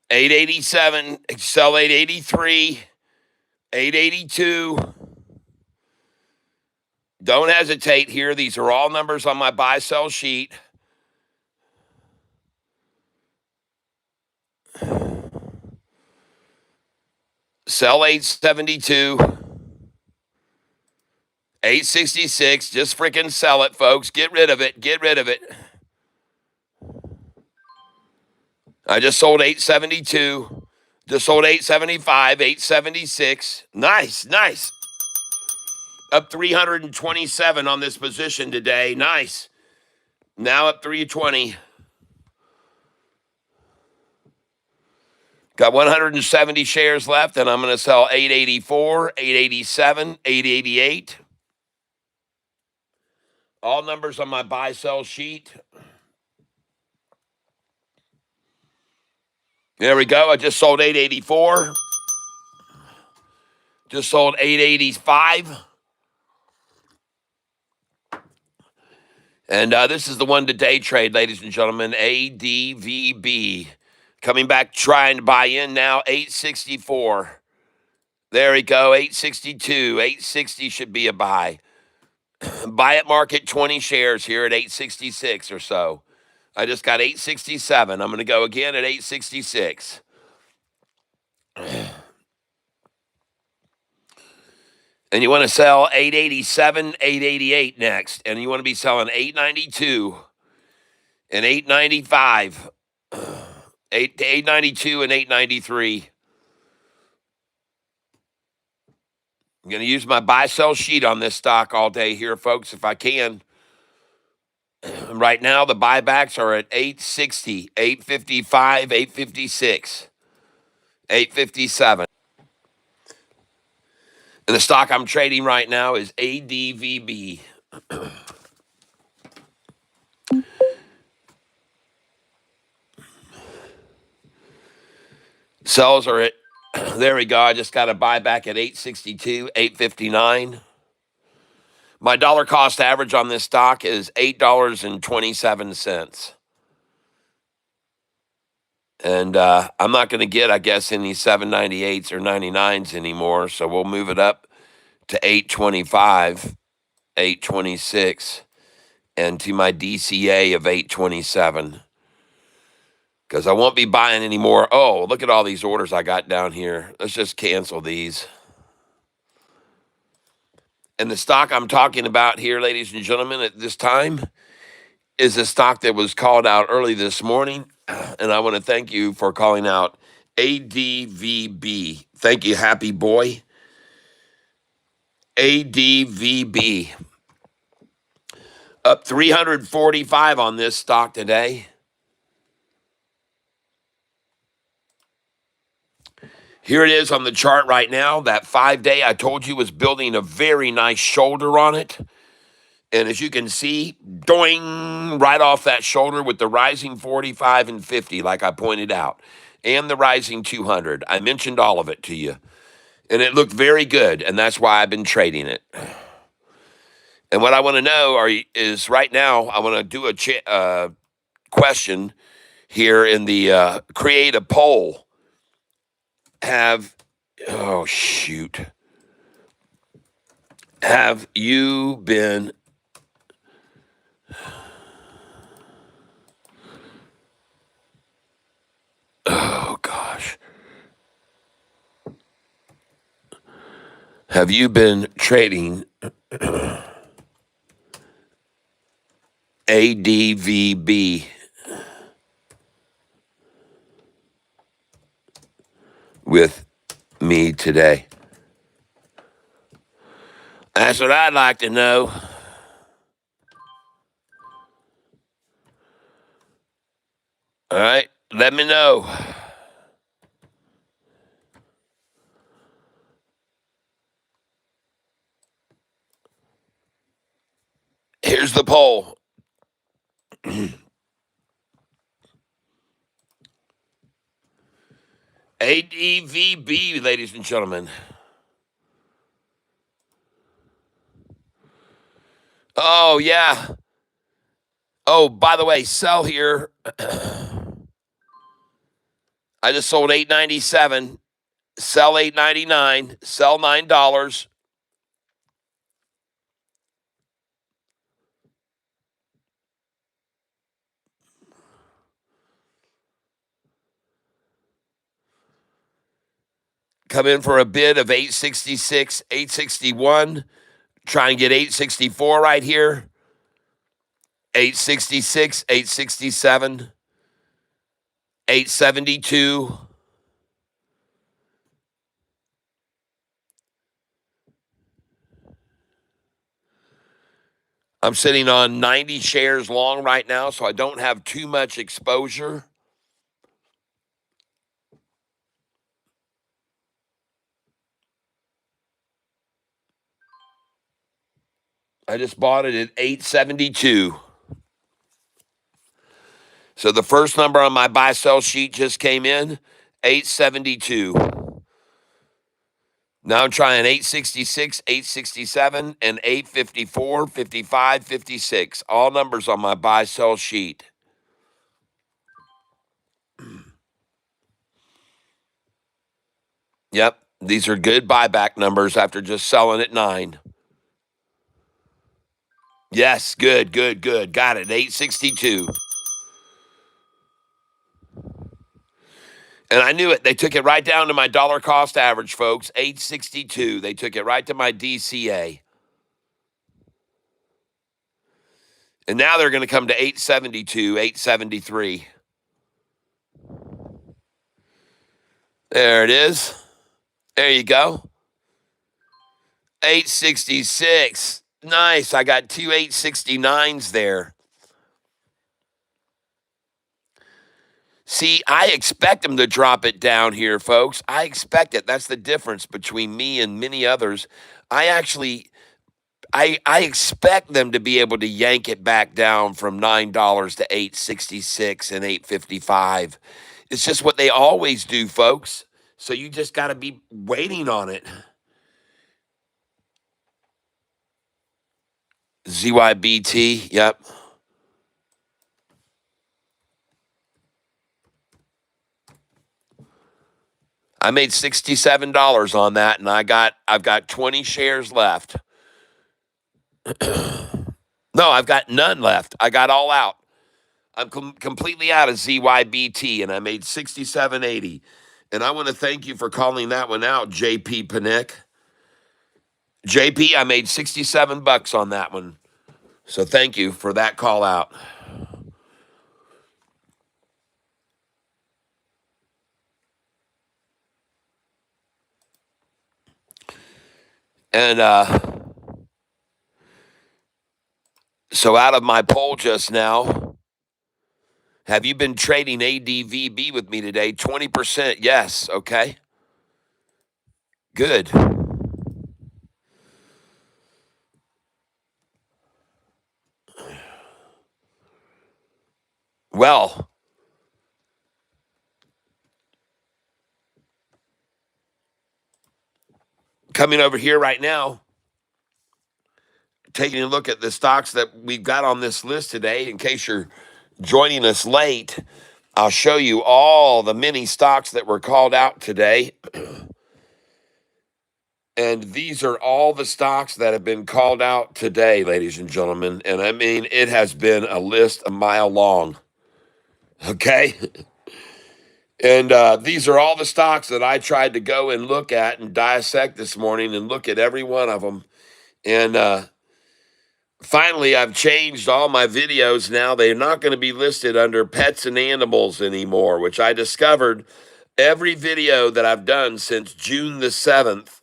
887, sell 883, 882. Don't hesitate here. These are all numbers on my buy-sell sheet. Sell 872. 866. Just freaking sell it, folks. Get rid of it. Get rid of it. I just sold 872. Just sold 875, 876. Nice, nice. Up 327 on this position today. Nice. Now up 320. Got 170 shares left, and I'm going to sell 884, 887, 888. All numbers on my buy sell sheet. There we go. I just sold 884. Just sold 885. And this is the one to day trade, ladies and gentlemen. ADVB. Coming back, trying to buy in now. 864. There we go. 862. 860 should be a buy. Buy at market 20 shares here at 866 or so. I just got 867. I'm going to go again at 866. And you want to sell 887, 888 next. And you want to be selling 892 and 895. 892 and 893. I'm going to use my buy-sell sheet on this stock all day here, folks, if I can. Right now, the buybacks are at 860, 855, 856, 857. And the stock I'm trading right now is ADVB. Sells are at, there we go. I just got a buyback at 862, 859. My dollar cost average on this stock is $8.27. And I'm not going to get, I guess, any 798s or 99s anymore. So we'll move it up to 825, 826, and to my DCA of 827. Because I won't be buying any more. Oh, look at all these orders I got down here. Let's just cancel these. And the stock I'm talking about here, ladies and gentlemen, at this time is a stock that was called out early this morning. And I want to thank you for calling out ADVB. Thank you, happy boy. ADVB. Up 345 on this stock today. Here it is on the chart right now. That 5-day I told you was building a very nice shoulder on it. And as you can see, doing right off that shoulder with the rising 45 and 50, like I pointed out, and the rising 200. I mentioned all of it to you. And it looked very good, and that's why I've been trading it. And what I want to know is right now, I want to do a question here in the create a poll. Oh, shoot. Have you been oh gosh. Have you been trading ADVB with me today? That's what I'd like to know. All right, let me know. Here's the poll. ADVB, ladies and gentlemen. Oh, yeah. Oh, by the way, sell here. I just sold $8.97. Sell $8.99. Sell $9. Come in for a bid of 866, 861. Try and get 864 right here. 866, 867, 872. I'm sitting on 90 shares long right now, so I don't have too much exposure. I just bought it at 872. So the first number on my buy sell sheet just came in, 872. Now I'm trying 866, 867, and 854, 55, 56. All numbers on my buy sell sheet. Yep, these are good buyback numbers after just selling at 9. Yes, good, good, good. Got it, 862. And I knew it. They took it right down to my dollar cost average, folks, 862. They took it right to my DCA. And now they're going to come to 872, 873. There it is. There you go. 866. Nice. I got two 869s there. See, I expect them to drop it down here, folks. I expect it. That's the difference between me and many others. I expect them to be able to yank it back down from $9 to 866 and 855. It's just what they always do, folks. So you just got to be waiting on it. ZYBT, yep. I made $67 on that, and I've got 20 shares left. No, I've got none left. I got all out. I'm completely out of ZYBT, and I made 67.80. And I want to thank you for calling that one out, JP Panick. JP, I made 67 bucks on that one. So thank you for that call out. And so out of my poll just now, have you been trading ADVB with me today? 20%, yes. Okay. Good. Well, coming over here right now, taking a look at the stocks that we've got on this list today, in case you're joining us late, I'll show you all the many stocks that were called out today. And these are all the stocks that have been called out today, ladies and gentlemen. And I mean, it has been a list a mile long. Okay? And these are all the stocks that I tried to go and look at and dissect this morning and look at every one of them. And finally, I've changed all my videos now. They're not going to be listed under pets and animals anymore, which I discovered every video that I've done since June the 7th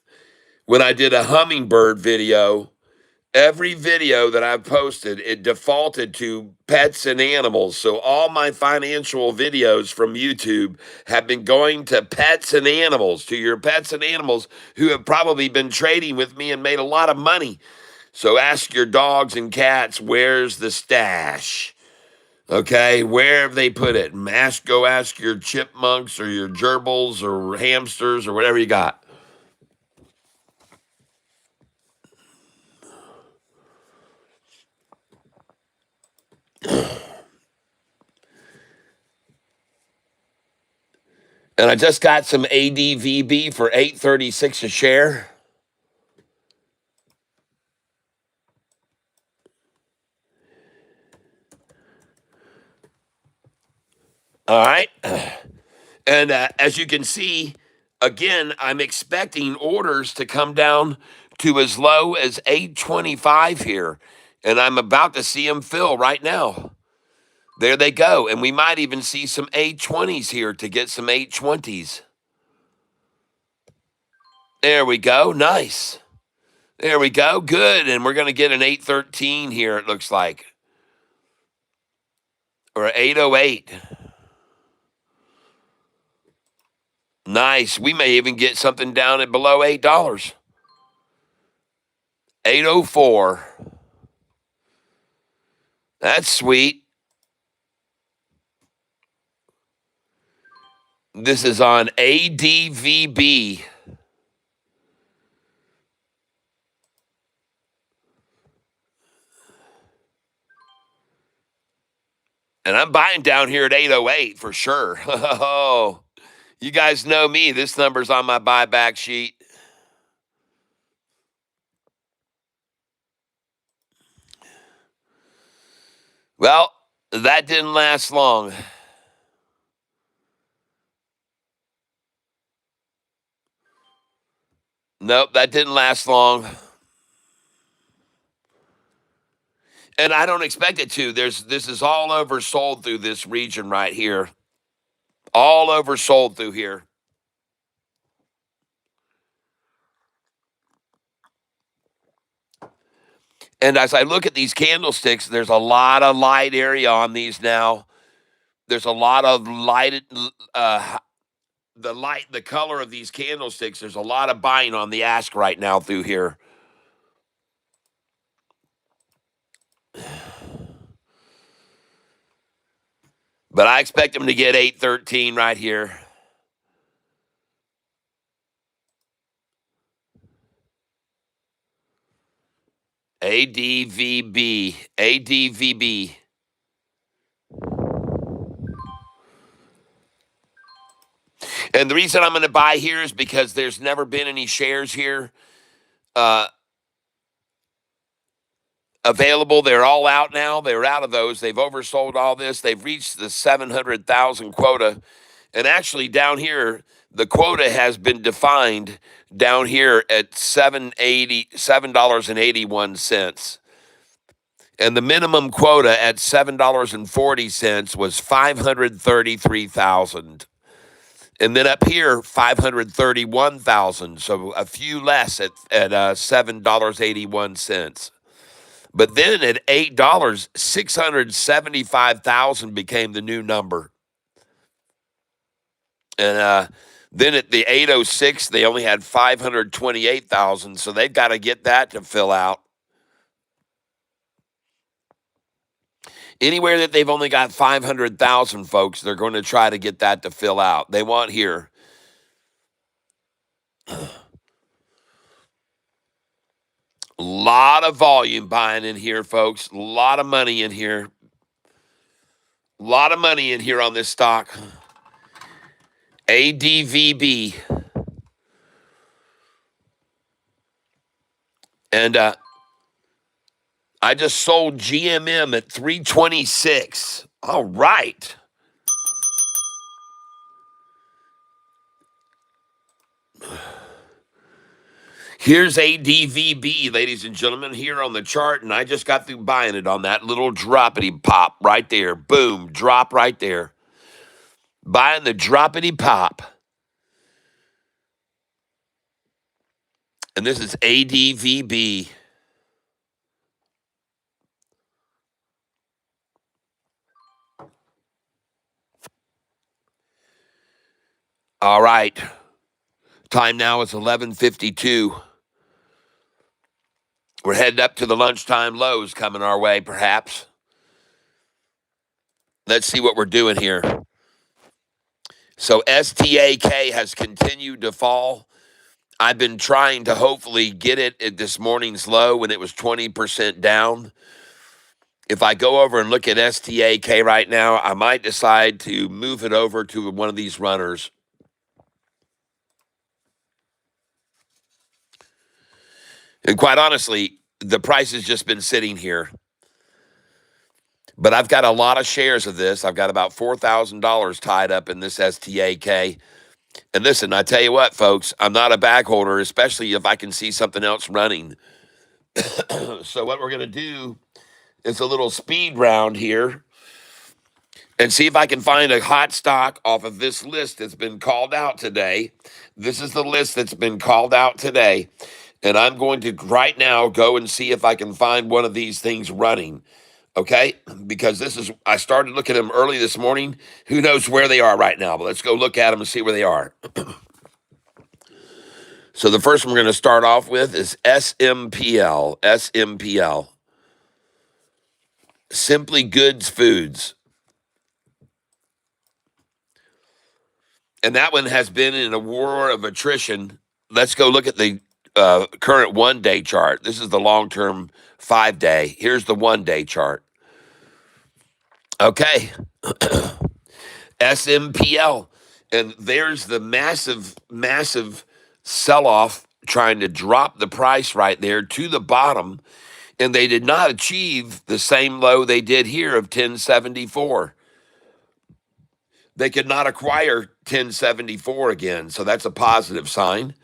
when I did a hummingbird video. Every video that I've posted, it defaulted to pets and animals. So all my financial videos from YouTube have been going to pets and animals, to your pets and animals who have probably been trading with me and made a lot of money. So ask your dogs and cats, where's the stash? Okay, where have they put it? Go ask your chipmunks or your gerbils or hamsters or whatever you got. And I just got some ADVB for $8.36 a share. All right. And as you can see, Again, I'm expecting orders to come down to as low as 825 here, and I'm about to see them fill right now. There they go, and we might even see some 820s here to get some 820s. There we go. Nice. There we go. Good. And we're going to get an 813 here, it looks like. Or 808. Nice. We may even get something down at below $8. 804. That's sweet. This is on ADVB. And I'm buying down here at 808 for sure. Oh, you guys know me. This number's on my buyback sheet. Well, that didn't last long. Nope, that didn't last long. And I don't expect it to. This is all oversold through this region right here. All oversold through here. And as I look at these candlesticks, there's a lot of light area on these now. There's a lot of lighted, the color of these candlesticks. There's a lot of buying on the ask right now through here. But I expect them to get 813 right here. ADVB. ADVB. And the reason I'm going to buy here is because there's never been any shares here available. They're all out now. They're out of those. They've oversold all this. They've reached the 700,000 quota. And actually, down here, the quota has been defined down here at $7.81. And the minimum quota at $7.40 was 533,000. And then up here, 531,000. So a few less at $7.81. But then at $8, 675,000 became the new number. And then at the 806, they only had 528,000. So they've got to get that to fill out. Anywhere that they've only got 500,000 folks, they're going to try to get that to fill out. They want here. A lot of volume buying in here, folks. A lot of money in here. A lot of money in here on this stock. ADVB. And I just sold GMM at 326. All right. Here's ADVB, ladies and gentlemen, here on the chart, and I just got through buying it on that little droppity pop right there. Boom, drop right there. Buying the droppity pop. And this is ADVB. All right. Time now is 11:52. We're heading up to the lunchtime lows coming our way, perhaps. Let's see what we're doing here. So STAK has continued to fall. I've been trying to hopefully get it at this morning's low when it was 20% down. If I go over and look at STAK right now, I might decide to move it over to one of these runners. And quite honestly, the price has just been sitting here. But I've got a lot of shares of this. I've got about $4,000 tied up in this STAK. And listen, I tell you what, folks, I'm not a bag holder, especially if I can see something else running. So what we're going to do is a little speed round here and see if I can find a hot stock off of this list that's been called out today. This is the list that's been called out today. And I'm going to right now go and see if I can find one of these things running. Okay? Because I started looking at them early this morning. Who knows where they are right now? But let's go look at them and see where they are. So the first one we're going to start off with is SMPL. SMPL. Simply Goods Foods. And that one has been in a war of attrition. Let's go look at the current 1-day chart. This is the long-term 5-day. Here's the 1-day chart. Okay. SMPL. And there's the massive, massive sell-off trying to drop the price right there to the bottom. And they did not achieve the same low they did here of 1074. They could not acquire 1074 again. So that's a positive sign.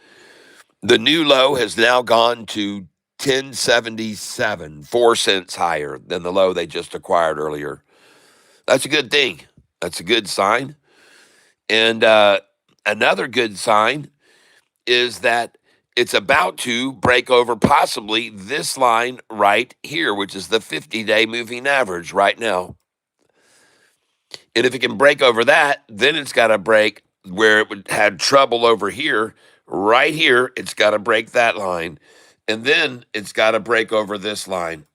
The new low has now gone to 1077, 4 cents higher than the low they just acquired earlier. That's a good thing. That's a good sign. And another good sign is that it's about to break over possibly this line right here, which is the 50-day moving average right now. And if it can break over that, then it's got to break where it had trouble over here. Right here, it's got to break that line. And then it's got to break over this line.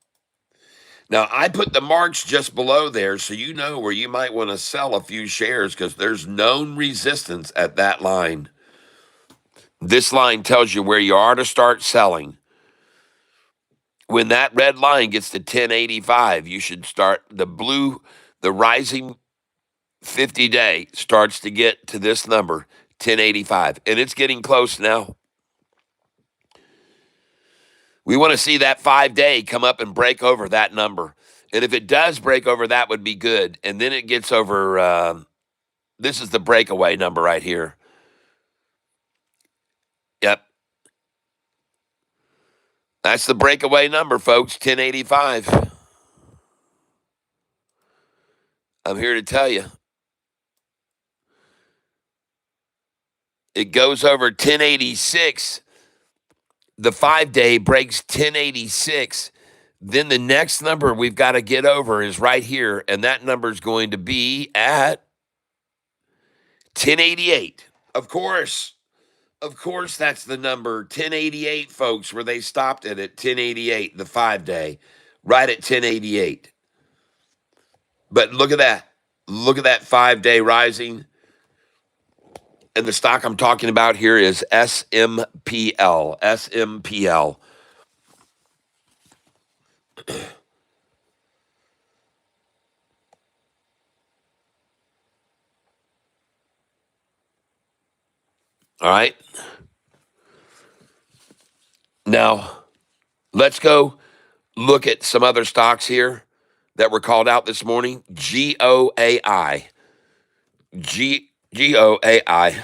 Now, I put the marks just below there so you know where you might want to sell a few shares because there's known resistance at that line. This line tells you where you are to start selling. When that red line gets to 1085, you should start the rising 50-day starts to get to this number, 1085. And it's getting close now. We want to see that 5-day come up and break over that number. And if it does break over, that would be good. And then it gets over, this is the breakaway number right here. Yep. That's the breakaway number, folks, 1085. I'm here to tell you. It goes over 1086. The 5-day breaks 1086. Then the next number we've got to get over is right here, and that number is going to be at 1088. Of course, that's the number 1088, folks, where they stopped it at 1088, the 5-day, right at 1088. But look at that. Look at that 5-day rising. And the stock I'm talking about here is SMPL. SMPL. All right. Now, let's go look at some other stocks here that were called out this morning. GOAI. GOAI.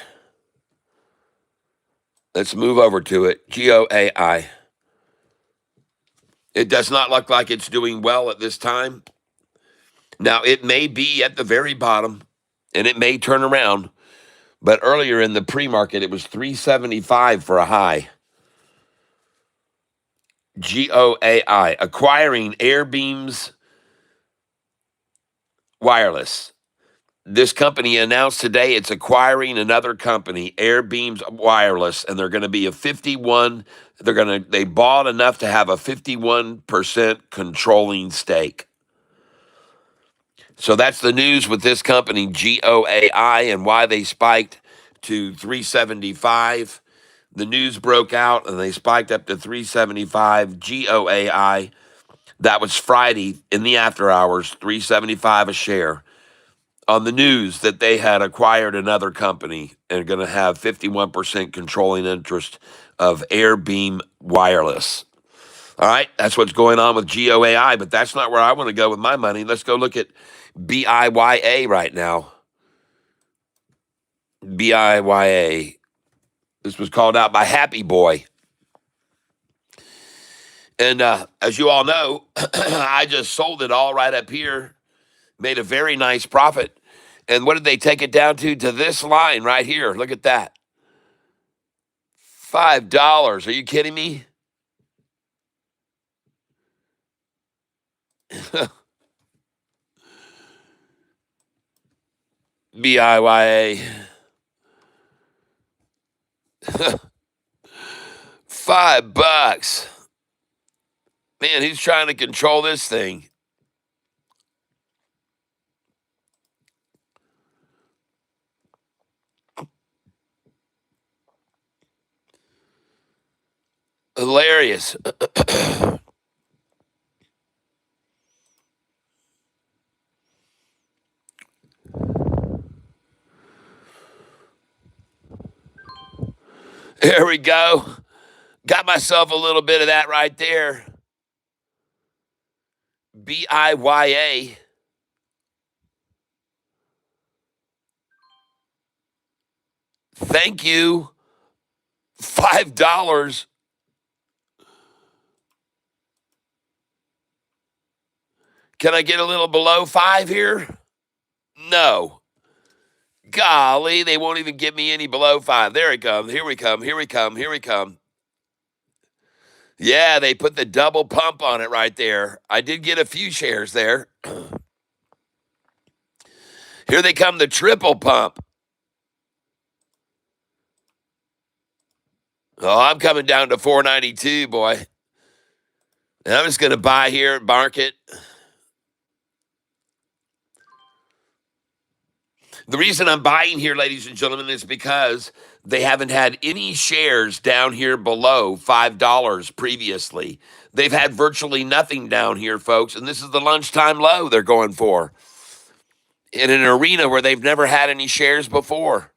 Let's move over to it. GOAI. It does not look like it's doing well at this time. Now, it may be at the very bottom, and it may turn around. But earlier in the pre-market, it was 375 for a high. GOAI, acquiring Airbeams Wireless. This company announced today it's acquiring another company, Airbeams Wireless, and they're going to be a 51. They bought enough to have a 51% controlling stake. So that's the news with this company, GOAI, and why they spiked to 375. The news broke out and they spiked up to 375. GOAI. That was Friday in the after hours, 375 a share. On the news that they had acquired another company and are going to have 51% controlling interest of Airbeam Wireless. All right, that's what's going on with GOAI, but that's not where I want to go with my money. Let's go look at BIYA right now. BIYA. This was called out by Happy Boy. And as you all know, I just sold it all right up here, made a very nice profit. And what did they take it down to? To this line right here. Look at that. $5. Are you kidding me? BIYA. $5. Man, who's trying to control this thing? Hilarious. There we go. Got myself a little bit of that right there. BIYA. Thank you. $5. Can I get a little below 5 here? No. Golly, they won't even give me any below 5. There it comes. Here we come. Here we come. Here we come. Yeah, they put the double pump on it right there. I did get a few shares there. Here they come, the triple pump. Oh, I'm coming down to 492, boy. And I'm just going to buy here, market. The reason I'm buying here, ladies and gentlemen, is because they haven't had any shares down here below $5 previously. They've had virtually nothing down here, folks, and this is the lunchtime low they're going for in an arena where they've never had any shares before.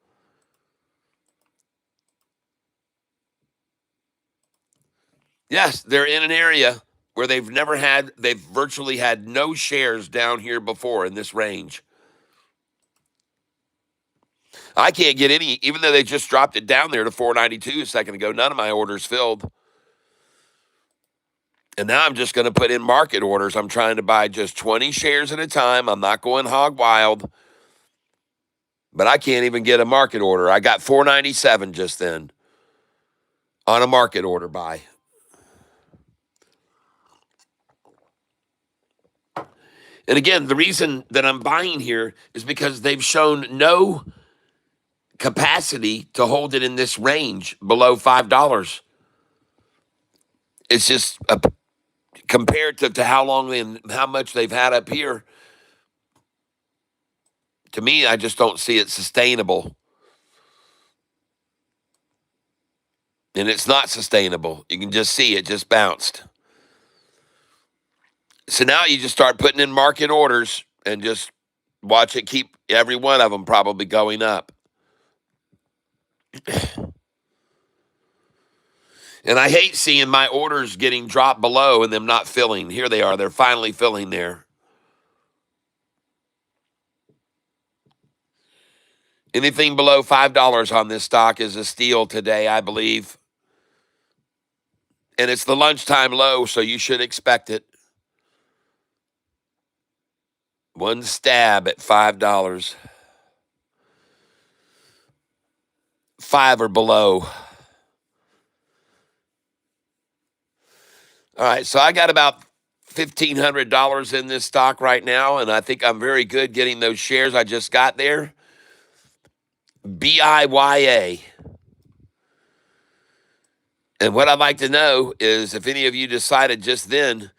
Yes, they're in an area where they've virtually had no shares down here before in this range. I can't get any, even though they just dropped it down there to 492 a second ago. None of my orders filled. And now I'm just going to put in market orders. I'm trying to buy just 20 shares at a time. I'm not going hog wild. But I can't even get a market order. I got 497 just then on a market order buy. And again, the reason that I'm buying here is because they've shown no capacity to hold it in this range below $5. It's just comparative to how long and how much they've had up here. To me, I just don't see it sustainable. And it's not sustainable. You can just see it just bounced. So now you just start putting in market orders and just watch it keep every one of them probably going up. And I hate seeing my orders getting dropped below and them not filling. Here they are. They're finally filling there. Anything below $5 on this stock is a steal today, I believe. And it's the lunchtime low, so you should expect it. One stab at $5. 5 or below. All right, so I got about $1,500 in this stock right now, and I think I'm very good getting those shares I just got there. BIYA. And what I'd like to know is if any of you decided just then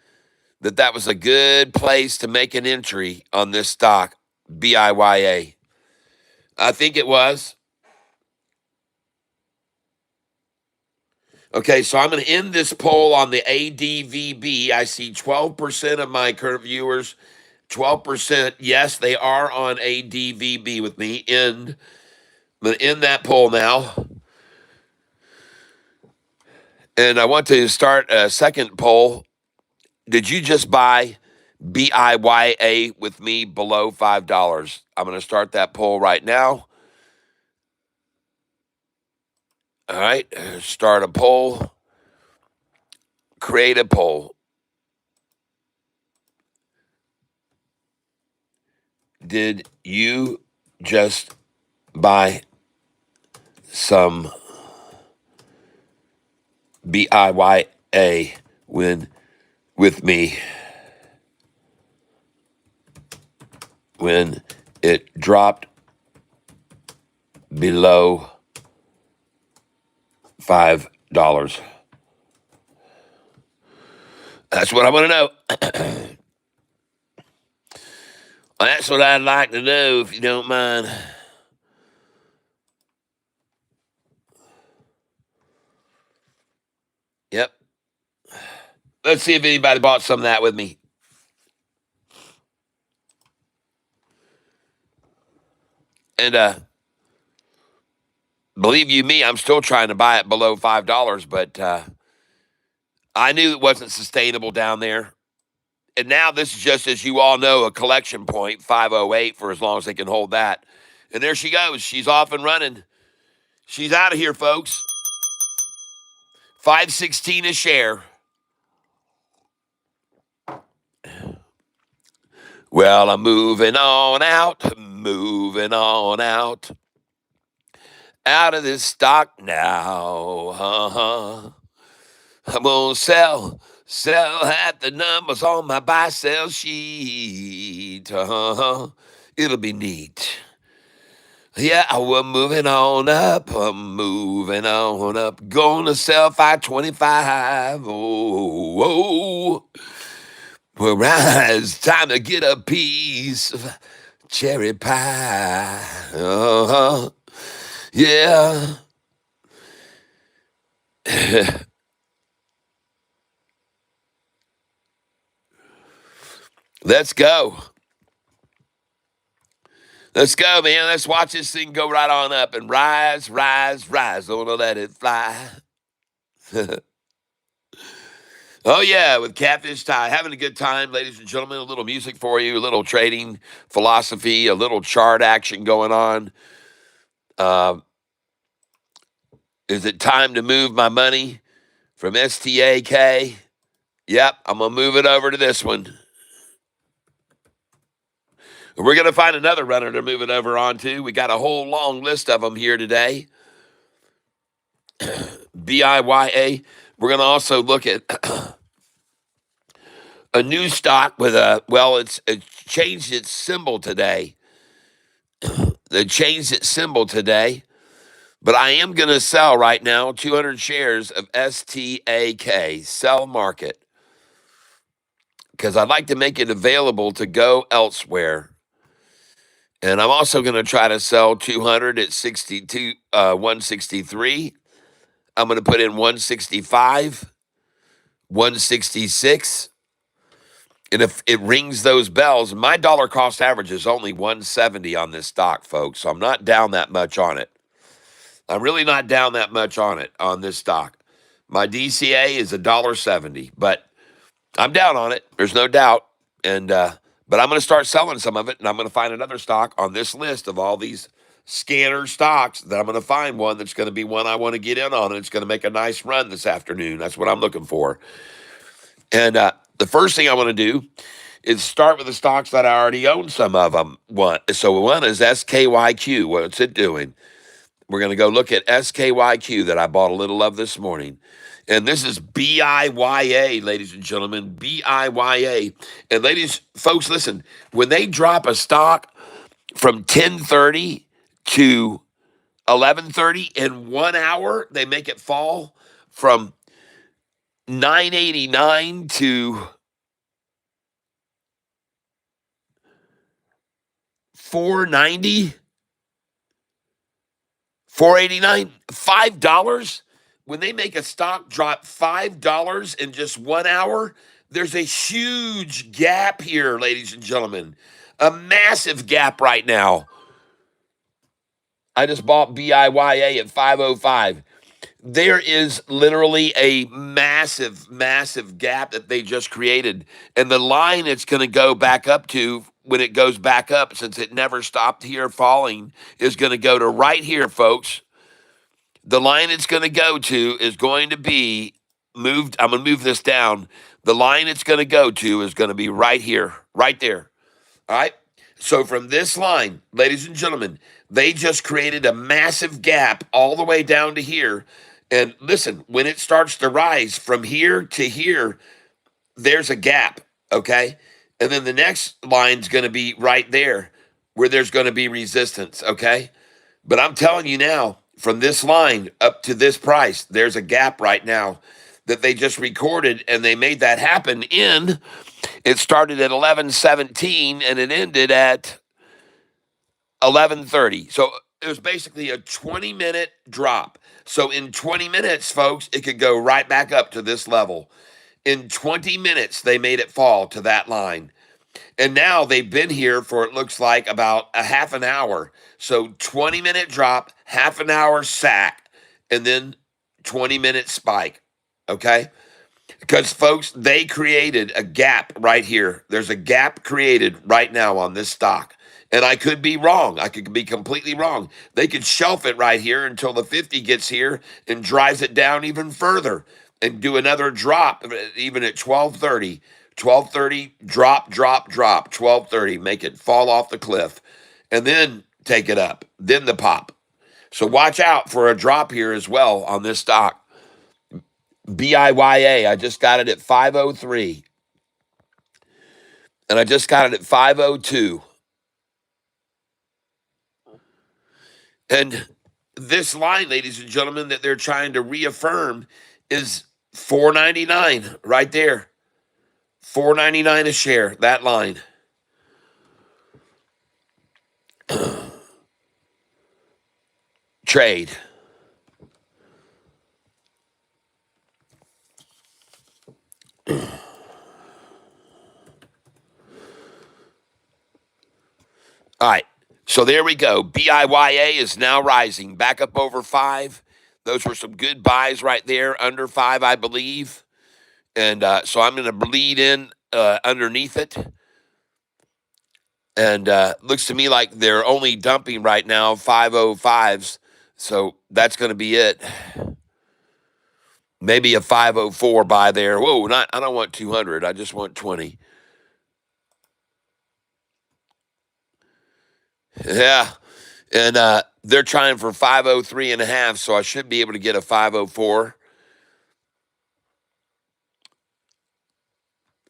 that that was a good place to make an entry on this stock, BIYA. I think it was. Okay, so I'm going to end this poll on the ADVB. I see 12% of my current viewers, 12%. Yes, they are on ADVB with me. I'm going to end that poll now. And I want to start a second poll. Did you just buy BIYA with me below $5? I'm going to start that poll right now. All right, start a poll, create a poll. Did you just buy some BIYA with me when it dropped below $5? That's what I want to know. That's what I'd like to know, if you don't mind. Yep. Let's see if anybody bought some of that with me. And believe you me, I'm still trying to buy it below $5, but I knew it wasn't sustainable down there. And now this is just, as you all know, a collection point, 508, for as long as they can hold that. And there she goes. She's off and running. She's out of here, folks. 516 a share. Well, I'm moving on out, out of this stock now. I'm gonna sell at the numbers on my buy sell sheet. It'll be neat. Yeah, we're moving on up. I'm moving on up. Gonna sell 525. Oh. Well, rise, time to get a piece of cherry pie. Yeah. Let's go. Let's go, man. Let's watch this thing go right on up and rise. Don't let it fly. Oh, yeah, with Catfish Tie. Having a good time, ladies and gentlemen. A little music for you, a little trading philosophy, a little chart action going on. Is it time to move my money from STAK? Yep, I'm going to move it over to this one. We're going to find another runner to move it over onto. We got a whole long list of them here today. BIYA. We're going to also look at a new stock with it changed its symbol today. They changed its symbol today. But I am going to sell right now 200 shares of STAK, sell market, because I'd like to make it available to go elsewhere. And I'm also going to try to sell 200 at 163. I'm going to put in 165, 166. And if it rings those bells, my dollar cost average is only 170 on this stock, folks. So I'm not down that much on it. I'm really not down that much on it, on this stock. My DCA is $1.70, but I'm down on it. There's no doubt. And but I'm going to start selling some of it, and I'm going to find another stock on this list of all these scanner stocks that I'm going to find one that's going to be one I want to get in on, and it's going to make a nice run this afternoon. That's what I'm looking for. And the first thing I want to do is start with the stocks that I already own some of them. One is SKYQ. What's it doing? We're going to go look at SKYQ that I bought a little of this morning. And this is BIYA, ladies and gentlemen, BIYA. And folks, listen, when they drop a stock from 10:30 to 11:30 in 1 hour, they make it fall from 989 to 490. 489, $5. When they make a stock drop $5 in just 1 hour, there's a huge gap here, ladies and gentlemen. A massive gap right now. I just bought BIYA at 505. There is literally a massive, massive gap that they just created. And the line it's going to go back up to when it goes back up, since it never stopped here falling, is going to go to right here, folks. The line it's going to go to is going to be moved. I'm going to move this down. The line it's going to go to is going to be right here, right there. All right. So from this line, ladies and gentlemen, they just created a massive gap all the way down to here. And listen, when it starts to rise from here to here, there's a gap. Okay. And then the next line's going to be right there where there's going to be resistance. Okay. But I'm telling you now, from this line up to this price, there's a gap right now that they just recorded, and they made that happen in. It started at 11:17 and it ended at 11:30. So it was basically a 20-minute drop. So in 20 minutes, folks, it could go right back up to this level. In 20 minutes, they made it fall to that line. And now they've been here for, it looks like, about a half an hour. So 20-minute drop, half an hour sack, and then 20-minute spike. Okay? Because, folks, they created a gap right here. There's a gap created right now on this stock. And I could be wrong. I could be completely wrong. They could shelf it right here until the 50 gets here and drives it down even further and do another drop, even at 12:30. 12:30, drop, drop, drop. 12:30, make it fall off the cliff. And then take it up. Then the pop. So watch out for a drop here as well on this stock. BIYA, I just got it at 503. And I just got it at 502. And this line, ladies and gentlemen, that they're trying to reaffirm is 499 right there. 499 a share, that line. Trade. All right. So there we go. BIYA is now rising back up over 5. Those were some good buys right there, under 5, I believe. And so I'm going to bleed in underneath it. And looks to me like they're only dumping right now 505s. So that's going to be it. Maybe a 504 buy there. Whoa, I don't want 200. I just want 20. Yeah. And they're trying for 503 and a half, so I should be able to get a 504.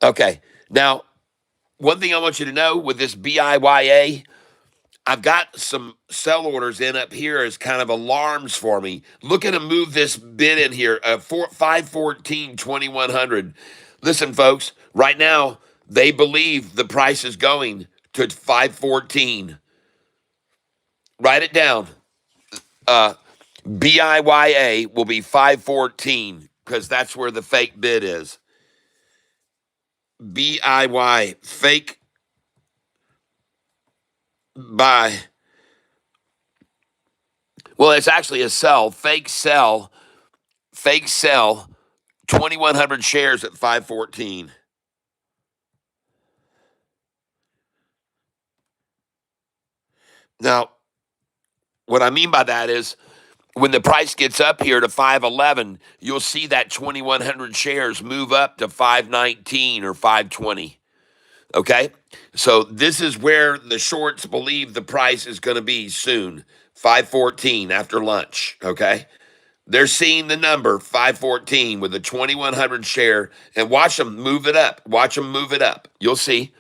Okay. Now, one thing I want you to know with this BIYA, I've got some sell orders in up here as kind of alarms for me. Look at them move this bid in here, 514, 2100. Listen, folks, right now, they believe the price is going to 514. Write it down. BIYA will be 514 because that's where the fake bid is. BIY, fake buy. Well, it's actually a sell, fake sell, 2,100 shares at 514. Now, what I mean by that is when the price gets up here to 511, you'll see that 2,100 shares move up to 519 or 520. Okay? So this is where the shorts believe the price is going to be soon, 514 after lunch. Okay? They're seeing the number 514 with a 2,100 share, and watch them move it up. Watch them move it up. You'll see.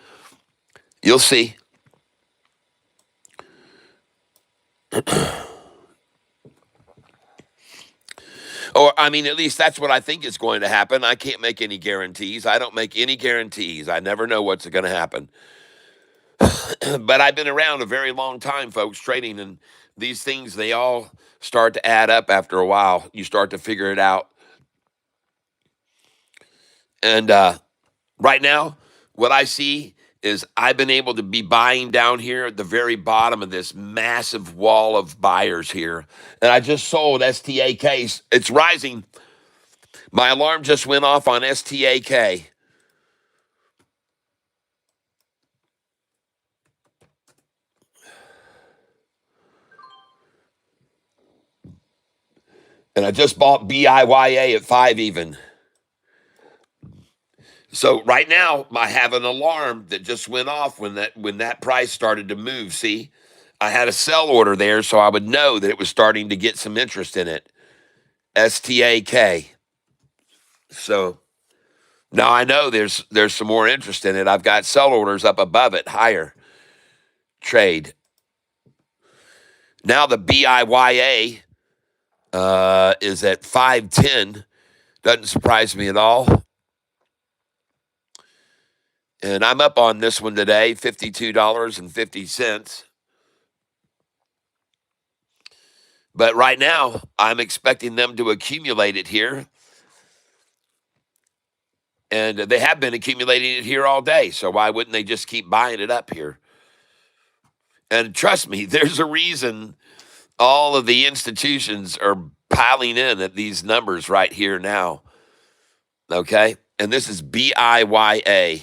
You'll see. Or, I mean, at least that's what I think is going to happen. I can't make any guarantees. I don't make any guarantees. I never know what's going to happen. But I've been around a very long time, folks, trading, and these things, they all start to add up after a while. You start to figure it out. And right now, what I see is I've been able to be buying down here at the very bottom of this massive wall of buyers here. And I just sold STAK. It's rising. My alarm just went off on STAK. And I just bought BIYA at 5 even. So right now, I have an alarm that just went off when that price started to move. See, I had a sell order there, so I would know that it was starting to get some interest in it. STAK. So now I know there's some more interest in it. I've got sell orders up above it, higher trade. Now the BIYA is at 510. Doesn't surprise me at all. And I'm up on this one today, $52.50. But right now, I'm expecting them to accumulate it here. And they have been accumulating it here all day. So why wouldn't they just keep buying it up here? And trust me, there's a reason all of the institutions are piling in at these numbers right here now. Okay? And this is BIYA.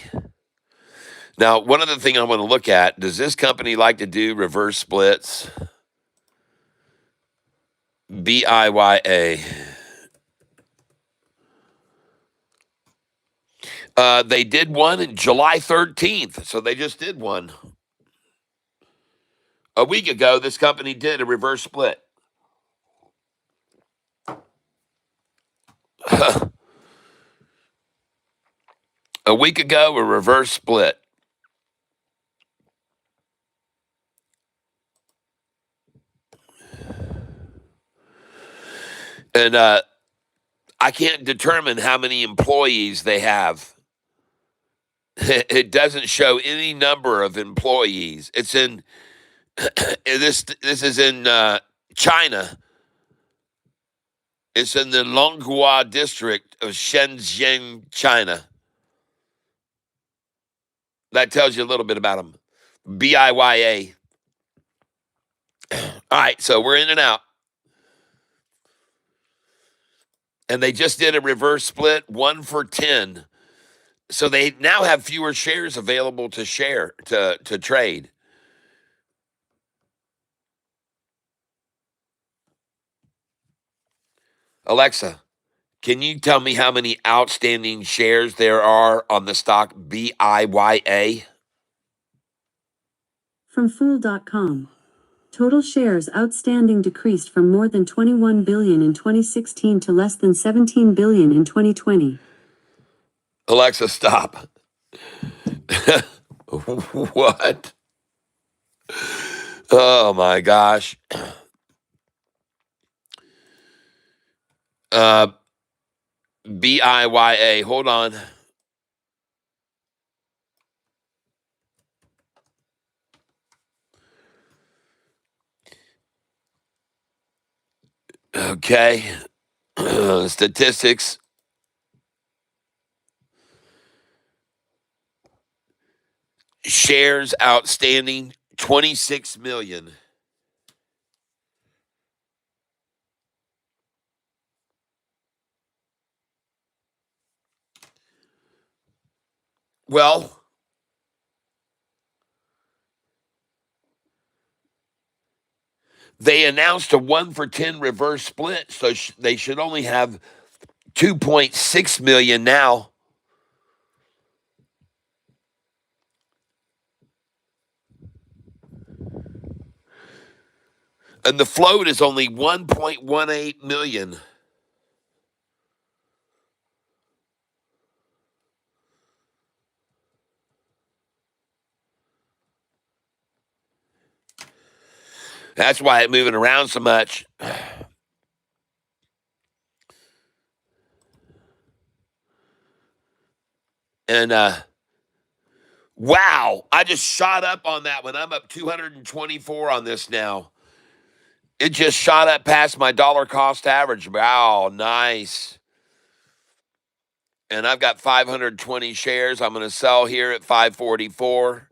Now, one other thing I want to look at, does this company like to do reverse splits? BIYA. They did one in July 13th, so they just did one. A week ago, this company did a reverse split. A week ago, a reverse split. And I can't determine how many employees they have. It doesn't show any number of employees. It's in this is in China. It's in the Longhua district of Shenzhen, China. That tells you a little bit about them. BIYA. All right, so we're in and out. And they just did a reverse split, 1 for 10. So they now have fewer shares available to trade. Alexa, can you tell me how many outstanding shares there are on the stock BIYA? From Fool.com. Total shares outstanding decreased from more than 21 billion in 2016 to less than 17 billion in 2020. Alexa, stop. What? Oh my gosh. BIYA, hold on. Okay. Statistics. Shares outstanding, 26 million. Well, they announced a 1 for 10 reverse split, so they should only have 2.6 million now. And the float is only 1.18 million. That's why it's moving around so much. And wow, I just shot up on that one. I'm up 224 on this now. It just shot up past my dollar cost average. Wow, nice. And I've got 520 shares. I'm going to sell here at 544.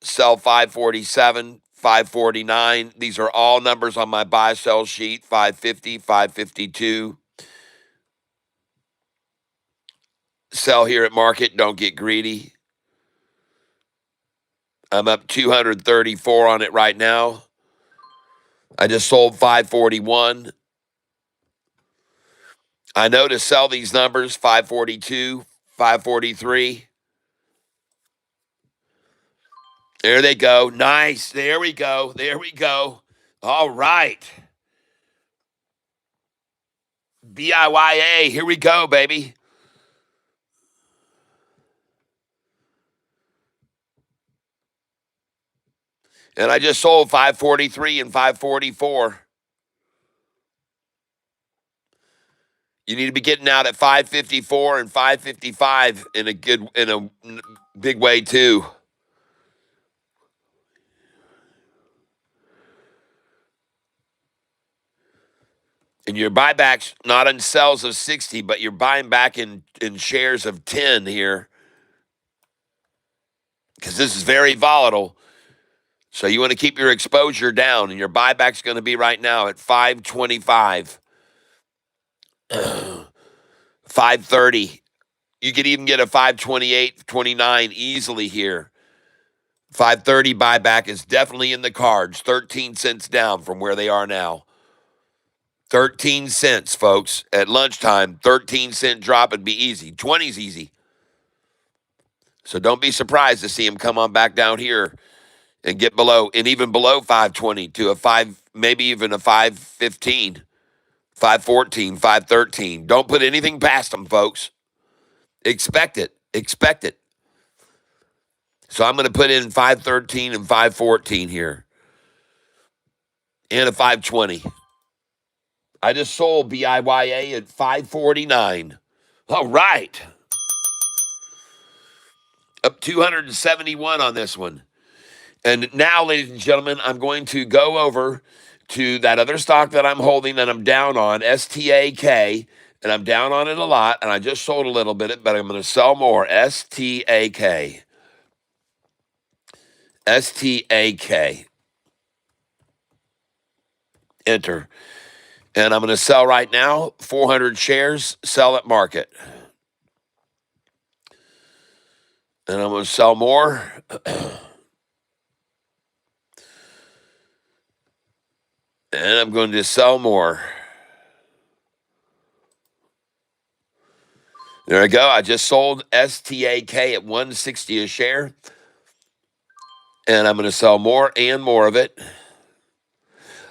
Sell 547, 549. These are all numbers on my buy sell sheet. 550, 552. Sell here at market. Don't get greedy. I'm up 234 on it right now. I just sold 541. I know to sell these numbers 542, 543. There they go. Nice. There we go. There we go. All right. BIYA. Here we go, baby. And I just sold 543 and 544. You need to be getting out at 554 and 555 in a big way too. And your buybacks not in sells of 60, but you're buying back in shares of 10 here because this is very volatile. So you want to keep your exposure down, and your buyback's going to be right now at 525, 530. You could even get a 528, 29 easily here. 530 buyback is definitely in the cards. 13 cents down from where they are now. 13 cents, folks. At lunchtime, 13-cent drop would be easy. 20's easy. So don't be surprised to see them come on back down here and get below, and even below 520 to a 5, maybe even a 515, 514, 513. Don't put anything past them, folks. Expect it. Expect it. So I'm going to put in 513 and 514 here. And a 520. I just sold BIYA at 549. All right. Up 271 on this one. And now, ladies and gentlemen, I'm going to go over to that other stock that I'm holding that I'm down on, STAK, and I'm down on it a lot, and I just sold a little bit, but I'm going to sell more. STAK. STAK. Enter. And I'm going to sell right now 400 shares, sell at market. And I'm going to sell more. And I'm going to sell more. There I go. I just sold STAK at 160 a share. And I'm going to sell more and more of it.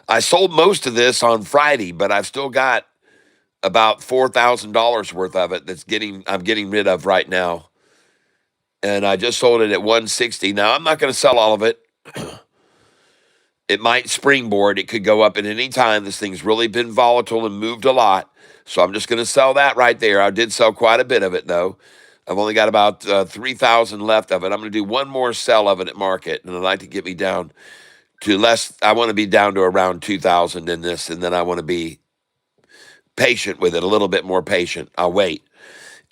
I sold most of this on Friday, but I've still got about $4,000 worth of it I'm getting rid of right now. And I just sold it at 160. Now, I'm not going to sell all of it. It might springboard. It could go up at any time. This thing's really been volatile and moved a lot. So I'm just going to sell that right there. I did sell quite a bit of it, though. I've only got about 3,000 left of it. I'm going to do one more sell of it at market, and I'd like to get me down to less. I want to be down to around 2,000 in this, and then I want to be patient with it, a little bit more patient. I'll wait.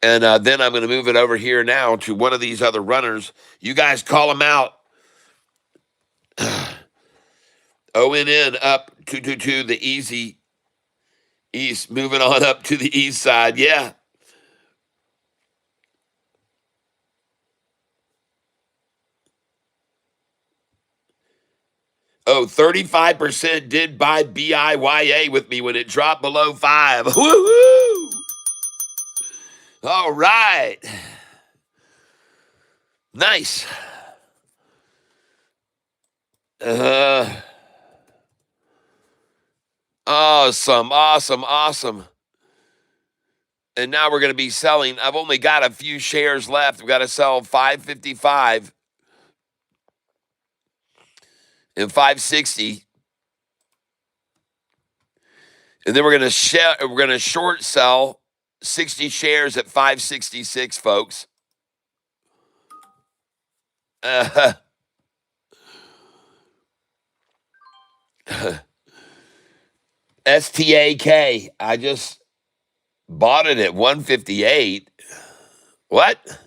And then I'm going to move it over here now to one of these other runners. You guys call them out. ONN up 222, the easy east, moving on up to the east side. Yeah. Oh, 35% did buy BIYA with me when it dropped below 5. Woo-hoo! All right. Nice. Awesome, awesome, awesome. And now we're going to be selling. I've only got a few shares left. We've got to sell 555 and 560. And then we're going to short sell 60 shares at 566, folks. STAK. I just bought it at 158. What?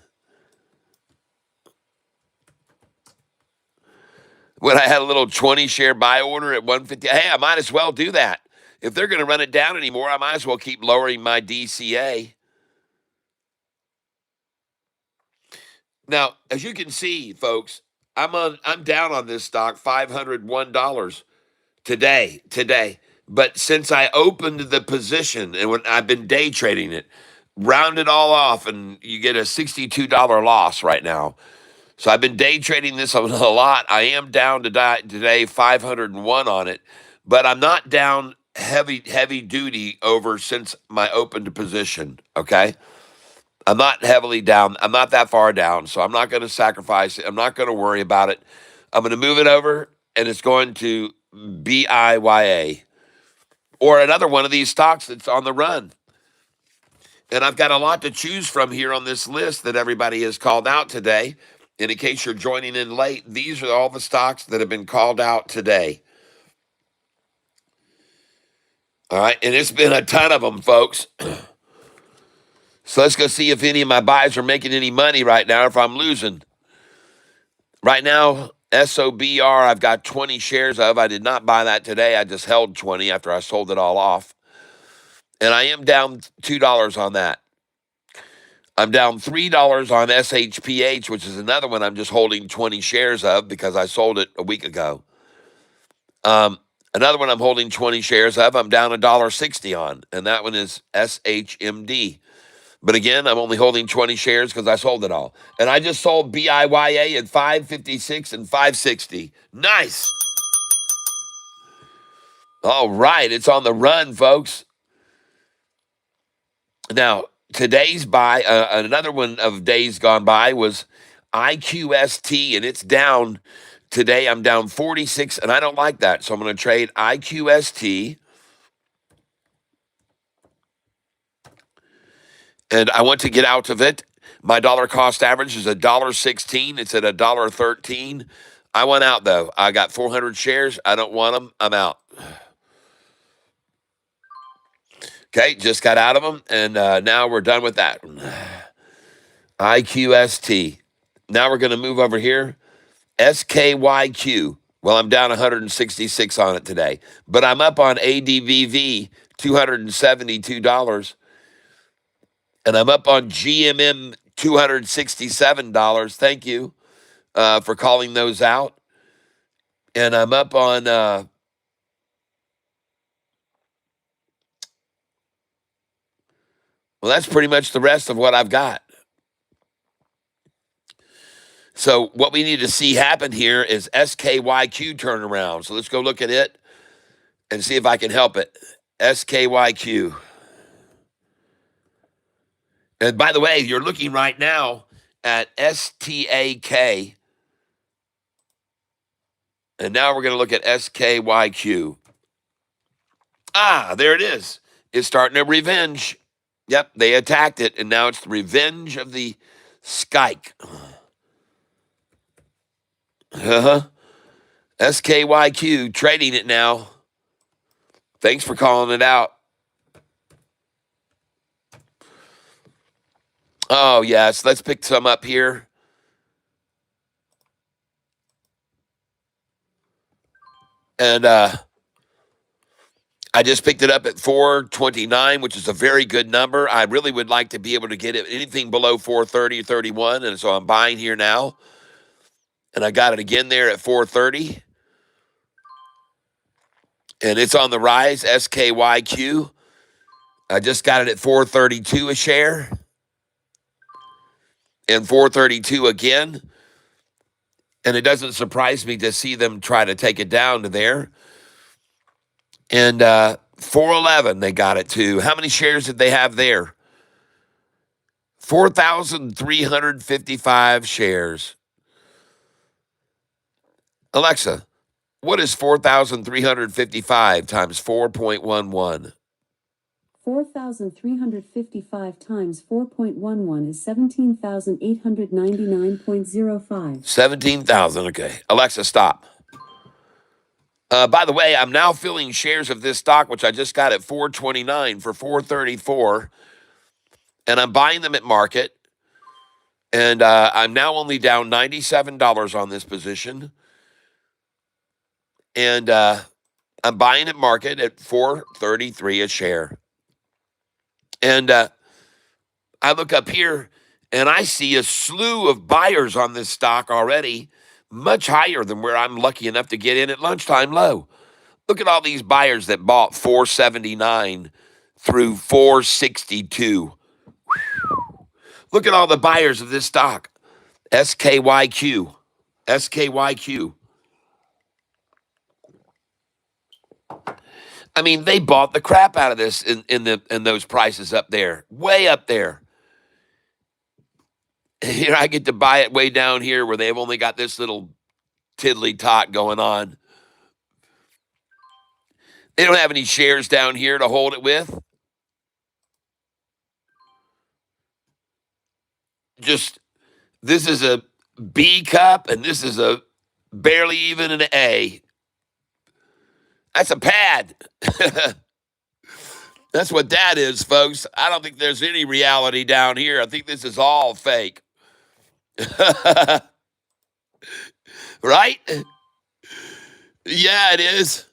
When I had a little 20 share buy order at 150. Hey, I might as well do that. If they're going to run it down anymore, I might as well keep lowering my DCA. Now, as you can see, folks, I'm down on this stock $501 today. But since I opened the position and when I've been day trading it, round it all off, and you get a $62 loss right now. So I've been day trading this a lot. I am down today 501 on it, but I'm not down heavy duty over since my opened position. Okay, I'm not heavily down. I'm not that far down, so I'm not going to sacrifice it. I'm not going to worry about it. I'm going to move it over, and it's going to BIYA or another one of these stocks that's on the run. And I've got a lot to choose from here on this list that everybody has called out today. And in case you're joining in late, these are all the stocks that have been called out today. All right. And it's been a ton of them, folks. So let's go see if any of my buys are making any money right now, or if I'm losing. Right now, SOBR, I've got 20 shares of. I did not buy that today. I just held 20 after I sold it all off. And I am down $2 on that. I'm down $3 on SHPH, which is another one I'm just holding 20 shares of because I sold it a week ago. Another one I'm holding 20 shares of, I'm down $1.60 on, and that one is SHMD. But again, I'm only holding 20 shares because I sold it all. And I just sold BIYA at 556 and 560. Nice. All right, it's on the run, folks. Now, today's buy, another one of days gone by was IQST, and it's down today. I'm down 46, and I don't like that. So I'm going to trade IQST. And I want to get out of it. My dollar cost average is $1.16. It's at $1.13. I want out, though. I got 400 shares. I don't want them. I'm out. Okay, just got out of them, and now we're done with that. IQST. Now we're going to move over here. SKYQ. Well, I'm down 166 on it today, but I'm up on ADVV, $272. And I'm up on GMM, $267. Thank you for calling those out. And I'm up on, well, that's pretty much the rest of what I've got. So what we need to see happen here is SKYQ turnaround. So let's go look at it and see if I can help it. SKYQ. And by the way, you're looking right now at STAK. And now we're going to look at SKYQ. Ah, there it is. It's starting a revenge. Yep, they attacked it, and now it's the revenge of the Skyke. Uh-huh. SKYQ, trading it now. Thanks for calling it out. Oh, yes, let's pick some up here. And I just picked it up at 429, which is a very good number. I really would like to be able to get it anything below 430 or 31, and so I'm buying here now. And I got it again there at 430. And it's on the rise, SKYQ. I just got it at 432 a share. And 432 again. And it doesn't surprise me to see them try to take it down to there. And 411 they got it to. How many shares did they have there? 4,355 shares. Alexa, what is 4,355 times 4.11? 4,355 times 4.11 is 17,899.05. 17,000, okay. Alexa, stop. By the way, I'm now filling shares of this stock, which I just got at 429 for 434, and I'm buying them at market. And I'm now only down $97 on this position. And I'm buying at market at 433 a share. And I look up here, and I see a slew of buyers on this stock already, much higher than where I'm lucky enough to get in at lunchtime low. Look at all these buyers that bought 479 through 462. Look at all the buyers of this stock. SKYQ. SKYQ. I mean, they bought the crap out of this in those prices up there, way up there. Here I get to buy it way down here where they've only got this little tiddly tot going on. They don't have any shares down here to hold it with. Just this is a B cup and this is a barely even an A. That's a pad. That's what that is, folks. I don't think there's any reality down here. I think this is all fake. Right? Yeah, it is.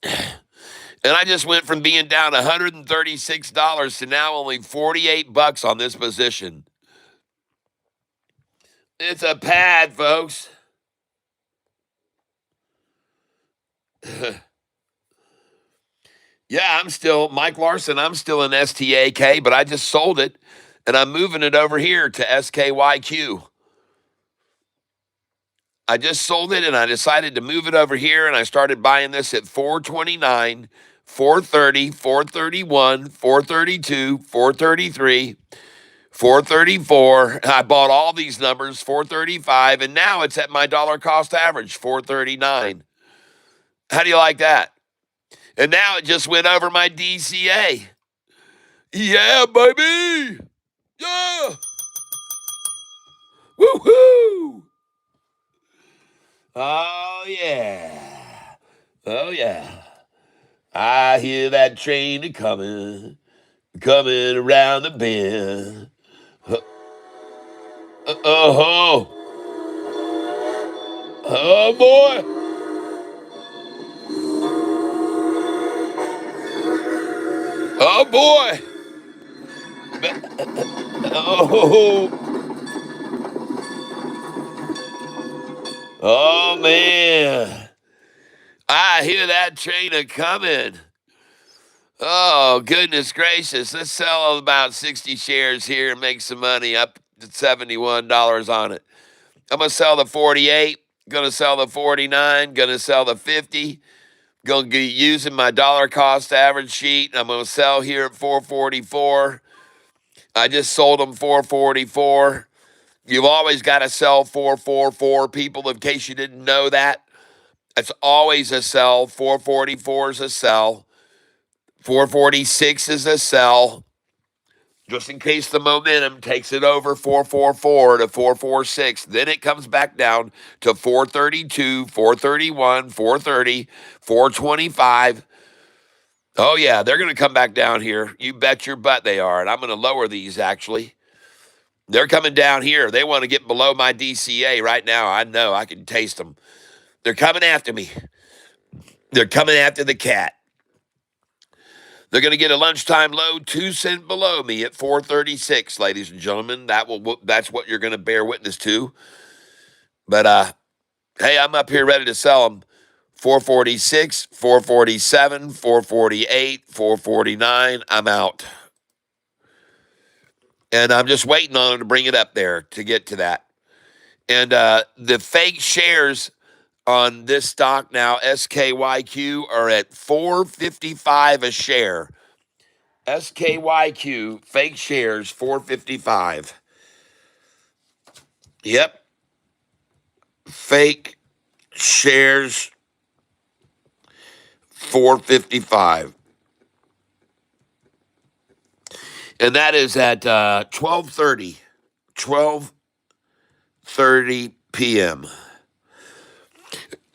And I just went from being down $136 to now only $48 on this position. It's a pad, folks. Yeah, I'm still Mike Larson. I'm still in STAK, but I just sold it and I'm moving it over here to SKYQ. I just sold it and I decided to move it over here and I started buying this at 429, 430, 431, 432, 433, 434. I bought all these numbers, 435, and now it's at my dollar cost average, 439. How do you like that? And now it just went over my DCA. Yeah, baby. Yeah. Woo-hoo. Oh, yeah. Oh, yeah. I hear that train a-coming, coming around the bend. Oh, oh, boy. Oh, boy. Oh, oh, man. I hear that train a-coming. Oh, goodness gracious. Let's sell about 60 shares here and make some money, up to $71 on it. I'm going to sell the 48, going to sell the 49, going to sell the 50, going to be using my dollar cost average sheet. I'm going to sell here at 444. I just sold them 444. You've always got to sell 444, people, in case you didn't know that. It's always a sell. 444 is a sell. 446 is a sell. Just in case the momentum takes it over 444 to 446. Then it comes back down to 432, 431, 430, 425. Oh, yeah, they're going to come back down here. You bet your butt they are. And I'm going to lower these, actually. They're coming down here. They want to get below my DCA right now. I know. I can taste them. They're coming after me. They're coming after the cat. They're going to get a lunchtime low 2 cents below me at 436, ladies and gentlemen. That's what you're going to bear witness to. But hey, I'm up here ready to sell them. 446, 447, 448, 449. I'm out. And I'm just waiting on them to bring it up there to get to that. And the fake shares on this stock now, SKYQ, are at $4.55 a share. SKYQ, fake shares, $4.55. Yep. Fake shares, $4.55. And that is at 12:30 p.m.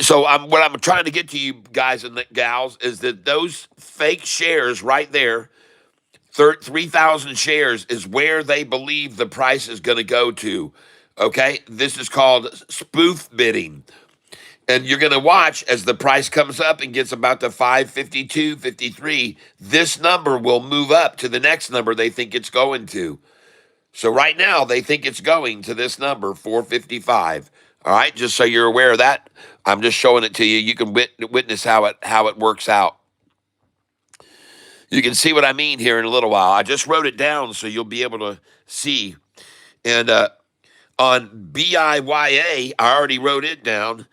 So what I'm trying to get to you guys and gals is that those fake shares right there, 3,000 shares, is where they believe the price is going to go to. Okay? This is called spoof bidding. And you're going to watch as the price comes up and gets about to 552, 53. This number will move up to the next number they think it's going to. So right now, they think it's going to this number, 455. All right, just so you're aware of that. I'm just showing it to you. You can witness how it works out. You can see what I mean here in a little while. I just wrote it down so you'll be able to see. And on BIYA, I already wrote it down.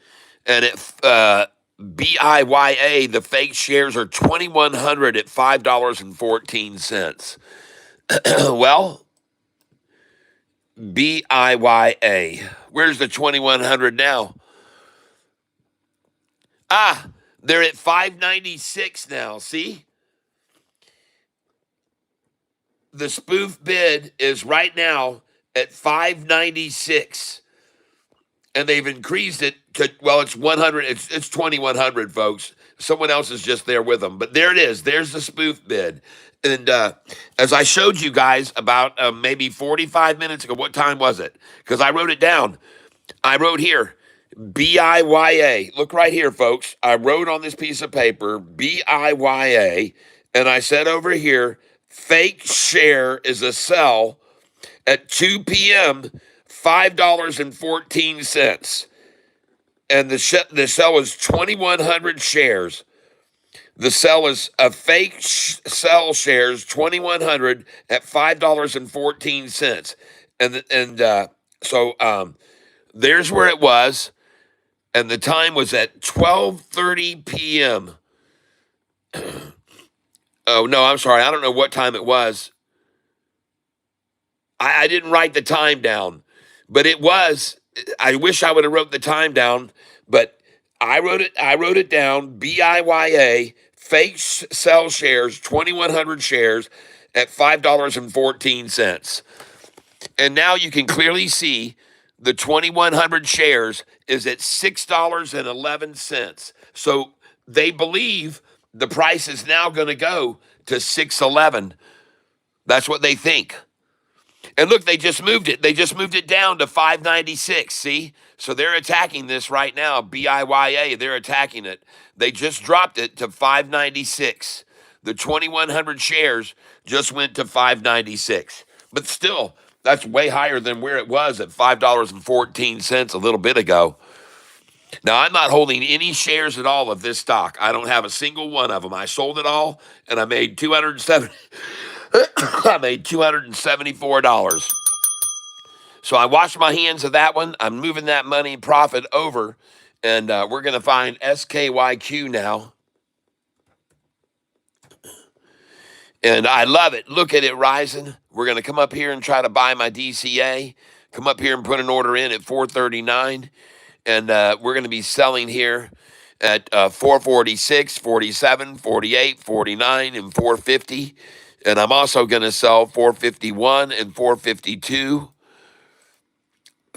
And at BIYA, the fake shares are 2,100 at $5.14. Well, BIYA. Where's the 2,100 now? Ah, they're at 596 now. See? The spoof bid is right now at 596. And they've increased it to, well, it's 100, it's 2,100, folks. Someone else is just there with them. But there it is. There's the spoof bid. And as I showed you guys about maybe 45 minutes ago, what time was it? Because I wrote it down. I wrote here, BIYA. Look right here, folks. I wrote on this piece of paper, BIYA, and I said over here, fake share is a sell at 2 p.m., $5.14. And the sell is 2,100 shares. The sell is a fake sell shares, 2,100 at $5.14. So there's where it was. And the time was at 12:30 p.m. Oh, no, I'm sorry. I don't know what time it was. I didn't write the time down, but it was. I wish I would have wrote the time down, but I wrote it. I wrote it down. BIYA fake sell shares, 2,100 shares at $5.14, and now you can clearly see the 2,100 shares is at $6.11. So they believe the price is now going to go to 611. That's what they think. And look, they just moved it. They just moved it down to 596. See? So they're attacking this right now. BIYA, they're attacking it. They just dropped it to 596. The 2,100 shares just went to 596. But still, that's way higher than where it was at $5.14 a little bit ago. Now, I'm not holding any shares at all of this stock. I don't have a single one of them. I sold it all, and I made $274. So I washed my hands of that one. I'm moving that money profit over, and we're going to find SKYQ now. And I love it. Look at it rising. We're going to come up here and try to buy my DCA. Come up here and put an order in at 439. And we're going to be selling here at 446, 47, 48, 49, and 450. And I'm also going to sell 451 and 452,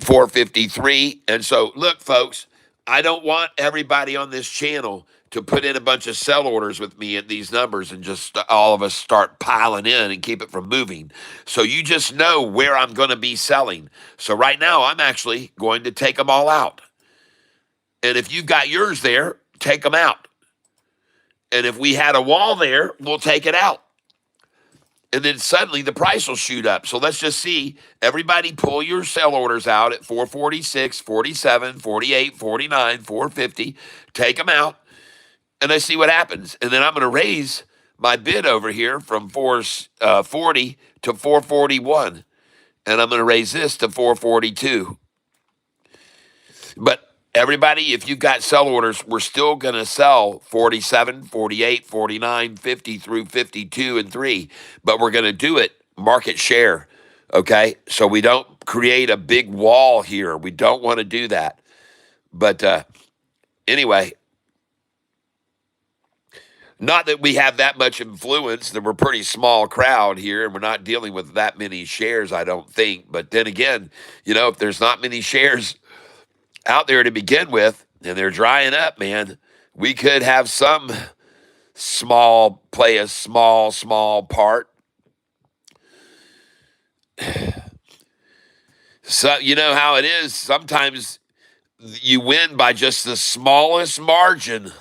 453. And so, look, folks, I don't want everybody on this channel to put in a bunch of sell orders with me at these numbers and just all of us start piling in and keep it from moving. So you just know where I'm going to be selling. So right now, I'm actually going to take them all out. And if you've got yours there, take them out. And if we had a wall there, we'll take it out. And then suddenly the price will shoot up. So let's just see. Everybody pull your sell orders out at 446, 47, 48, 49, 450. Take them out. And let's see what happens. And then I'm going to raise my bid over here from 440 to 441. And I'm going to raise this to 442. But everybody, if you've got sell orders, we're still going to sell 47, 48, 49, 50 through 52 and 3. But we're going to do it market share, okay? So we don't create a big wall here. We don't want to do that. But anyway, not that we have that much influence, that we're a pretty small crowd here, and we're not dealing with that many shares, I don't think. But then again, if there's not many shares out there to begin with, and they're drying up, man, we could have some play a small part. So you know how it is. Sometimes you win by just the smallest margin.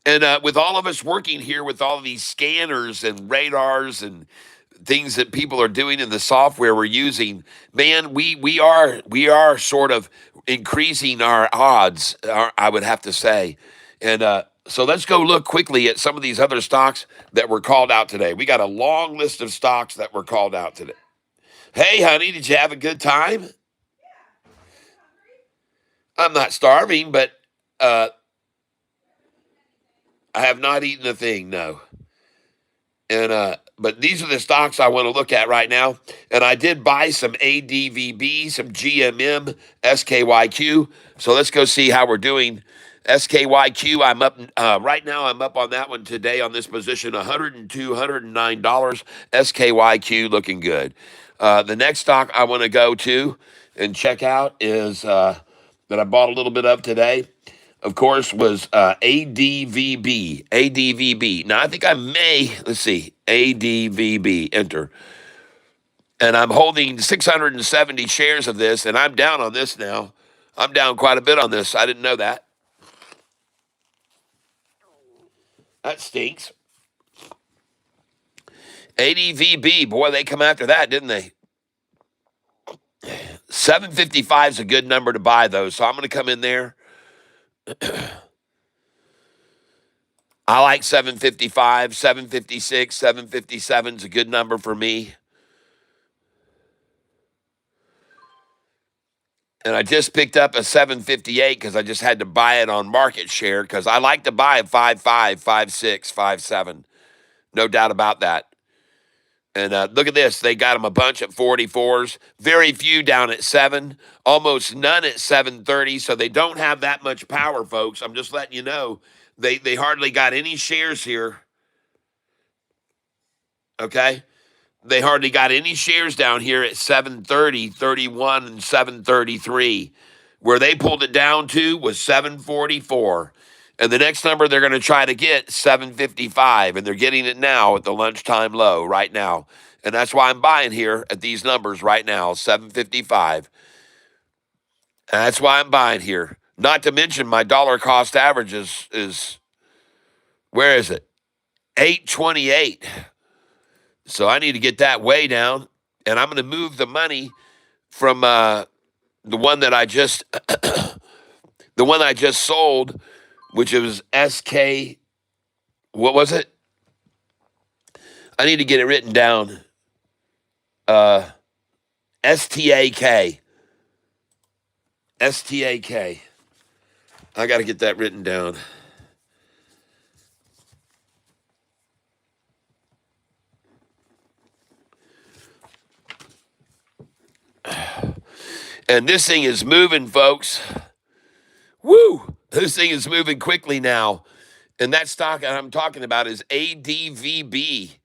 And with all of us working here with all of these scanners and radars and things that people are doing in the software we're using, man, we are sort of increasing our odds. I would have to say, and so let's go look quickly at some of these other stocks that were called out today. We got a long list of stocks that were called out today. Hey, honey, did you have a good time? I'm not starving, but uh, I have not eaten a thing. No. And but these are the stocks I want to look at right now. And I did buy some ADVB, some GMM, SKYQ. So let's go see how we're doing. SKYQ, I'm up right now. I'm up on that one today on this position, $102, $109. SKYQ looking good. The next stock I want to go to and check out is that I bought a little bit of today, of course, was ADVB. ADVB. Now, I think I may, let's see, ADVB, enter. And I'm holding 670 shares of this, and I'm down on this now. I'm down quite a bit on this. I didn't know that. That stinks. ADVB, boy, they come after that, didn't they? 755 is a good number to buy, though, so I'm going to come in there. I like 755, 756, 757 is a good number for me. And I just picked up a 758 because I just had to buy it on market share because I like to buy a 5.5, 5.6, 5.7. No doubt about that. And look at this. They got them a bunch at 44s. Very few down at 7. Almost none at 730. So they don't have that much power, folks. I'm just letting you know. They hardly got any shares here. Okay? They hardly got any shares down here at 730, 31, and 733. Where they pulled it down to was 744. And the next number they're going to try to get, 755. And they're getting it now at the lunchtime low right now. And that's why I'm buying here at these numbers right now, 755. And that's why I'm buying here. Not to mention my dollar cost average is where is it? 828. So I need to get that way down. And I'm going to move the money from the one that I just the one I just sold, which was SK. What was it? I need to get it written down. STAK. STAK. I got to get that written down. And this thing is moving, folks. Woo! This thing is moving quickly now. And that stock I'm talking about is ADVB.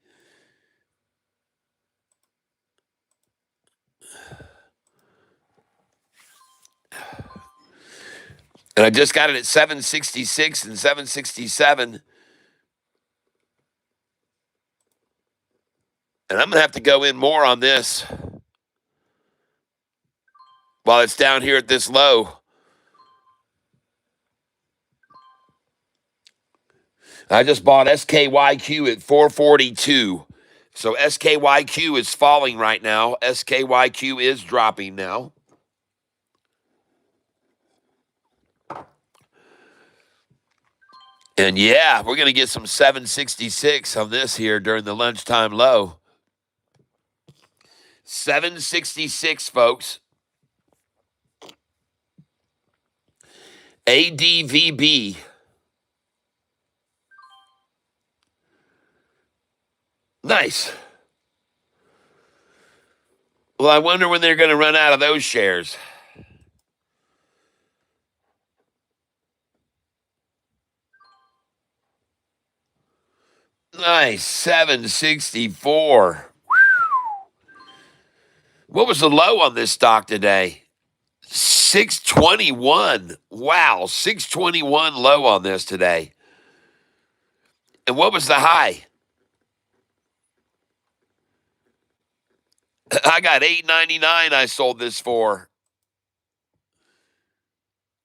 And I just got it at 766 and 767. And I'm going to have to go in more on this while it's down here at this low. I just bought SKYQ at 442. So SKYQ is falling right now. SKYQ is dropping now. And yeah, we're going to get some 766 on this here during the lunchtime low. 766, folks. ADVB. Nice. Well, I wonder when they're going to run out of those shares. Nice. 764. What was the low on this stock today? 621. Wow. 621 low on this today. And what was the high? I got $8.99 I sold this for.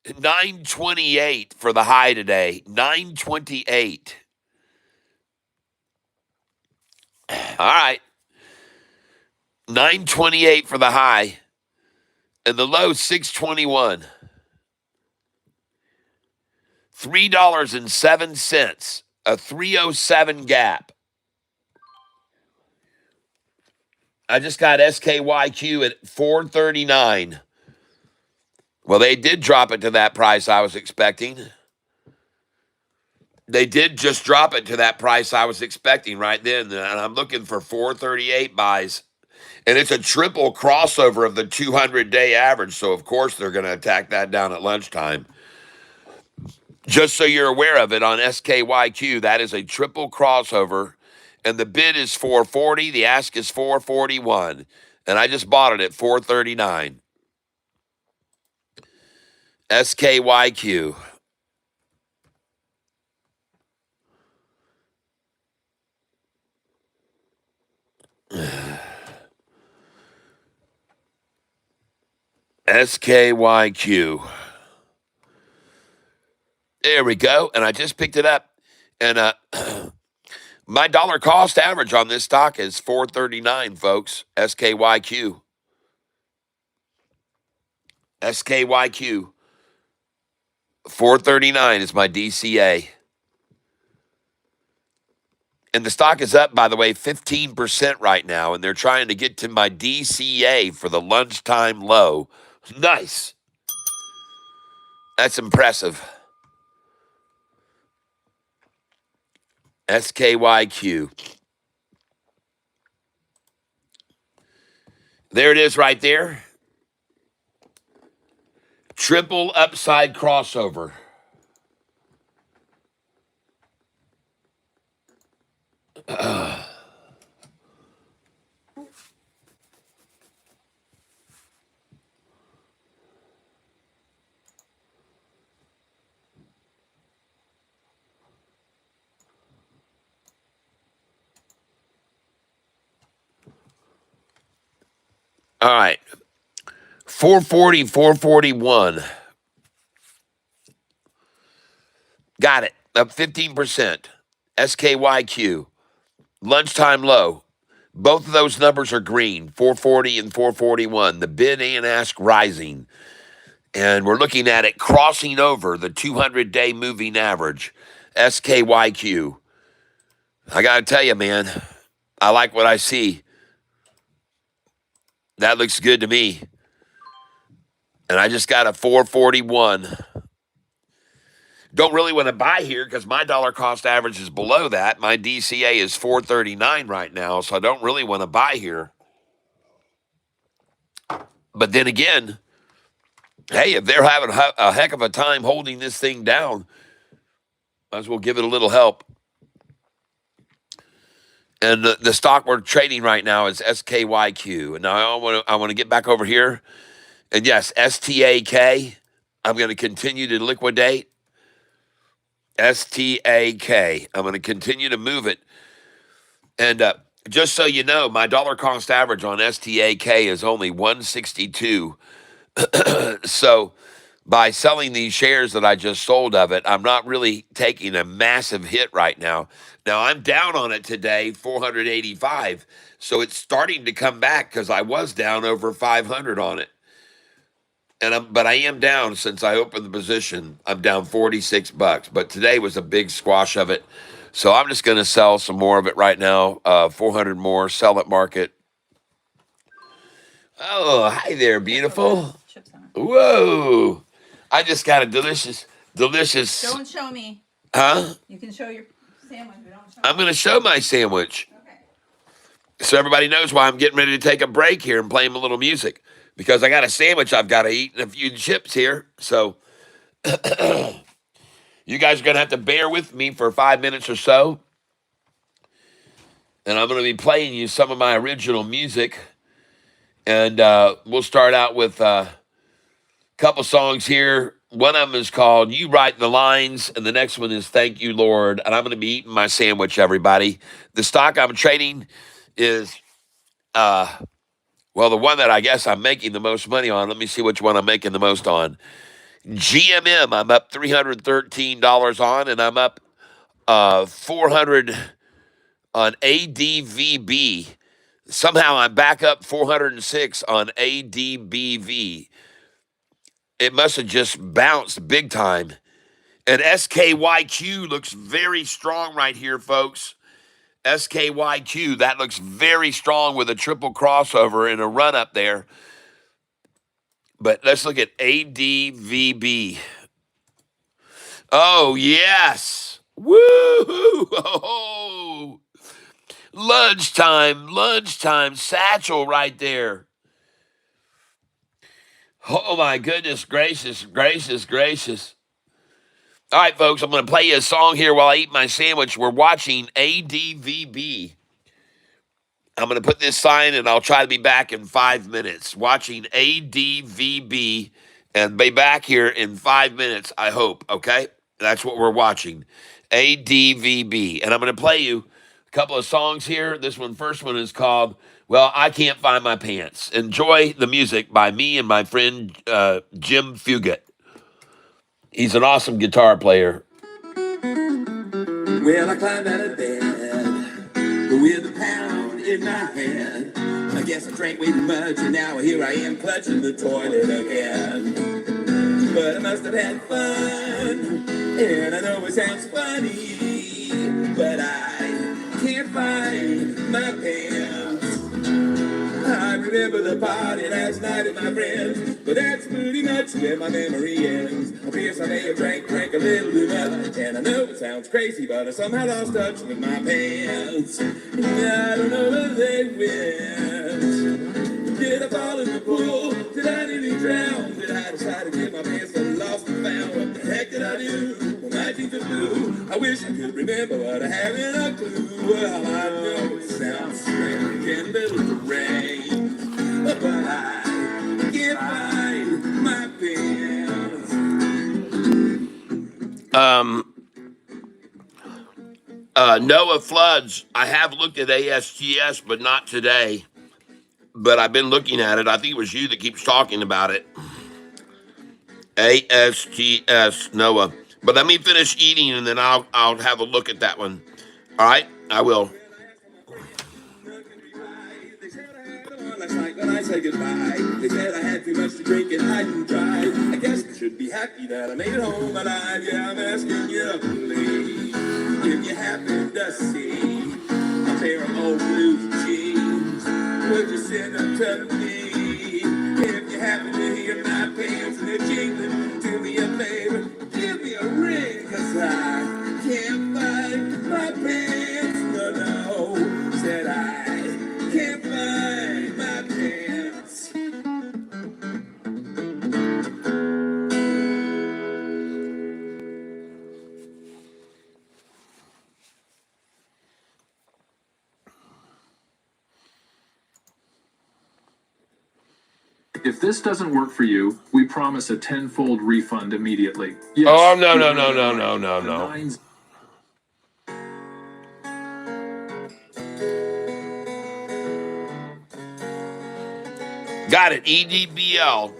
928 for the high today. 928. All right. 928 for the high, and the low 621. $3.07, a 307 gap. I just got SKYQ at 439. Well, they did drop it to that price I was expecting. They did just drop it to that price I was expecting right then, and I'm looking for 438 buys. And it's a triple crossover of the 200-day average, so of course they're going to attack that down at lunchtime. Just so you're aware of it, on SKYQ, that is a triple crossover, and the bid is 440, the ask is 441, and I just bought it at 439. SKYQ. SKYQ. There we go, and I just picked it up, and my dollar cost average on this stock is 439, folks. SKYQ. SKYQ. 439 is my DCA. And the stock is up, by the way, 15% right now, and they're trying to get to my DCA for the lunchtime low. Nice. That's impressive. SKYQ. There it is right there. Triple upside crossover. All right. 440, 441. Got it. Up 15%. SKYQ. Lunchtime low. Both of those numbers are green, 440 and 441. The bid and ask rising. And we're looking at it crossing over the 200-day moving average. SKYQ. I got to tell you, man, I like what I see. That looks good to me. And I just got a 441. Don't really want to buy here because my dollar cost average is below that. My DCA is 439 right now, so I don't really want to buy here. But then again, hey, if they're having a heck of a time holding this thing down, might as well give it a little help. And the stock we're trading right now is SKYQ. And now I want to get back over here. And yes, STAK, I'm going to continue to liquidate. STAK. I'm going to continue to move it. And just so you know, my dollar cost average on STAK is only 162. So by selling these shares that I just sold of it, I'm not really taking a massive hit right now. Now, I'm down on it today, 485. So it's starting to come back because I was down over 500 on it. But I am down since I opened the position. I'm down $46. But today was a big squash of it. So I'm just going to sell some more of it right now. 400 more, sell at market. Oh, hi there, beautiful. Whoa. I just got a delicious. Don't show me. Huh? You can show your sandwich, but don't show I'm going to show my sandwich. Okay. So everybody knows why I'm getting ready to take a break here and play them a little music. Because I got a sandwich I've got to eat and a few chips here. So you guys are going to have to bear with me for 5 minutes or so. And I'm going to be playing you some of my original music. And we'll start out with a couple songs here. One of them is called You Write the Lines, and the next one is Thank You, Lord. And I'm going to be eating my sandwich, everybody. The stock I'm trading is, well, the one that I guess I'm making the most money on. Let me see which one I'm making the most on. GMM, I'm up $313 on, and I'm up 400 on ADVB. Somehow I'm back up 406 on ADBV. It must have just bounced big time. And SKYQ looks very strong right here, folks. SKYQ, that looks very strong with a triple crossover and a run up there. But let's look at ADVB. Oh, yes. Woo! Oh, lunchtime, satchel right there. Oh, my goodness gracious, gracious, gracious. All right, folks, I'm going to play you a song here while I eat my sandwich. We're watching ADVB. I'm going to put this sign and I'll try to be back in 5 minutes. Watching ADVB and be back here in 5 minutes, I hope, okay? That's what we're watching. ADVB. And I'm going to play you a couple of songs here. First one is called, Well, I Can't Find My Pants. Enjoy the music by me and my friend Jim Fugate. He's an awesome guitar player. Well, I climbed out of bed with a pound in my head. I guess I drank way too much, and now here I am clutching the toilet again. But I must have had fun, and I know it sounds funny, but I can't find my pants. I remember the party last night with my friends, but that's pretty much where my memory ends. I guess I may have drank a little too much, and I know it sounds crazy, but I somehow lost touch with my pants. And I don't know where they went. Did I fall in the pool? Did I nearly drown? Did I decide to get my pants lost and found? What the heck did I do? Well, my jeans are blue. I wish I could remember, but I haven't a clue. Well, I know it sounds strange and a little deranged, but I can't find my pants. Noah Floods. I have looked at ASTS, but not today. But I've been looking at it. I think it was you that keeps talking about it. ASTS, Noah. But let me finish eating and then I'll have a look at that one. All right, I will. They said I had the one last night when I said goodbye. They said I had too much to drink and I didn't try. I guess I should be happy that I made it home alive. Yeah, I'm asking you, please, if you happen to see a pair of old blue jeans, would you send them to me? If you happen to hear my pants and they're jingling, do me a favor, give me a ring, 'cause I can't find my pants. No, said I can't find my pants. If this doesn't work for you, we promise a tenfold refund immediately. Yes, Oh, no, you no, heard no, that no, right. no, no, The no. nines- Got it. EDBL.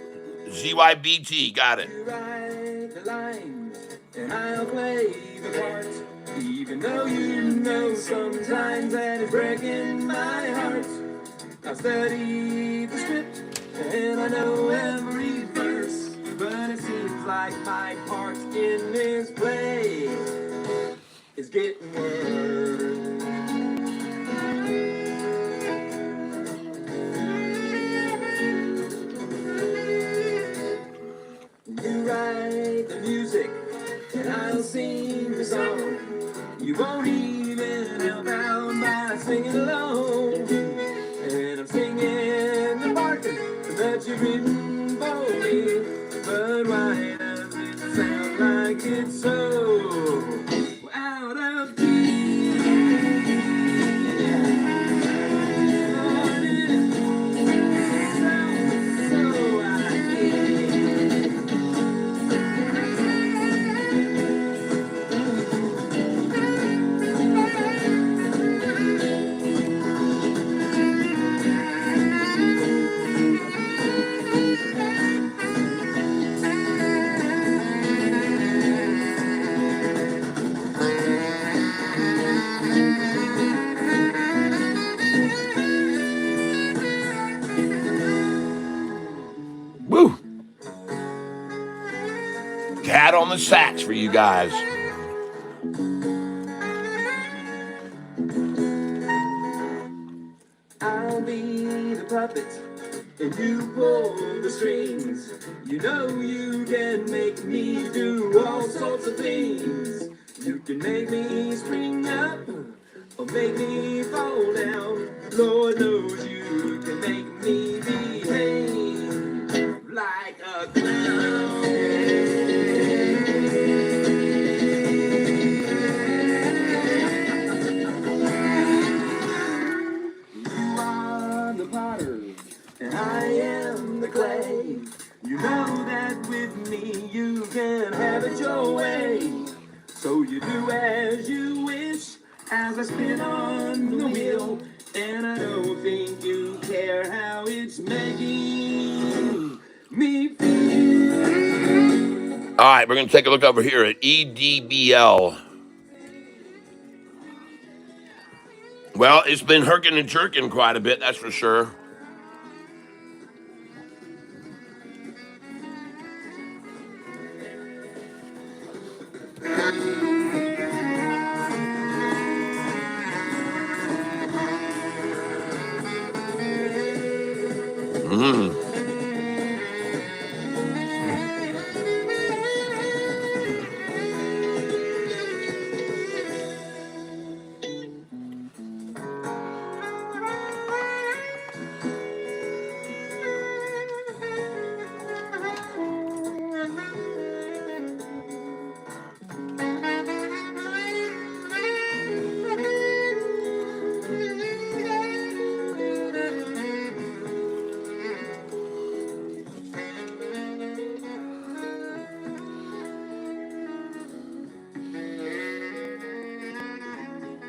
ZYBT. Got it. You write the lines, and I'll play the parts. Even though you know sometimes that it's breaking my heart. I've studied the script, and I know every verse. But it seems like my part in this play is getting worse. You write the music, and I'll sing the song. You won't even help out by singing alone. And I'm singing the part that you've written for me. But why does it sound like it's so out of key? So out of the sax for you guys. I'll be the puppet and you pull the strings. You know you can make me do all sorts of things. You can make me spring up or make me fall down. Lord knows you can make me behave like a clown. You are the potter and I am the clay. You know that with me you can have it your way. So you do as you wish as I spin on the wheel. And I don't think you care how it's making me feel. All right, we're going to take a look over here at EDBL. Well, it's been herking and jerking quite a bit, that's for sure.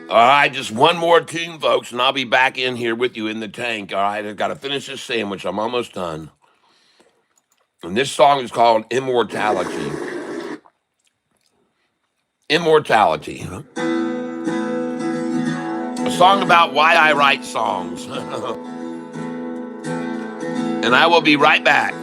All right, just one more tune, folks, and I'll be back in here with you in the tank. All right, I've got to finish this sandwich. I'm almost done. And this song is called Immortality. Immortality. A song about why I write songs. And I will be right back.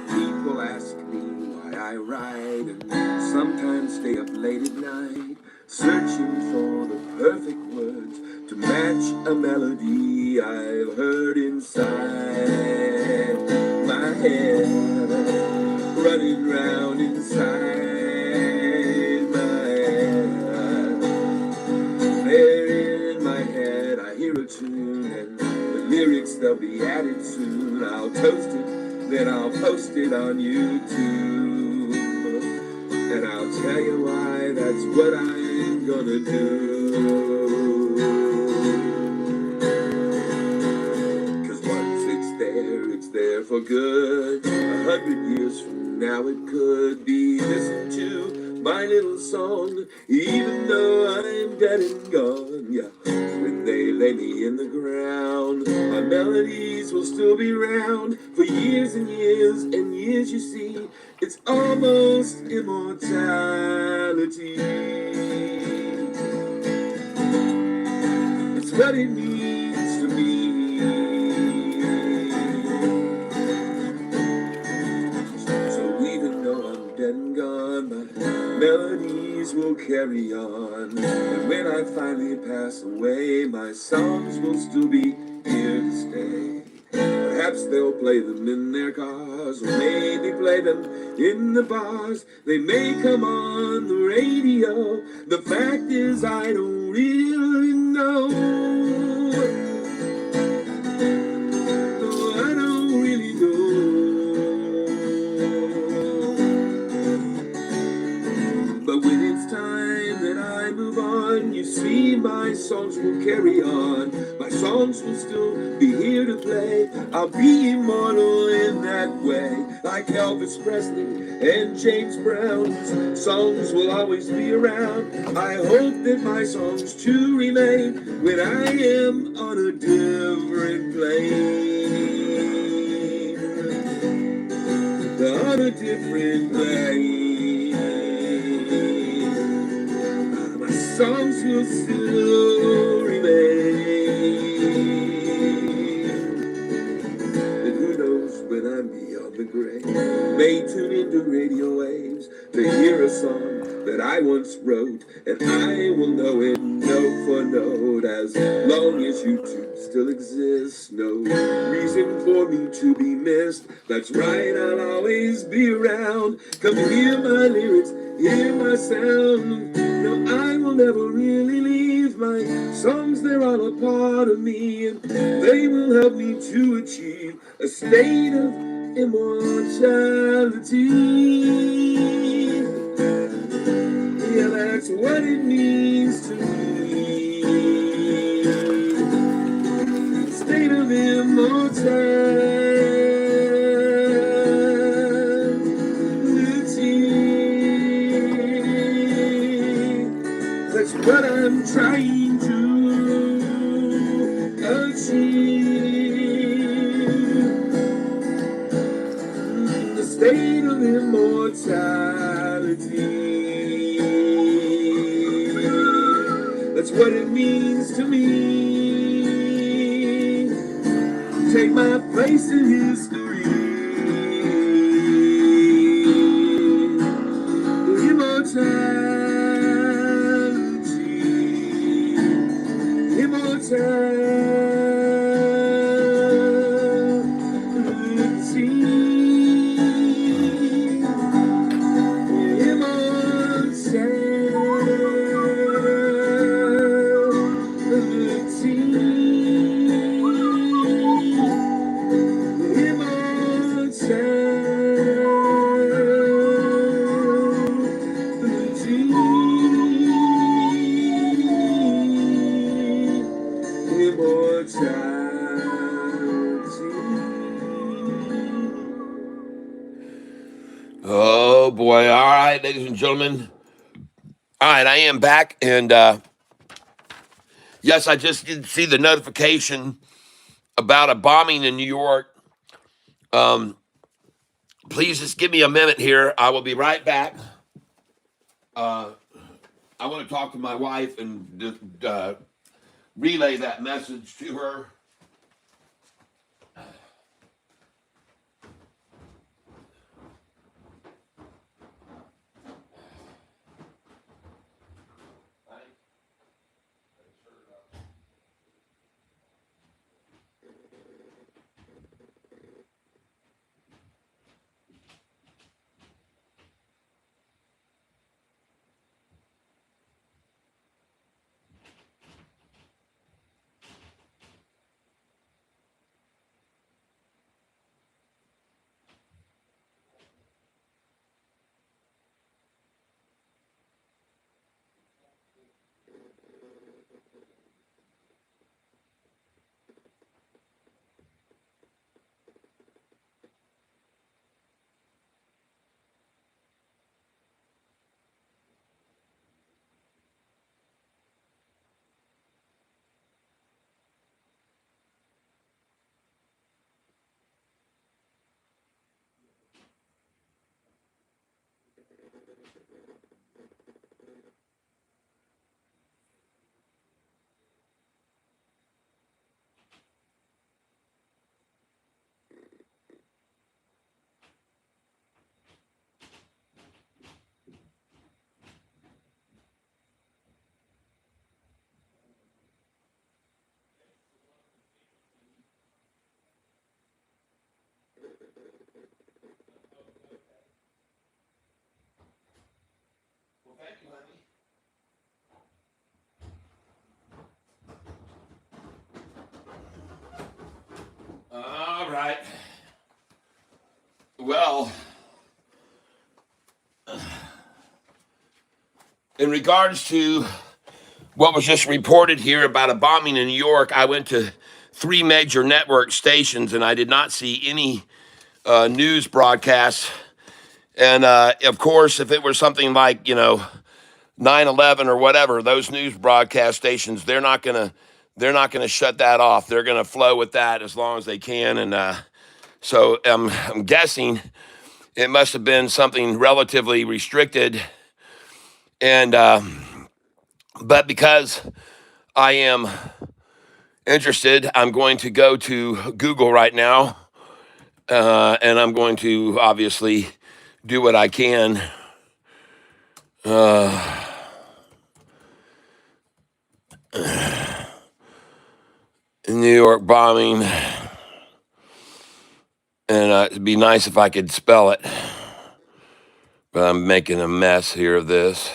People ask me why I write and sometimes stay up late at night, searching for the perfect words to match a melody I've heard inside my head, running round inside my head. There in my head I hear a tune and the lyrics they'll be added soon. I'll toast it, then I'll post it on YouTube, and I'll tell you why that's what I'm gonna do. 'Cause once it's there for good. 100 years from now it could be listened to, my little song, even though I'm dead and gone. Yeah, when they lay me in the ground, my melodies will still be round for years and years and years. You see, it's almost immortality. It's what it means to me. So even though I'm dead and gone, my melodies will carry on. And when I finally pass away, my songs will still be here to stay. Perhaps they'll play them in their cars, or maybe play them in the bars. They may come on the radio. The fact is, I don't really know. No, I don't really know. But when it's time that I move on, you see, my songs will carry on. My songs will still be here to play. I'll be immortal in that way. Like Elvis Presley and James Brown's songs will always be around. I hope that my songs too remain when I am on a different plane. On a different plane. My songs will still remain. And who knows when I'm beyond the gray may tune into radio waves to hear a song that I once wrote, and I will know it note for note as long as YouTube still exists. No reason for me to be missed. That's right, I'll always be around. Come hear my lyrics, hear my sound. No, I will never really leave. My songs, they're all a part of me, and they will help me to achieve a state of immortality. Yeah, that's what it means to me. State of immortality. That's what I'm trying to achieve. The state of immortality. That's what it means to me. Take my place in history. Immortality. Oh boy. All right, ladies and gentlemen. All right, I am back, and yes, I just did see the notification about a bombing in New York. Please just give me a minute here. I will be right back. I want to talk to my wife and relay that message to her. Well, thank you, honey. All right. Well, in regards to what was just reported here about a bombing in New York, I went to 3 major network stations and I did not see any news broadcasts. And of course, if it were something like, 9/11 or whatever, those news broadcast stations, they're not gonna shut that off. They're gonna flow with that as long as they can. And so I'm guessing it must have been something relatively restricted. And but because I am interested, I'm going to go to Google right now And I'm going to obviously do what I can. New York bombing, and it'd be nice if I could spell it, but I'm making a mess here of this.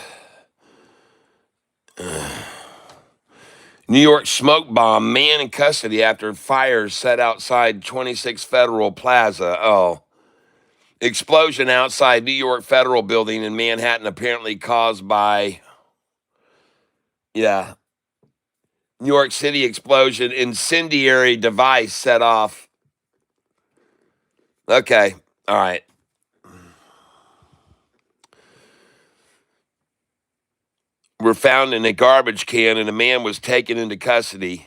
New York smoke bomb, man in custody after fires set outside 26 Federal Plaza. Oh, explosion outside New York Federal Building in Manhattan apparently caused by, yeah, New York City explosion, incendiary device set off. Okay, all right. Were found in a garbage can and a man was taken into custody.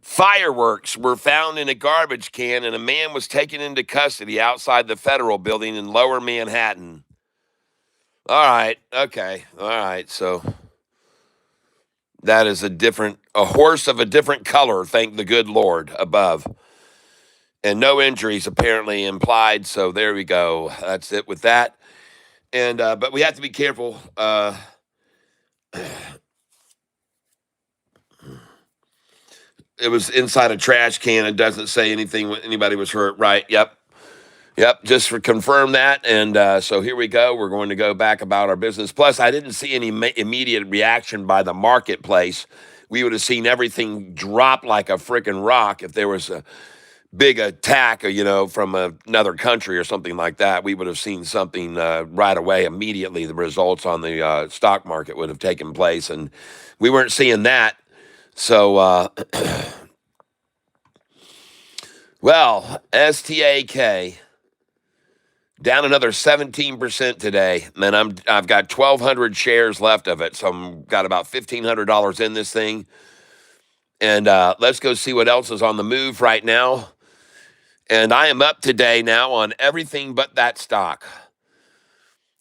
Fireworks were found in a garbage can and a man was taken into custody outside the Federal Building in Lower Manhattan. All right, okay, all right. So that is a horse of a different color, thank the good Lord above. And no injuries apparently implied, so there we go. That's it with that. And but we have to be careful. It was inside a trash can. It doesn't say anything. Anybody was hurt, right? Yep. Yep. Just for confirm that. And so here we go. We're going to go back about our business. Plus, I didn't see any immediate reaction by the marketplace. We would have seen everything drop like a freaking rock if there was a big attack, from another country or something like that. We would have seen something right away, immediately. The results on the stock market would have taken place, and we weren't seeing that. So, well, STAK down another 17% today, and I've got 1,200 shares left of it, so I'm got about $1,500 in this thing. And let's go see what else is on the move right now. And I am up today now on everything but that stock.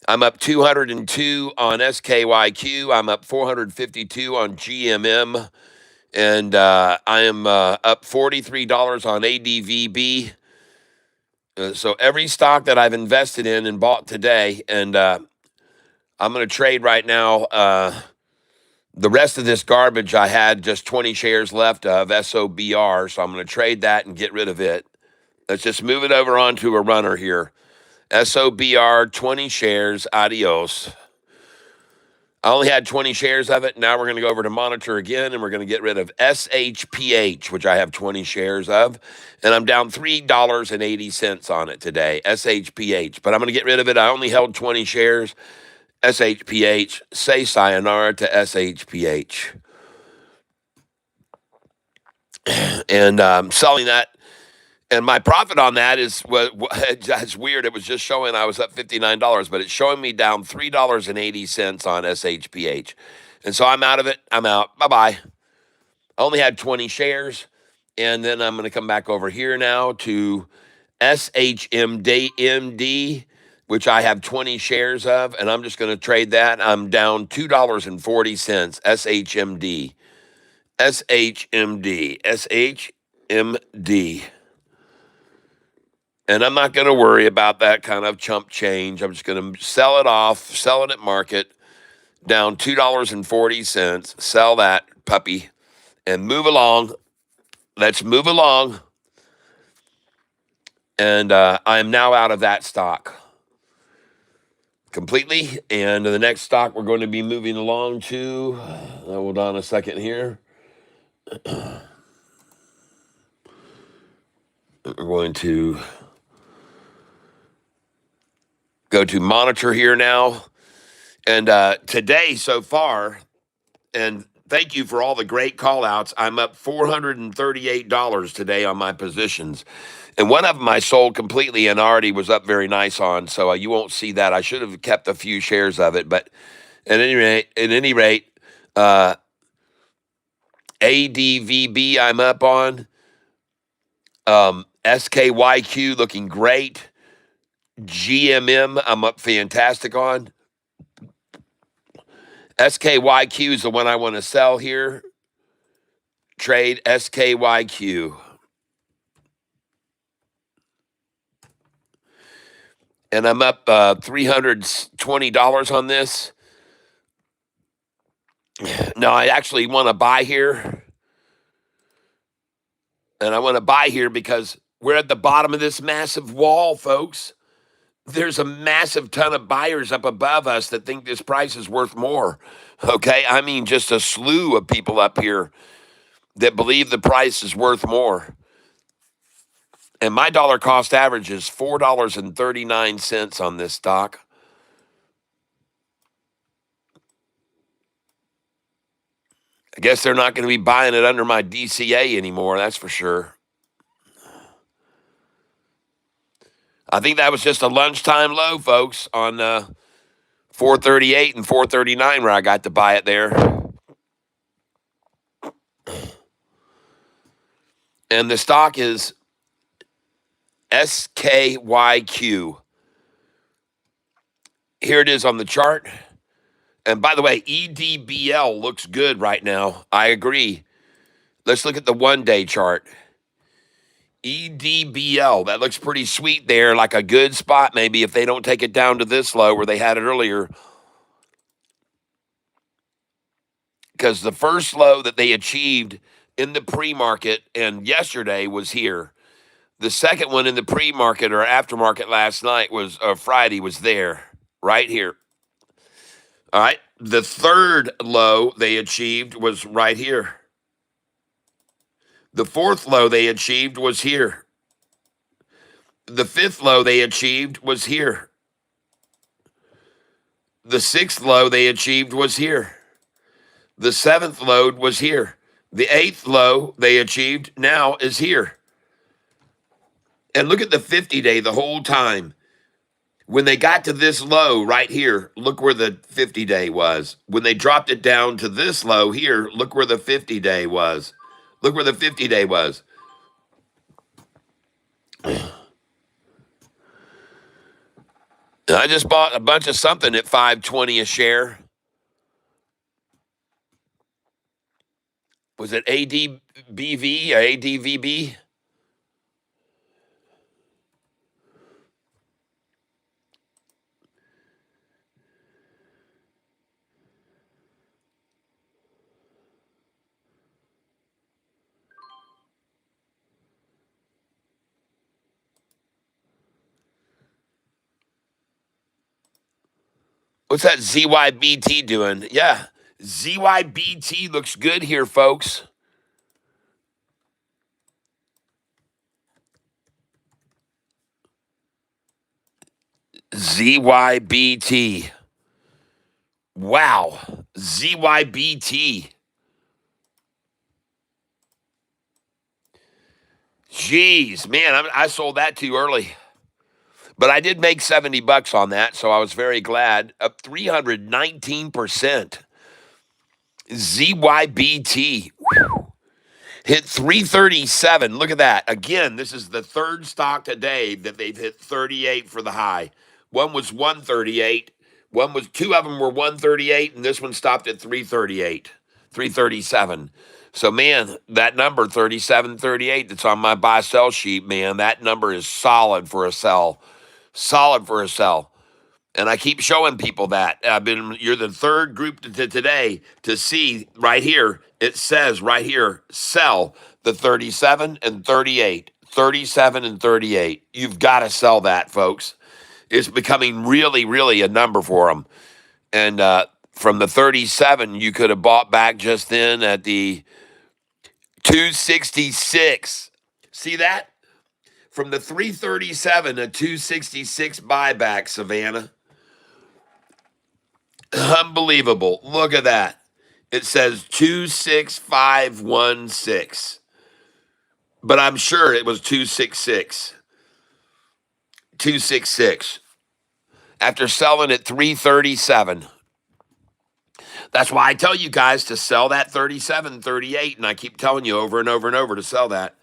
I'm up 202 on SKYQ. I'm up 452 on GMM. And I am up $43 on ADVB. So every stock that I've invested in and bought today, and I'm going to trade right now. The rest of this garbage I had just 20 shares left of SOBR, so I'm going to trade that and get rid of it. Let's just move it over onto a runner here. SOBR, 20 shares, adios. I only had 20 shares of it. Now we're going to go over to monitor again, and we're going to get rid of SHPH, which I have 20 shares of. And I'm down $3.80 on it today, SHPH. But I'm going to get rid of it. I only held 20 shares. SHPH, say sayonara to SHPH. And selling that. And my profit on that is it's weird. It was just showing I was up $59, but it's showing me down $3.80 on SHPH. And so I'm out of it. I'm out. Bye-bye. I only had 20 shares. And then I'm going to come back over here now to SHMD, which I have 20 shares of. And I'm just going to trade that. I'm down $2.40. SHMD. SHMD. And I'm not going to worry about that kind of chump change. I'm just going to sell it off, sell it at market, down $2.40. Sell that puppy and move along. Let's move along. And I'm now out of that stock completely. And the next stock we're going to be moving along to, hold on a second here. We're going to go to monitor here now. And today so far, and thank you for all the great call outs, I'm up $438 today on my positions. And one of them I sold completely and already was up very nice on. So you won't see that. I should have kept a few shares of it. But at any rate, ADVB I'm up on. SKYQ looking great. GMM I'm up fantastic on. SKYQ is the one I want to sell here. Trade SKYQ. And I'm up $320 on this. Now, I actually want to buy here. And I want to buy here because we're at the bottom of this massive wall, folks. There's a massive ton of buyers up above us that think this price is worth more. Okay? I mean, just a slew of people up here that believe the price is worth more. And my dollar cost average is $4.39 on this stock. I guess they're not going to be buying it under my DCA anymore, that's for sure. I think that was just a lunchtime low, folks, on 438 and 439 where I got to buy it there. And the stock is SKYQ. Here it is on the chart. And by the way, EDBL looks good right now. I agree. Let's look at the one-day chart. EDBL, that looks pretty sweet there, like a good spot maybe if they don't take it down to this low where they had it earlier. Because the first low that they achieved in the pre-market and yesterday was here. The second one in the pre-market or aftermarket last night was Friday was there, right here. All right. The third low they achieved was right here. The fourth low they achieved was here. The fifth low they achieved was here. The sixth low they achieved was here. The seventh low was here. The eighth low they achieved now is here. And look at the 50-day the whole time. When they got to this low right here, look where the 50-day was. When they dropped it down to this low here, look where the 50-day was. Look where the 50-day was. I just bought a bunch of something at $5.20 a share. Was it ADBV or ADVB? What's that ZYBT doing? Yeah, ZYBT looks good here, folks. ZYBT. Wow. ZYBT. Jeez, man, I sold that too early. But I did make $70 on that, so I was very glad. Up 319%. ZYBT. Whew. Hit 337. Look at that. Again, this is the third stock today that they've hit 38 for the high. One was 138. Two of them were 138, and this one stopped at 338, 337. So, man, that number, 3738, that's on my buy-sell sheet, man, that number is solid for a sell. Solid for a sell. And I keep showing people that. You're the third group today to see right here. It says right here, sell the 37 and 38. 37 and 38. You've got to sell that, folks. It's becoming really, really a number for them. And from the 37, you could have bought back just then at the 266. See that? From the 337 to 266 buyback, Savannah. Unbelievable. Look at that. It says 26516. But I'm sure it was 266. 266. After selling at 337. That's why I tell you guys to sell that 37, 38, and I keep telling you over and over and over to sell that.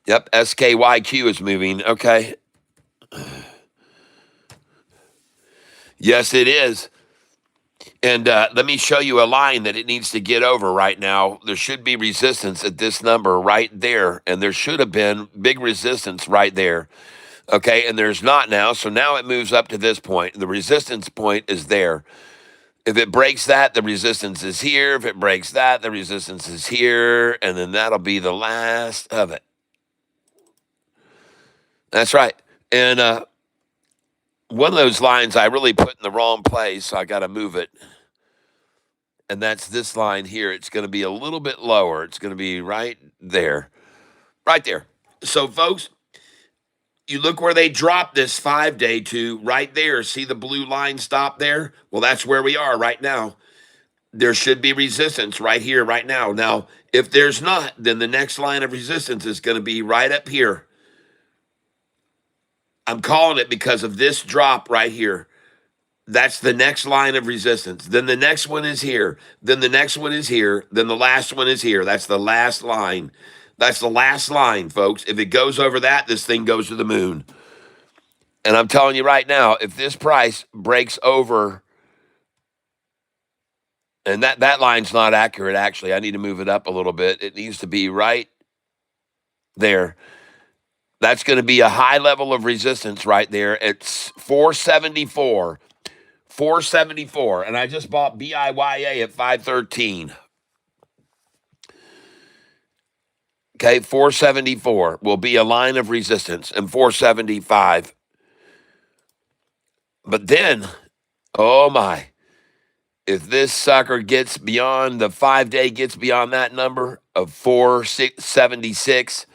Yep, SKYQ is moving. Okay. Yes, it is. And let me show you a line that it needs to get over right now. There should be resistance at this number right there, and there should have been big resistance right there. Okay, and there's not now. So now it moves up to this point. The resistance point is there. If it breaks that, the resistance is here. If it breaks that, the resistance is here. And then that'll be the last of it. That's right. And one of those lines I really put in the wrong place. So I got to move it. And that's this line here. It's going to be a little bit lower. It's going to be right there. Right there. So, folks, you look where they dropped this 5-day to right there. See the blue line stop there? Well, that's where we are right now. There should be resistance right here, right now. Now, if there's not, then the next line of resistance is going to be right up here. I'm calling it because of this drop right here. That's the next line of resistance. Then the next one is here. Then the next one is here. Then the last one is here. That's the last line. That's the last line, folks. If it goes over that, this thing goes to the moon. And I'm telling you right now, if this price breaks over, and that line's not accurate, actually. I need to move it up a little bit. It needs to be right there. That's going to be a high level of resistance right there. It's 474. 474. And I just bought BIYA at 513. Okay, 474 will be a line of resistance and 475. But then, oh my, if this sucker gets beyond the 5-day, gets beyond that number of 476,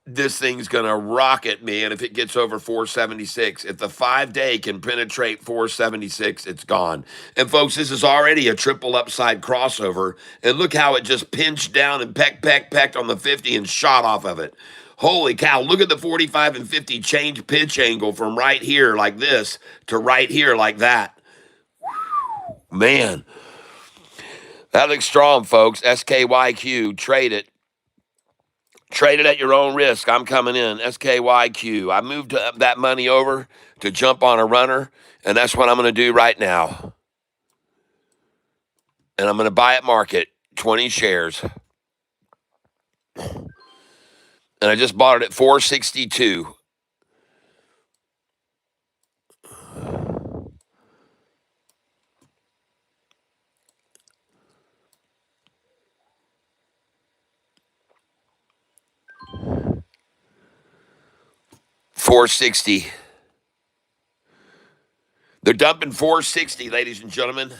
this thing's going to rocket, man. If it gets over 476, if the 5-day can penetrate 476, it's gone. And folks, this is already a triple upside crossover. And look how it just pinched down and pecked on the 50 and shot off of it. Holy cow, look at the 45 and 50 change pitch angle from right here like this to right here like that. Man, that looks strong, folks. SKYQ, trade it. Trade it at your own risk. I'm coming in. SKYQ. I moved that money over to jump on a runner, and that's what I'm going to do right now. And I'm going to buy at market 20 shares. And I just bought it at 462. $460. They're dumping 460, ladies and gentlemen.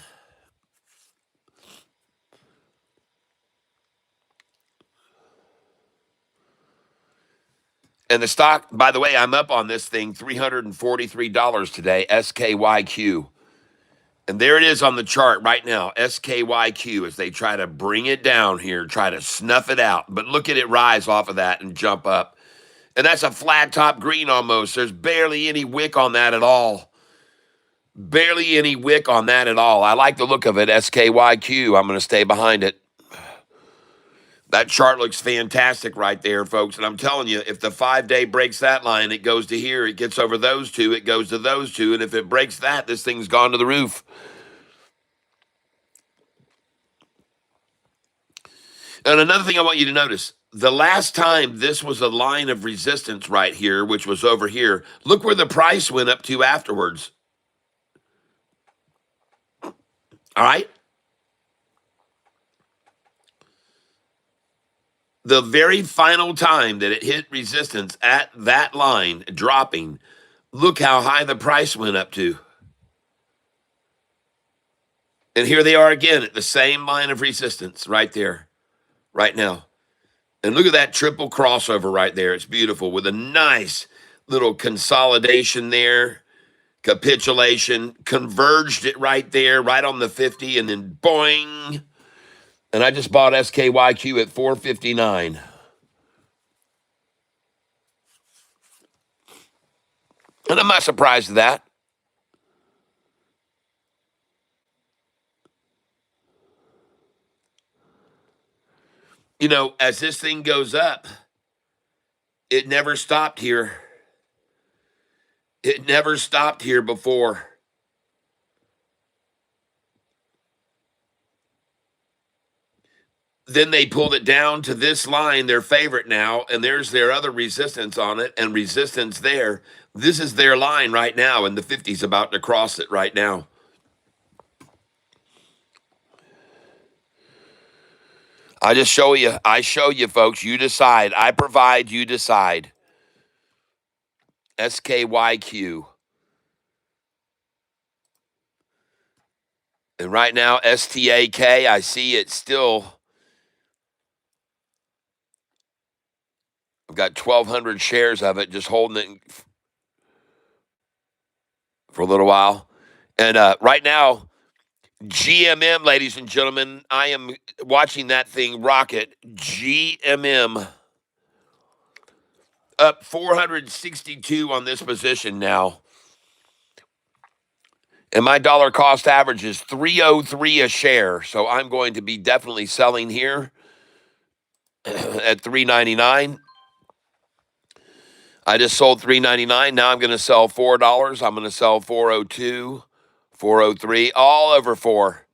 And the stock, by the way, I'm up on this thing, $343 today, SKYQ. And there it is on the chart right now, SKYQ, as they try to bring it down here, try to snuff it out. But look at it rise off of that and jump up. And that's a flat top green almost. There's barely any wick on that at all. Barely any wick on that at all. I like the look of it, SKYQ. I'm going to stay behind it. That chart looks fantastic right there, folks. And I'm telling you, if the 5-day breaks that line, it goes to here. It gets over those two. It goes to those two. And if it breaks that, this thing's gone to the roof. And another thing I want you to notice, the last time this was a line of resistance right here, which was over here, look where the price went up to afterwards. All right? The very final time that it hit resistance at that line dropping, look how high the price went up to. And here they are again at the same line of resistance right there, right now. And look at that triple crossover right there. It's beautiful with a nice little consolidation there, capitulation, converged it right there, right on the 50, and then boing. And I just bought SKYQ at 459. And I'm not surprised at that. You know, as this thing goes up, it never stopped here. It never stopped here before. Then they pulled it down to this line, their favorite now, and there's their other resistance on it and resistance there. This is their line right now, and the 50's about to cross it right now. I just show you. I show you, folks. You decide. I provide. You decide. SKYQ. And right now, STAK, I see it still. I've got 1,200 shares of it, just holding it for a little while. And right now, GMM, ladies and gentlemen, I am watching that thing rocket. GMM up 462 on this position now. And my dollar cost average is 303 a share. So I'm going to be definitely selling here at 399. I just sold $3.99. Now I'm going to sell $4. I'm going to sell 402, 403, all over 4.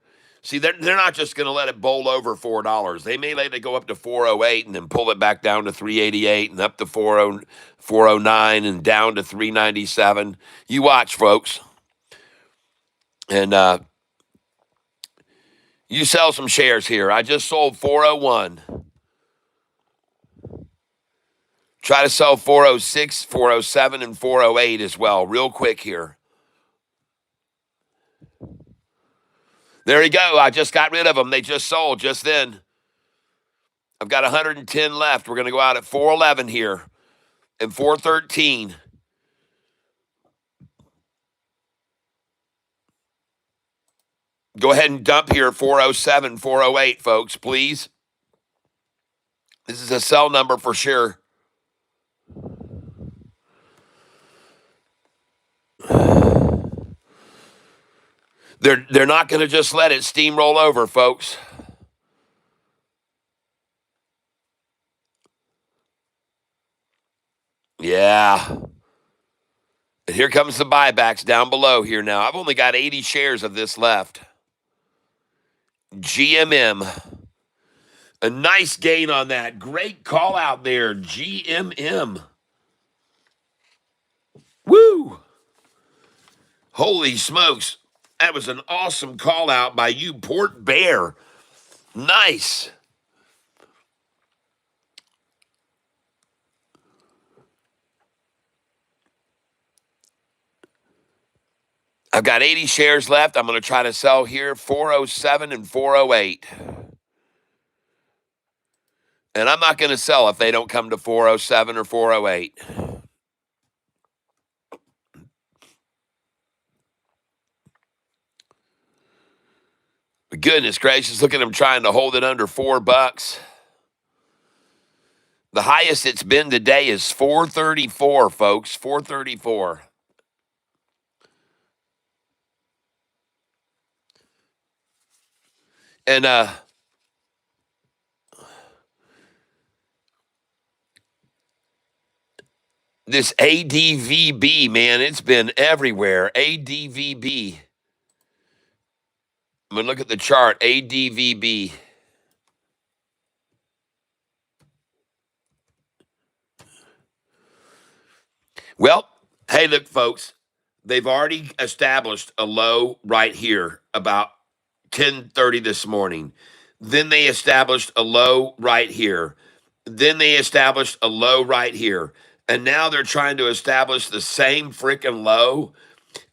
See, they're not just going to let it bowl over $4. They may let it go up to 408 and then pull it back down to 388 and up to 409 and down to 397. You watch, folks. And you sell some shares here. I just sold 401. Try to sell 406, 407, and 408 as well, real quick here. There you go. I just got rid of them. They just sold just then. I've got 110 left. We're going to go out at 411 here and 413. Go ahead and dump here 407, 408, folks, please. This is a sell number for sure. They're not going to just let it steamroll over, folks. Yeah. And here comes the buybacks down below here now. I've only got 80 shares of this left. GMM. A nice gain on that. Great call out there, GMM. Woo! Holy smokes. That was an awesome call out by you, Port Bear. Nice. I've got 80 shares left. I'm going to try to sell here 407 and 408. And I'm not going to sell if they don't come to 407 or 408. But goodness gracious, look at them trying to hold it under $4. The highest it's been today is 434, folks. 434. And this ADVB, man, it's been everywhere. ADVB. I'm going to look at the chart. ADVB. Well, hey, look, folks. They've already established a low right here about 10:30 this morning. Then they established a low right here. Then they established a low right here. And now they're trying to establish the same freaking low.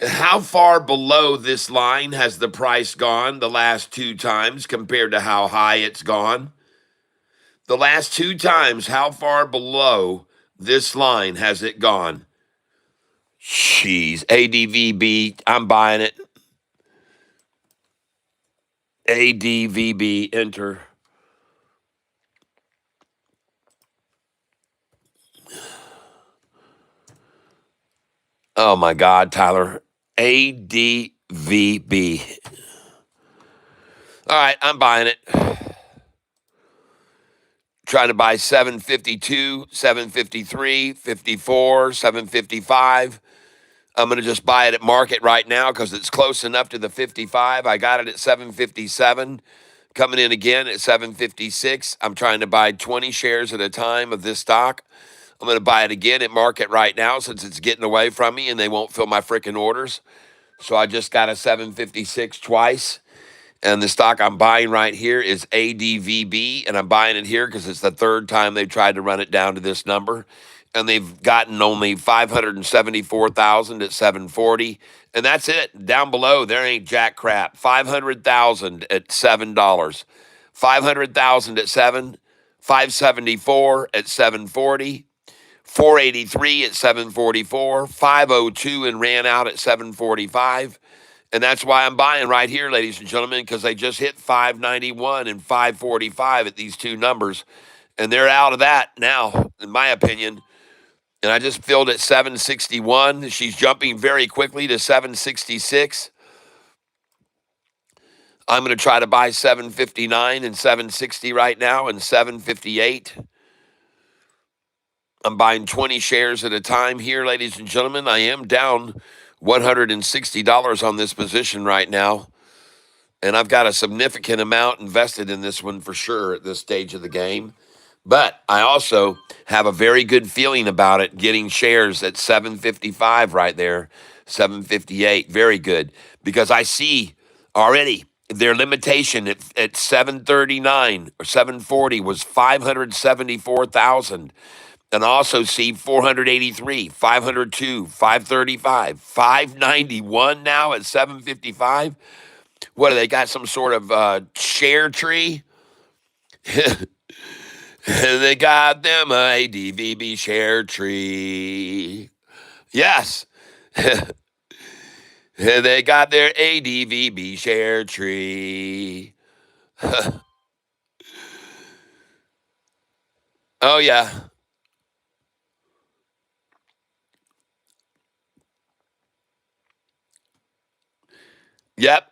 How far below this line has the price gone the last 2 times compared to how high it's gone? The last 2 times, how far below this line has it gone? Jeez, ADVB, I'm buying it. ADVB, enter. Oh my God, Tyler. ADVB. All right, I'm buying it. Trying to buy 752, 753, 54, 755. I'm going to just buy it at market right now because it's close enough to the 55. I got it at 757. coming in again at 756. I'm trying to buy 20 shares at a time of this stock. I'm going to buy it again at market right now since it's getting away from me and they won't fill my freaking orders. So I just got a 756 twice. And the stock I'm buying right here is ADVB, and I'm buying it here because it's the third time they've tried to run it down to this number. And they've gotten only 574,000 at 740. And that's it. Down below, there ain't jack crap. 500,000 at $7. 500,000 at 7. 574 at 740. 483 at 744. 502 and ran out at 745. And that's why I'm buying right here, ladies and gentlemen, because they just hit 591 and 545 at these two numbers. And they're out of that now, in my opinion. And I just filled at 761. She's jumping very quickly to 766. I'm going to try to buy 759 and 760 right now and 758. I'm buying 20 shares at a time here, ladies and gentlemen. I am down $160 on this position right now. And I've got a significant amount invested in this one for sure at this stage of the game. But I also have a very good feeling about it getting shares at 755 right there, 758. Very good. Because I see already their limitation at 739 or 740 was 574,000. And I also see 483, 502, 535, 591 now at 755. What, do they got some sort of share tree? They got them a DVB share tree. Yes. They got their ADVB share tree. Oh, yeah. Yep.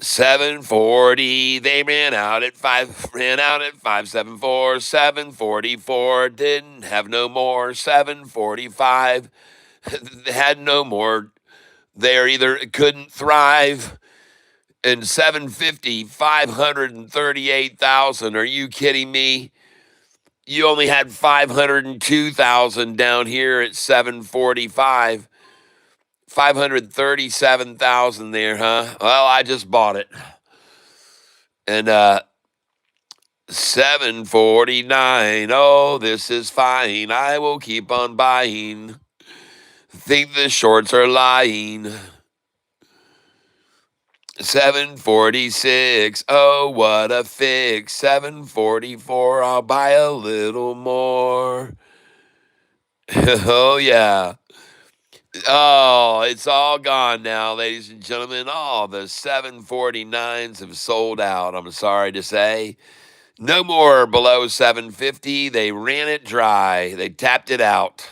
740. They ran out at 574. 744. Didn't have no more. 745. They had no more. They're either couldn't thrive. And 750, 538,000. Are you kidding me? You only had 502,000 down here at 745. 537,000 there, huh? Well, I just bought it. And 749. Oh, this is fine. I will keep on buying. Think the shorts are lying. 746. Oh, what a fix. 744. I'll buy a little more. Oh, yeah. Oh, it's all gone now, ladies and gentlemen. All the 749s have sold out, I'm sorry to say. No more below 750. They ran it dry. They tapped it out.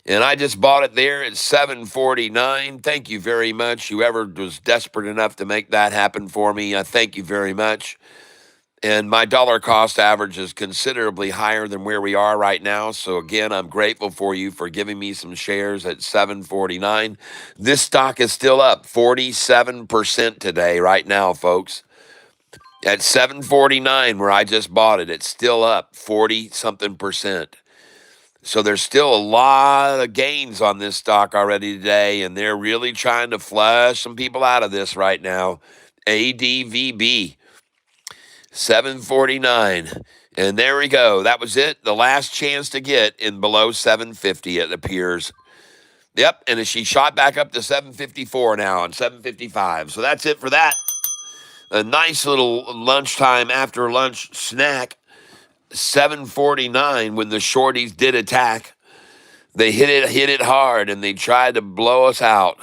And I just bought it there at 749. Thank you very much. Whoever was desperate enough to make that happen for me, I thank you very much. And my dollar cost average is considerably higher than where we are right now. So again, I'm grateful for you for giving me some shares at 749. This stock is still up 47% today, right now, folks. At 749, where I just bought it, it's still up 40-something percent. So there's still a lot of gains on this stock already today, and they're really trying to flush some people out of this right now. ADVB. 749. And there we go. That was it. The last chance to get in below 750, it appears. Yep. And she shot back up to 754 now and 755. So that's it for that. A nice little lunchtime after lunch snack. 749 when the shorties did attack. They hit it hard, and they tried to blow us out.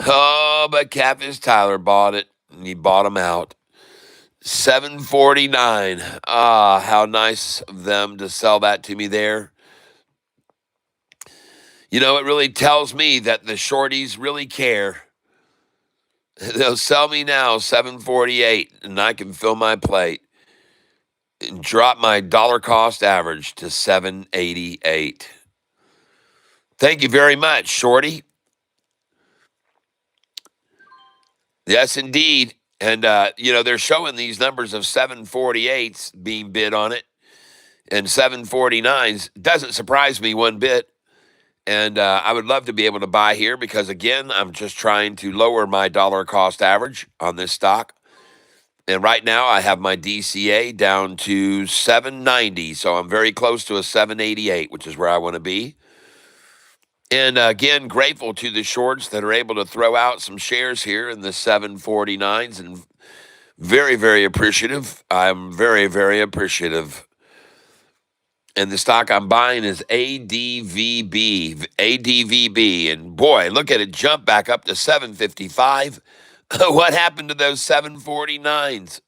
Oh, but Catfish Tyler bought it, and he bought them out. 749. Ah, how nice of them to sell that to me there. You know, it really tells me that the shorties really care. They'll sell me now 748, and I can fill my plate and drop my dollar cost average to 788. Thank you very much, Shorty. Yes, indeed. And, they're showing these numbers of 748s being bid on it and 749s. Doesn't surprise me one bit. And I would love to be able to buy here because, again, I'm just trying to lower my dollar cost average on this stock. And right now I have my DCA down to 790. So I'm very close to a 788, which is where I want to be. And again, grateful to the shorts that are able to throw out some shares here in the 749s and very, very appreciative. I'm very, very appreciative. And the stock I'm buying is ADVB. ADVB. And boy, look at it jump back up to 755. What happened to those 749s?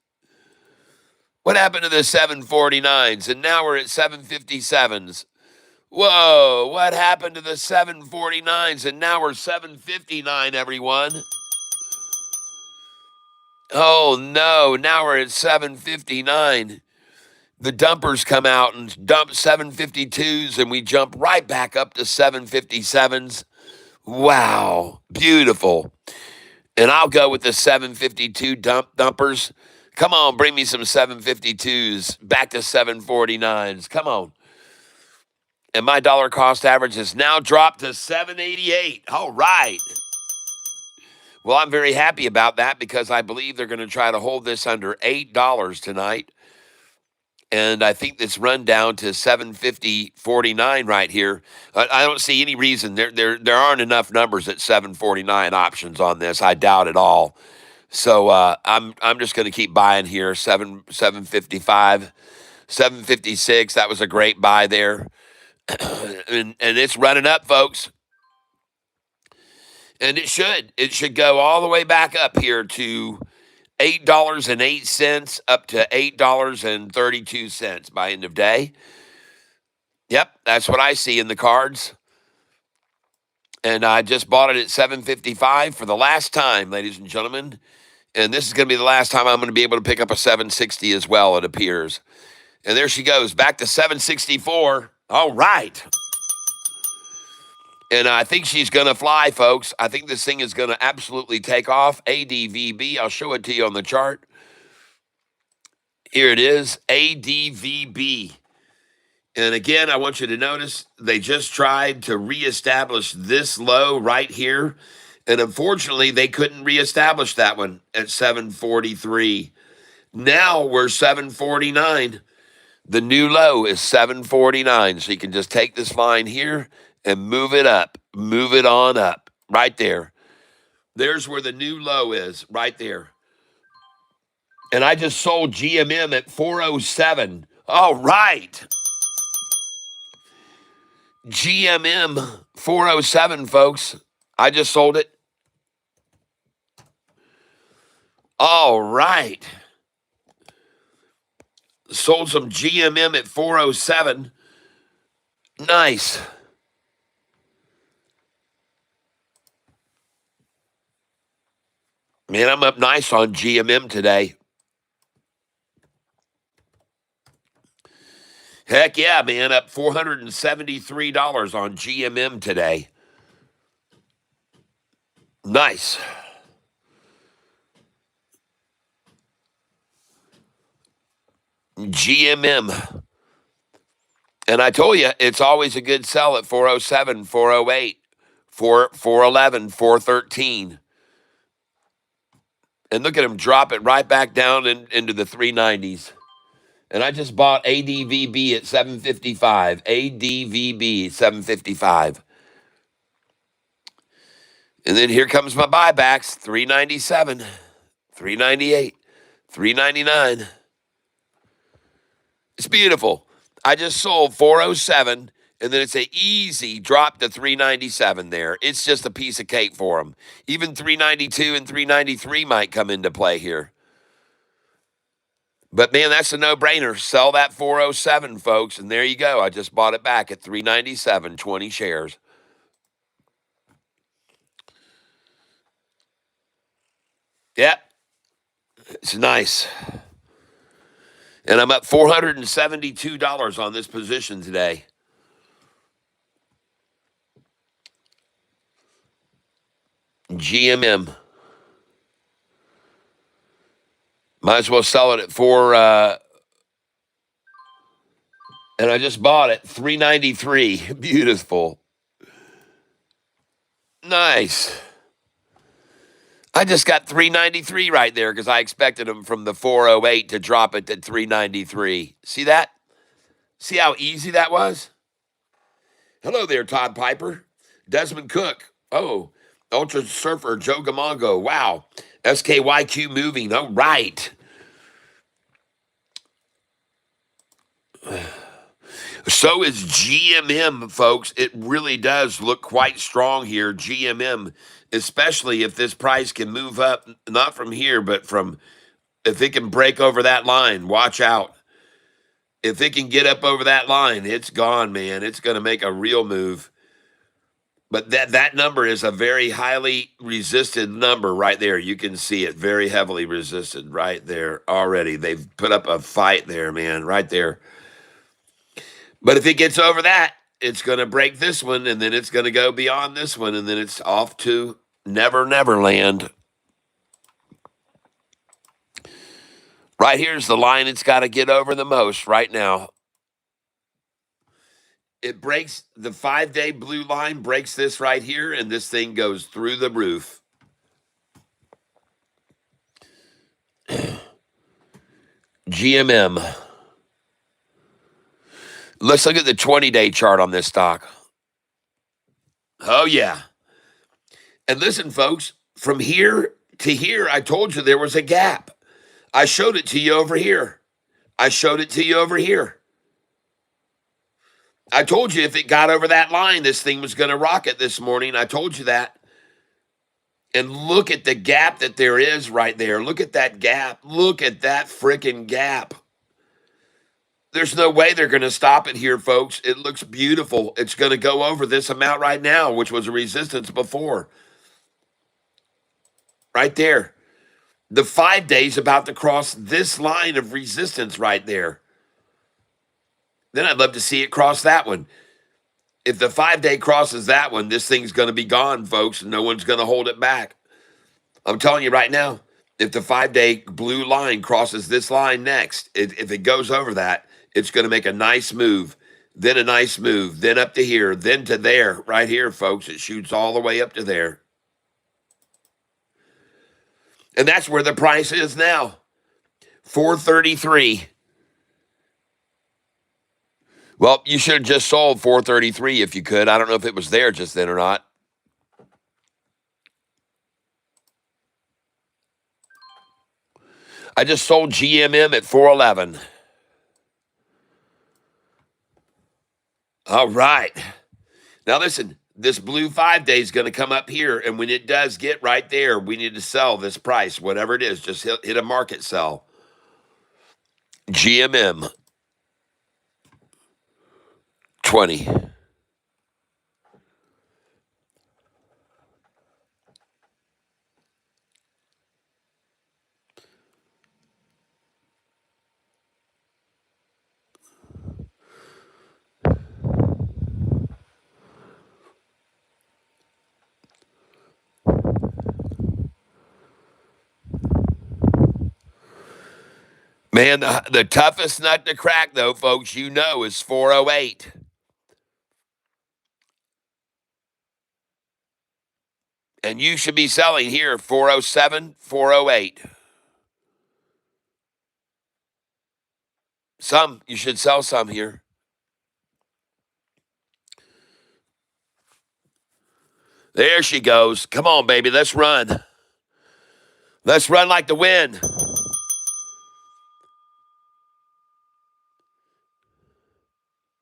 What happened to the 749s? And now we're at 757s. Whoa, what happened to the 749s? And now we're 759, everyone. Oh no, now we're at 759. The dumpers come out and dump 752s, and we jump right back up to 757s. Wow, beautiful. And I'll go with the 752 dumpers. Come on, bring me some 752s, back to 749s. Come on. And my dollar cost average has now dropped to 788. All right. Well, I'm very happy about that because I believe they're going to try to hold this under $8 tonight. And I think this run down to 750.49 right here. I don't see any reason there aren't enough numbers at 749 options on this. I doubt it all. So I'm just going to keep buying here. 755, 756. That was a great buy there, and it's running up, folks. And it should go all the way back up here to $8.08 up to $8.32 by end of day. Yep, that's what I see in the cards. And I just bought it at 755 for the last time, ladies and gentlemen. And this is going to be the last time I'm going to be able to pick up a 760 as well, it appears. And there she goes, back to 764. All right. And I think she's going to fly, folks. I think this thing is going to absolutely take off. ADVB, I'll show it to you on the chart. Here it is, ADVB. And again, I want you to notice they just tried to reestablish this low right here. And unfortunately, they couldn't reestablish that one at 743. Now we're 749. The new low is 749. So you can just take this line here and move it up. Move it on up. Right there. There's where the new low is. Right there. And I just sold GMM at 407. All right. GMM 407, folks. I just sold it. All right. Sold some GMM at 407. Nice. Man, I'm up nice on GMM today. Heck yeah, man. Up $473 on GMM today. Nice. GMM. And I told you, it's always a good sell at 407, 408, 411, 413. And look at him drop it right back down into the 390s. And I just bought ADVB at 755. ADVB 755. And then here comes my buybacks, 397, 398, 399. It's beautiful. I just sold 407, and then it's an easy drop to 397 there. It's just a piece of cake for them. Even 392 and 393 might come into play here. But, man, that's a no-brainer. Sell that 407, folks, and there you go. I just bought it back at 397, 20 shares. Yep. It's nice. And I'm up $472 on this position today. GMM. Might as well sell it at four. And I just bought it, $3.93. Beautiful. Nice. I just got $3.93 right there because I expected them from the 408 to drop it to $3.93. See that? See how easy that was? Hello there, Todd Piper. Desmond Cook. Oh, Ultra Surfer Joe Gamongo. Wow. SKYQ moving. All right. So is GMM, folks. It really does look quite strong here. GMM, especially if this price can move up, not from here, but from if it can break over that line. Watch out. If it can get up over that line, it's gone, man. It's going to make a real move. But that number is a very highly resisted number right there. You can see it very heavily resisted right there already. They've put up a fight there, man, right there. But if it gets over that, it's going to break this one, and then it's going to go beyond this one, and then it's off to Never Land. Right here's the line it's got to get over the most right now. It breaks the 5-day blue line, breaks this right here, and this thing goes through the roof. GMM. Let's look at the 20-day chart on this stock. Oh, yeah. And listen, folks, from here to here, I told you there was a gap. I showed it to you over here. I showed it to you over here. I told you if it got over that line, this thing was going to rocket this morning. I told you that. And look at the gap that there is right there. Look at that gap. Look at that freaking gap. There's no way they're going to stop it here, folks. It looks beautiful. It's going to go over this amount right now, which was a resistance before. Right there. The 5 days about to cross this line of resistance right there. Then I'd love to see it cross that one. If the 5-day crosses that one, this thing's going to be gone, folks. No one's going to hold it back. I'm telling you right now, if the 5-day blue line crosses this line next, if it goes over that, it's going to make a nice move, then a nice move, then up to here, then to there. Right here, folks, it shoots all the way up to there. And that's where the price is now, $433. Well, you should have just sold $433 if you could. I don't know if it was there just then or not. I just sold GMM at $411. All right. Now listen, this blue 5-day is going to come up here, and when it does get right there, we need to sell this price, whatever it is. Just hit a market sell. GMM 20. Man, the toughest nut to crack, though, folks, you know, is 408. And you should be selling here 407, 408. Some, you should sell some here. There she goes. Come on, baby, let's run. Let's run like the wind.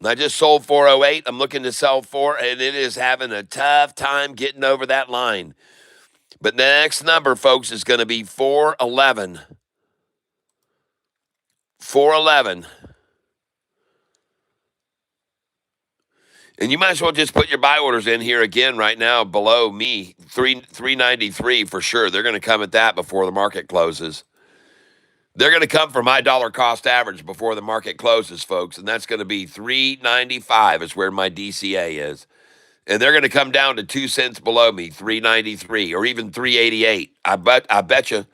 I just sold 408. I'm looking to sell 4, and it is having a tough time getting over that line. But the next number, folks, is going to be 411. 411. And you might as well just put your buy orders in here again right now below me. 393 for sure. They're going to come at that before the market closes. They're going to come for my dollar cost average before the market closes, folks, and that's going to be 395 is where my DCA is. And they're going to come down to 2 cents below me, 393 or even 388. I bet you.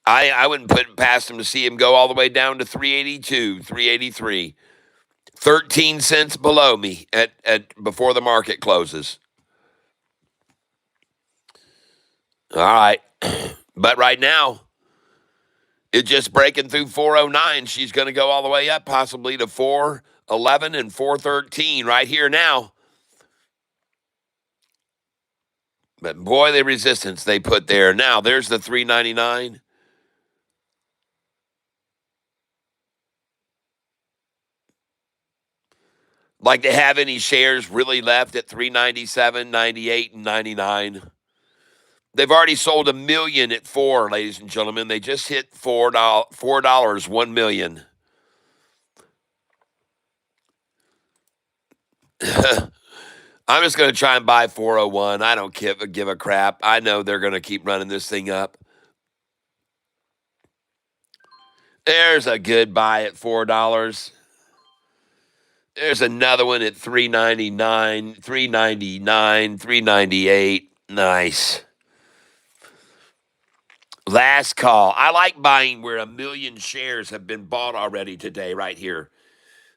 I wouldn't put it past him to see him go all the way down to 382, 383. 13 cents below me at before the market closes. All right. But right now, it's just breaking through 409. She's going to go all the way up, possibly to 411 and 413 right here now. But boy, the resistance they put there. Now, there's the 399. Like they have any shares really left at 397, 98, and 99. They've already sold 1 million at 4, ladies and gentlemen. They just hit $4, 1 million. I'm just going to try and buy 401. I don't give a crap. I know they're going to keep running this thing up. There's a good buy at $4. There's another one at 399, 399, 398. Nice. Last call. I like buying where 1 million shares have been bought already today, right here.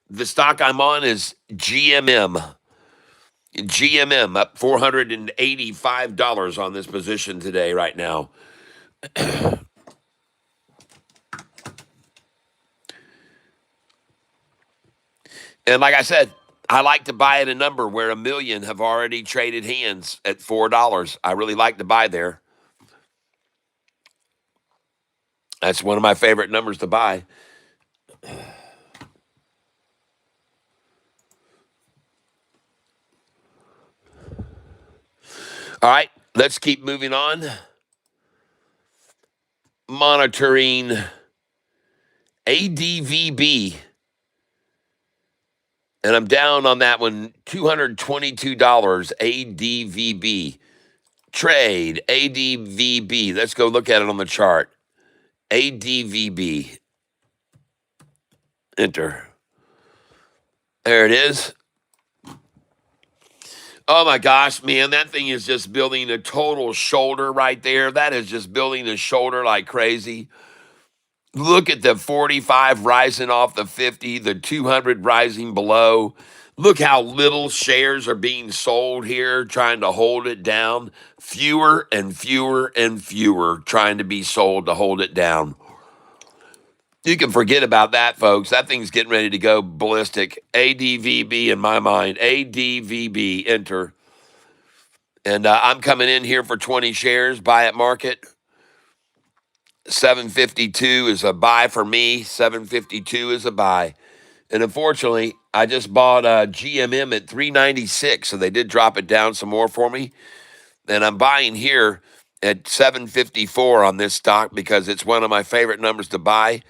The stock I'm on is GMM. GMM up $485 on this position today, right now. And like I said, I like to buy at a number where 1 million have already traded hands at $4. I really like to buy there. That's one of my favorite numbers to buy. All right, let's keep moving on. Monitoring ADVB. And I'm down on that one, $222, ADVB. Trade, ADVB. Let's go look at it on the chart. ADVB. Enter. There it is. Oh my gosh, man, that thing is just building a total shoulder right there. That is just building a shoulder like crazy. Look at the 45 rising off the 50, the 200 rising below. Look how little shares are being sold here, trying to hold it down. Fewer and fewer and fewer trying to be sold to hold it down. You can forget about that, folks. That thing's getting ready to go ballistic. ADVB in my mind. ADVB, enter. And I'm coming in here for 20 shares, buy at market. 752 is a buy for me. 752 is a buy. And unfortunately, I just bought GMM at 396, so they did drop it down some more for me. And I'm buying here at 754 on this stock because it's one of my favorite numbers to buy.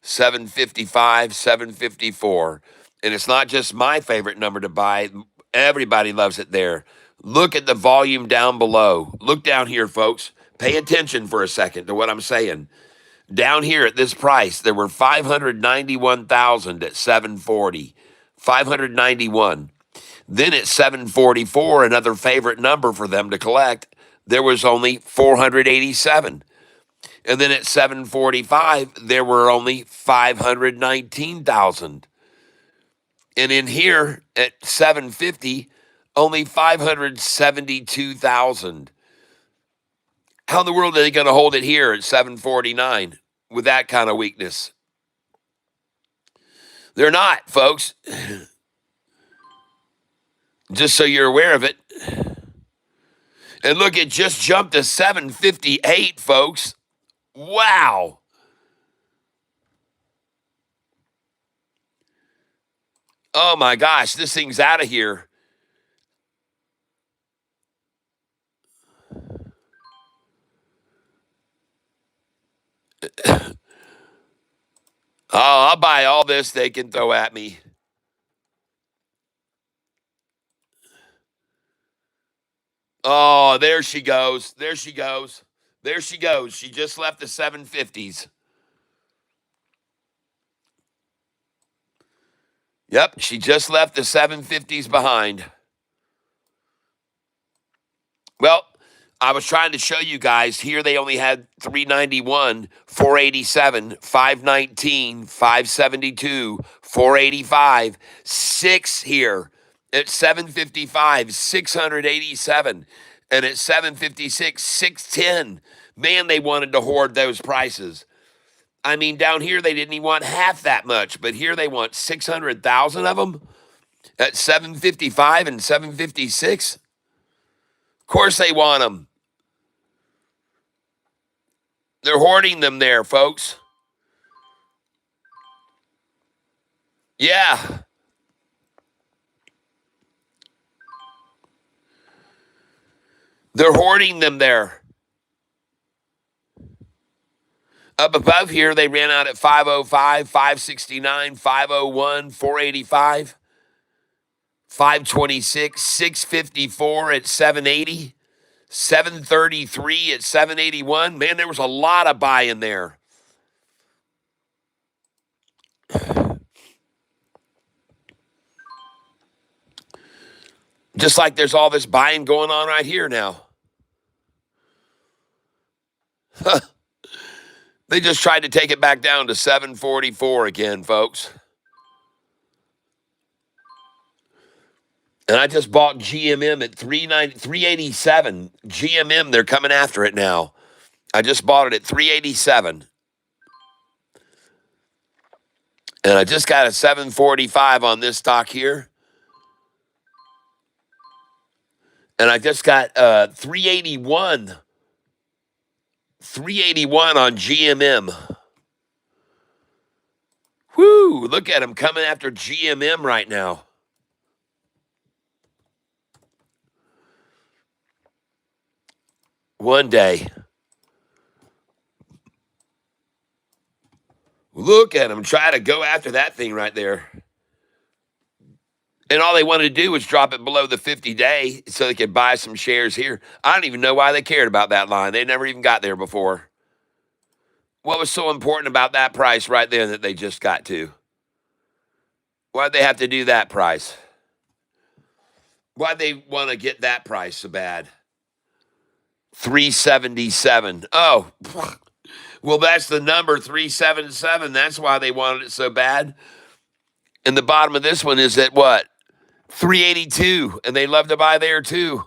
755, 754. And it's not just my favorite number to buy. Everybody loves it there. Look at the volume down below. Look down here, folks. Pay attention for a second to what I'm saying. Down here at this price, there were 591,000 at 740. 591. Then at 744, another favorite number for them to collect, there was only 487. And then at 745, there were only 519,000. And in here at 750, only 572,000. How in the world are they going to hold it here at 749 with that kind of weakness? They're not, folks. Just so you're aware of it. And look, it just jumped to 758, folks. Wow. Oh my gosh, this thing's out of here. Oh, I'll buy all this they can throw at me. Oh, there she goes. There she goes. There she goes. She just left the 750s. Yep, she just left the 750s behind. Well, I was trying to show you guys here they only had 391, 487, 519, 572, 485, 6 here at 755, 687, and at 756, 610. Man, they wanted to hoard those prices. I mean, down here they didn't even want half that much, but here they want 600,000 of them at 755 and 756. Of course they want them. They're hoarding them there, folks. Yeah. They're hoarding them there. Up above here, they ran out at 505, 569, 501, 485, 526, 654 at 780, 733 at 781. Man, there was a lot of buy in there. Just like there's all this buying going on right here now. They just tried to take it back down to 744 again, folks. And I just bought GMM at 387. GMM, they're coming after it now. I just bought it at 387. And I just got a 745 on this stock here. And I just got 381. 381 on GMM. Whoo, look at them coming after GMM right now. One day. Look at them try to go after that thing right there. And all they wanted to do was drop it below the 50-day so they could buy some shares here. I don't even know why they cared about that line. They never even got there before. What was so important about that price right there that they just got to? Why'd they have to do that price? Why'd they want to get that price so bad? 377. Oh, well, that's the number, 377. That's why they wanted it so bad. And the bottom of this one is at what? 382. And they love to buy there too.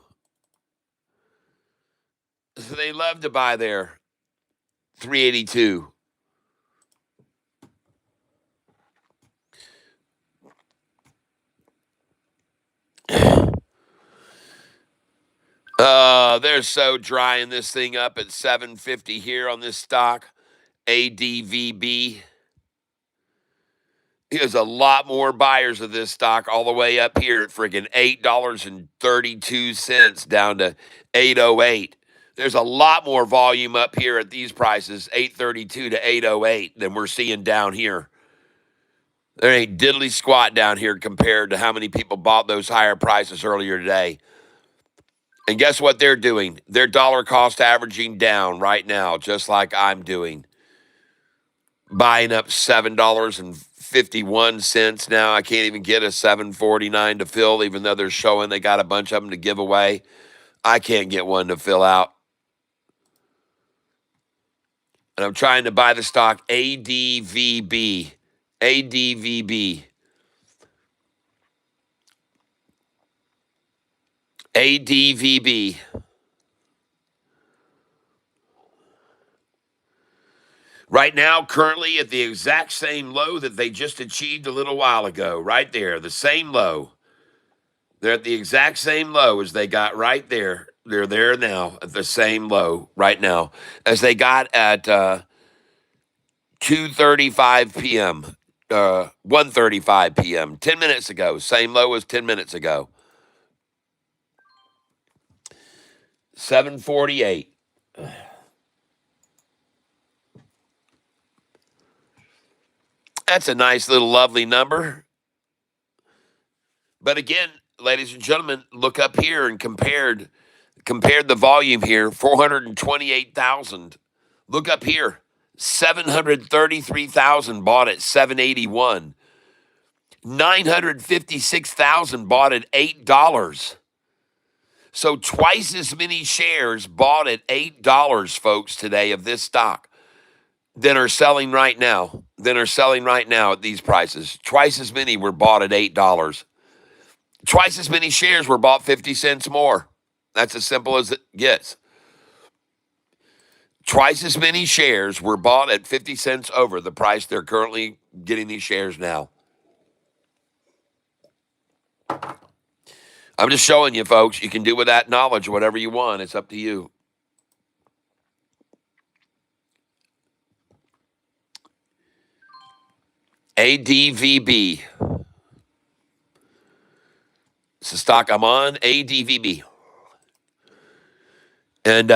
So they love to buy there. 382. They're so drying this thing up at 750 here on this stock. ADVB. There's a lot more buyers of this stock all the way up here at friggin' $8.32 down to 808. There's a lot more volume up here at these prices, 832 to 808, than we're seeing down here. There ain't diddly squat down here compared to how many people bought those higher prices earlier today. And guess what they're doing? They're dollar cost averaging down right now, just like I'm doing. Buying up $7.51 now. I can't even get a $7.49 to fill, even though they're showing they got a bunch of them to give away. I can't get one to fill out. And I'm trying to buy the stock ADVB. ADVB. ADVB. Right now, currently at the exact same low that they just achieved a little while ago. Right there, the same low. They're at the exact same low as they got right there. They're there now at the same low right now as they got at 2:35 p.m., 1:35 p.m., 10 minutes ago. Same low as 10 minutes ago. 748. That's a nice little lovely number. But again, ladies and gentlemen, look up here and compared the volume here, 428,000. Look up here, 733,000 bought at 781. 956,000 bought at $8. So twice as many shares bought at $8, folks, today of this stock than are selling right now. At these prices. Twice as many were bought at $8. Twice as many shares were bought 50 cents more. That's as simple as it gets. Twice as many shares were bought at 50 cents over the price they're currently getting these shares now. I'm just showing you, folks. You can do with that knowledge whatever you want. It's up to you. ADVB. It's the stock I'm on, ADVB. And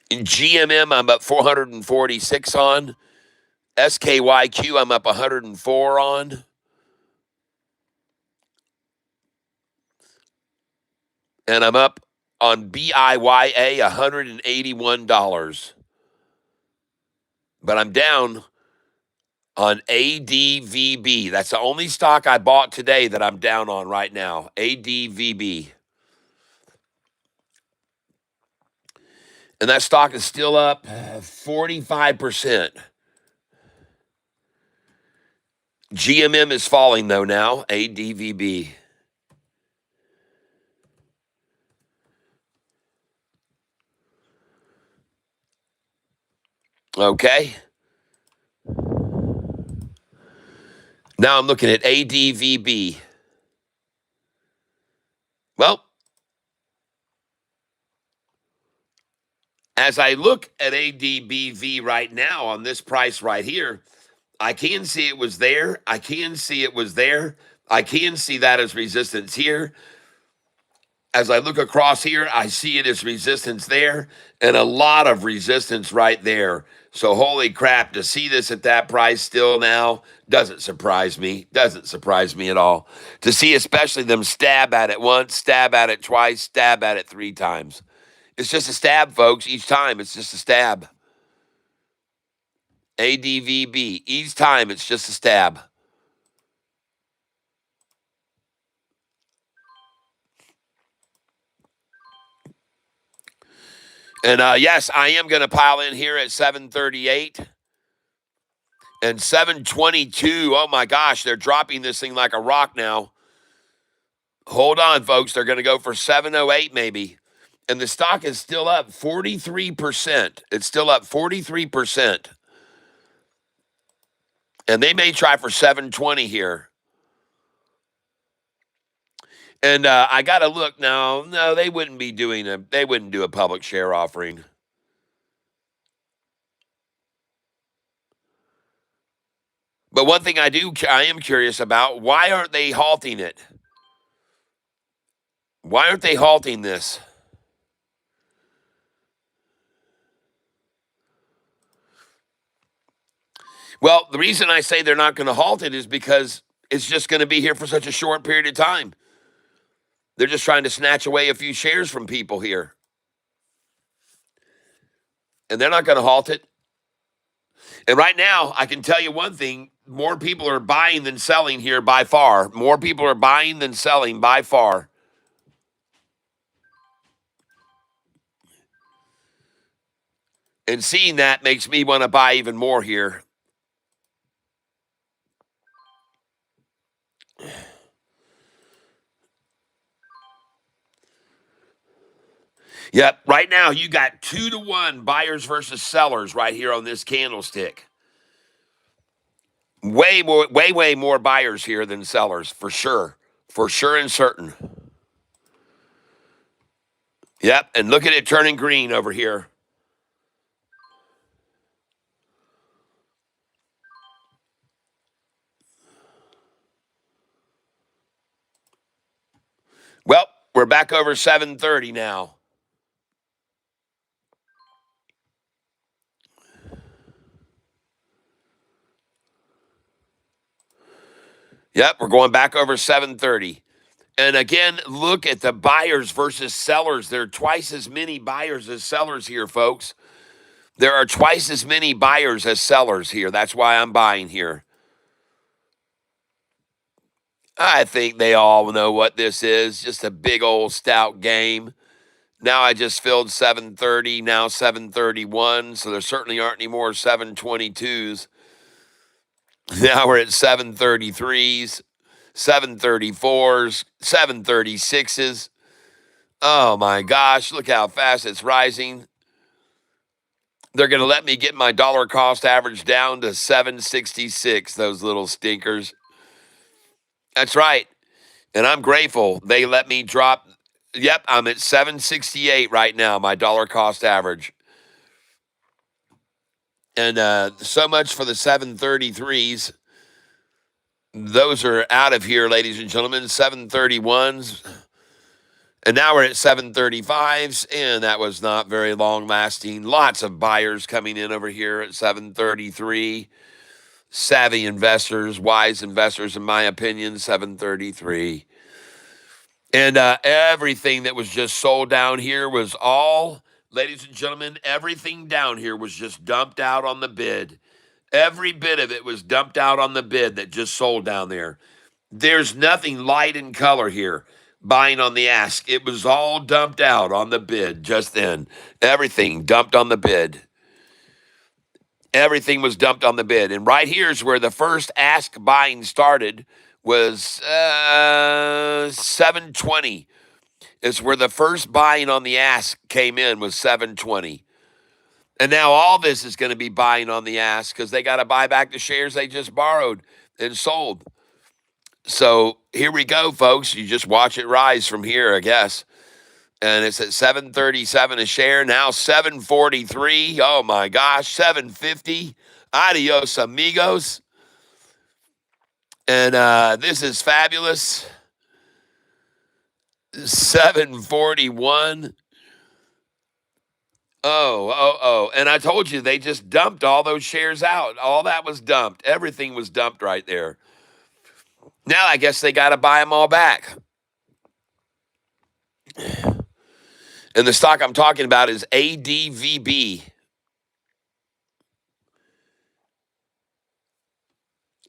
in GMM, I'm up 446 on. SKYQ, I'm up 104 on. And I'm up on BIYA $181. But I'm down on ADVB. That's the only stock I bought today that I'm down on right now. ADVB. And that stock is still up 45%. GMM is falling, though, now. ADVB. Okay. Now I'm looking at ADVB. Well, as I look at ADBV right now on this price right here, I can see it was there. I can see it was there. I can see that as resistance here. As I look across here, I see it as resistance there and a lot of resistance right there. So holy crap, to see this at that price still now doesn't surprise me. Doesn't surprise me at all. To see especially them stab at it once, stab at it twice, stab at it 3 times. It's just a stab, folks. Each time, it's just a stab. ADVB. Each time, it's just a stab. And yes, I am going to pile in here at 738 and 722. Oh my gosh, they're dropping this thing like a rock now. Hold on, folks. They're going to go for 708 maybe. And the stock is still up 43%. It's still up 43%. And they may try for 720 here. And I got to look now. No, they wouldn't do a public share offering. But one thing I am curious about, why aren't they halting it? Why aren't they halting this? Well, the reason I say they're not going to halt it is because it's just going to be here for such a short period of time. They're just trying to snatch away a few shares from people here. And they're not going to halt it. And right now, I can tell you one thing, more people are buying than selling here by far. More people are buying than selling by far. And seeing that makes me want to buy even more here. Yep, right now you got 2-to-1 buyers versus sellers right here on this candlestick. Way more buyers here than sellers, for sure and certain. Yep, and look at it turning green over here. Well, we're back over 730 now. Yep, we're going back over 730. And again, look at the buyers versus sellers. There are twice as many buyers as sellers here, folks. There are twice as many buyers as sellers here. That's why I'm buying here. I think they all know what this is. Just a big old stout game. Now I just filled 730, now 731, so there certainly aren't any more 722s. Now we're at 733s, 734s, 736s. Oh my gosh, look how fast it's rising. They're going to let me get my dollar cost average down to 766, those little stinkers. That's right. And I'm grateful they let me drop. Yep, I'm at 768 right now, my dollar cost average. And so much for the 733s. Those are out of here, ladies and gentlemen. 731s. And now we're at 735s, and that was not very long lasting. Lots of buyers coming in over here at 733. Savvy investors, wise investors, in my opinion, 733. And everything that was just sold down here was all, ladies and gentlemen, everything down here was just dumped out on the bid. Every bit of it was dumped out on the bid that just sold down there. There's nothing light in color here. Buying on the ask. It was all dumped out on the bid just then. Everything dumped on the bid. Everything was dumped on the bid. And right here is where the first ask buying started, was 720. It's where the first buying on the ask came in, was 720. And now all this is going to be buying on the ask because they got to buy back the shares they just borrowed and sold. So here we go, folks. You just watch it rise from here, I guess. And it's at 737 a share, now 743. Oh my gosh, 750. Adios, amigos. And this is fabulous. 741. Oh. And I told you, they just dumped all those shares out. All that was dumped. Everything was dumped right there. Now I guess they got to buy them all back. And the stock I'm talking about is ADVB.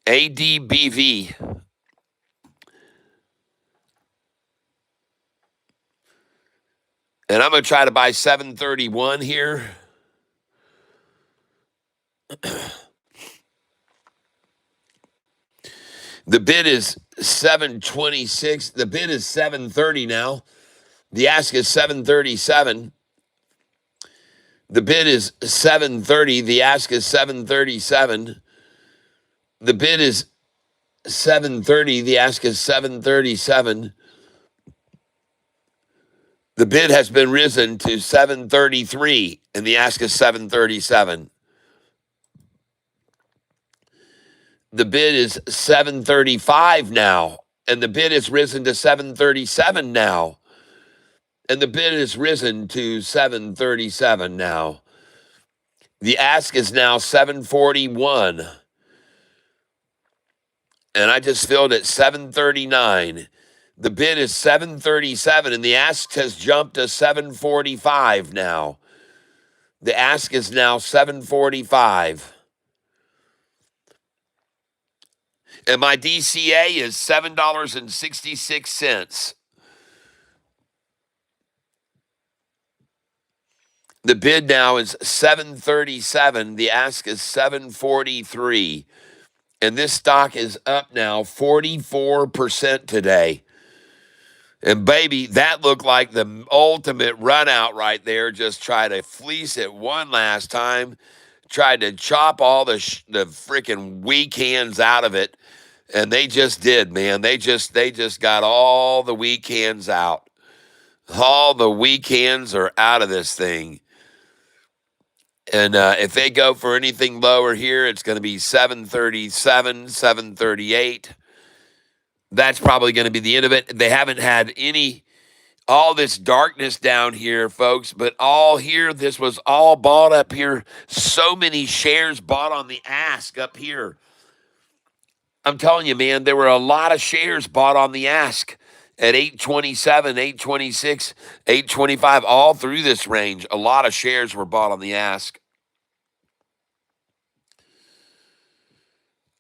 ADBV. And I'm going to try to buy 731 here. The bid is 726. The bid is 730 now. The ask is 737. The bid is 730. The ask is 737. The bid is 730. The ask is 737. The bid has been risen to 733, and the ask is 737. The bid is 735 now, and the bid has risen to 737 now. And the bid has risen to 737 now. The ask is now 741. And I just filled at 739. The bid is 737, and the ask has jumped to 745 now. The ask is now 745. And my DCA is $7.66. The bid now is 737. The ask is 743. And this stock is up now 44% today. And baby, that looked like the ultimate run out right there. Just try to fleece it one last time. Tried to chop all the freaking weak hands out of it. And they just did, man. They just got all the weak hands out. All the weak hands are out of this thing. And if they go for anything lower here, it's going to be 737, 738. That's probably going to be the end of it. They haven't had all this darkness down here, folks, but all here, this was all bought up here. So many shares bought on the ask up here. I'm telling you, man, there were a lot of shares bought on the ask at 827, 826, 825, all through this range. A lot of shares were bought on the ask.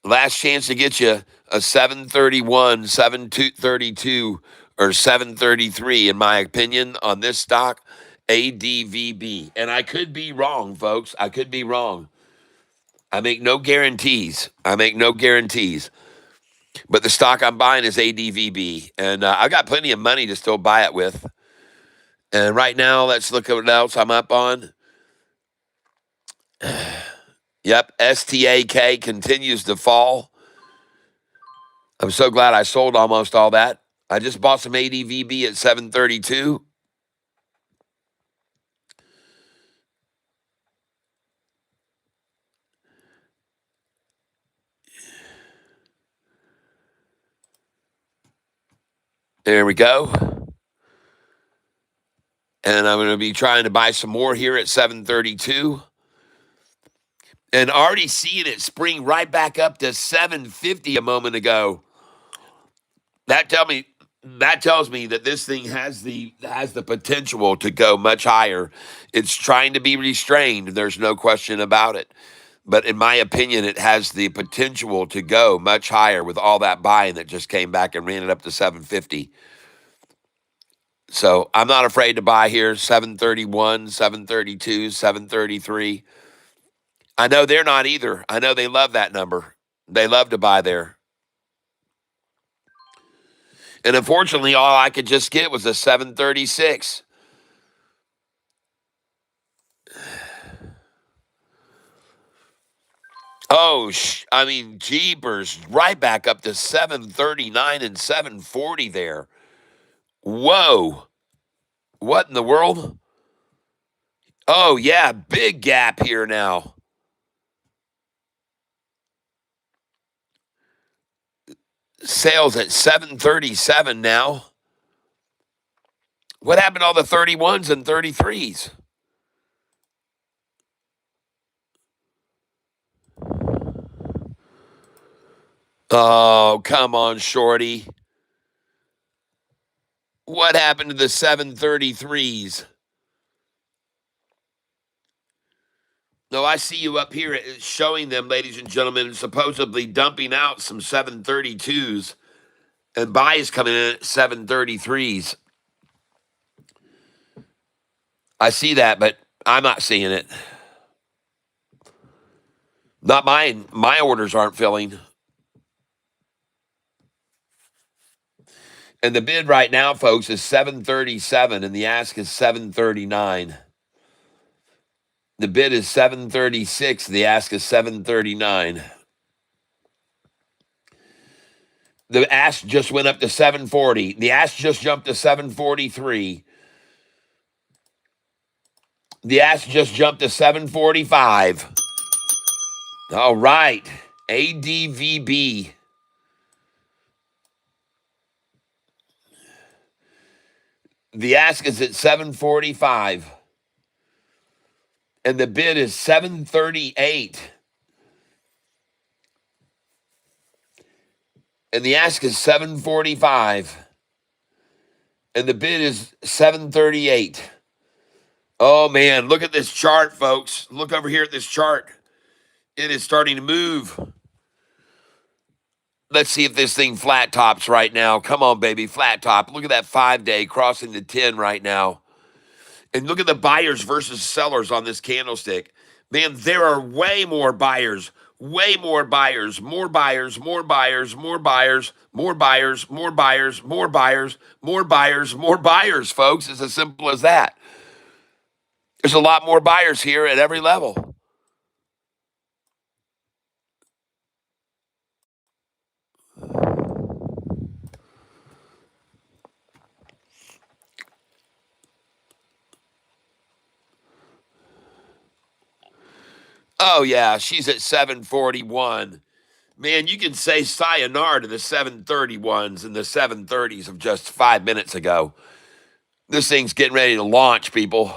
Last chance to get you a 731, 732, or 733, in my opinion, on this stock, ADVB. And I could be wrong, folks. I could be wrong. I make no guarantees. But the stock I'm buying is ADVB. And I got plenty of money to still buy it with. And right now, let's look at what else I'm up on. Yep, STAK continues to fall. I'm so glad I sold almost all that. I just bought some ADVB at 732. There we go. And I'm going to be trying to buy some more here at 732. And already seeing it spring right back up to 750 a moment ago. That tells me that this thing has the potential to go much higher. It's trying to be restrained. There's no question about it. But in my opinion, it has the potential to go much higher with all that buying that just came back and ran it up to 750. So I'm not afraid to buy here, 731, 732, 733. I know they're not either. I know they love that number. They love to buy there. And unfortunately, all I could just get was a 736. Oh, I mean, jeepers, right back up to 739 and 740 there. Whoa. What in the world? Oh, yeah, big gap here now. Sales at 737 now. What happened to all the 31s and 33s? Oh, come on, Shorty. What happened to the 733s? No, I see you up here showing them, ladies and gentlemen, supposedly dumping out some 732s and buys coming in at 733s. I see that, but I'm not seeing it. Not mine. My orders aren't filling. And the bid right now, folks, is 737, and the ask is 739. The bid is 736. The ask is 739. The ask just went up to 740. The ask just jumped to 743. The ask just jumped to 745. All right. ADVB. The ask is at 745. And the bid is 738. And the ask is 745. And the bid is 738. Oh, man, look at this chart, folks. Look over here at this chart. It is starting to move. Let's see if this thing flat tops right now. Come on, baby, flat top. Look at that 5-day crossing the 10 right now. And look at the buyers versus sellers on this candlestick. Man, there are way more buyers, more buyers, more buyers, more buyers, more buyers, more buyers, more buyers, more buyers, more buyers, more buyers, folks. It's as simple as that. There's a lot more buyers here at every level. Oh, yeah, she's at 741. Man, you can say sayonara to the 731s and the 730s of just 5 minutes ago. This thing's getting ready to launch, people.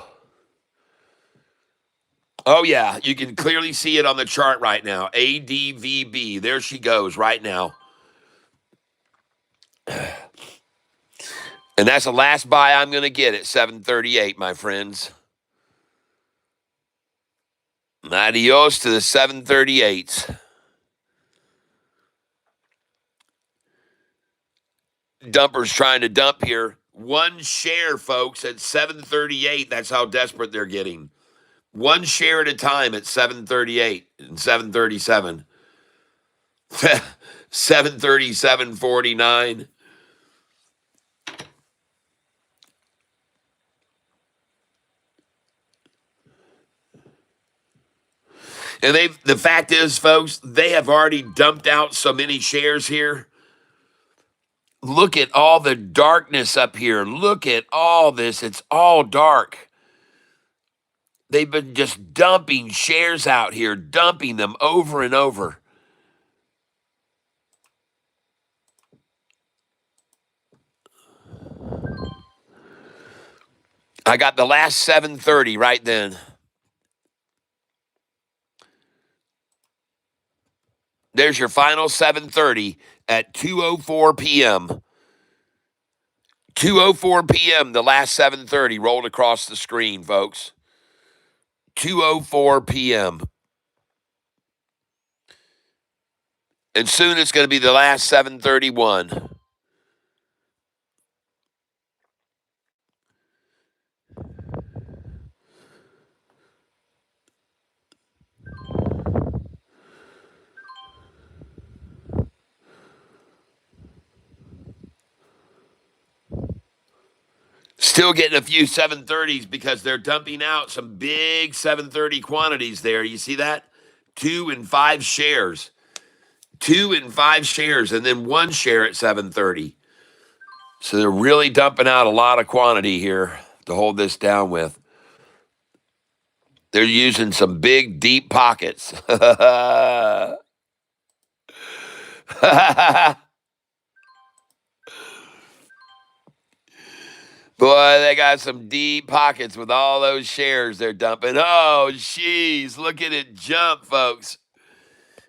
Oh, yeah, you can clearly see it on the chart right now. ADVB. There she goes right now. And that's the last buy I'm going to get at 738, my friends. Adios to the 738s. dumpers trying to dump here. One share, folks, at 738. That's how desperate they're getting. One share at a time at 738 and 737. 737.49. And the fact is, folks, they have already dumped out so many shares here. Look at all the darkness up here. Look at all this. It's all dark. They've been just dumping shares out here, dumping them over and over. I got the last 7:30 right then. There's your final 7:30 at 2:04 p.m. 2:04 p.m. The last 7:30 rolled across the screen, folks. 2:04 p.m. And soon it's going to be the last 7:31. Still getting a few 7:30s because they're dumping out some big 7:30 quantities there. You see that? 2 and 5 shares. 2 and 5 shares, and then 1 share at 7:30. So they're really dumping out a lot of quantity here to hold this down with. They're using some big, deep pockets. Boy, they got some deep pockets with all those shares they're dumping. Oh, jeez, look at it jump, folks.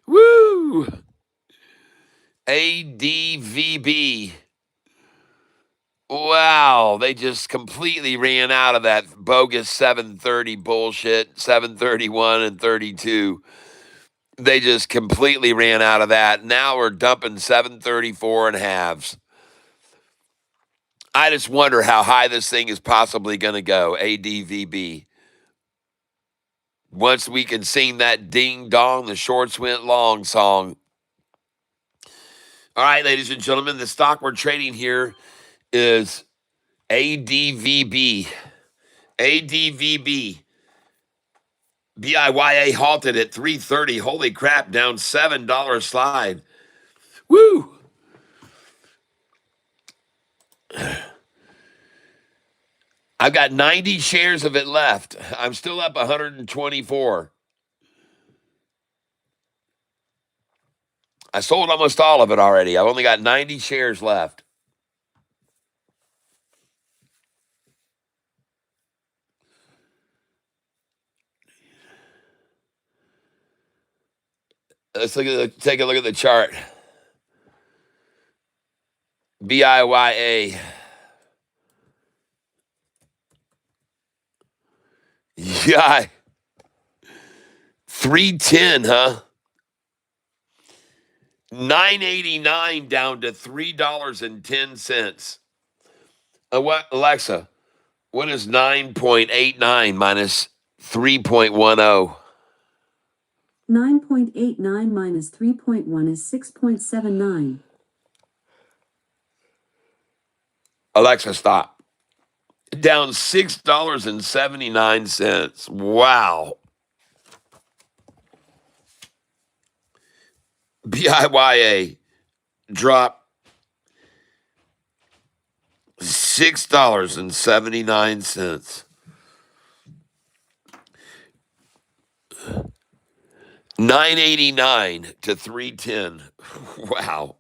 Woo! ADVB. Wow, they just completely ran out of that bogus 730 bullshit, 731 and 32. They just completely ran out of that. Now we're dumping 734 and halves. I just wonder how high this thing is possibly going to go, ADVB. Once we can sing that ding dong, the shorts went long song. All right, ladies and gentlemen, the stock we're trading here is ADVB. ADVB. BIYA halted at 330. Holy crap, down $7 slide. Woo! I've got 90 shares of it left. I'm still up 124. I sold almost all of it already. I've only got 90 shares left. Let's take a look at the chart. BIYA. Yeah. 310, huh? 989 down to $3.10. What, Alexa? What is 9.89 minus 3.10? 9.89 minus 3.1 is 6.79. Alexa, stop. Down $6.79. Wow. BIYA drop $6.79. 989 to 310. Wow.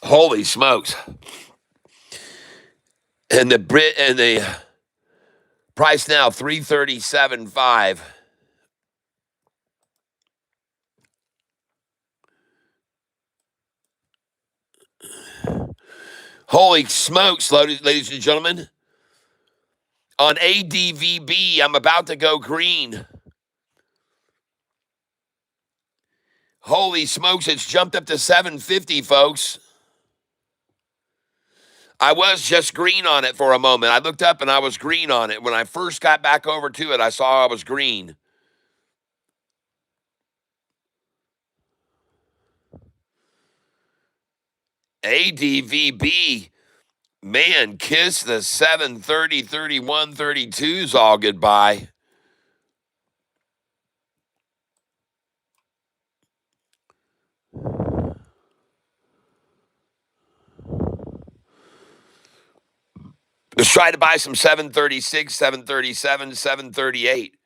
Holy smokes. And the price now 337.5. Holy smokes, ladies and gentlemen. On ADVB, I'm about to go green. Holy smokes, it's jumped up to 750, folks. I was just green on it for a moment. I looked up and I was green on it. When I first got back over to it, I saw I was green. ADVB, man, kiss the 730, 31, 32s all goodbye. Let's try to buy some 736, 737, 738.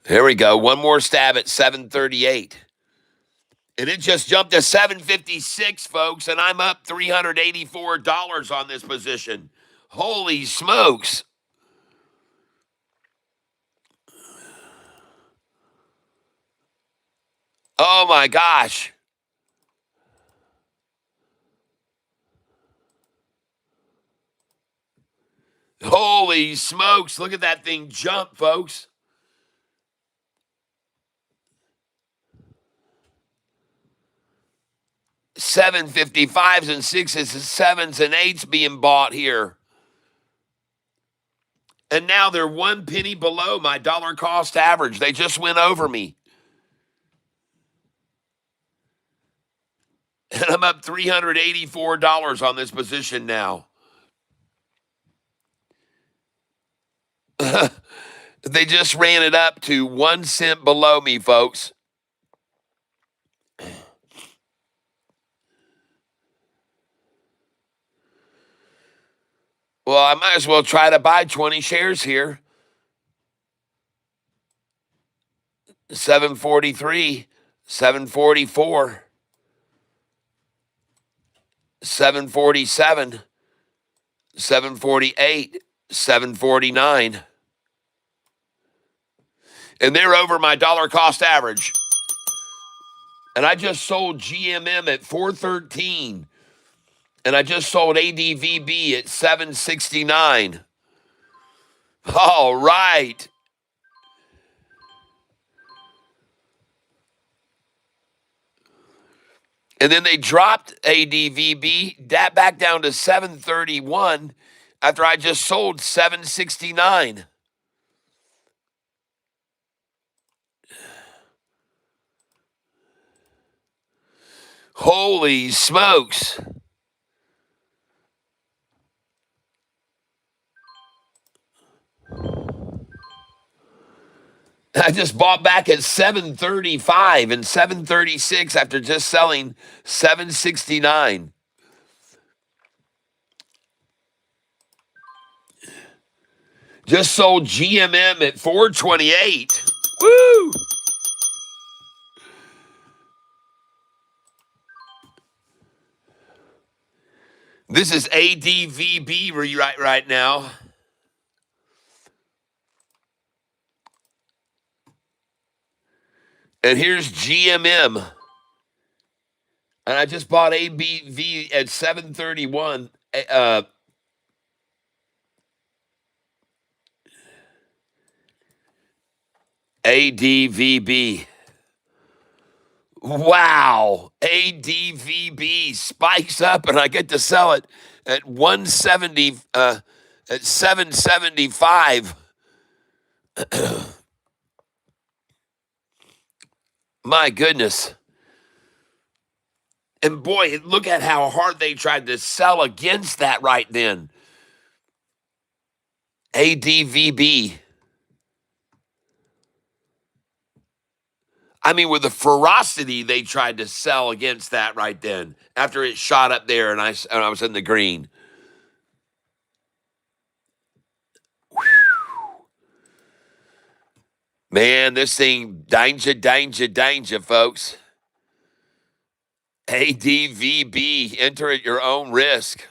Here we go. One more stab at 738. And it just jumped to 756, folks, and I'm up $384 on this position. Holy smokes. Oh my gosh. Holy smokes. Look at that thing jump, folks. $755s and 6s and 7s and 8s being bought here. And now they're 1 penny below my dollar cost average. They just went over me. And I'm up $384 on this position now. They just ran it up to 1 cent below me, folks. Well, I might as well try to buy 20 shares here. 743, 744, 747, 748, 749. And they're over my dollar cost average. And I just sold GMM at 413. And I just sold ADVB at 769. All right. And then they dropped ADVB that back down to 731 after I just sold 769. Holy smokes. I just bought back at 735 and 736 after just selling 769. Just sold GMM at 428. Woo! This is ADVB right now. And here's GMM. And I just bought ABV at 731. ADVB. Wow. ADVB spikes up and I get to sell it at 170 at 775. My goodness. And boy, look at how hard they tried to sell against that right then. ADVB. I mean, with the ferocity they tried to sell against that right then after it shot up there and I was in the green. Man, this thing, danger, folks. ADVB, enter at your own risk.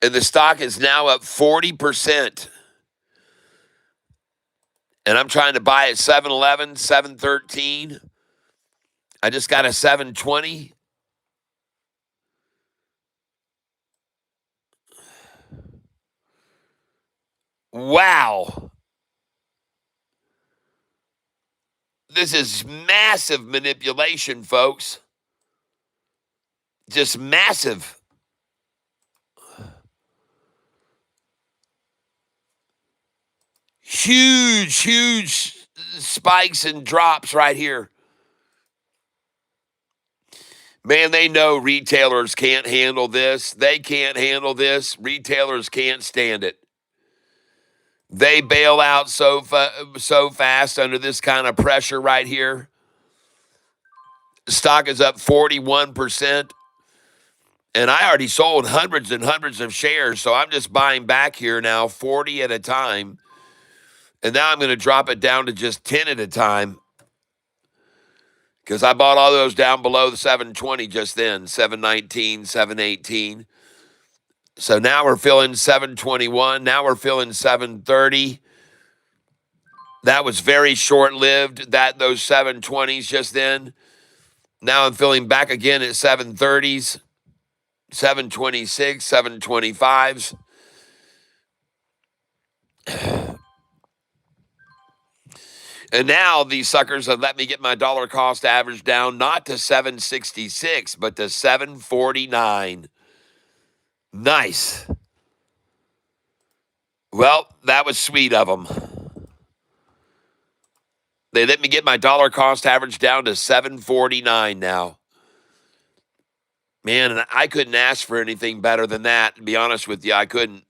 And the stock is now up 40%. And I'm trying to buy at 711, 713. I just got a 720. Wow. This is massive manipulation, folks. Just massive. Huge spikes and drops right here. Man, they know retailers can't handle this. They can't handle this. Retailers can't stand it. They bail out so fast under this kind of pressure right here. Stock is up 41%. And I already sold hundreds and hundreds of shares, so I'm just buying back here now, 40 at a time. And now I'm going to drop it down to just 10 at a time because I bought all those down below the 720 just then, 719, 718. So now we're filling 721. Now we're filling 730. That was very short-lived, those 720s just then. Now I'm filling back again at 730s, 726, 725s. And now these suckers have let me get my dollar cost average down not to 766, but to 749. Nice. Well, that was sweet of them. They let me get my dollar cost average down to 749 now. Man, and I couldn't ask for anything better than that, to be honest with you. I couldn't.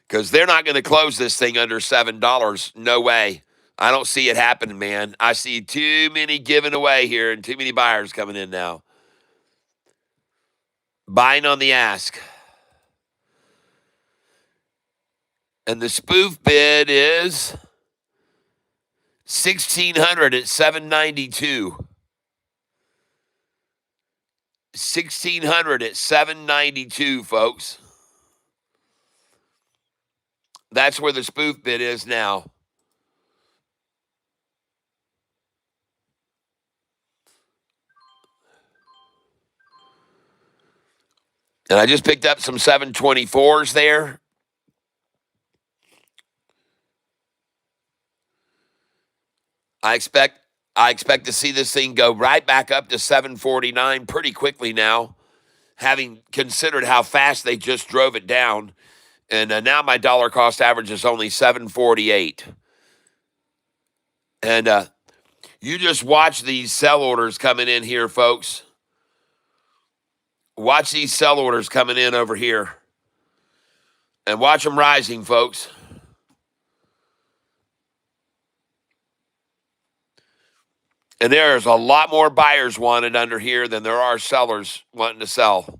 Because they're not going to close this thing under $7. No way. I don't see it happening, man. I see too many giving away here and too many buyers coming in now. Buying on the ask. And the spoof bid is 1,600 at 792. 1,600 at 792, folks. That's where the spoof bid is now. And I just picked up some 724s there. I expect to see this thing go right back up to 749 pretty quickly now, having considered how fast they just drove it down. And now my dollar cost average is only 748. And you just watch these sell orders coming in here, folks. Watch these sell orders coming in over here. And watch them rising, folks. And there's a lot more buyers wanted under here than there are sellers wanting to sell.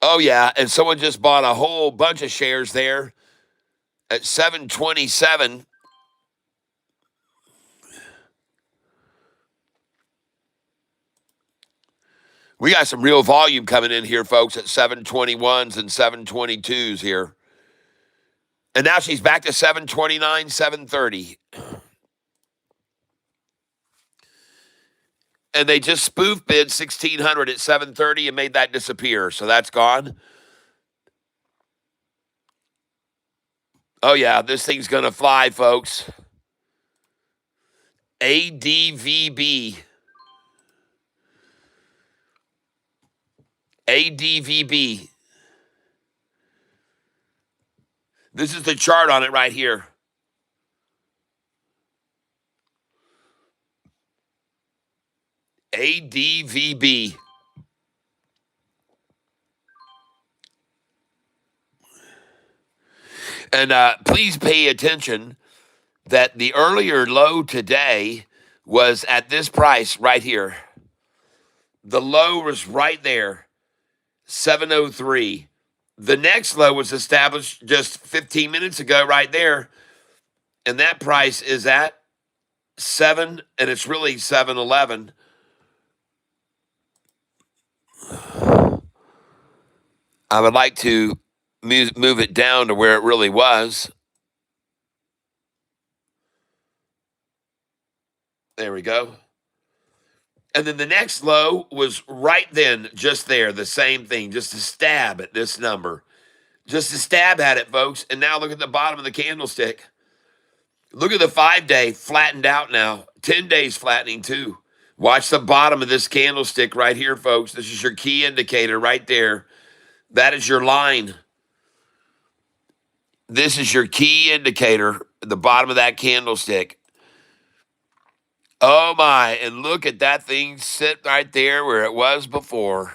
Oh, yeah, and someone just bought a whole bunch of shares there at 727. We got some real volume coming in here, folks, at 721s and 722s here. And now she's back to 729, 730. And they just spoof bid 1,600 at 730 and made that disappear. So that's gone. Oh, yeah, this thing's going to fly, folks. ADVB. ADVB. This is the chart on it right here. ADVB. And please pay attention that the earlier low today was at this price right here. The low was right there, 703. The next low was established just 15 minutes ago right there, and that price is at 7, and it's really 711. I would like to move it down to where it really was. There we go. And then the next low was right then, just there, the same thing, just a stab at this number. Just a stab at it, folks. And now look at the bottom of the candlestick. Look at the 5-day flattened out now. 10 days flattening too. Watch the bottom of this candlestick right here, folks. This is your key indicator right there. That is your line. This is your key indicator at the bottom of that candlestick. Oh my, and look at that thing sit right there where it was before.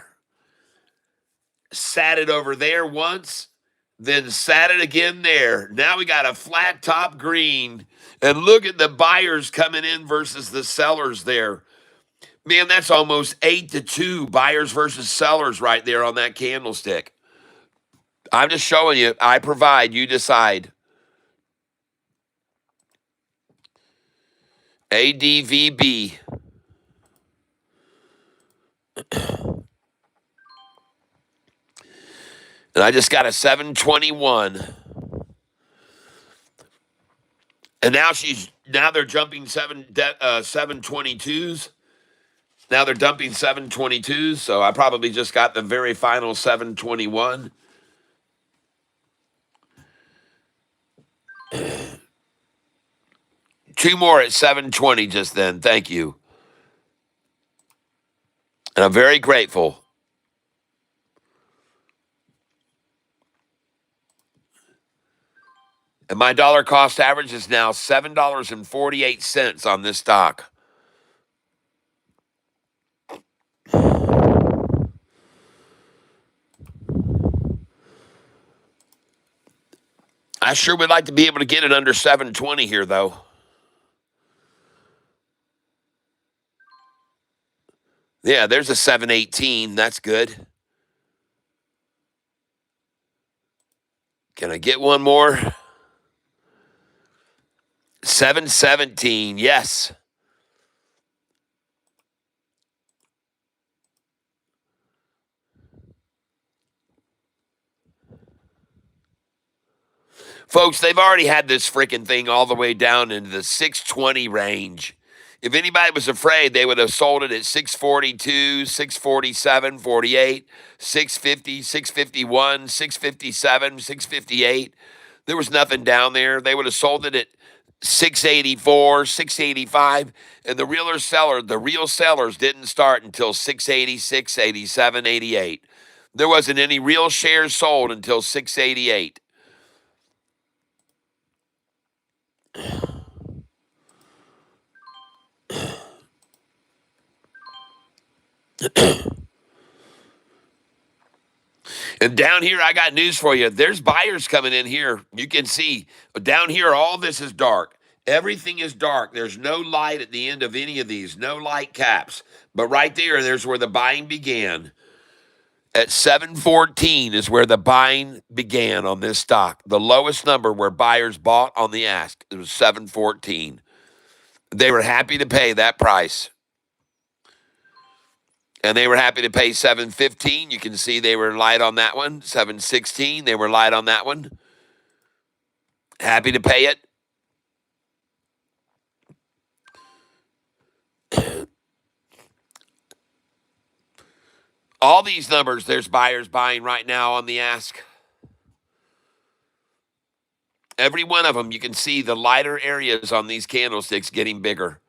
Sat it over there once, then sat it again there. Now we got a flat top green. And look at the buyers coming in versus the sellers there. Man, that's almost 8-2 buyers versus sellers right there on that candlestick. I'm just showing you. I provide, you decide. ADVB. And I just got a 721. And now they're jumping 722s. Now they're dumping 722s. So I probably just got the very final 721. Two more at 720 just then. Thank you. And I'm very grateful. And my dollar cost average is now $7.48 on this stock. I sure would like to be able to get it under 720 here, though. Yeah, there's a 718. That's good. Can I get one more? 717. Yes. Folks, they've already had this freaking thing all the way down into the 620 range. If anybody was afraid, they would have sold it at 642, 647, 48, 650, 651, 657, 658. There was nothing down there. They would have sold it at 684, 685, and the real sellers didn't start until 686, 87, 88. There wasn't any real shares sold until 688. And down here, I got news for you. There's buyers coming in here. You can see down here, all this is dark. Everything is dark. There's no light at the end of any of these, no light caps. But right there's where the buying began. At 714 is where the buying began on this stock. The lowest number where buyers bought on the ask, it was 714. They were happy to pay that price. And they were happy to pay 715. You can see they were light on that one. 716, they were light on that one. Happy to pay it. All these numbers, there's buyers buying right now on the ask. Every one of them, you can see the lighter areas on these candlesticks getting bigger.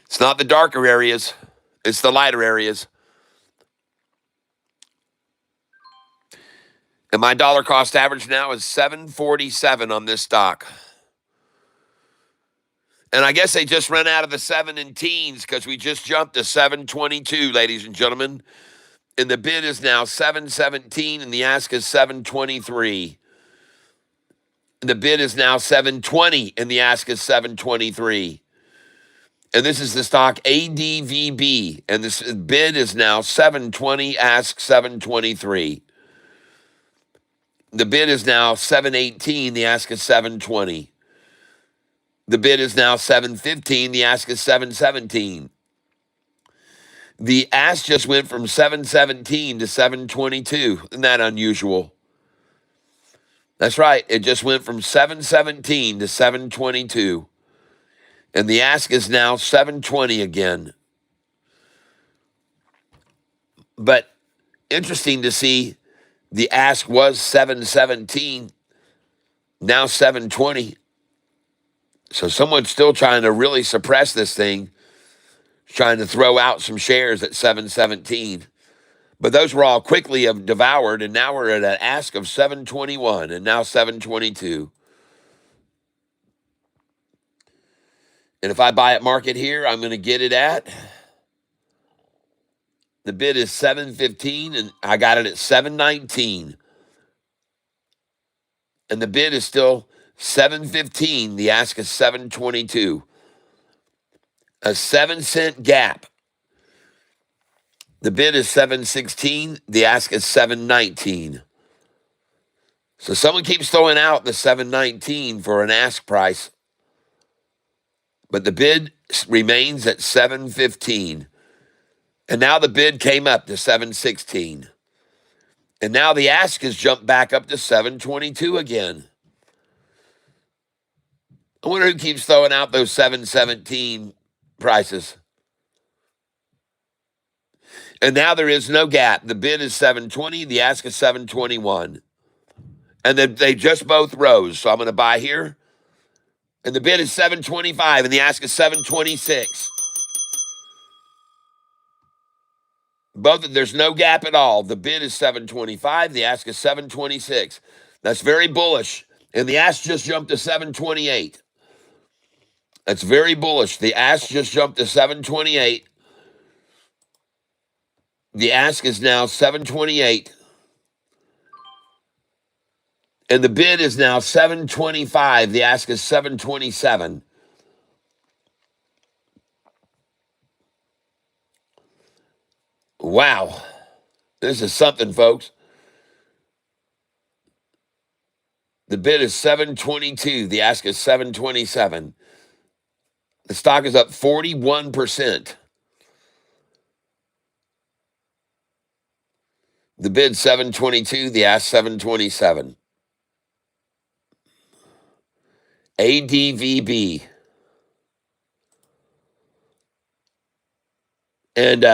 It's not the darker areas. It's the lighter areas. And my dollar cost average now is 747 on this stock. And I guess they just ran out of the 7 and teens because we just jumped to 722, ladies and gentlemen. And the bid is now 717 and the ask is 723. And the bid is now 720 and the ask is 723. And this is the stock ADVB. And this bid is now 720, ask 723. The bid is now 718, the ask is 720. The bid is now 715, the ask is 717. The ask just went from 717 to 722. Isn't that unusual? That's right. It just went from 717 to 722. And the ask is now 720 again. But interesting to see the ask was 717, now 720. So someone's still trying to really suppress this thing, trying to throw out some shares at 717. But those were all quickly devoured, and now we're at an ask of 721 and now 722. And if I buy at market here, I'm going to get it at, the bid is 715, and I got it at 719. And the bid is still 715. The ask is 722. A 7-cent gap. The bid is 716. The ask is 719. So someone keeps throwing out the 719 for an ask price, but the bid remains at 715. And now the bid came up to 716. And now the ask has jumped back up to 722 again. I wonder who keeps throwing out those 717 prices. And now there is no gap. The bid is 720. The ask is 721. And then they just both rose. So I'm going to buy here. And the bid is 725. And the ask is 726. There's no gap at all. The bid is 725. The ask is 726. That's very bullish. And the ask just jumped to 728. That's very bullish. The ask just jumped to 728. The ask is now 728. And the bid is now 725. The ask is 727. Wow. This is something, folks. The bid is 722. The ask is 727. The stock is up 41%. The bid 722. The ask 727. ADVB. And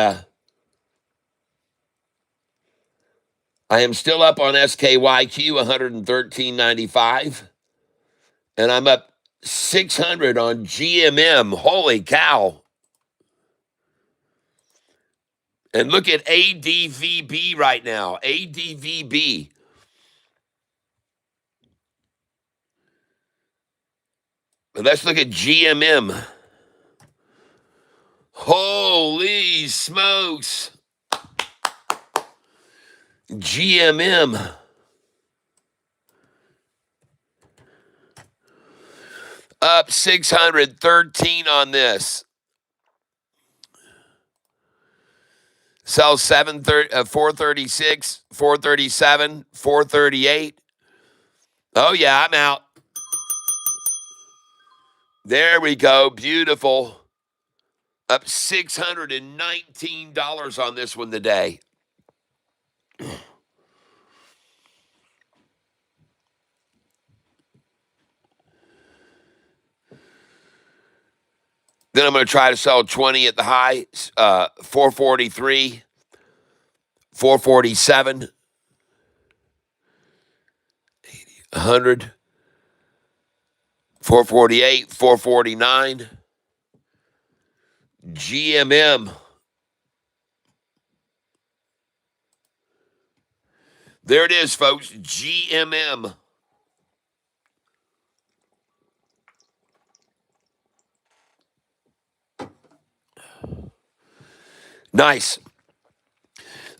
I am still up on SKYQ, 113.95. And I'm up 600 on GMM. Holy cow. And look at ADVB right now. ADVB. But let's look at GMM. Holy smokes. GMM. Up 613 on this. Sells 436, 437, 438. Oh, yeah, I'm out. There we go. Beautiful. Up $619 on this one today. Then I'm going to try to sell 20 at the high, 443, 447, 100, 448, 449. GMM. There it is, folks. GMM. Nice.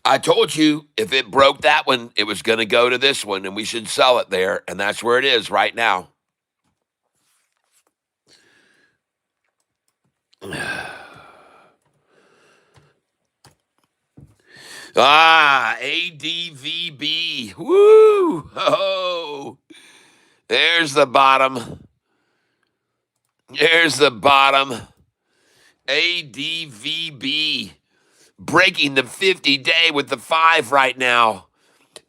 I told you if it broke that one, it was going to go to this one, and we should sell it there. And that's where it is right now. ADVB. Woo! Oh, there's the bottom. There's the bottom. ADVB. breaking the 50-day with the 5 right now.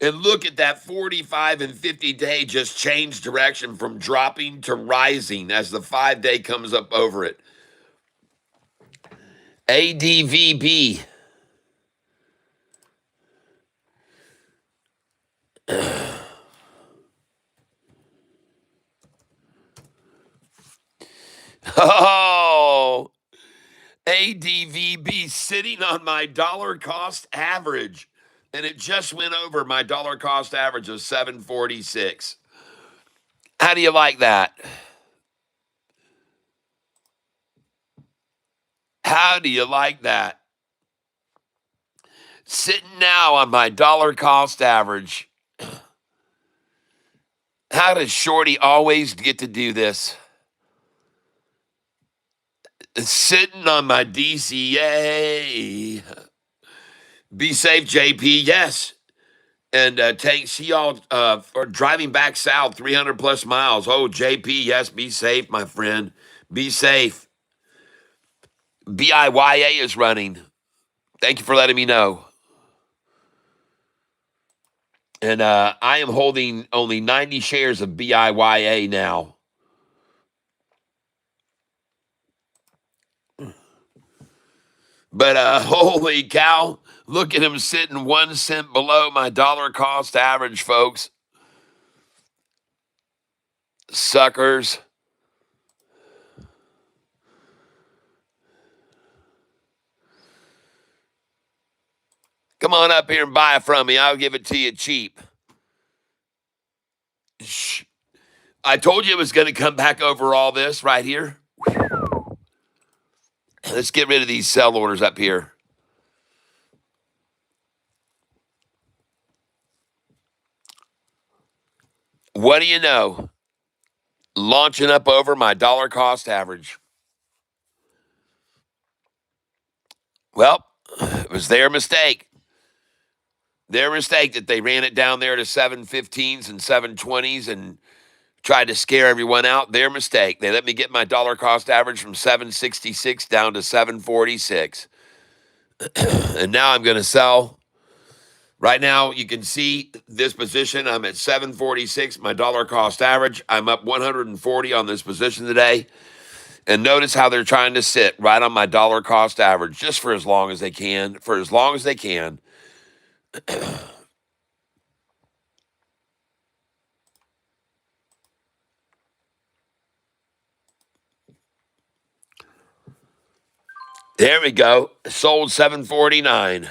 And look at that 45 and 50-day just change direction from dropping to rising as the 5-day comes up over it. ADVB. Oh, ADVB sitting on my dollar cost average. And it just went over my dollar cost average of 746. How do you like that? How do you like that? Sitting now on my dollar cost average. How does Shorty always get to do this? Sitting on my DCA. Be safe, JP. Yes. And see y'all for driving back south 300 plus miles. Oh, JP, yes, be safe, my friend. Be safe. BIYA is running. Thank you for letting me know. And I am holding only 90 shares of BIYA now. But holy cow, look at him sitting 1 cent below my dollar cost average, folks. Suckers. Come on up here and buy it from me. I'll give it to you cheap. Shh. I told you it was going to come back over all this right here. Let's get rid of these sell orders up here. What do you know? Launching up over my dollar cost average. Well, it was their mistake. Their mistake that they ran it down there to 715s and 720s and tried to scare everyone out. Their mistake. They let me get my dollar cost average from 766 down to 746. And now I'm going to sell. Right now, you can see this position. I'm at 746, my dollar cost average. I'm up 140 on this position today. And notice how they're trying to sit right on my dollar cost average just for as long as they can. For as long as they can. There we go. Sold 749.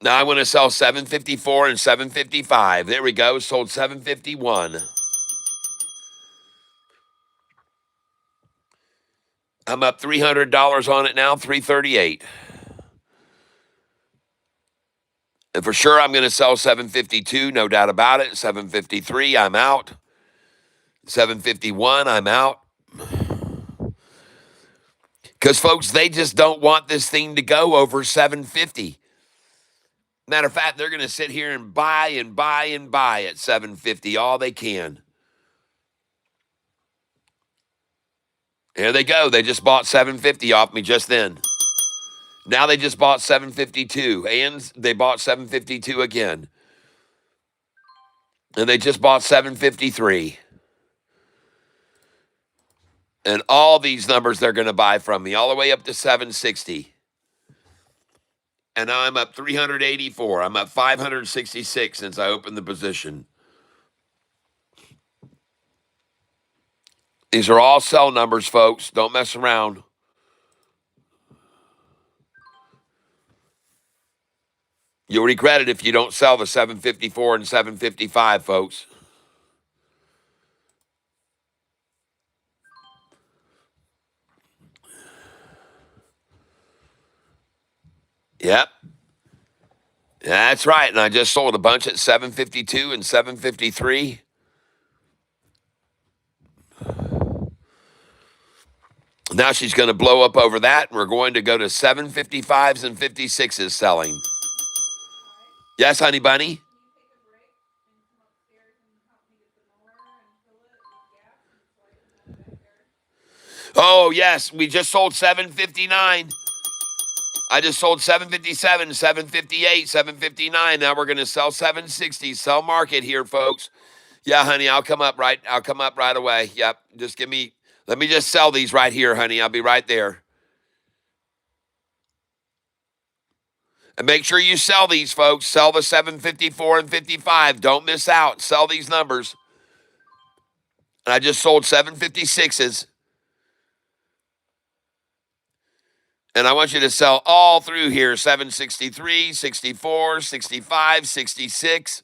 Now I want to sell 754 and 755. There we go. Sold 751. I'm up $300 on it now, 338. And for sure, I'm going to sell 752, no doubt about it. 753, I'm out. 751, I'm out. Because, folks, they just don't want this thing to go over 750. Matter of fact, they're going to sit here and buy and buy and buy at 750 all they can. There they go. They just bought 750 off me just then. Now they just bought 752, and they bought 752 again. And they just bought 753. And all these numbers they're going to buy from me, all the way up to 760. And now I'm up 384. I'm up 566 since I opened the position. These are all sell numbers, folks. Don't mess around. You'll regret it if you don't sell the 754 and 755, folks. Yep. That's right. And I just sold a bunch at 752 and 753. Now she's going to blow up over that, and we're going to go to 755s and 56s selling. Yes, honey bunny? Oh, yes, we just sold 759. I just sold 757, 758, 759. Now we're going to sell 760. Sell market here, folks. Yeah, honey, I'll come up right away. Yep. Let me just sell these right here, honey. I'll be right there. And make sure you sell these, folks. Sell the 754 and 55. Don't miss out. Sell these numbers. And I just sold 756s. And I want you to sell all through here. 763, 64, 65, 66.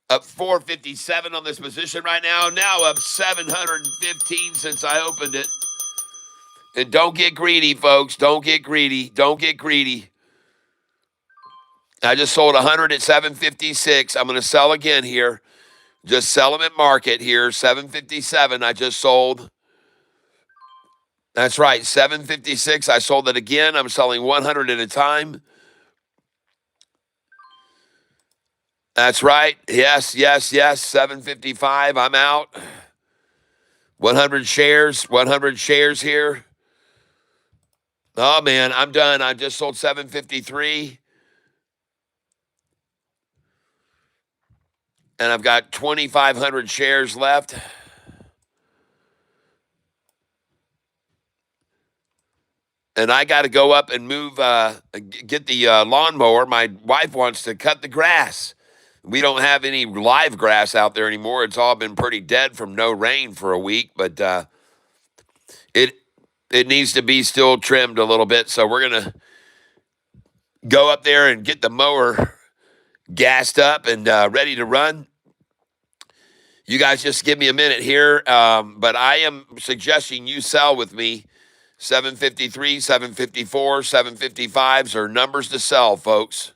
Up 457 on this position right now. Now up 715 since I opened it. And don't get greedy, folks. Don't get greedy. Don't get greedy. I just sold 100 at 756. I'm going to sell again here. Just sell them at market here. 757 I just sold. That's right, 756. I sold it again. I'm selling 100 at a time. That's right. Yes, yes, yes. 755. I'm out. 100 shares. 100 shares here. Oh, man, I'm done. I just sold 753. And I've got 2,500 shares left. And I got to go up and move, get the lawnmower. My wife wants to cut the grass. We don't have any live grass out there anymore. It's all been pretty dead from no rain for a week, but it needs to be still trimmed a little bit. So we're going to go up there and get the mower gassed up and ready to run. You guys just give me a minute here, but I am suggesting you sell with me. 753, 754, 755s are numbers to sell, folks.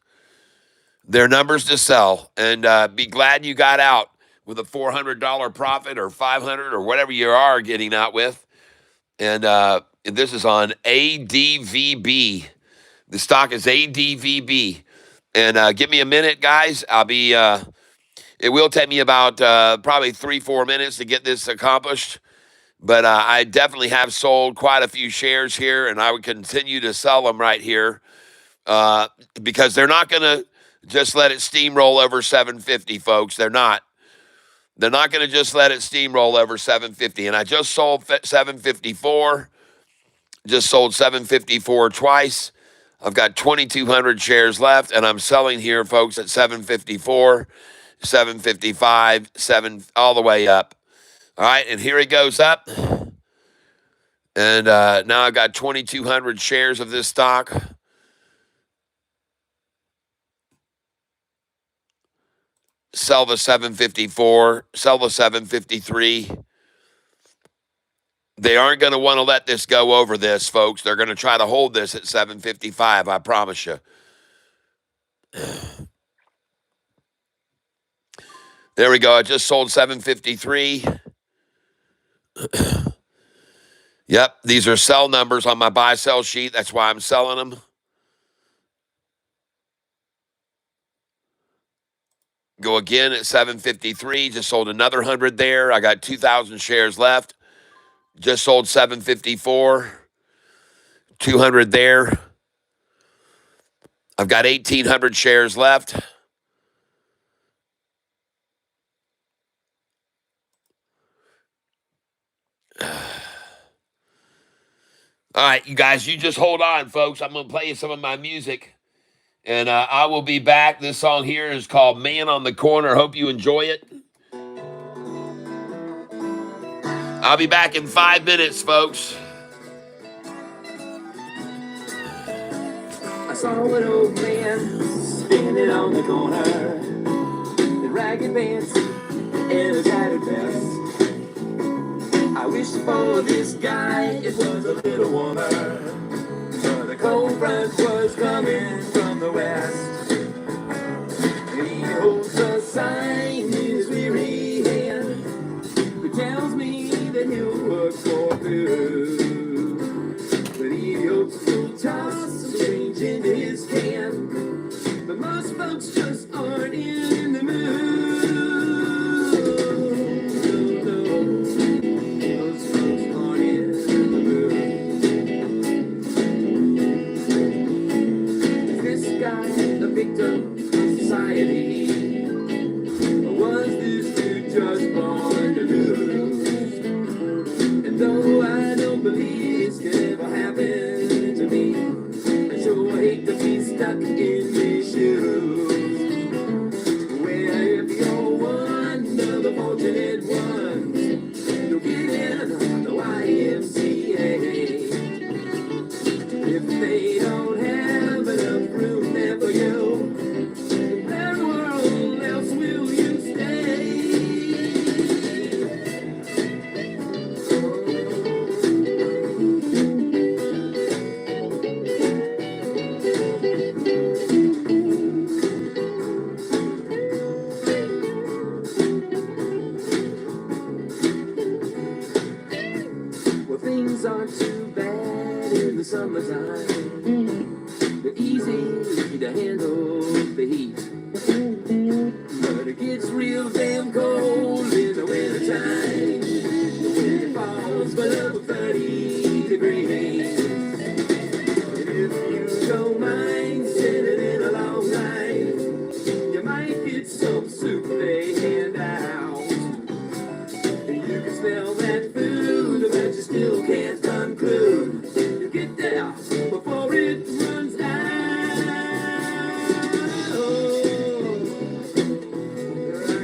They're numbers to sell. And be glad you got out with a $400 profit or $500 or whatever you are getting out with. And this is on ADVB. The stock is ADVB. And give me a minute, guys. It will take me about probably 3-4 minutes to get this accomplished. But I definitely have sold quite a few shares here, and I would continue to sell them right here because they're not going to just let it steamroll over 750, folks. They're not. They're not going to just let it steamroll over 750. And I just sold 754, just sold 754 twice. I've got 2,200 shares left, and I'm selling here, folks, at 754, 755, 7, all the way up. All right, and here it goes up. And now I've got 2,200 shares of this stock. Sell the 754, sell the 753. They aren't going to want to let this go over this, folks. They're going to try to hold this at 755, I promise you. There we go. I just sold 753. Yep, these are sell numbers on my buy-sell sheet. That's why I'm selling them. Go again at 753. Just sold another 100 there. I got 2,000 shares left. Just sold 754. 200 there. I've got 1,800 shares left. All right, you guys, you just hold on, folks. I'm going to play you some of my music, and I will be back. This song here is called Man on the Corner. Hope you enjoy it. I'll be back in 5 minutes, folks. I saw an old man standing on the corner in ragged pants and a tattered vest. I wish for this guy it was a little warmer, but the cold front was coming from the west. And he holds a sign in his weary hand that tells me that he'll work for good. But he hopes to toss some change into his can. But most folks just aren't in the mood. Most folks aren't in things aren't too bad in the summertime. They're easy to handle the heat. But it gets real damn cold in the wintertime. When it falls below 30 degrees. And if you don't mind sitting in a long line, you might get some soup they hand out. And you can smell that food, but you still can't conclude. You get there before it runs out.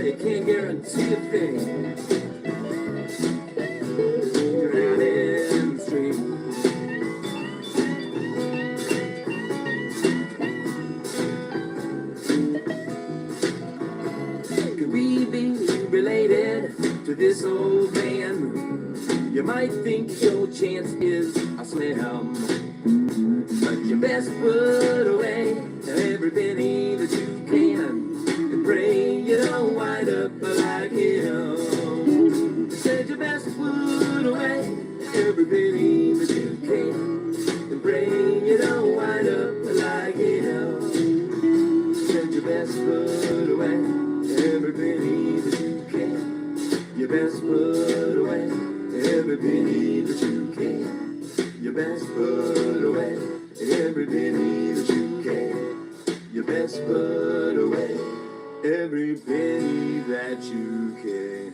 You can't guarantee a thing. You're out in the street. Could we be related to this old man? You might think your chance is a slim, but you best put away every penny that you can and pray you don't wind up like him. Said you best put away every penny that you can and pray you don't wind up like him. Said you best put away every penny that you can. You best put away every penny that you can. You best put away every penny that you can. You best put away every penny that you can.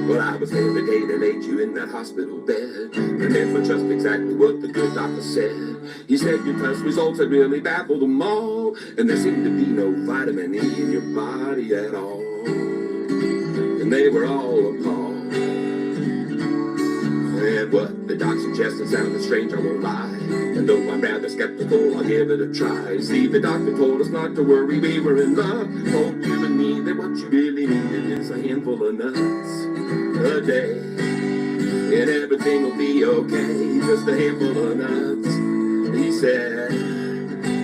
Well, I was there the day they laid you in that hospital bed. Remember just exactly what the good doctor said. He said your test results had really baffled them all, and there seemed to be no vitamin E in your body at all. And they were all appalled. And what the doc suggested sounded strange, I won't lie. And though I'm rather skeptical, I'll give it a try. See, the doctor told us not to worry, we were in love. Told you and me that what you really needed is a handful of nuts a day, and everything will be okay. Just a handful of nuts, he said,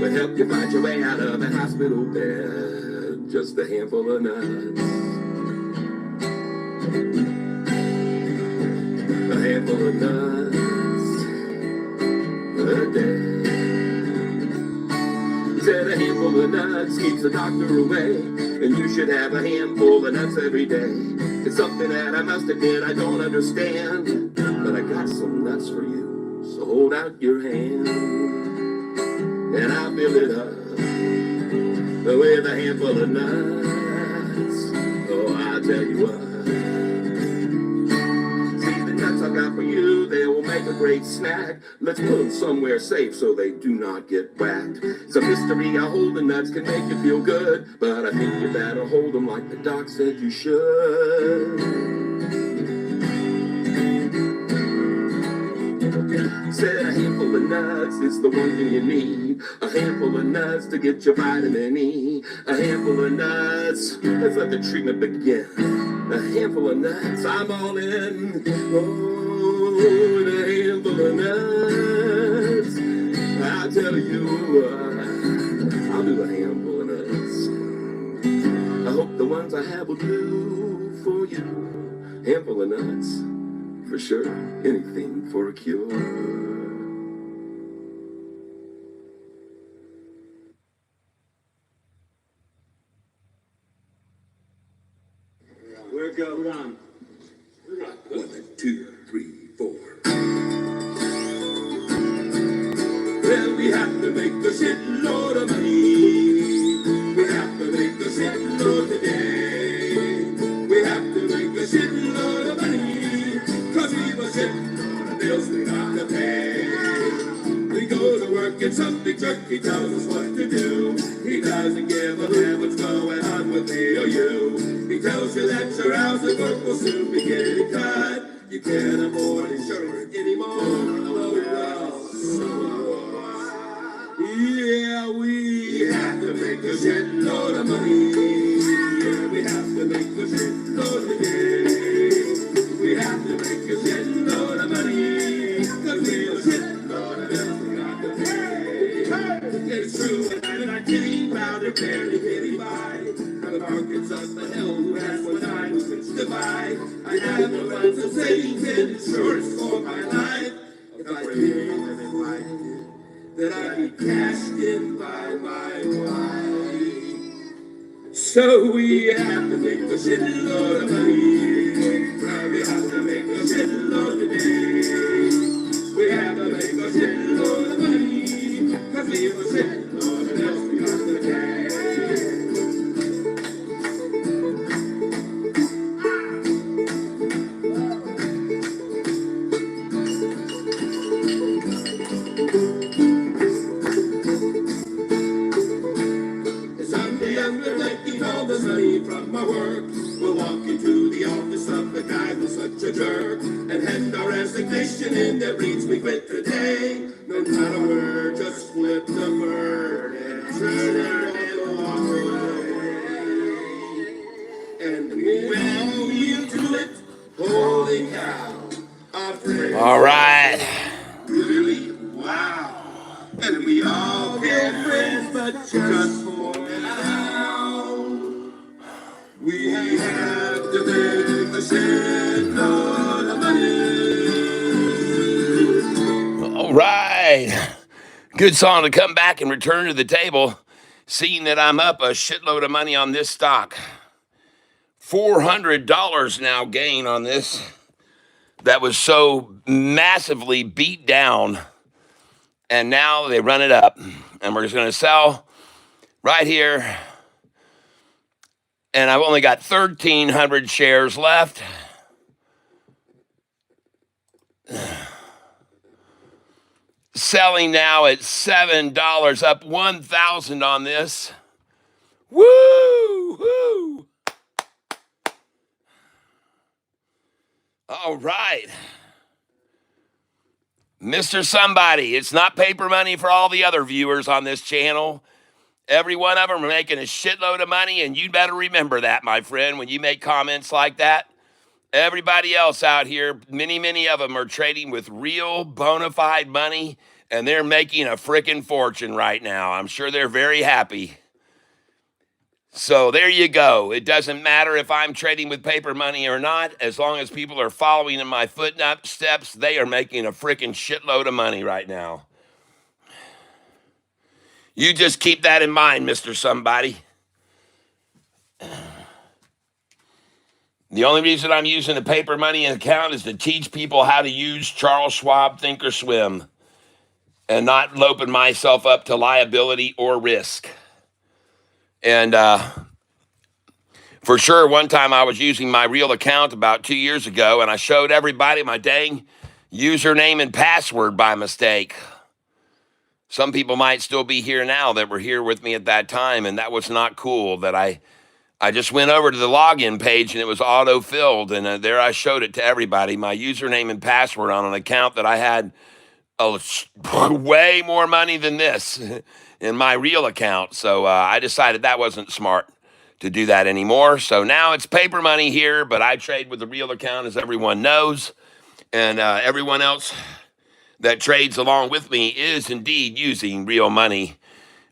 will help you find your way out of the hospital bed. Just a handful of nuts, a handful of nuts a day. Said a handful of nuts keeps the doctor away, and you should have a handful of nuts every day. It's something that I must admit I don't understand, but I got some nuts for you, so hold out your hand, and I'll fill it up with a handful of nuts. Oh, I'll tell you what. See, the nuts I got for you, they will make a great snack. Let's put them somewhere safe so they do not get whacked. It's a mystery how holding nuts can make you feel good, but I think you better hold them like the doc said you should. Said a handful of nuts is the one thing you need. A handful of nuts to get your vitamin E. A handful of nuts, let's let the treatment begin. A handful of nuts, I'm all in. Oh, a handful of nuts. I'll tell you what, I'll do a handful of nuts. I hope the ones I have will do for you. Handful of nuts, for sure, anything for a cure. Where it go? Hold on. 1, 2, 3, 4. Well, we have to make a shitload of money. We have to make a shitload today. We have to make a shitload of money. 'Cause we've a shitload of bills we got to pay. We go to work and some big jerk, he tells us what to do. He doesn't give a damn what's going on with me or you. He tells you that your hours at work will soon be getting cut. You can't afford insurance anymore. Oh, well. Yeah, we have to make a shitload of money. Yeah, we have to make a shitload today. We have to make a shitload of money. 'Cause we a shitload of bills we got to pay. It's true, and I keep out of barely getting by. And the market's up the hill, who has what time, who fits to buy. I have no funds of savings and insurance for my life. If I really live in life, that I be cashed in by my wife. So we have to make a shitload of money. We have to make a shitload today. We have to make a shitload of money. 'Cause we have a shitload of bills we got to pay. Someday I'm collecting all the money from my work. We'll walk into the office of the guy who's such a jerk and hand our resignation in that reads we quit today. No matter where, just flip the bird and turn it and walk away. And we'll do it, holy cow. Our friends All right. really, wow. And we all get friends, but just for now. We have to make a shitload of money. All right. Good song to come back and return to the table, seeing that I'm up a shitload of money on this stock. $400 now gain on this. That was so massively beat down. And now they run it up. And we're just going to sell right here. And I've only got 1,300 shares left. Selling now at $7, up 1,000 on this. Woo! Woo! All right. Mr. Somebody, it's not paper money for all the other viewers on this channel. Every one of them are making a shitload of money, and you better remember that, my friend, when you make comments like that. Everybody else out here, many of them are trading with real bona fide money, and they're making a frickin' fortune right now. I'm sure they're very happy. So there you go. It doesn't matter if I'm trading with paper money or not. As long as people are following in my footsteps, they are making a frickin' shitload of money right now. You just keep that in mind, Mr. Somebody. The only reason I'm using a paper money account is to teach people how to use Charles Schwab Thinkorswim and not loping myself up to liability or risk. And for sure, one time I was using my real account about 2 years ago, and I showed everybody my dang username and password by mistake. Some people might still be here now that were here with me at that time, and that was not cool. That I just went over to the login page, and it was auto-filled, and there I showed it to everybody, my username and password on an account that I had way more money than this in my real account. So I decided that wasn't smart to do that anymore. So now it's paper money here, but I trade with the real account, as everyone knows, and everyone else that trades along with me is indeed using real money.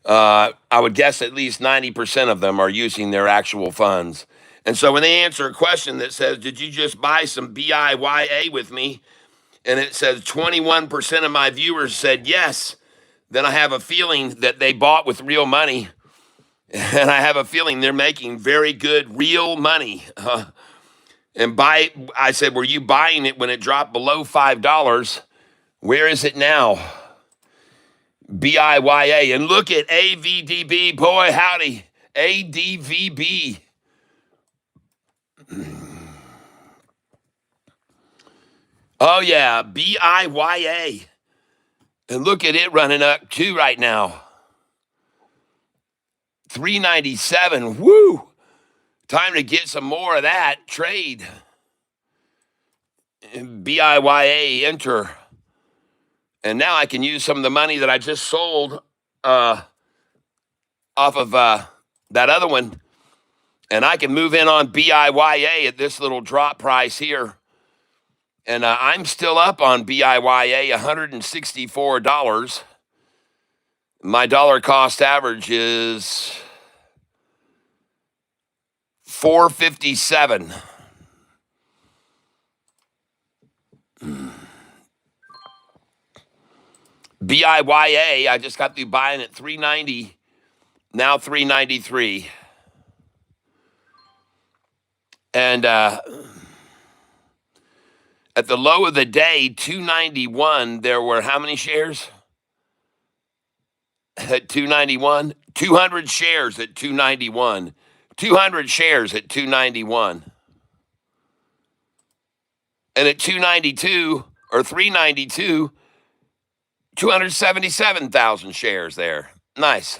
I would guess at least 90% of them are using their actual funds. And so when they answer a question that says, did you just buy some BIYA with me? And it says 21% of my viewers said yes, then I have a feeling that they bought with real money. And I have a feeling they're making very good real money. I said, were you buying it when it dropped below $5? Where is it now? BIYA. And look at AVDB. Boy, howdy. ADVB. Oh, yeah. BIYA. And look at it running up too right now. 397. Woo. Time to get some more of that. Trade. BIYA. Enter. And now I can use some of the money that I just sold off of that other one, and I can move in on BIYA at this little drop price here. And I'm still up on BIYA, $164. My dollar cost average is 457. BIYA, I just got through buying at 390, now 393. And at the low of the day, 291, there were how many shares? At 291? 200 shares at 291. 200 shares at 291. And at 292 or 392, 277,000 shares there. Nice.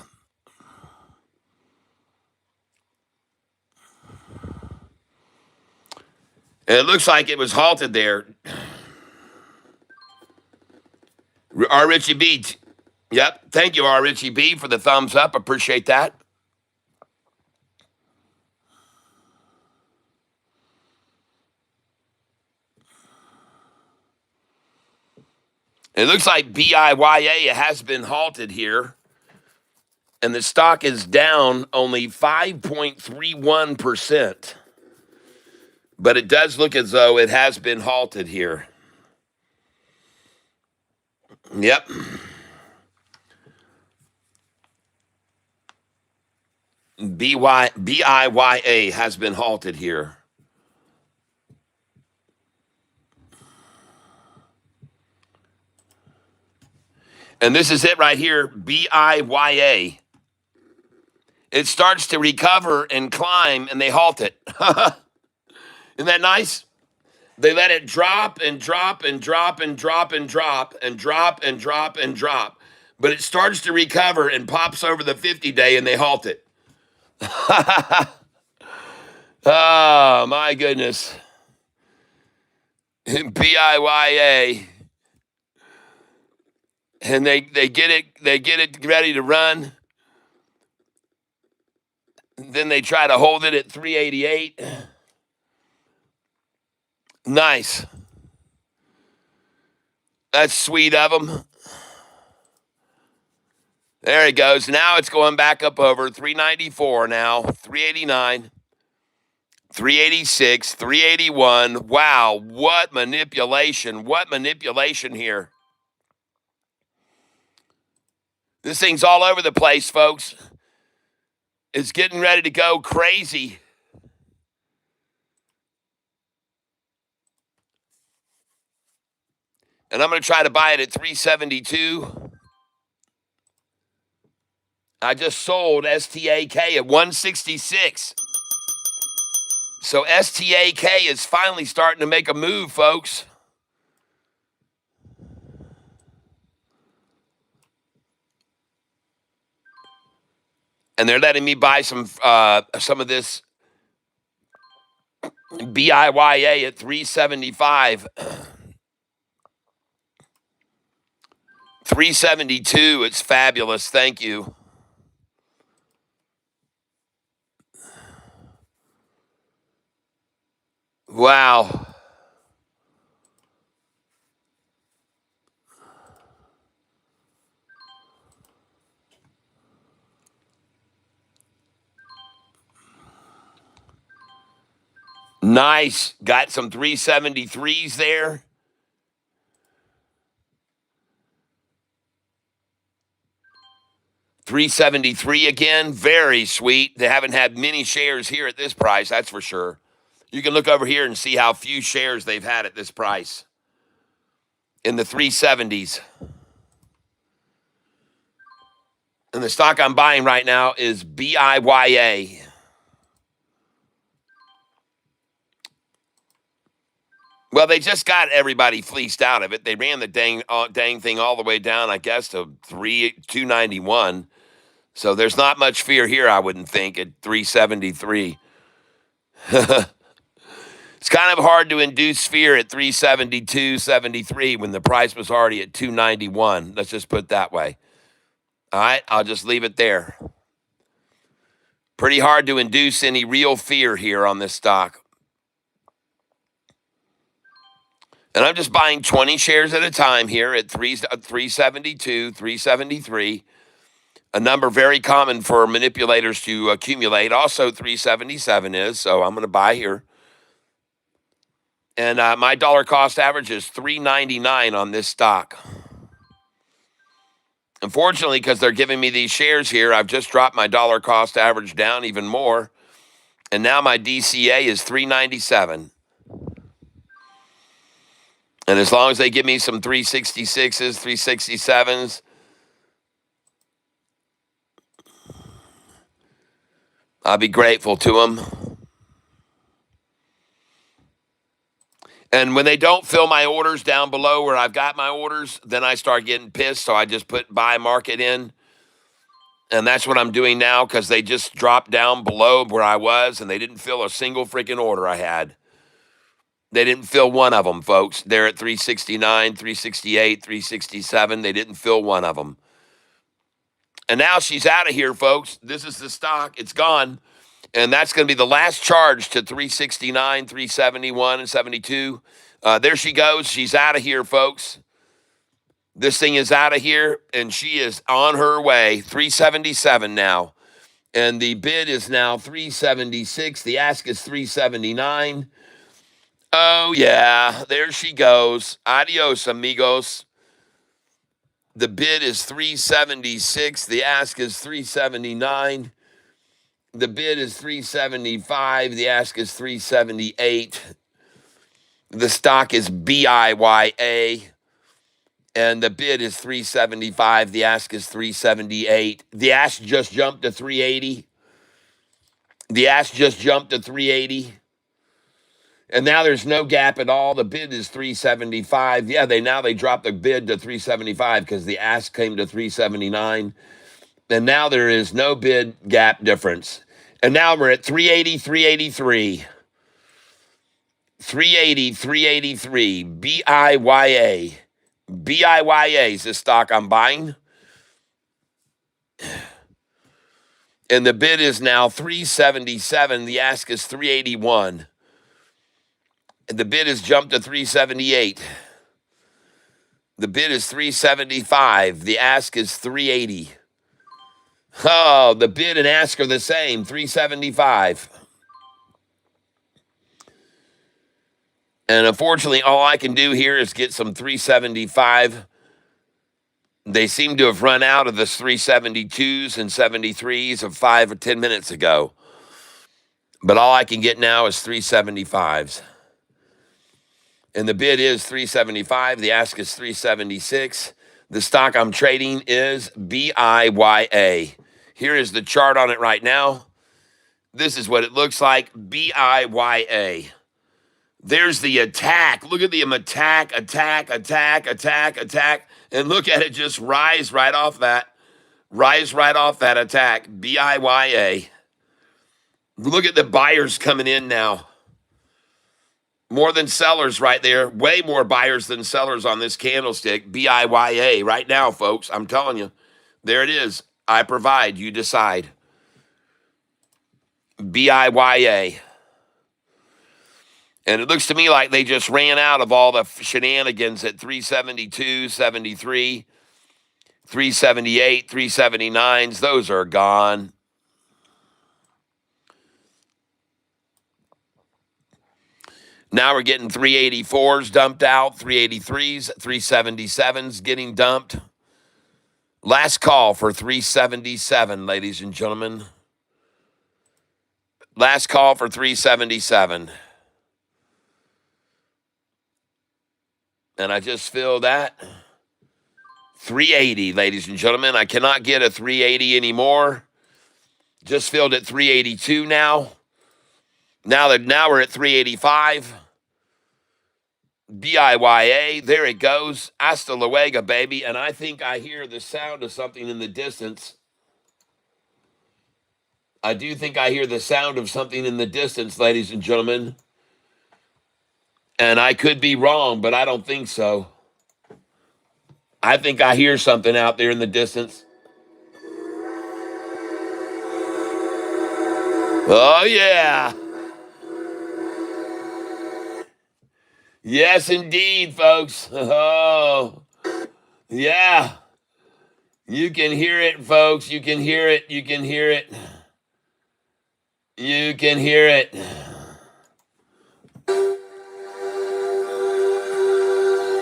And it looks like it was halted there. R. Richie B. Yep. Thank you, R. Richie B, for the thumbs up. Appreciate that. It looks like BIYA has been halted here. And the stock is down only 5.31%. But it does look as though it has been halted here. Yep. BIYA has been halted here. And this is it right here, BIYA. It starts to recover and climb, and they halt it. Isn't that nice? They let it drop and drop and drop and drop and drop and drop and drop and drop. But it starts to recover and pops over the 50-day, and they halt it. Oh, my goodness. BIYA. And they get it ready to run. Then they try to hold it at 388. Nice. That's sweet of them. There it goes. Now it's going back up over 394 now, 389, 386, 381. Wow, what manipulation. What manipulation here. This thing's all over the place, folks. It's getting ready to go crazy. And I'm going to try to buy it at 372. I just sold STAK at 166. So STAK is finally starting to make a move, folks. And they're letting me buy some of this BIYA at 375. 372, it's fabulous. Thank you. Wow. Nice. Got some 373s there. $373 again. Very sweet. They haven't had many shares here at this price, that's for sure. You can look over here and see how few shares they've had at this price. In the 370s. And the stock I'm buying right now is BIYA. Well, they just got everybody fleeced out of it. They ran the dang thing all the way down, I guess, to 291. So there's not much fear here, I wouldn't think, at 373. It's kind of hard to induce fear at 372.73 when the price was already at 291. Let's just put it that way. All right, I'll just leave it there. Pretty hard to induce any real fear here on this stock. And I'm just buying 20 shares at a time here at 372, 373. A number very common for manipulators to accumulate. Also 377 is, so I'm going to buy here. And my dollar cost average is 399 on this stock. Unfortunately, because they're giving me these shares here, I've just dropped my dollar cost average down even more. And now my DCA is 397. And as long as they give me some 366s, 367s, I'll be grateful to them. And when they don't fill my orders down below where I've got my orders, then I start getting pissed. So I just put buy market in. And that's what I'm doing now because they just dropped down below where I was and they didn't fill a single freaking order I had. They didn't fill one of them, folks. They're at 369, 368, 367. They didn't fill one of them. And now she's out of here, folks. This is the stock. It's gone. And that's going to be the last charge to 369, 371, and 72. There she goes. She's out of here, folks. This thing is out of here, and she is on her way. 377 now. And the bid is now 376. The ask is 379. Oh, yeah. There she goes. Adios, amigos. The bid is 376. The ask is 379. The bid is 375. The ask is 378. The stock is BIYA. And the bid is 375. The ask is 378. The ask just jumped to 380. The ask just jumped to 380. And now there's no gap at all. The bid is 375. Yeah, they dropped the bid to 375 because the ask came to 379. And now there is no bid gap difference. And now we're at 380, 383. 380, 383. BIYA. BIYA is the stock I'm buying. And the bid is now 377. The ask is 381. And the bid has jumped to 378. The bid is 375. The ask is 380. Oh, the bid and ask are the same, 375. And unfortunately, all I can do here is get some 375. They seem to have run out of the 372s and 73s of 5 or 10 minutes ago. But all I can get now is 375s. And the bid is 375. The ask is 376. The stock I'm trading is BIYA. Here is the chart on it right now. This is what it looks like, BIYA. There's the attack. Look at the attack. And look at it just rise right off that. Rise right off that attack, BIYA. Look at the buyers coming in now. More than sellers right there. Way more buyers than sellers on this candlestick. BIYA right now, folks. I'm telling you. There it is. I provide. You decide. BIYA. And it looks to me like they just ran out of all the shenanigans at 372, 73, 378, 379s. Those are gone. Now we're getting 384s dumped out, 383s, 377s getting dumped. Last call for 377, ladies and gentlemen. Last call for 377. And I just filled that. 380, ladies and gentlemen. I cannot get a 380 anymore. Just filled at 382 now. Now we're at 385. BIYA, there it goes. Hasta luego, baby. And I think I hear the sound of something in the distance. I do think I hear the sound of something in the distance, ladies and gentlemen. And I could be wrong, but I don't think so. I think I hear something out there in the distance. Oh, yeah. Yes, indeed, folks. Oh, yeah. You can hear it, folks. You can hear it. You can hear it. You can hear it.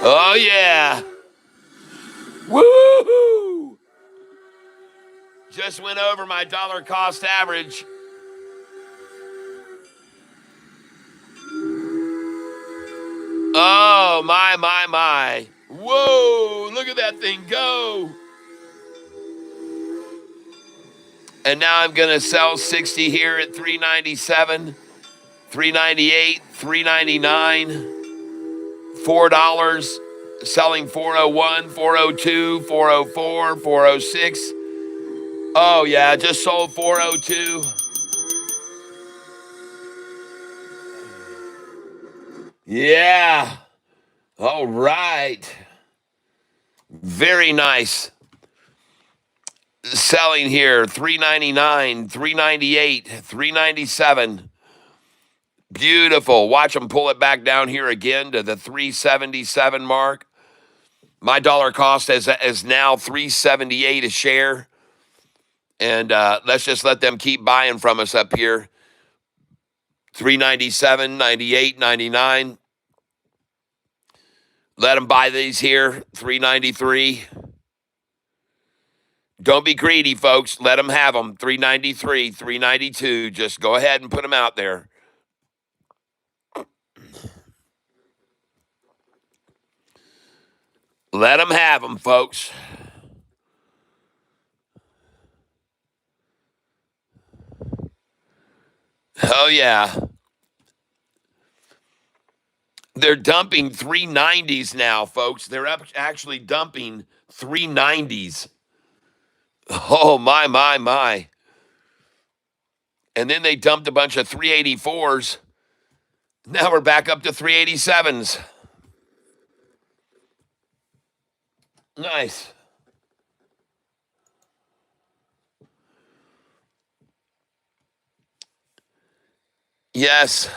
Oh, yeah. Woo-hoo! Just went over my dollar cost average. Oh, my. Whoa, look at that thing go. And now I'm going to sell 60 here at 397, 398, 399, $4. Selling 401, 402, 404, 406. Oh, yeah, just sold 402. Yeah. All right. Very nice. Selling here 399, 398, 397. Beautiful. Watch them pull it back down here again to the 377 mark. My dollar cost is now 378 a share. And let's just let them keep buying from us up here. 397, 98, 99. Let them buy these here. 393. Don't be greedy, folks. Let them have them. 393, 392. Just go ahead and put them out there. Let them have them, folks. Oh, yeah. They're dumping 390s now, folks. They're actually dumping 390s. Oh, my. And then they dumped a bunch of 384s. Now we're back up to 387s. Nice. Yes.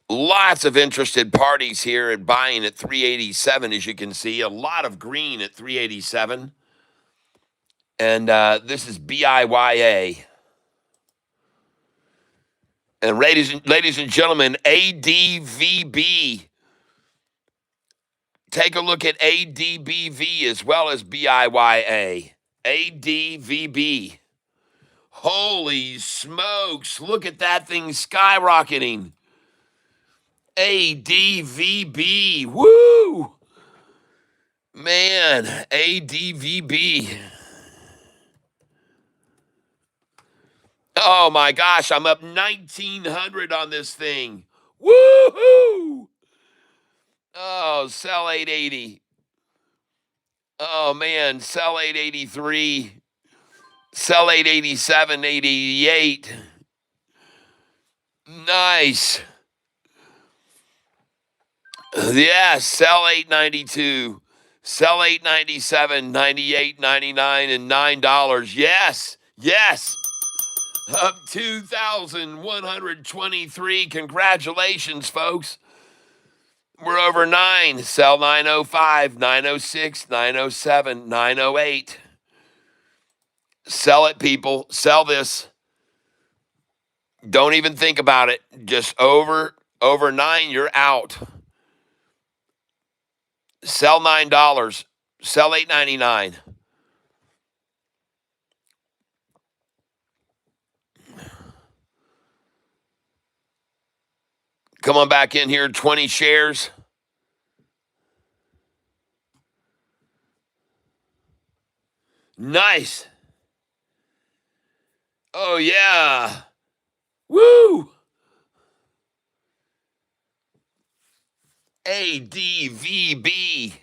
Lots of interested parties here at buying at 387, as you can see. A lot of green at 387. And this is BIYA. And ladies and gentlemen, ADVB. Take a look at ADBV as well as BIYA. ADVB. Holy smokes, look at that thing skyrocketing. ADVB. Woo! Man, ADVB. Oh my gosh, I'm up 1,900 on this thing. Woohoo! Oh, sell 880. Oh man, sell 883. Sell 887, 888. Nice. Yeah, sell 892. Sell 897, 98, 99, and $9. Yes. Up 2,123. Congratulations, folks. We're over 9. Sell 905, 906, 907, 908. Sell it, people. Sell this. Don't even think about it. Just over 9, you're out. Sell $9. Sell $8.99. Come on back in here, 20 shares. Nice. Oh, yeah. Woo! ADVB.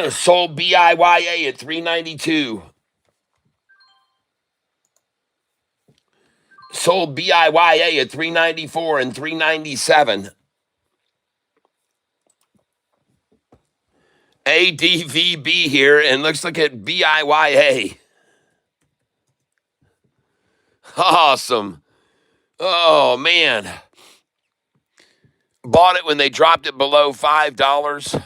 Sold BIYA at 392. Sold BIYA at 394 and 397. ADVB here, and let's look at BIYA. Awesome. Oh, man. Bought it when they dropped it below $5.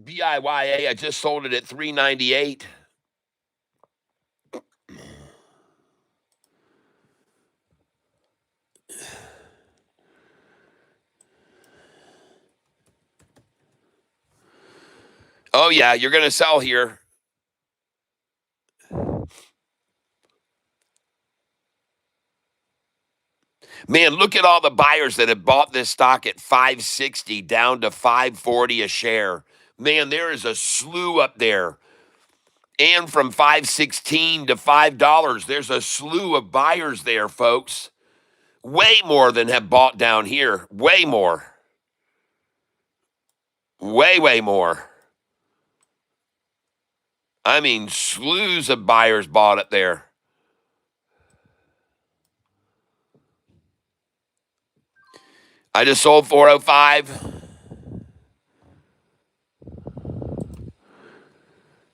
BIYA, I just sold it at $3.98. Oh, yeah, you're going to sell here. Man, look at all the buyers that have bought this stock at 560 down to 540 a share. Man, there is a slew up there. And from 516 to $5, there's a slew of buyers there, folks. Way more than have bought down here. Way more. Way more. I mean, slews of buyers bought it there. I just sold 405.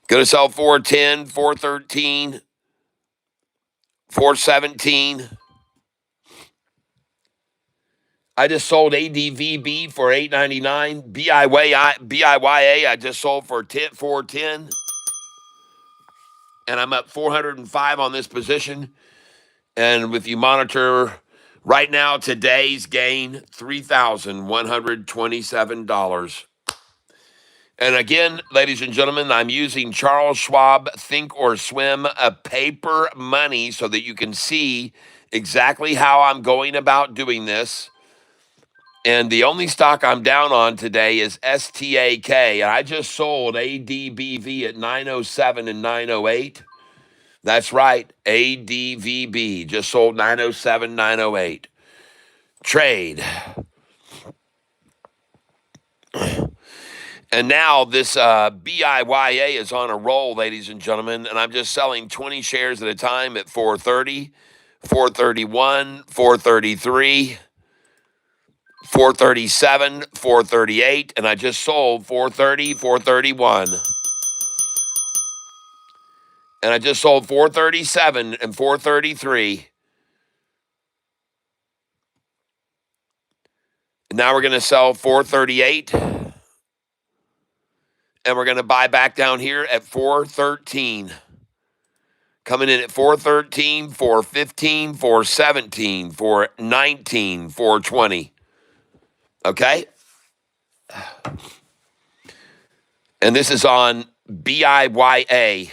Gonna sell 410, 413, 417. I just sold ADVB for $8.99. BIYA I just sold for 410. And I'm up 405 on this position. And if you monitor right now, today's gain, $3,127. And again, ladies and gentlemen, I'm using Charles Schwab Think or Swim paper money so that you can see exactly how I'm going about doing this. And the only stock I'm down on today is STAK. I just sold ADBV at 907 and 908. That's right, ADVB. Just sold 907, 908. Trade. And now this BIYA is on a roll, ladies and gentlemen, and I'm just selling 20 shares at a time at 430, 431, 433, 437, 438, and I just sold 430, 431. And I just sold 437 and 433. And now we're going to sell 438. And we're going to buy back down here at 413. Coming in at 413, 415, 417, 419, 420. Okay? And this is on BIYA.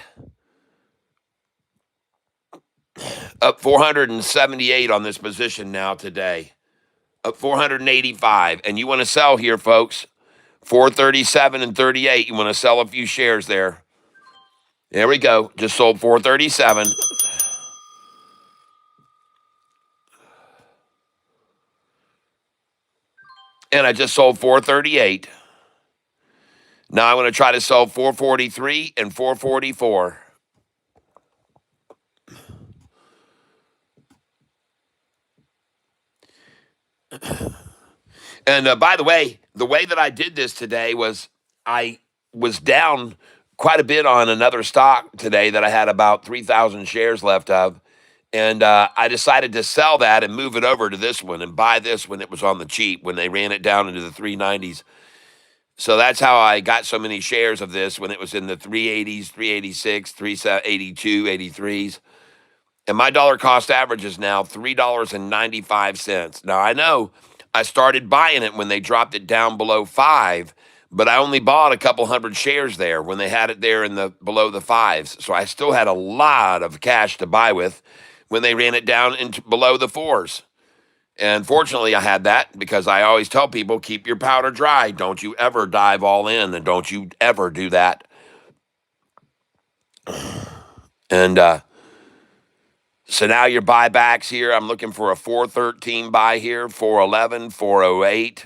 Up 478 on this position now today. Up 485. And you want to sell here, folks. 437 and 38. You want to sell a few shares there. There we go. Just sold 437. And I just sold 438. Now I'm going to try to sell 443 and 444. And by the way that I did this today was I was down quite a bit on another stock today that I had about 3,000 shares left of. And I decided to sell that and move it over to this one and buy this when it was on the cheap, when they ran it down into the 390s. So that's how I got so many shares of this when it was in the 380s, 386, 382, 83s. And my dollar cost average is now $3.95. Now, I know I started buying it when they dropped it down below 5, but I only bought a couple hundred shares there when they had it there in the below the 5s. So I still had a lot of cash to buy with when they ran it down into below the 4s. And fortunately, I had that because I always tell people, keep your powder dry. Don't you ever dive all in, and don't you ever do that. And so now your buybacks here, I'm looking for a 413 buy here, 411, 408.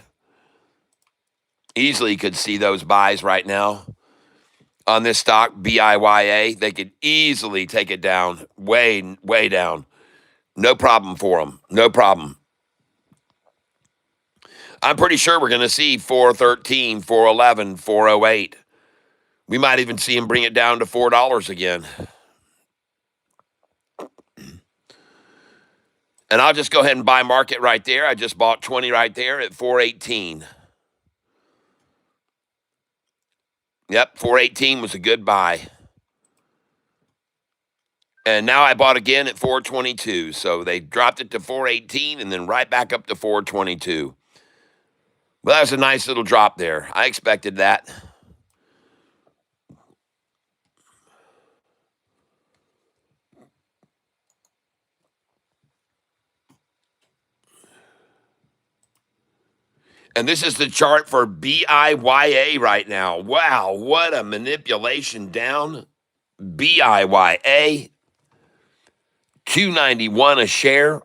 Easily could see those buys right now on this stock, BIYA. They could easily take it down, way, way down. No problem for them. No problem. I'm pretty sure we're going to see 413, 411, 408. We might even see him bring it down to $4 again. And I'll just go ahead and buy market right there. I just bought 20 right there at 418. Yep, 418 was a good buy. And now I bought again at 422. So they dropped it to 418 and then right back up to 422. Well, that was a nice little drop there. I expected that. And this is the chart for BIYA right now. Wow, what a manipulation down. BIYA, 291 a share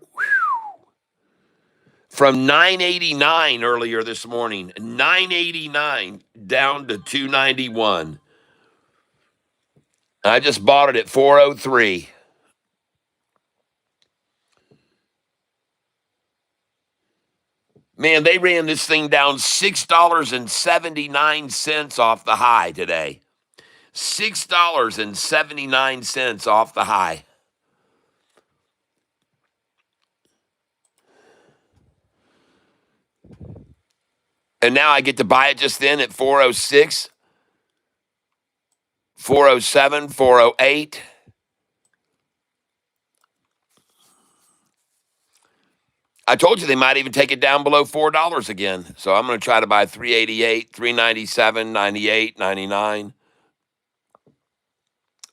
from 989 earlier this morning. 989 down to 291. I just bought it at 403. Man, they ran this thing down $6.79 off the high today. $6.79 off the high. And now I get to buy it just then at 406, 407, 408. I told you they might even take it down below $4 again. So I'm going to try to buy 388, 397, 98, 99,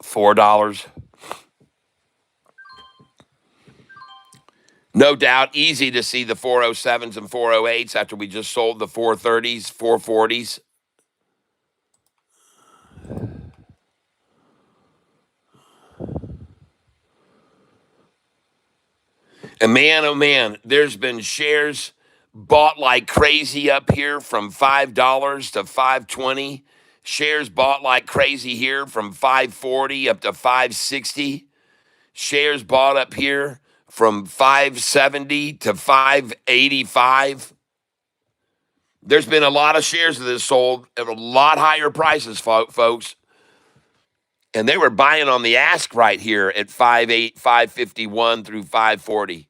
$4. No doubt, easy to see the 407s and 408s after we just sold the 430s, 440s. And man, oh man, there's been shares bought like crazy up here from $5 to 520. Shares bought like crazy here from 540 up to 560. Shares bought up here from 570 to 585. There's been a lot of shares of this sold at a lot higher prices, folks. And they were buying on the ask right here at 5.8, 551 through 540.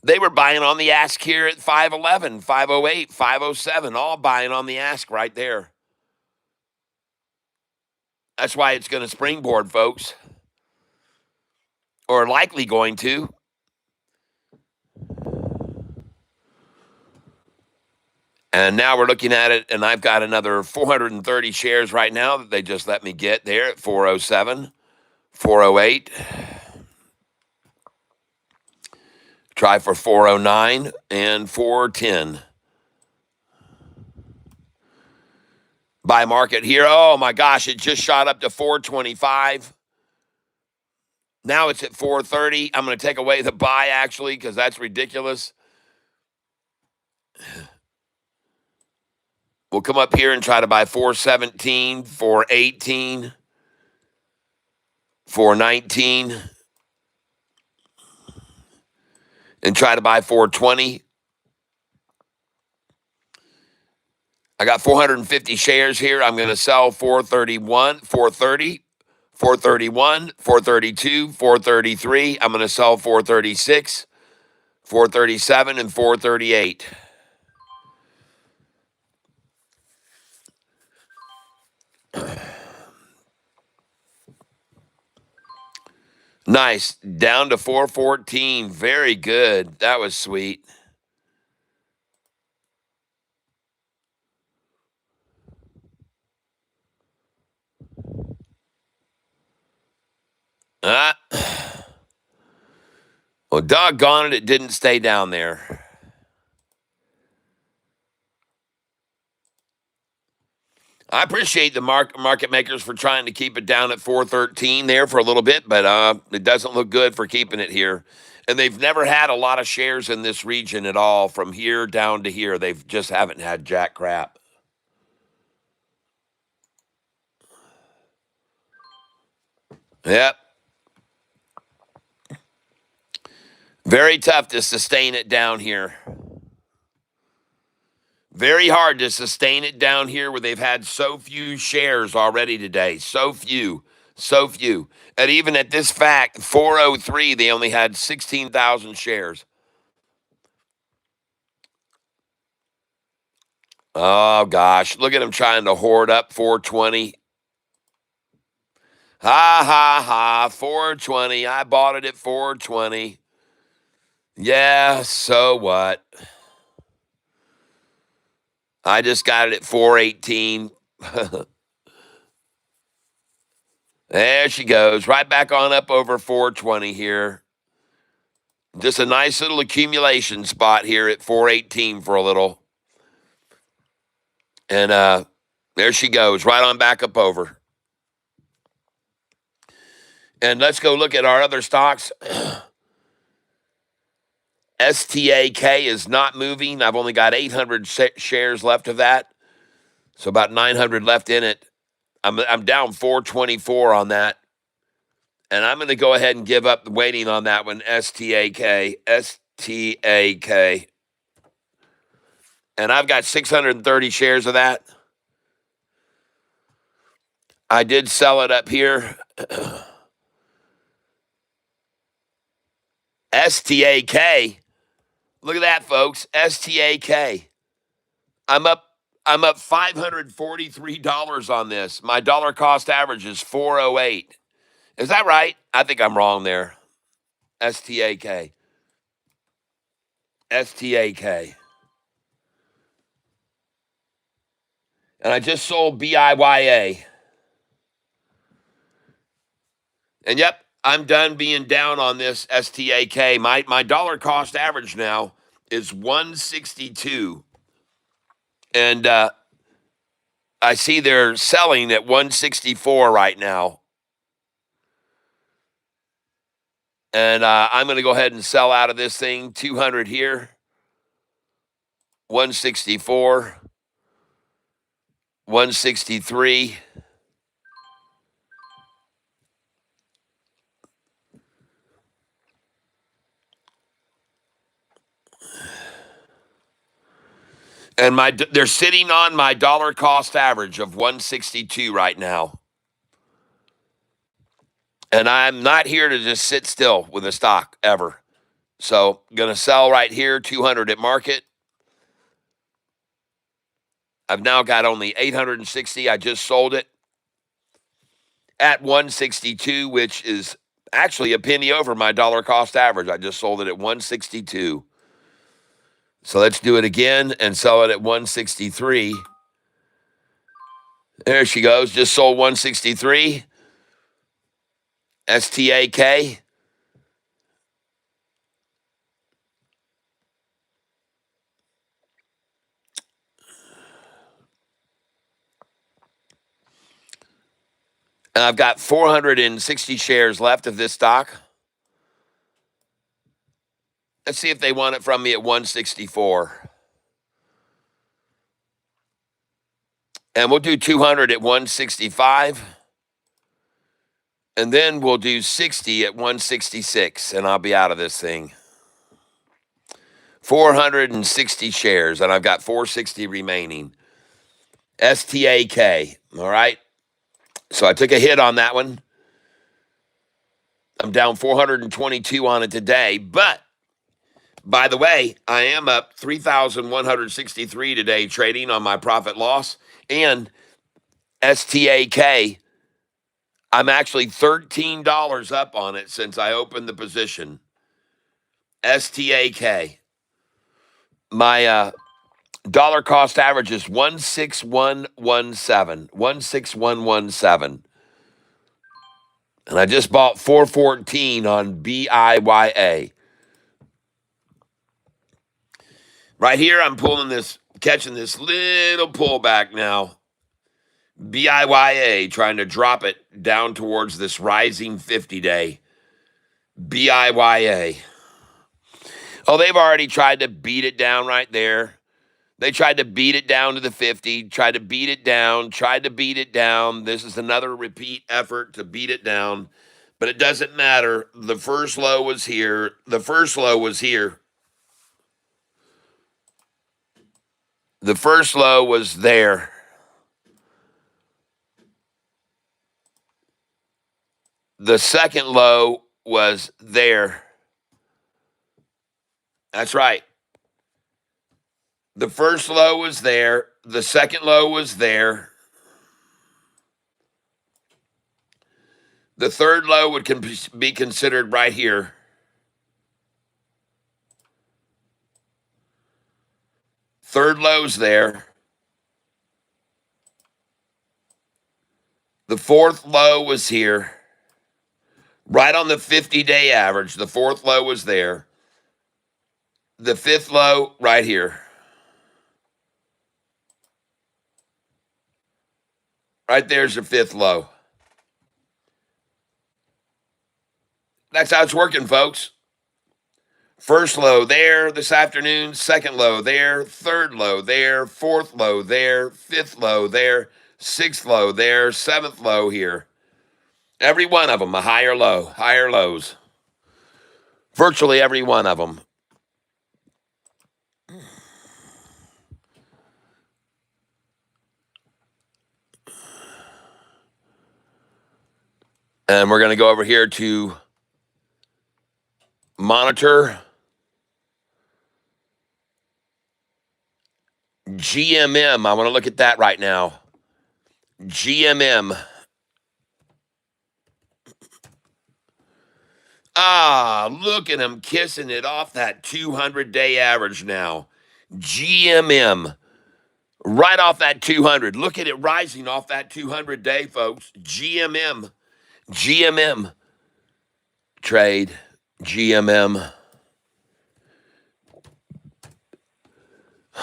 They were buying on the ask here at 511, 508, 507, all buying on the ask right there. That's why it's going to springboard, folks, or likely going to. And now we're looking at it, and I've got another 430 shares right now that they just let me get there at 407, 408. Try for 409 and 410. Buy market here. Oh my gosh, it just shot up to 425. Now it's at 430. I'm going to take away the buy actually because that's ridiculous. We'll come up here and try to buy 417, 418, 419, and try to buy 420. I got 450 shares here. I'm going to sell 431, 430, 431, 432, 433. I'm going to sell 436, 437, and 438. Nice. Down to 414. Very good. That was sweet. Ah. Well, doggone it, it didn't stay down there. I appreciate the market makers for trying to keep it down at 413 there for a little bit, but it doesn't look good for keeping it here. And they've never had a lot of shares in this region at all from here down to here. They've just haven't had jack crap. Yep. Very tough to sustain it down here. Very hard to sustain it down here where they've had so few shares already today. So few. So few. And even at this fact, 403, they only had 16,000 shares. Oh, gosh. Look at them trying to hoard up 420. Ha, ha, ha. 420. I bought it at 420. Yeah, so what? I just got it at 418. There she goes. Right back on up over 420 here. Just a nice little accumulation spot here at 418 for a little. And there she goes, right on back up over. And let's go look at our other stocks. STAK is not moving. I've only got 800 shares left of that. So about 900 left in it. I'm down 424 on that. And I'm going to go ahead and give up the waiting on that one, STAK. STAK. And I've got 630 shares of that. I did sell it up here. STAK. Look at that, folks. STAK. I'm up $543 on this. My dollar cost average is 408. Is that right? I think I'm wrong there. STAK. STAK. And I just sold BIYA. And yep, I'm done being down on this STAK. My dollar cost average now is 162. And I see they're selling at 164 right now. And I'm going to go ahead and sell out of this thing. 200 here. 164. 163. And they're sitting on my dollar cost average of 162 right now. And I'm not here to just sit still with a stock ever. So, going to sell right here, 200 at market. I've now got only 860. I just sold it at 162, which is actually a penny over my dollar cost average. I just sold it at 162. So let's do it again and sell it at 163. There she goes. Just sold 163. STAK. And I've got 460 shares left of this stock. Let's see if they want it from me at 164. And we'll do 200 at 165. And then we'll do 60 at 166. And I'll be out of this thing. 460 shares. And I've got 460 remaining. STAK. All right. So I took a hit on that one. I'm down 422 on it today. But, by the way, I am up 3,163 today trading on my profit loss. And STAK, I'm actually $13 up on it since I opened the position. STAK. My dollar cost average is 16117. 16117. And I just bought 414 on BIYA. Right here, I'm catching this little pullback now. BIYA, trying to drop it down towards this rising 50-day. BIYA. Oh, they've already tried to beat it down right there. They tried to beat it down to the 50, tried to beat it down, tried to beat it down. This is another repeat effort to beat it down. but it doesn't matter. The first low was here. The first low was here. The first low was there. The second low was there. That's right. The first low was there. The second low was there. The third low would be considered right here. Third low's there. The fourth low was here. Right on the 50-day average. The fourth low was there. The fifth low right here. Right there's the fifth low. That's how it's working, folks. First low there this afternoon, second low there, third low there, fourth low there, fifth low there, sixth low there, seventh low here. Every one of them, a higher low, higher lows. Virtually every one of them. And we're going to go over here to monitor GMM. I want to look at that right now. GMM. Look at him kissing it off that 200-day average now. GMM. Right off that 200. Look at it rising off that 200-day, folks. GMM. GMM. Trade. GMM.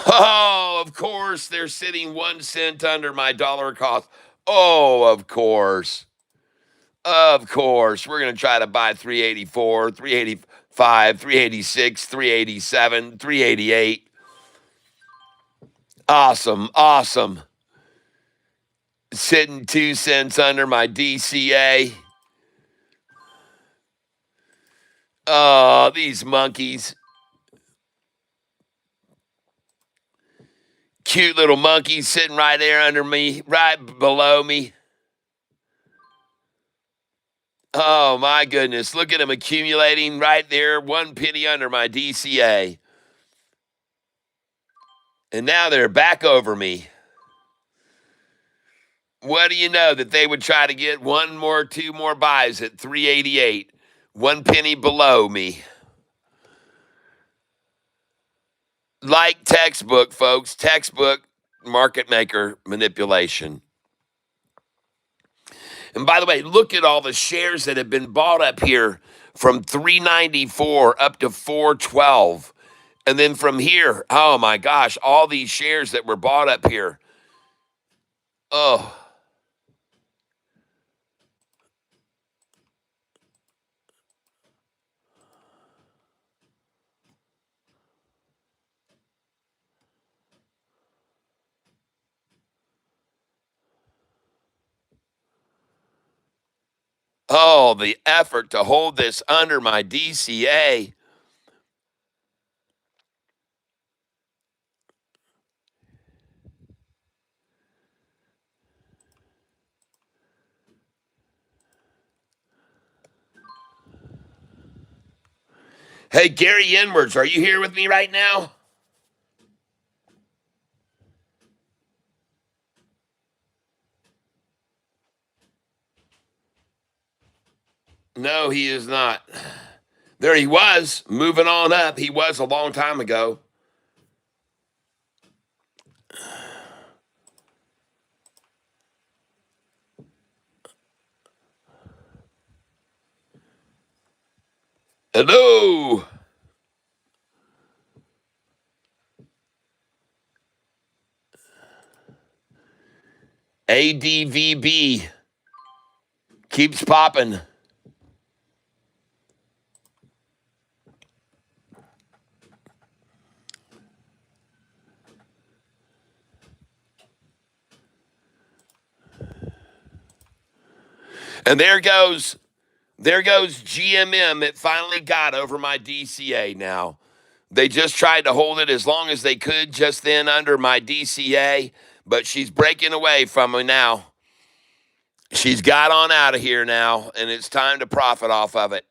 Oh, of course, they're sitting 1 cent under my dollar cost. Oh, of course. Of course. We're going to try to buy 384, 385, 386, 387, 388. Awesome. Awesome. Sitting 2 cents under my DCA. Oh, these monkeys. Cute little monkeys sitting right there under me, right below me. Oh, my goodness. Look at them accumulating right there, 1 penny under my DCA. And now they're back over me. What do you know that they would try to get 2 more buys at 388, 1 penny below me. Like textbook, folks, textbook market maker manipulation. And by the way, look at all the shares that have been bought up here from 394 up to 412. And then from here, oh my gosh, all these shares that were bought up here. Oh. Oh, the effort to hold this under my DCA. Hey, Gary Edwards, are you here with me right now? No, he is not. There he was, moving on up. He was a long time ago. Hello. ADVB keeps popping. And there goes There goes GMM. It finally got over my DCA now. They just tried to hold it as long as they could just then under my DCA, but she's breaking away from me now. She's got on out of here now, and it's time to profit off of it.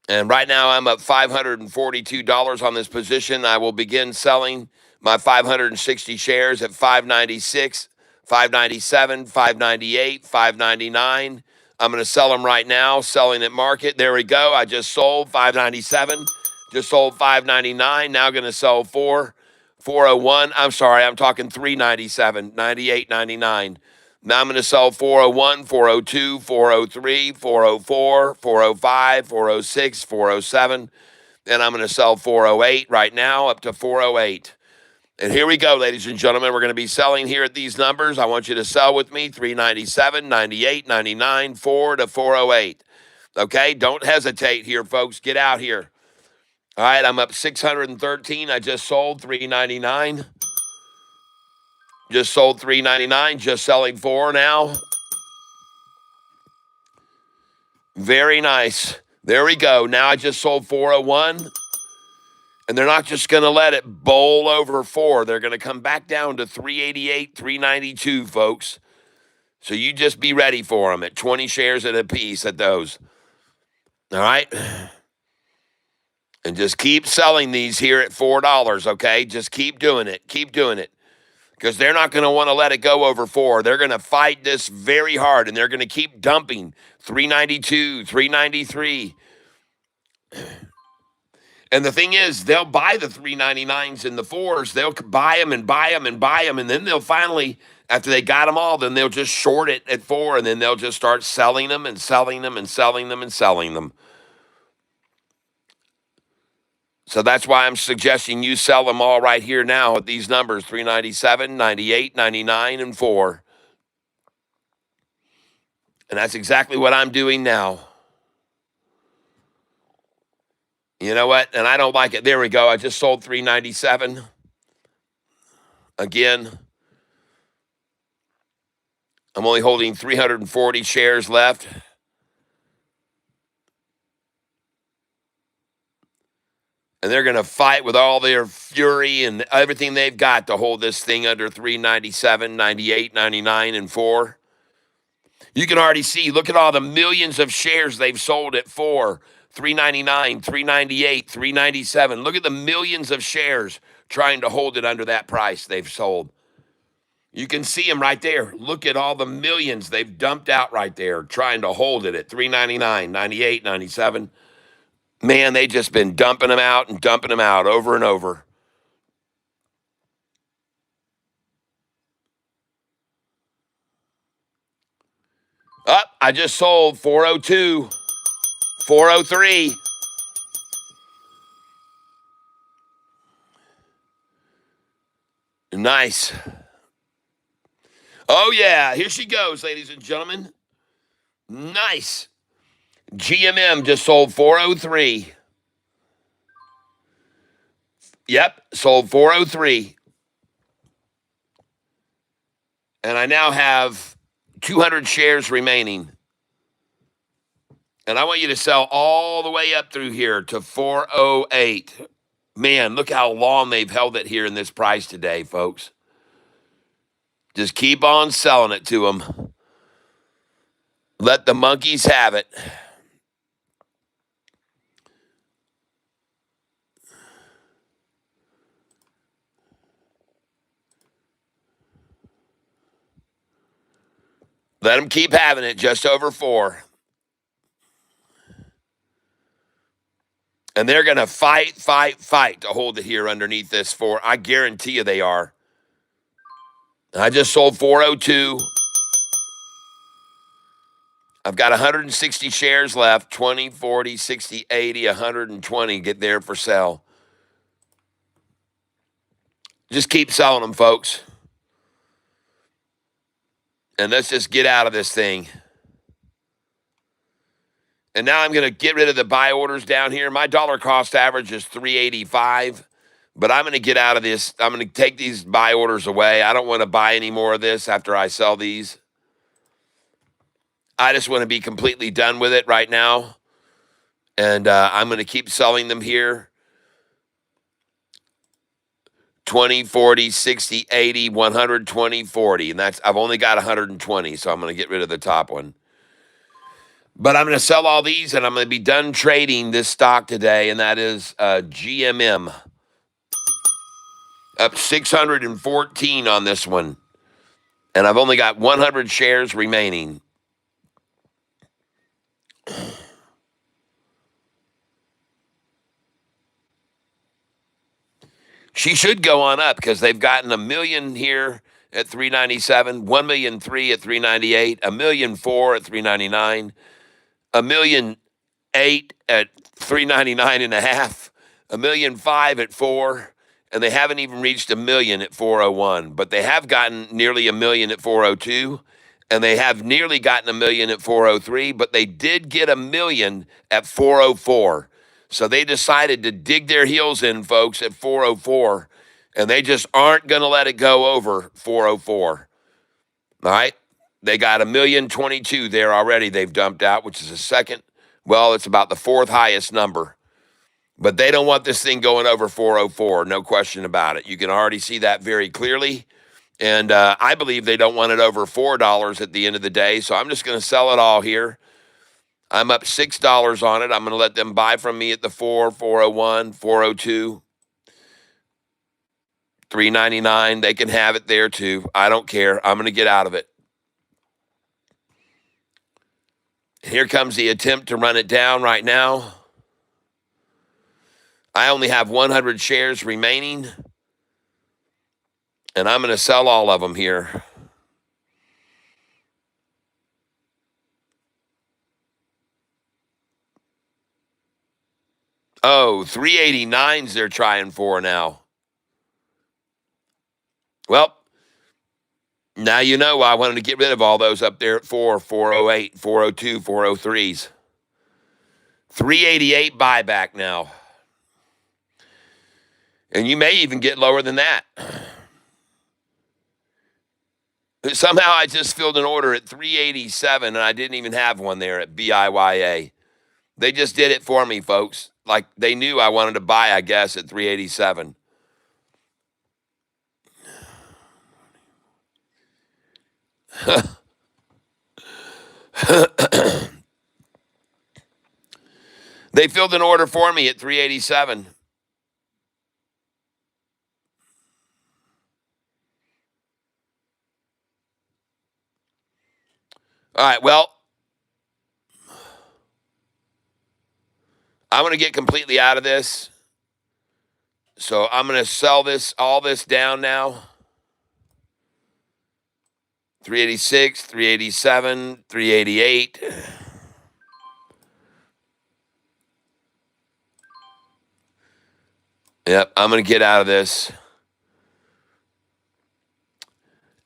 And right now I'm up $542 on this position. I will begin selling my 560 shares at $596, $597, $598, $599. I'm going to sell them right now, selling at market. There we go. I just sold $597, just sold $599. Now going to sell $401. I'm sorry, I'm talking $397, $98, $99. Now I'm going to sell 401, 402, 403, 404, 405, 406, 407. And I'm going to sell 408 right now up to 408. And here we go, ladies and gentlemen. We're going to be selling here at these numbers. I want you to sell with me 397, 98, 99, 4 to 408. Okay? Don't hesitate here, folks. Get out here. All right, I'm up 613. I just sold 399. Just sold 399, just selling 4 now. Very nice. There we go. Now I just sold 401. And they're not just going to let it bowl over 4. They're going to come back down to 388, 392, folks. So you just be ready for them at 20 shares at a piece at those. All right? And just keep selling these here at $4, okay? Just keep doing it. Keep doing it. Because they're not going to want to let it go over 4. They're going to fight this very hard, and they're going to keep dumping 392, 393. And the thing is, they'll buy the 399s and the 4s. They'll buy them and buy them and buy them, and then they'll finally, after they got them all, then they'll just short it at 4, and then they'll just start selling them and selling them and selling them and selling them. So that's why I'm suggesting you sell them all right here now at these numbers, 397, 98, 99, and 4. And that's exactly what I'm doing now. You know what? And I don't like it. There we go. I just sold 397. Again, I'm only holding 340 shares left. And they're going to fight with all their fury and everything they've got to hold this thing under 397, 98, 99, and 4. You can already see, look at all the millions of shares they've sold at 4, 399, 398, 397. Look at the millions of shares trying to hold it under that price they've sold. You can see them right there. Look at all the millions they've dumped out right there trying to hold it at 399, 98, 97. Man, they just been dumping them out and dumping them out over and over. I just sold 402, 403. Nice. Oh, yeah. Here she goes, ladies and gentlemen. Nice. GMM just sold 403. Yep, sold 403. And I now have 200 shares remaining. And I want you to sell all the way up through here to 408. Man, look how long they've held it here in this price today, folks. Just keep on selling it to them. Let the monkeys have it. Let them keep having it just over 4. And they're going to fight to hold it here underneath this 4. I guarantee you they are. I just sold 402. I've got 160 shares left, 20, 40, 60, 80, 120 get there for sale. Just keep selling them, folks. And let's just get out of this thing. And now I'm going to get rid of the buy orders down here. My dollar cost average is 385, but I'm going to get out of this. I'm going to take these buy orders away. I don't want to buy any more of this after I sell these. I just want to be completely done with it right now. And I'm going to keep selling them here. 20, 40, 60, 80, 120, 40. And I've only got 120, so I'm going to get rid of the top one. But I'm going to sell all these, and I'm going to be done trading this stock today, and that is GMM. Up 614 on this one. And I've only got 100 shares remaining. She should go on up because they've gotten $1 million here at 397, 1,000,003 at 398, 1,000,004 at 399, 1,000,008 at 399 and a half, 1,000,005 at 4, and they haven't even reached 1 million at 401. But they have gotten nearly 1 million at 402, and they have nearly gotten 1 million at 403. But they did get 1 million at 404. So they decided to dig their heels in, folks, at 404, and they just aren't going to let it go over 404. All right? They got 1,022,000 there already they've dumped out, which is the second. Well, it's about the fourth highest number. But they don't want this thing going over 404, no question about it. You can already see that very clearly. And I believe they don't want it over $4 at the end of the day, so I'm just going to sell it all here. I'm up $6 on it. I'm going to let them buy from me at the 4, 401, 402, 399. They can have it there too. I don't care. I'm going to get out of it. Here comes the attempt to run it down right now. I only have 100 shares remaining, and I'm going to sell all of them here. Oh, 389s they're trying for now. Well, now you know why I wanted to get rid of all those up there at 4, 408, 402, 403s. 388 buyback now. And you may even get lower than that. Somehow I just filled an order at 387, and I didn't even have one there at BIYA. They just did it for me, folks. Like they knew I wanted to buy, I guess, at 387. They filled an order for me at 387. All right, well, I'm going to get completely out of this. So I'm going to sell all this down now. 386, 387, 388. Yep, I'm going to get out of this.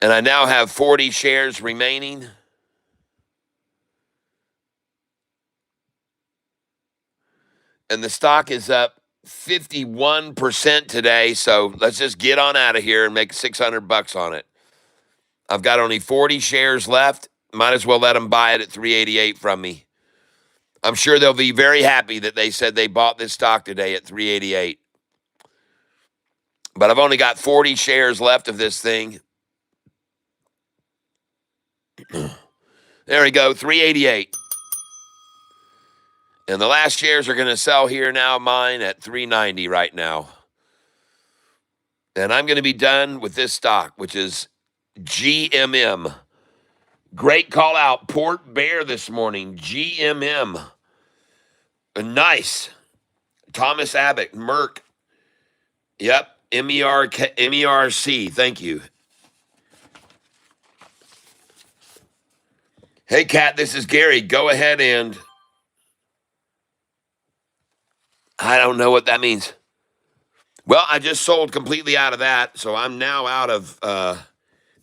And I now have 40 shares remaining. And the stock is up 51% today. So let's just get on out of here and make $600 on it. I've got only 40 shares left. Might as well let them buy it at 388 from me. I'm sure they'll be very happy that they said they bought this stock today at 388. But I've only got 40 shares left of this thing. There we go, 388. And the last shares are going to sell here now, mine at 390 right now. And I'm going to be done with this stock, which is GMM. Great call out, Port Bear this morning, GMM. Nice. Thomas Abbott, Merck. Yep, MERC. Thank you. Hey, Kat, this is Gary. Go ahead and... I don't know what that means. Well, I just sold completely out of that, so I'm now out of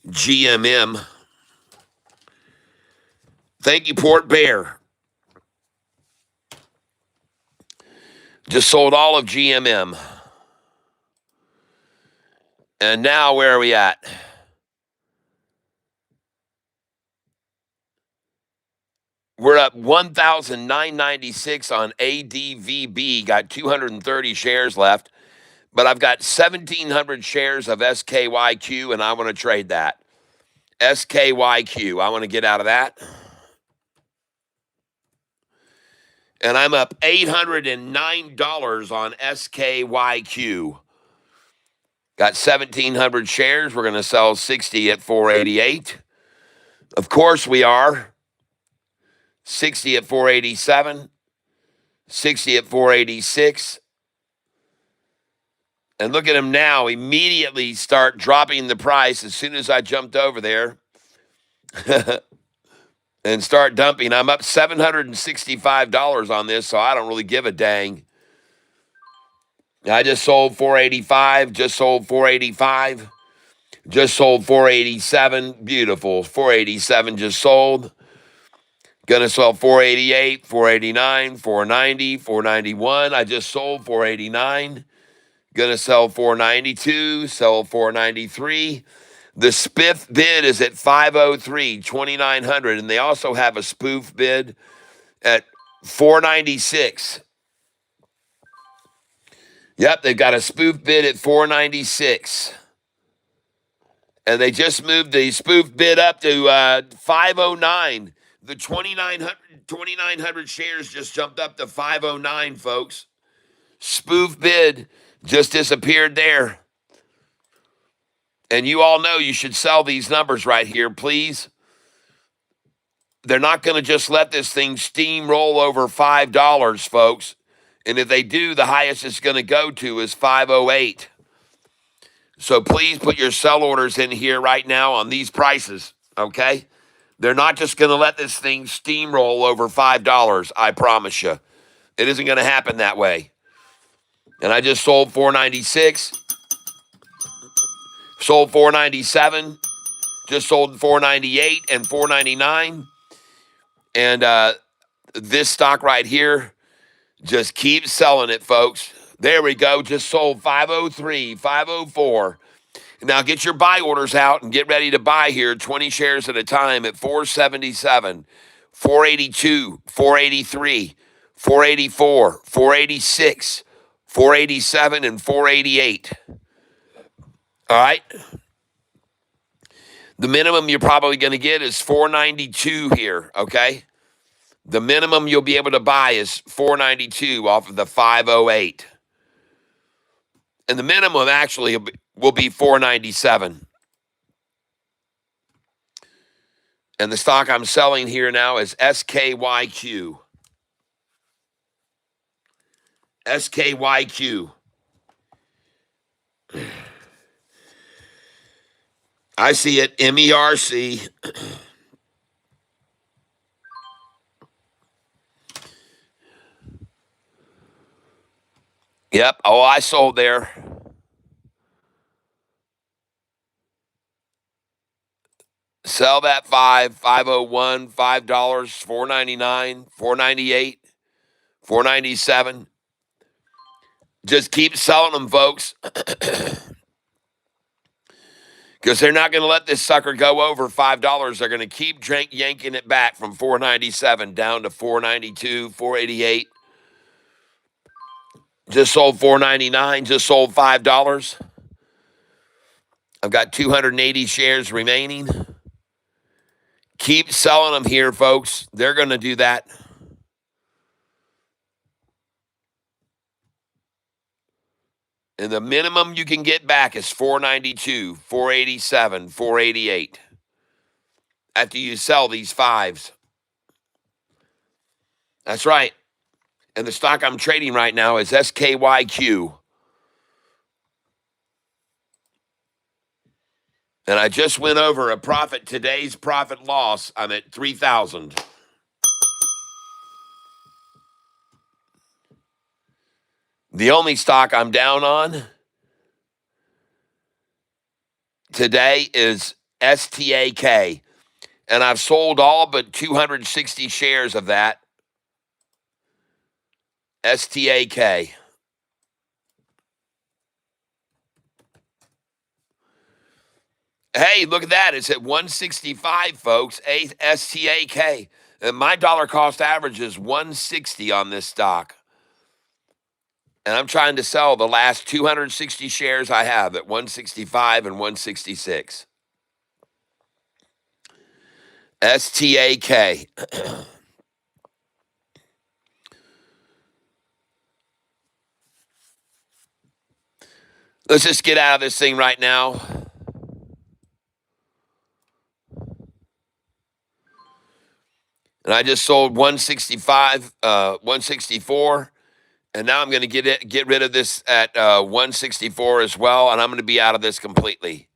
GMM. Thank you, Port Bear. Just sold all of GMM. And now where are we at? We're up 1,996 on ADVB. Got 230 shares left, but I've got 1,700 shares of SKYQ, and I want to trade that. SKYQ. I want to get out of that. And I'm up $809 on SKYQ. Got 1,700 shares. We're going to sell 60 at 488. Of course we are. 60 at 487. 60 at 486. And look at them now. Immediately start dropping the price as soon as I jumped over there. And start dumping. I'm up $765 on this, so I don't really give a dang. I just sold 485, just sold 485, just sold 487. Beautiful. 487 just sold. Gonna sell 488, 489, 490, 491. I just sold 489. Gonna sell 492, sell 493. The spiff bid is at 503, 2,900, and they also have a spoof bid at 496. Yep, they've got a spoof bid at 496. And they just moved the spoof bid up to 509. The 2,900 shares just jumped up to 509, folks. Spoof bid just disappeared there. And you all know you should sell these numbers right here, please. They're not going to just let this thing steamroll over $5, folks. And if they do, the highest it's going to go to is 508. So please put your sell orders in here right now on these prices, okay? They're not just going to let this thing steamroll over $5, I promise you. It isn't going to happen that way. And I just sold 496. Sold 497, just sold 498 and 499. And this stock right here, just keep selling it, folks. There we go. Just sold 503, 504. Now get your buy orders out and get ready to buy here 20 shares at a time at 477, 482, 483, 484, 486, 487, and 488. All right. The minimum you're probably going to get is 492 here, okay? The minimum you'll be able to buy is 492 off of the 508. And the minimum actually will be 497. And the stock I'm selling here now is SKYQ. SKYQ. I see it, MERC. Yep. Oh, I sold there. Sell that 501, $5, $4.99, $4.98, $4.97. Just keep selling them, folks. Because they're not going to let this sucker go over $5. They're going to keep yanking it back from $4.97 down to $4.92, $4.88. Just sold $4.99, just sold $5. I've got 280 shares remaining. Keep selling them here, folks. They're going to do that. And the minimum you can get back is $4.92, $4.87, $4.88 after you sell these fives. That's right. And the stock I'm trading right now is SKYQ. And I just went over a profit, today's profit loss. I'm at 3,000. The only stock I'm down on today is STAK. And I've sold all but 260 shares of that. STAK. Hey, look at that. It's at 165, folks. STAK. And my dollar cost average is 160 on this stock. And I'm trying to sell the last 260 shares I have at 165 and 166. STAK. Let's just get out of this thing right now. And I just sold 165, 164. And now I'm going to get rid of this at 164 as well, and I'm going to be out of this completely.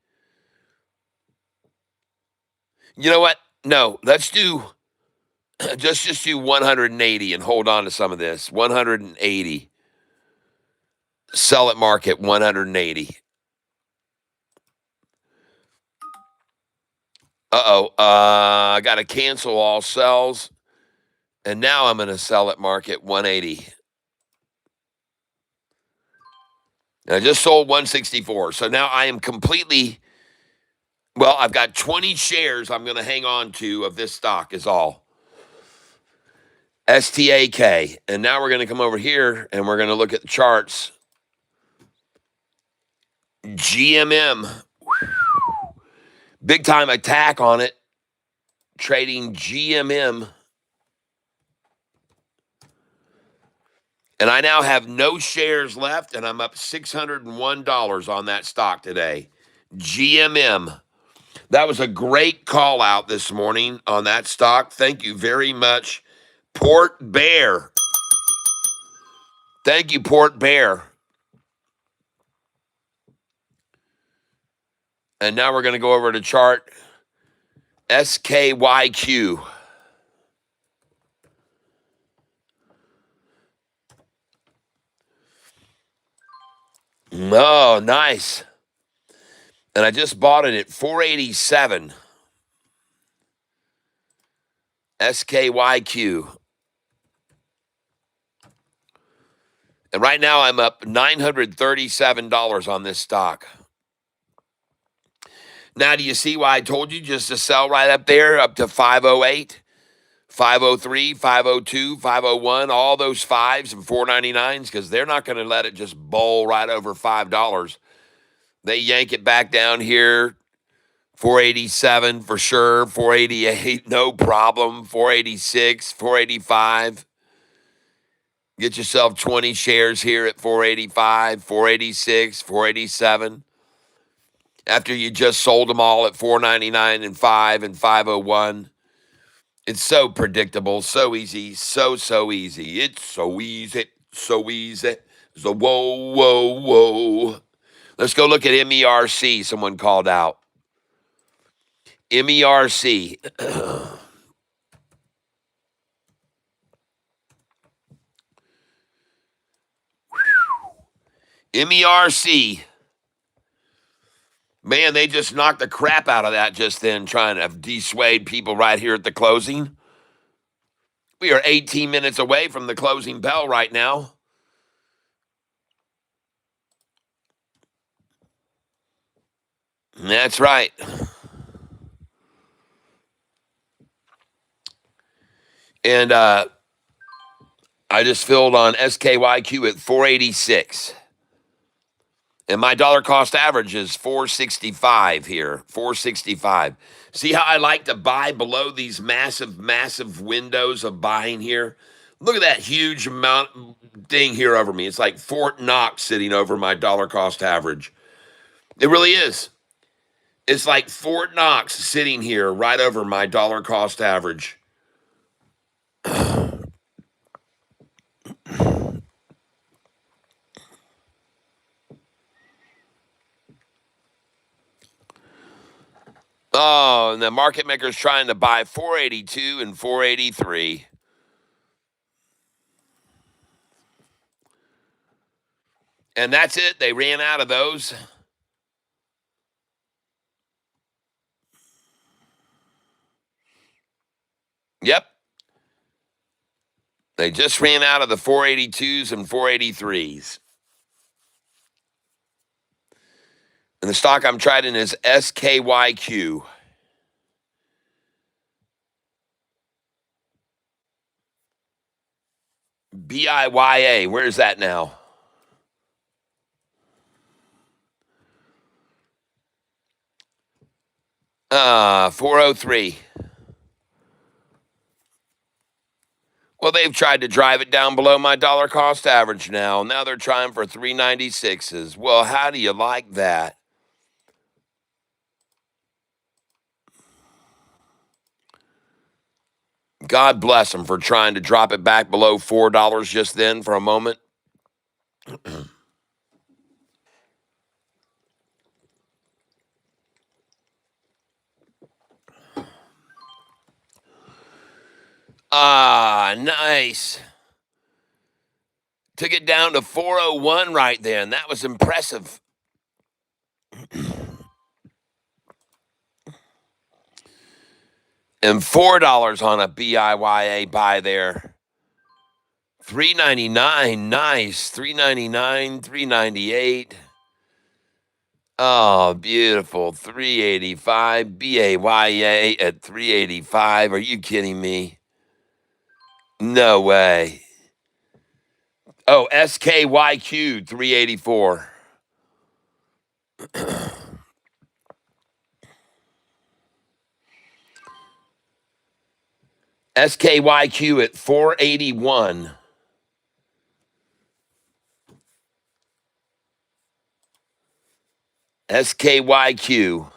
You know what? No, let's do just do 180 and hold on to some of this. 180. Sell at market 180. I got to cancel all sells, and now I'm going to sell at market 180. And I just sold 164, so now I am completely. Well, I've got 20 shares I'm going to hang on to of this stock is all. STAK. And now we're going to come over here and we're going to look at the charts. GMM. Big time attack on it. Trading GMM. And I now have no shares left, and I'm up $601 on that stock today. GMM. That was a great call out this morning on that stock. Thank you very much, Port Bear. Thank you, Port Bear. And now we're going to go over to chart SKYQ. Oh, nice. And I just bought it at 487. SKYQ. And right now I'm up $937 on this stock. Now, do you see why I told you just to sell right up there, up to 508, 503, 502, 501, all those fives and 499s, because they're not going to let it just bowl right over $5. They yank it back down here, 487 for sure, 488, no problem, 486, 485. Get yourself 20 shares here at 485, 486, 487. After you just sold them all at 499 and 5 and 501. It's so predictable, so easy, so easy. It's so easy, so easy. So whoa, whoa, whoa. Let's go look at MERC, someone called out. MERC. MERC. Man, they just knocked the crap out of that just then, trying to dissuade people right here at the closing. We are 18 minutes away from the closing bell right now. That's right. And I just filled on SKYQ at 486. And my dollar cost average is 465 here, 465. See how I like to buy below these massive windows of buying here? Look at that huge amount thing here over me. It's like Fort Knox sitting over my dollar cost average. It really is. It's like Fort Knox sitting here right over my dollar cost average. Oh, and the market maker's trying to buy 482 and 483. And that's it. They ran out of those. Yep. They just ran out of the 482s and 483s. And the stock I'm trading is SKYQ. BIYA, where's that now? 403. Well, they've tried to drive it down below my dollar cost average now. Now they're trying for 396s. Well, how do you like that? God bless them for trying to drop it back below $4 just then for a moment. Nice. Took it down to 401 right then. That was impressive. And $4 on a BIYA buy there. 399, nice. 399, 398. Oh, beautiful. 385. BAYA at 385. Are you kidding me? No way. Oh, SKYQ 384. SKYQ at 481. SKYQ.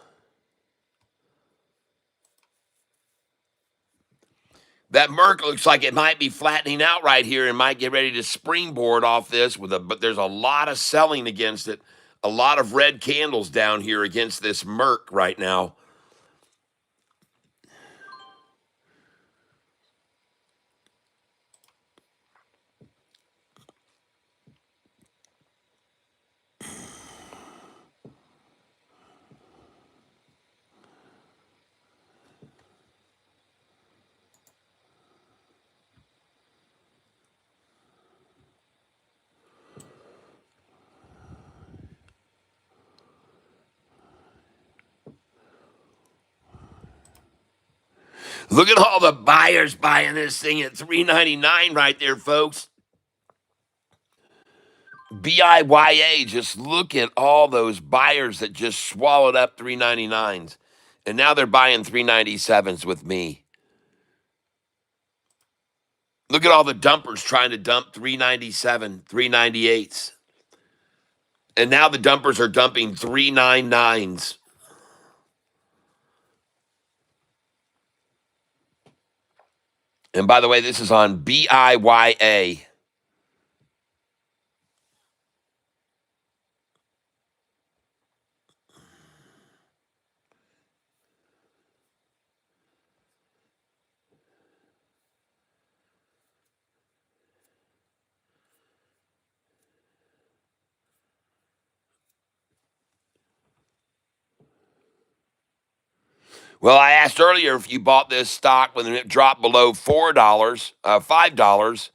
That Merc looks like it might be flattening out right here and might get ready to springboard off this but there's a lot of selling against it. A lot of red candles down here against this Merc right now. Look at all the buyers buying this thing at $399 right there, folks. BIYA, just look at all those buyers that just swallowed up 399s. And now they're buying 397s with me. Look at all the dumpers trying to dump 397, 398s. And now the dumpers are dumping 399s. And by the way, this is on BIYA. Well, I asked earlier if you bought this stock when it dropped below $4, $5.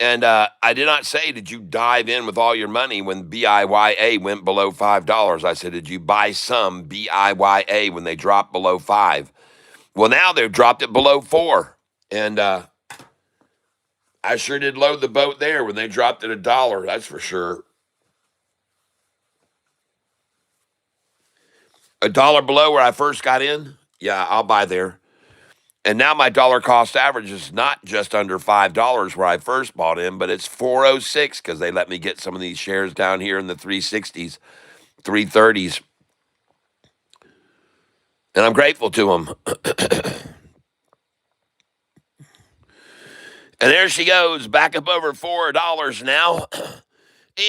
And I did not say, did you dive in with all your money when BIYA went below $5? I said, did you buy some BIYA when they dropped below 5? Well, now they've dropped it below 4. And I sure did load the boat there when they dropped it $1, that's for sure. $1 below where I first got in? Yeah, I'll buy there. And now my dollar cost average is not just under $5 where I first bought in, but it's 406 because they let me get some of these shares down here in the 360s, 330s. And I'm grateful to them. And there she goes, back up over $4 now.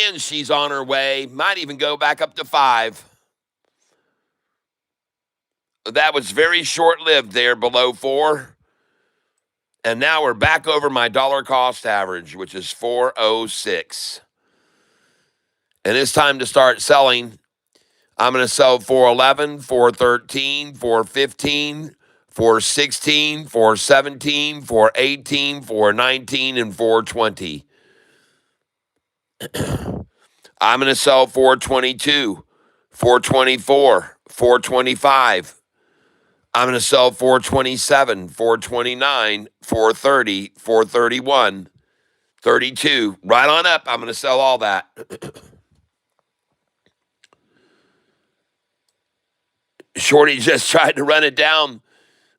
And she's on her way. Might even go back up to 5. That was very short-lived there below 4. And now we're back over my dollar cost average, which is 406. And it's time to start selling. I'm going to sell 411, 413, 415, 416, 417, 418, 419, and 420. I'm going to sell 422, 424, 425. I'm going to sell 427, 429, 430, 431, 32. Right on up. I'm going to sell all that. Shorty just tried to run it down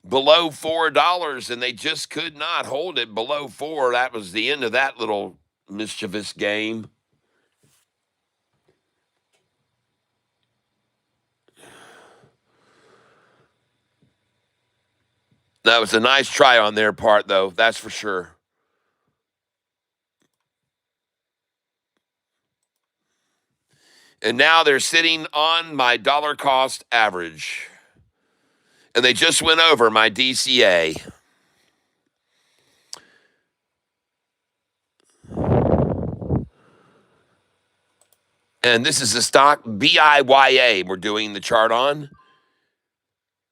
below $4, and they just could not hold it below 4. That was the end of that little mischievous game. That was a nice try on their part, though. That's for sure. And now they're sitting on my dollar cost average. And they just went over my DCA. And this is the stock BIYA we're doing the chart on.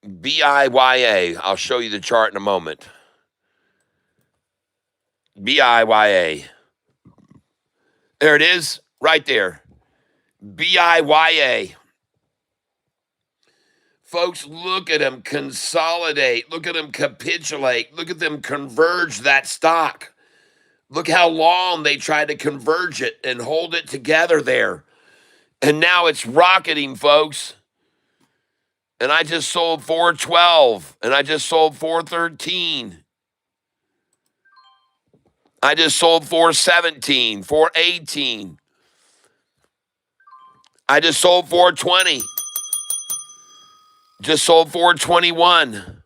BIYA. I'll show you the chart in a moment. BIYA. There it is, right there. BIYA. Folks, look at them consolidate. Look at them capitulate. Look at them converge that stock. Look how long they tried to converge it and hold it together there. And now it's rocketing, folks. And I just sold 412. And I just sold 413. I just sold 417, 418. I just sold 420. Just sold 421.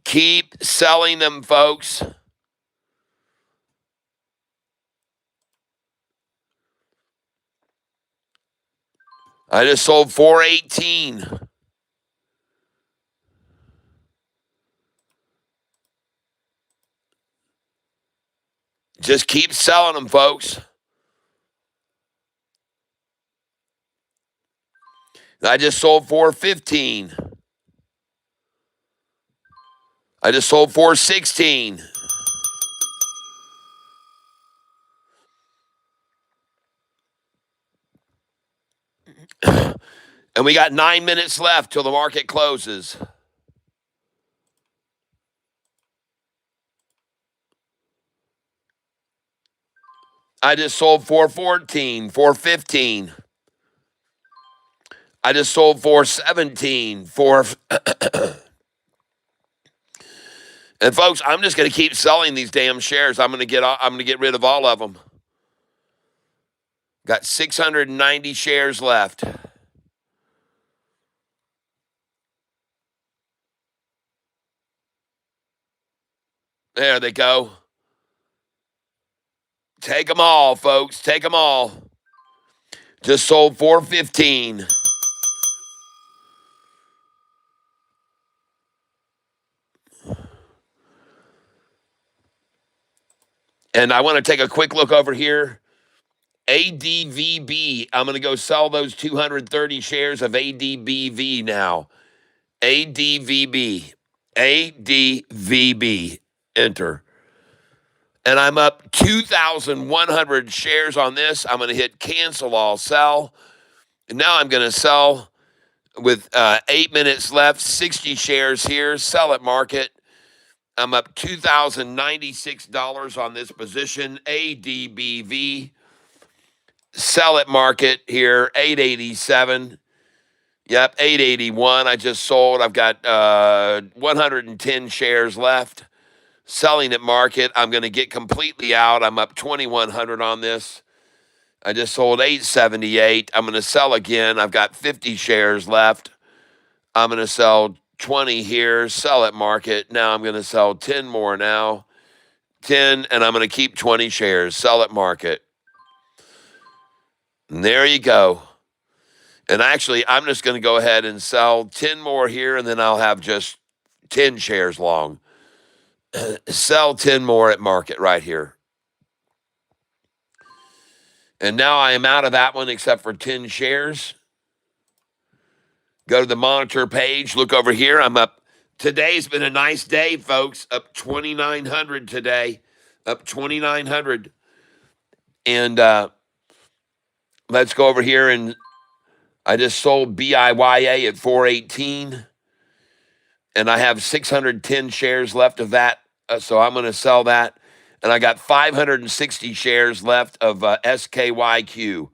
Keep selling them, folks. I just sold 418. Just keep selling them, folks. I just sold 415. I just sold 416. And we got 9 minutes left till the market closes. I just sold 414, 415. I just sold 417, 4. And folks, I'm just going to keep selling these damn shares. I'm going to get rid of all of them. Got 690 shares left. There they go. Take them all, folks. Take them all. Just sold 415. And I want to take a quick look over here. ADVB. I'm going to go sell those 230 shares of ADBV now. ADVB. ADVB. Enter. And I'm up 2,100 shares on this. I'm going to hit cancel all sell. And now I'm going to sell with 8 minutes left, 60 shares here. Sell at market. I'm up $2,096 on this position. ADBV. Sell at market here, 887. Yep, 881. I just sold. I've got 110 shares left. Selling at market. I'm going to get completely out. I'm up 2,100 on this. I just sold 878. I'm going to sell again. I've got 50 shares left. I'm going to sell 20 here. Sell at market. Now I'm going to sell 10 more now. 10, and I'm going to keep 20 shares. Sell at market. And there you go. And actually, I'm just going to go ahead and sell 10 more here, and then I'll have just 10 shares long. Sell 10 more at market right here. And now I am out of that one except for 10 shares. Go to the monitor page. Look over here. I'm up. Today's been a nice day, folks. Up 2,900 today. Up 2,900. And let's go over here, and I just sold BIYA at 418, and I have 610 shares left of that, so I'm going to sell that. And I got 560 shares left of SKYQ.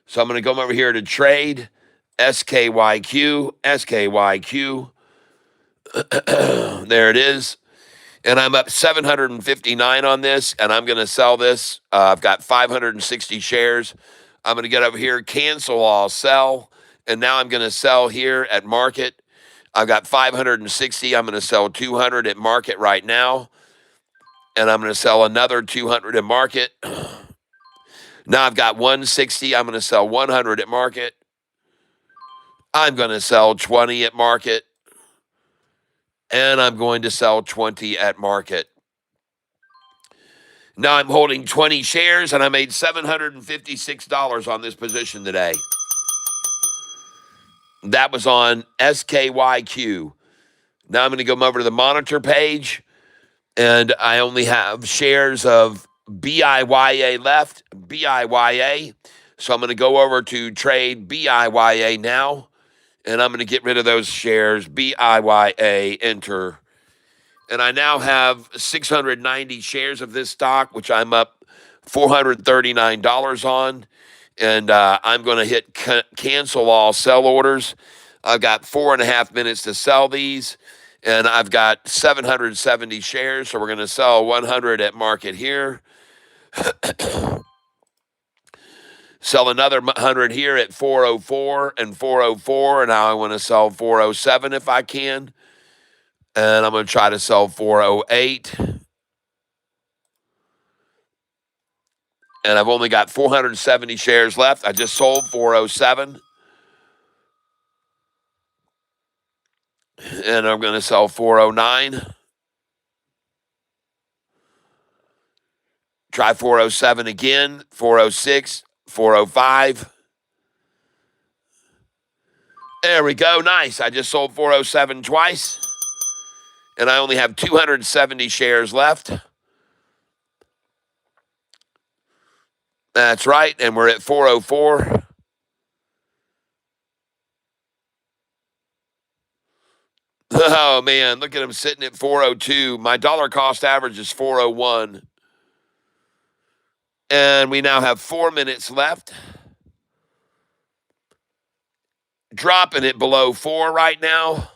So I'm going to go over here to trade SKYQ, SKYQ. There it is. And I'm up 759 on this, and I'm going to sell this. I've got 560 shares. I'm going to get over here, cancel all, sell. And now I'm going to sell here at market. I've got 560. I'm going to sell 200 at market right now. And I'm going to sell another 200 at market. Now I've got 160. I'm going to sell 100 at market. I'm going to sell 20 at market. And I'm going to sell 20 at market. Now I'm holding 20 shares, and I made $756 on this position today. That was on SKYQ. Now I'm going to go over to the monitor page, and I only have shares of BIYA left, BIYA. So I'm going to go over to trade BIYA now, and I'm going to get rid of those shares, BIYA, enter. And I now have 690 shares of this stock, which I'm up $439 on. And I'm going to hit cancel all sell orders. I've got 4.5 minutes to sell these. And I've got 770 shares. So we're going to sell 100 at market here. Sell another 100 here at 404 and 404. And now I want to sell 407 if I can. And I'm going to try to sell 408. And I've only got 470 shares left. I just sold 407. And I'm going to sell 409. Try 407 again, 406, 405. There we go. Nice. I just sold 407 twice. And I only have 270 shares left. That's right. And we're at 404. Oh, man. Look at him sitting at 402. My dollar cost average is 401. And we now have 4 minutes left. Dropping it below 4 right now.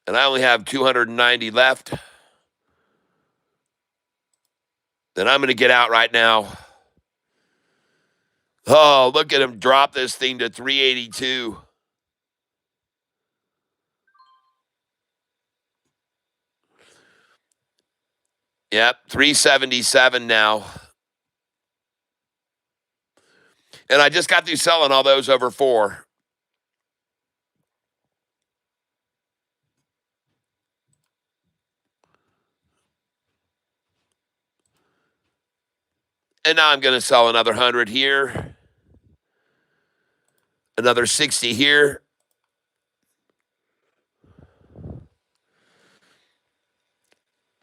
And I only have 290 left. Then I'm going to get out right now. Oh, look at him drop this thing to 382. Yep, 377 now. And I just got through selling all those over 4. And now I'm going to sell another 100 here. Another 60 here.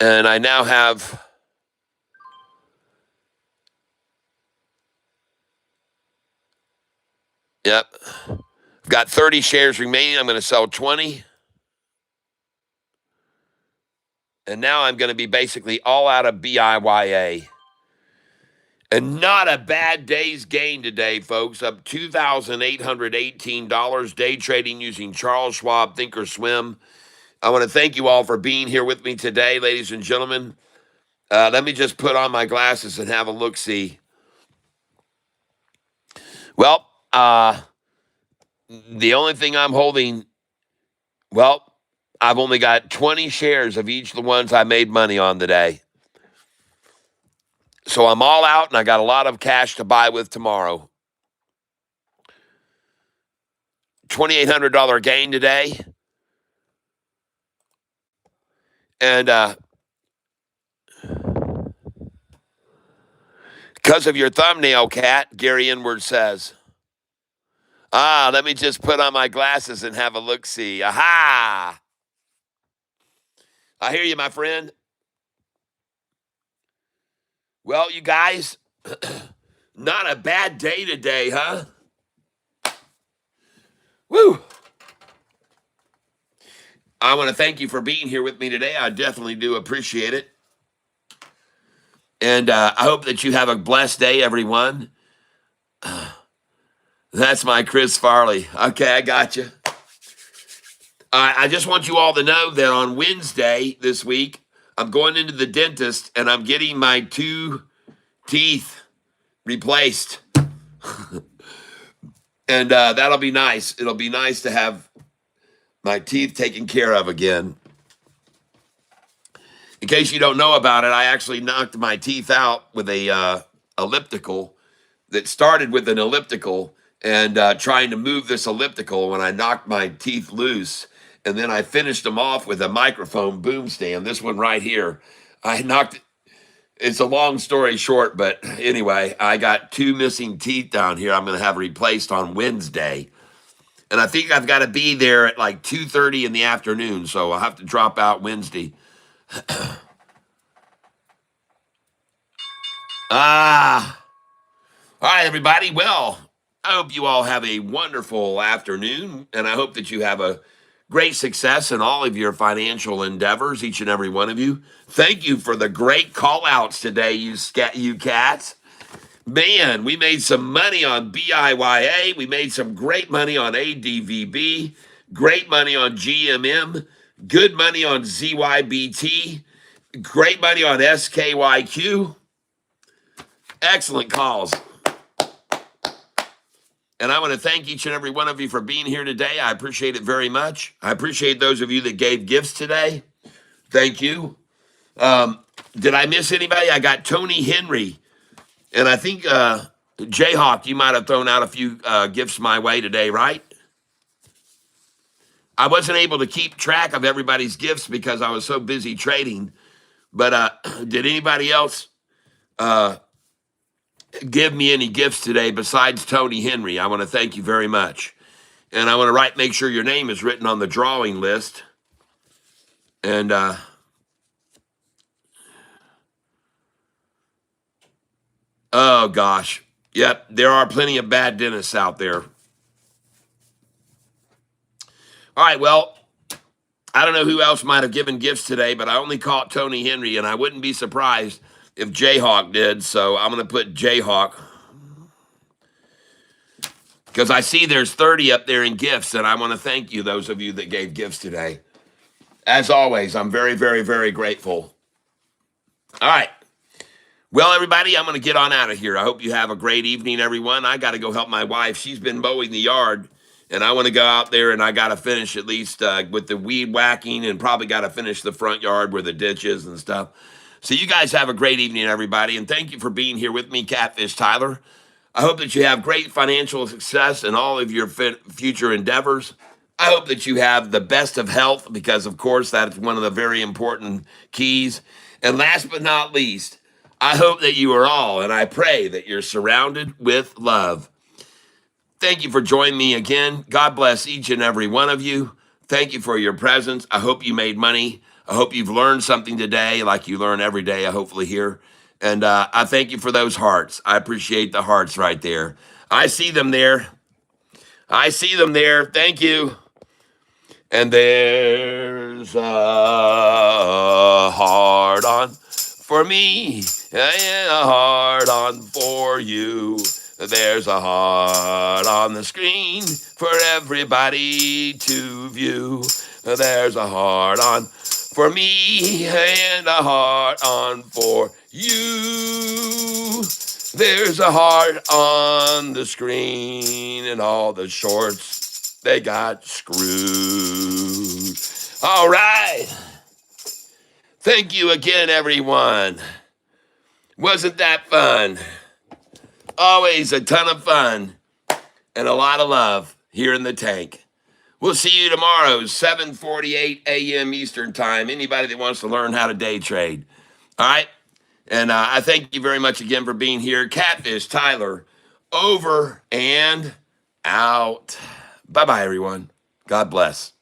And I now have I've got 30 shares remaining. I'm going to sell 20. And now I'm going to be basically all out of BIYA. And not a bad day's gain today, folks. Up $2,818 day trading using Charles Schwab Thinkorswim. I want to thank you all for being here with me today, ladies and gentlemen. Let me just put on my glasses and have a look-see. Well, the only thing I'm holding, I've only got 20 shares of each of the ones I made money on today. So I'm all out, and I got a lot of cash to buy with tomorrow. $2,800 gain today. And because of your thumbnail, Cat, Gary Inward says. Let me just put on my glasses and have a look-see. Aha! I hear you, my friend. Well, you guys, not a bad day today, huh? Woo! I want to thank you for being here with me today. I definitely do appreciate it. And I hope that you have a blessed day, everyone. That's my Chris Farley. Okay, I got you. I just want you all to know that on Wednesday this week, I'm going into the dentist and I'm getting my 2 teeth replaced. And that'll be nice. It'll be nice to have my teeth taken care of again. In case you don't know about it, I actually knocked my teeth out with a elliptical that started with an elliptical and trying to move this elliptical when I knocked my teeth loose. And then I finished them off with a microphone boom stand. This one right here. I knocked it. It's a long story short, but anyway, I got 2 missing teeth down here. I'm going to have replaced on Wednesday. And I think I've got to be there at like 2:30 in the afternoon. So I'll have to drop out Wednesday. All right, everybody. Well, I hope you all have a wonderful afternoon, and I hope that you have a great success in all of your financial endeavors, each and every one of you. Thank you for the great call outs today, you cats. Man, we made some money on BIYA. We made some great money on ADVB, great money on GMM, good money on ZYBT, great money on SKYQ. Excellent calls. And I want to thank each and every one of you for being here today. I appreciate it very much. I appreciate those of you that gave gifts today. Thank you. Did I miss anybody? I got Tony Henry. And I think, Jayhawk, you might have thrown out a few gifts my way today, right? I wasn't able to keep track of everybody's gifts because I was so busy trading. But did anybody else give me any gifts today besides Tony Henry? I want to thank you very much. And I want to make sure your name is written on the drawing list. And oh gosh. Yep, there are plenty of bad dentists out there. All right, well, I don't know who else might have given gifts today, but I only caught Tony Henry, and I wouldn't be surprised if Jayhawk did, so I'm going to put Jayhawk. Because I see there's 30 up there in gifts, and I want to thank you, those of you that gave gifts today. As always, I'm very, very, very grateful. All right. Well, everybody, I'm going to get on out of here. I hope you have a great evening, everyone. I got to go help my wife. She's been mowing the yard, and I want to go out there, and I got to finish at least with the weed whacking, and probably got to finish the front yard where the ditch is and stuff. So you guys have a great evening, everybody, and thank you for being here with me, Catfish Tyler. I hope that you have great financial success in all of your future endeavors. I hope that you have the best of health because, of course, that's one of the very important keys. And last but not least, I hope that you are all, and I pray that you're surrounded with love. Thank you for joining me again. God bless each and every one of you. Thank you for your presence. I hope you made money. I hope you've learned something today like you learn every day, I hopefully here. And I thank you for those hearts. I appreciate the hearts right there. I see them there. I see them there. Thank you. And there's a heart on for me and a heart on for you. There's a heart on the screen for everybody to view. There's a heart on for me and a heart on for you. There's a heart on the screen and all the shorts, they got screwed. All right. Thank you again, everyone. Wasn't that fun? Always a ton of fun and a lot of love here in the tank. We'll see you tomorrow, 7:48 a.m. Eastern Time. Anybody that wants to learn how to day trade. All right? And I thank you very much again for being here. Catfish Tyler, over and out. Bye-bye, everyone. God bless.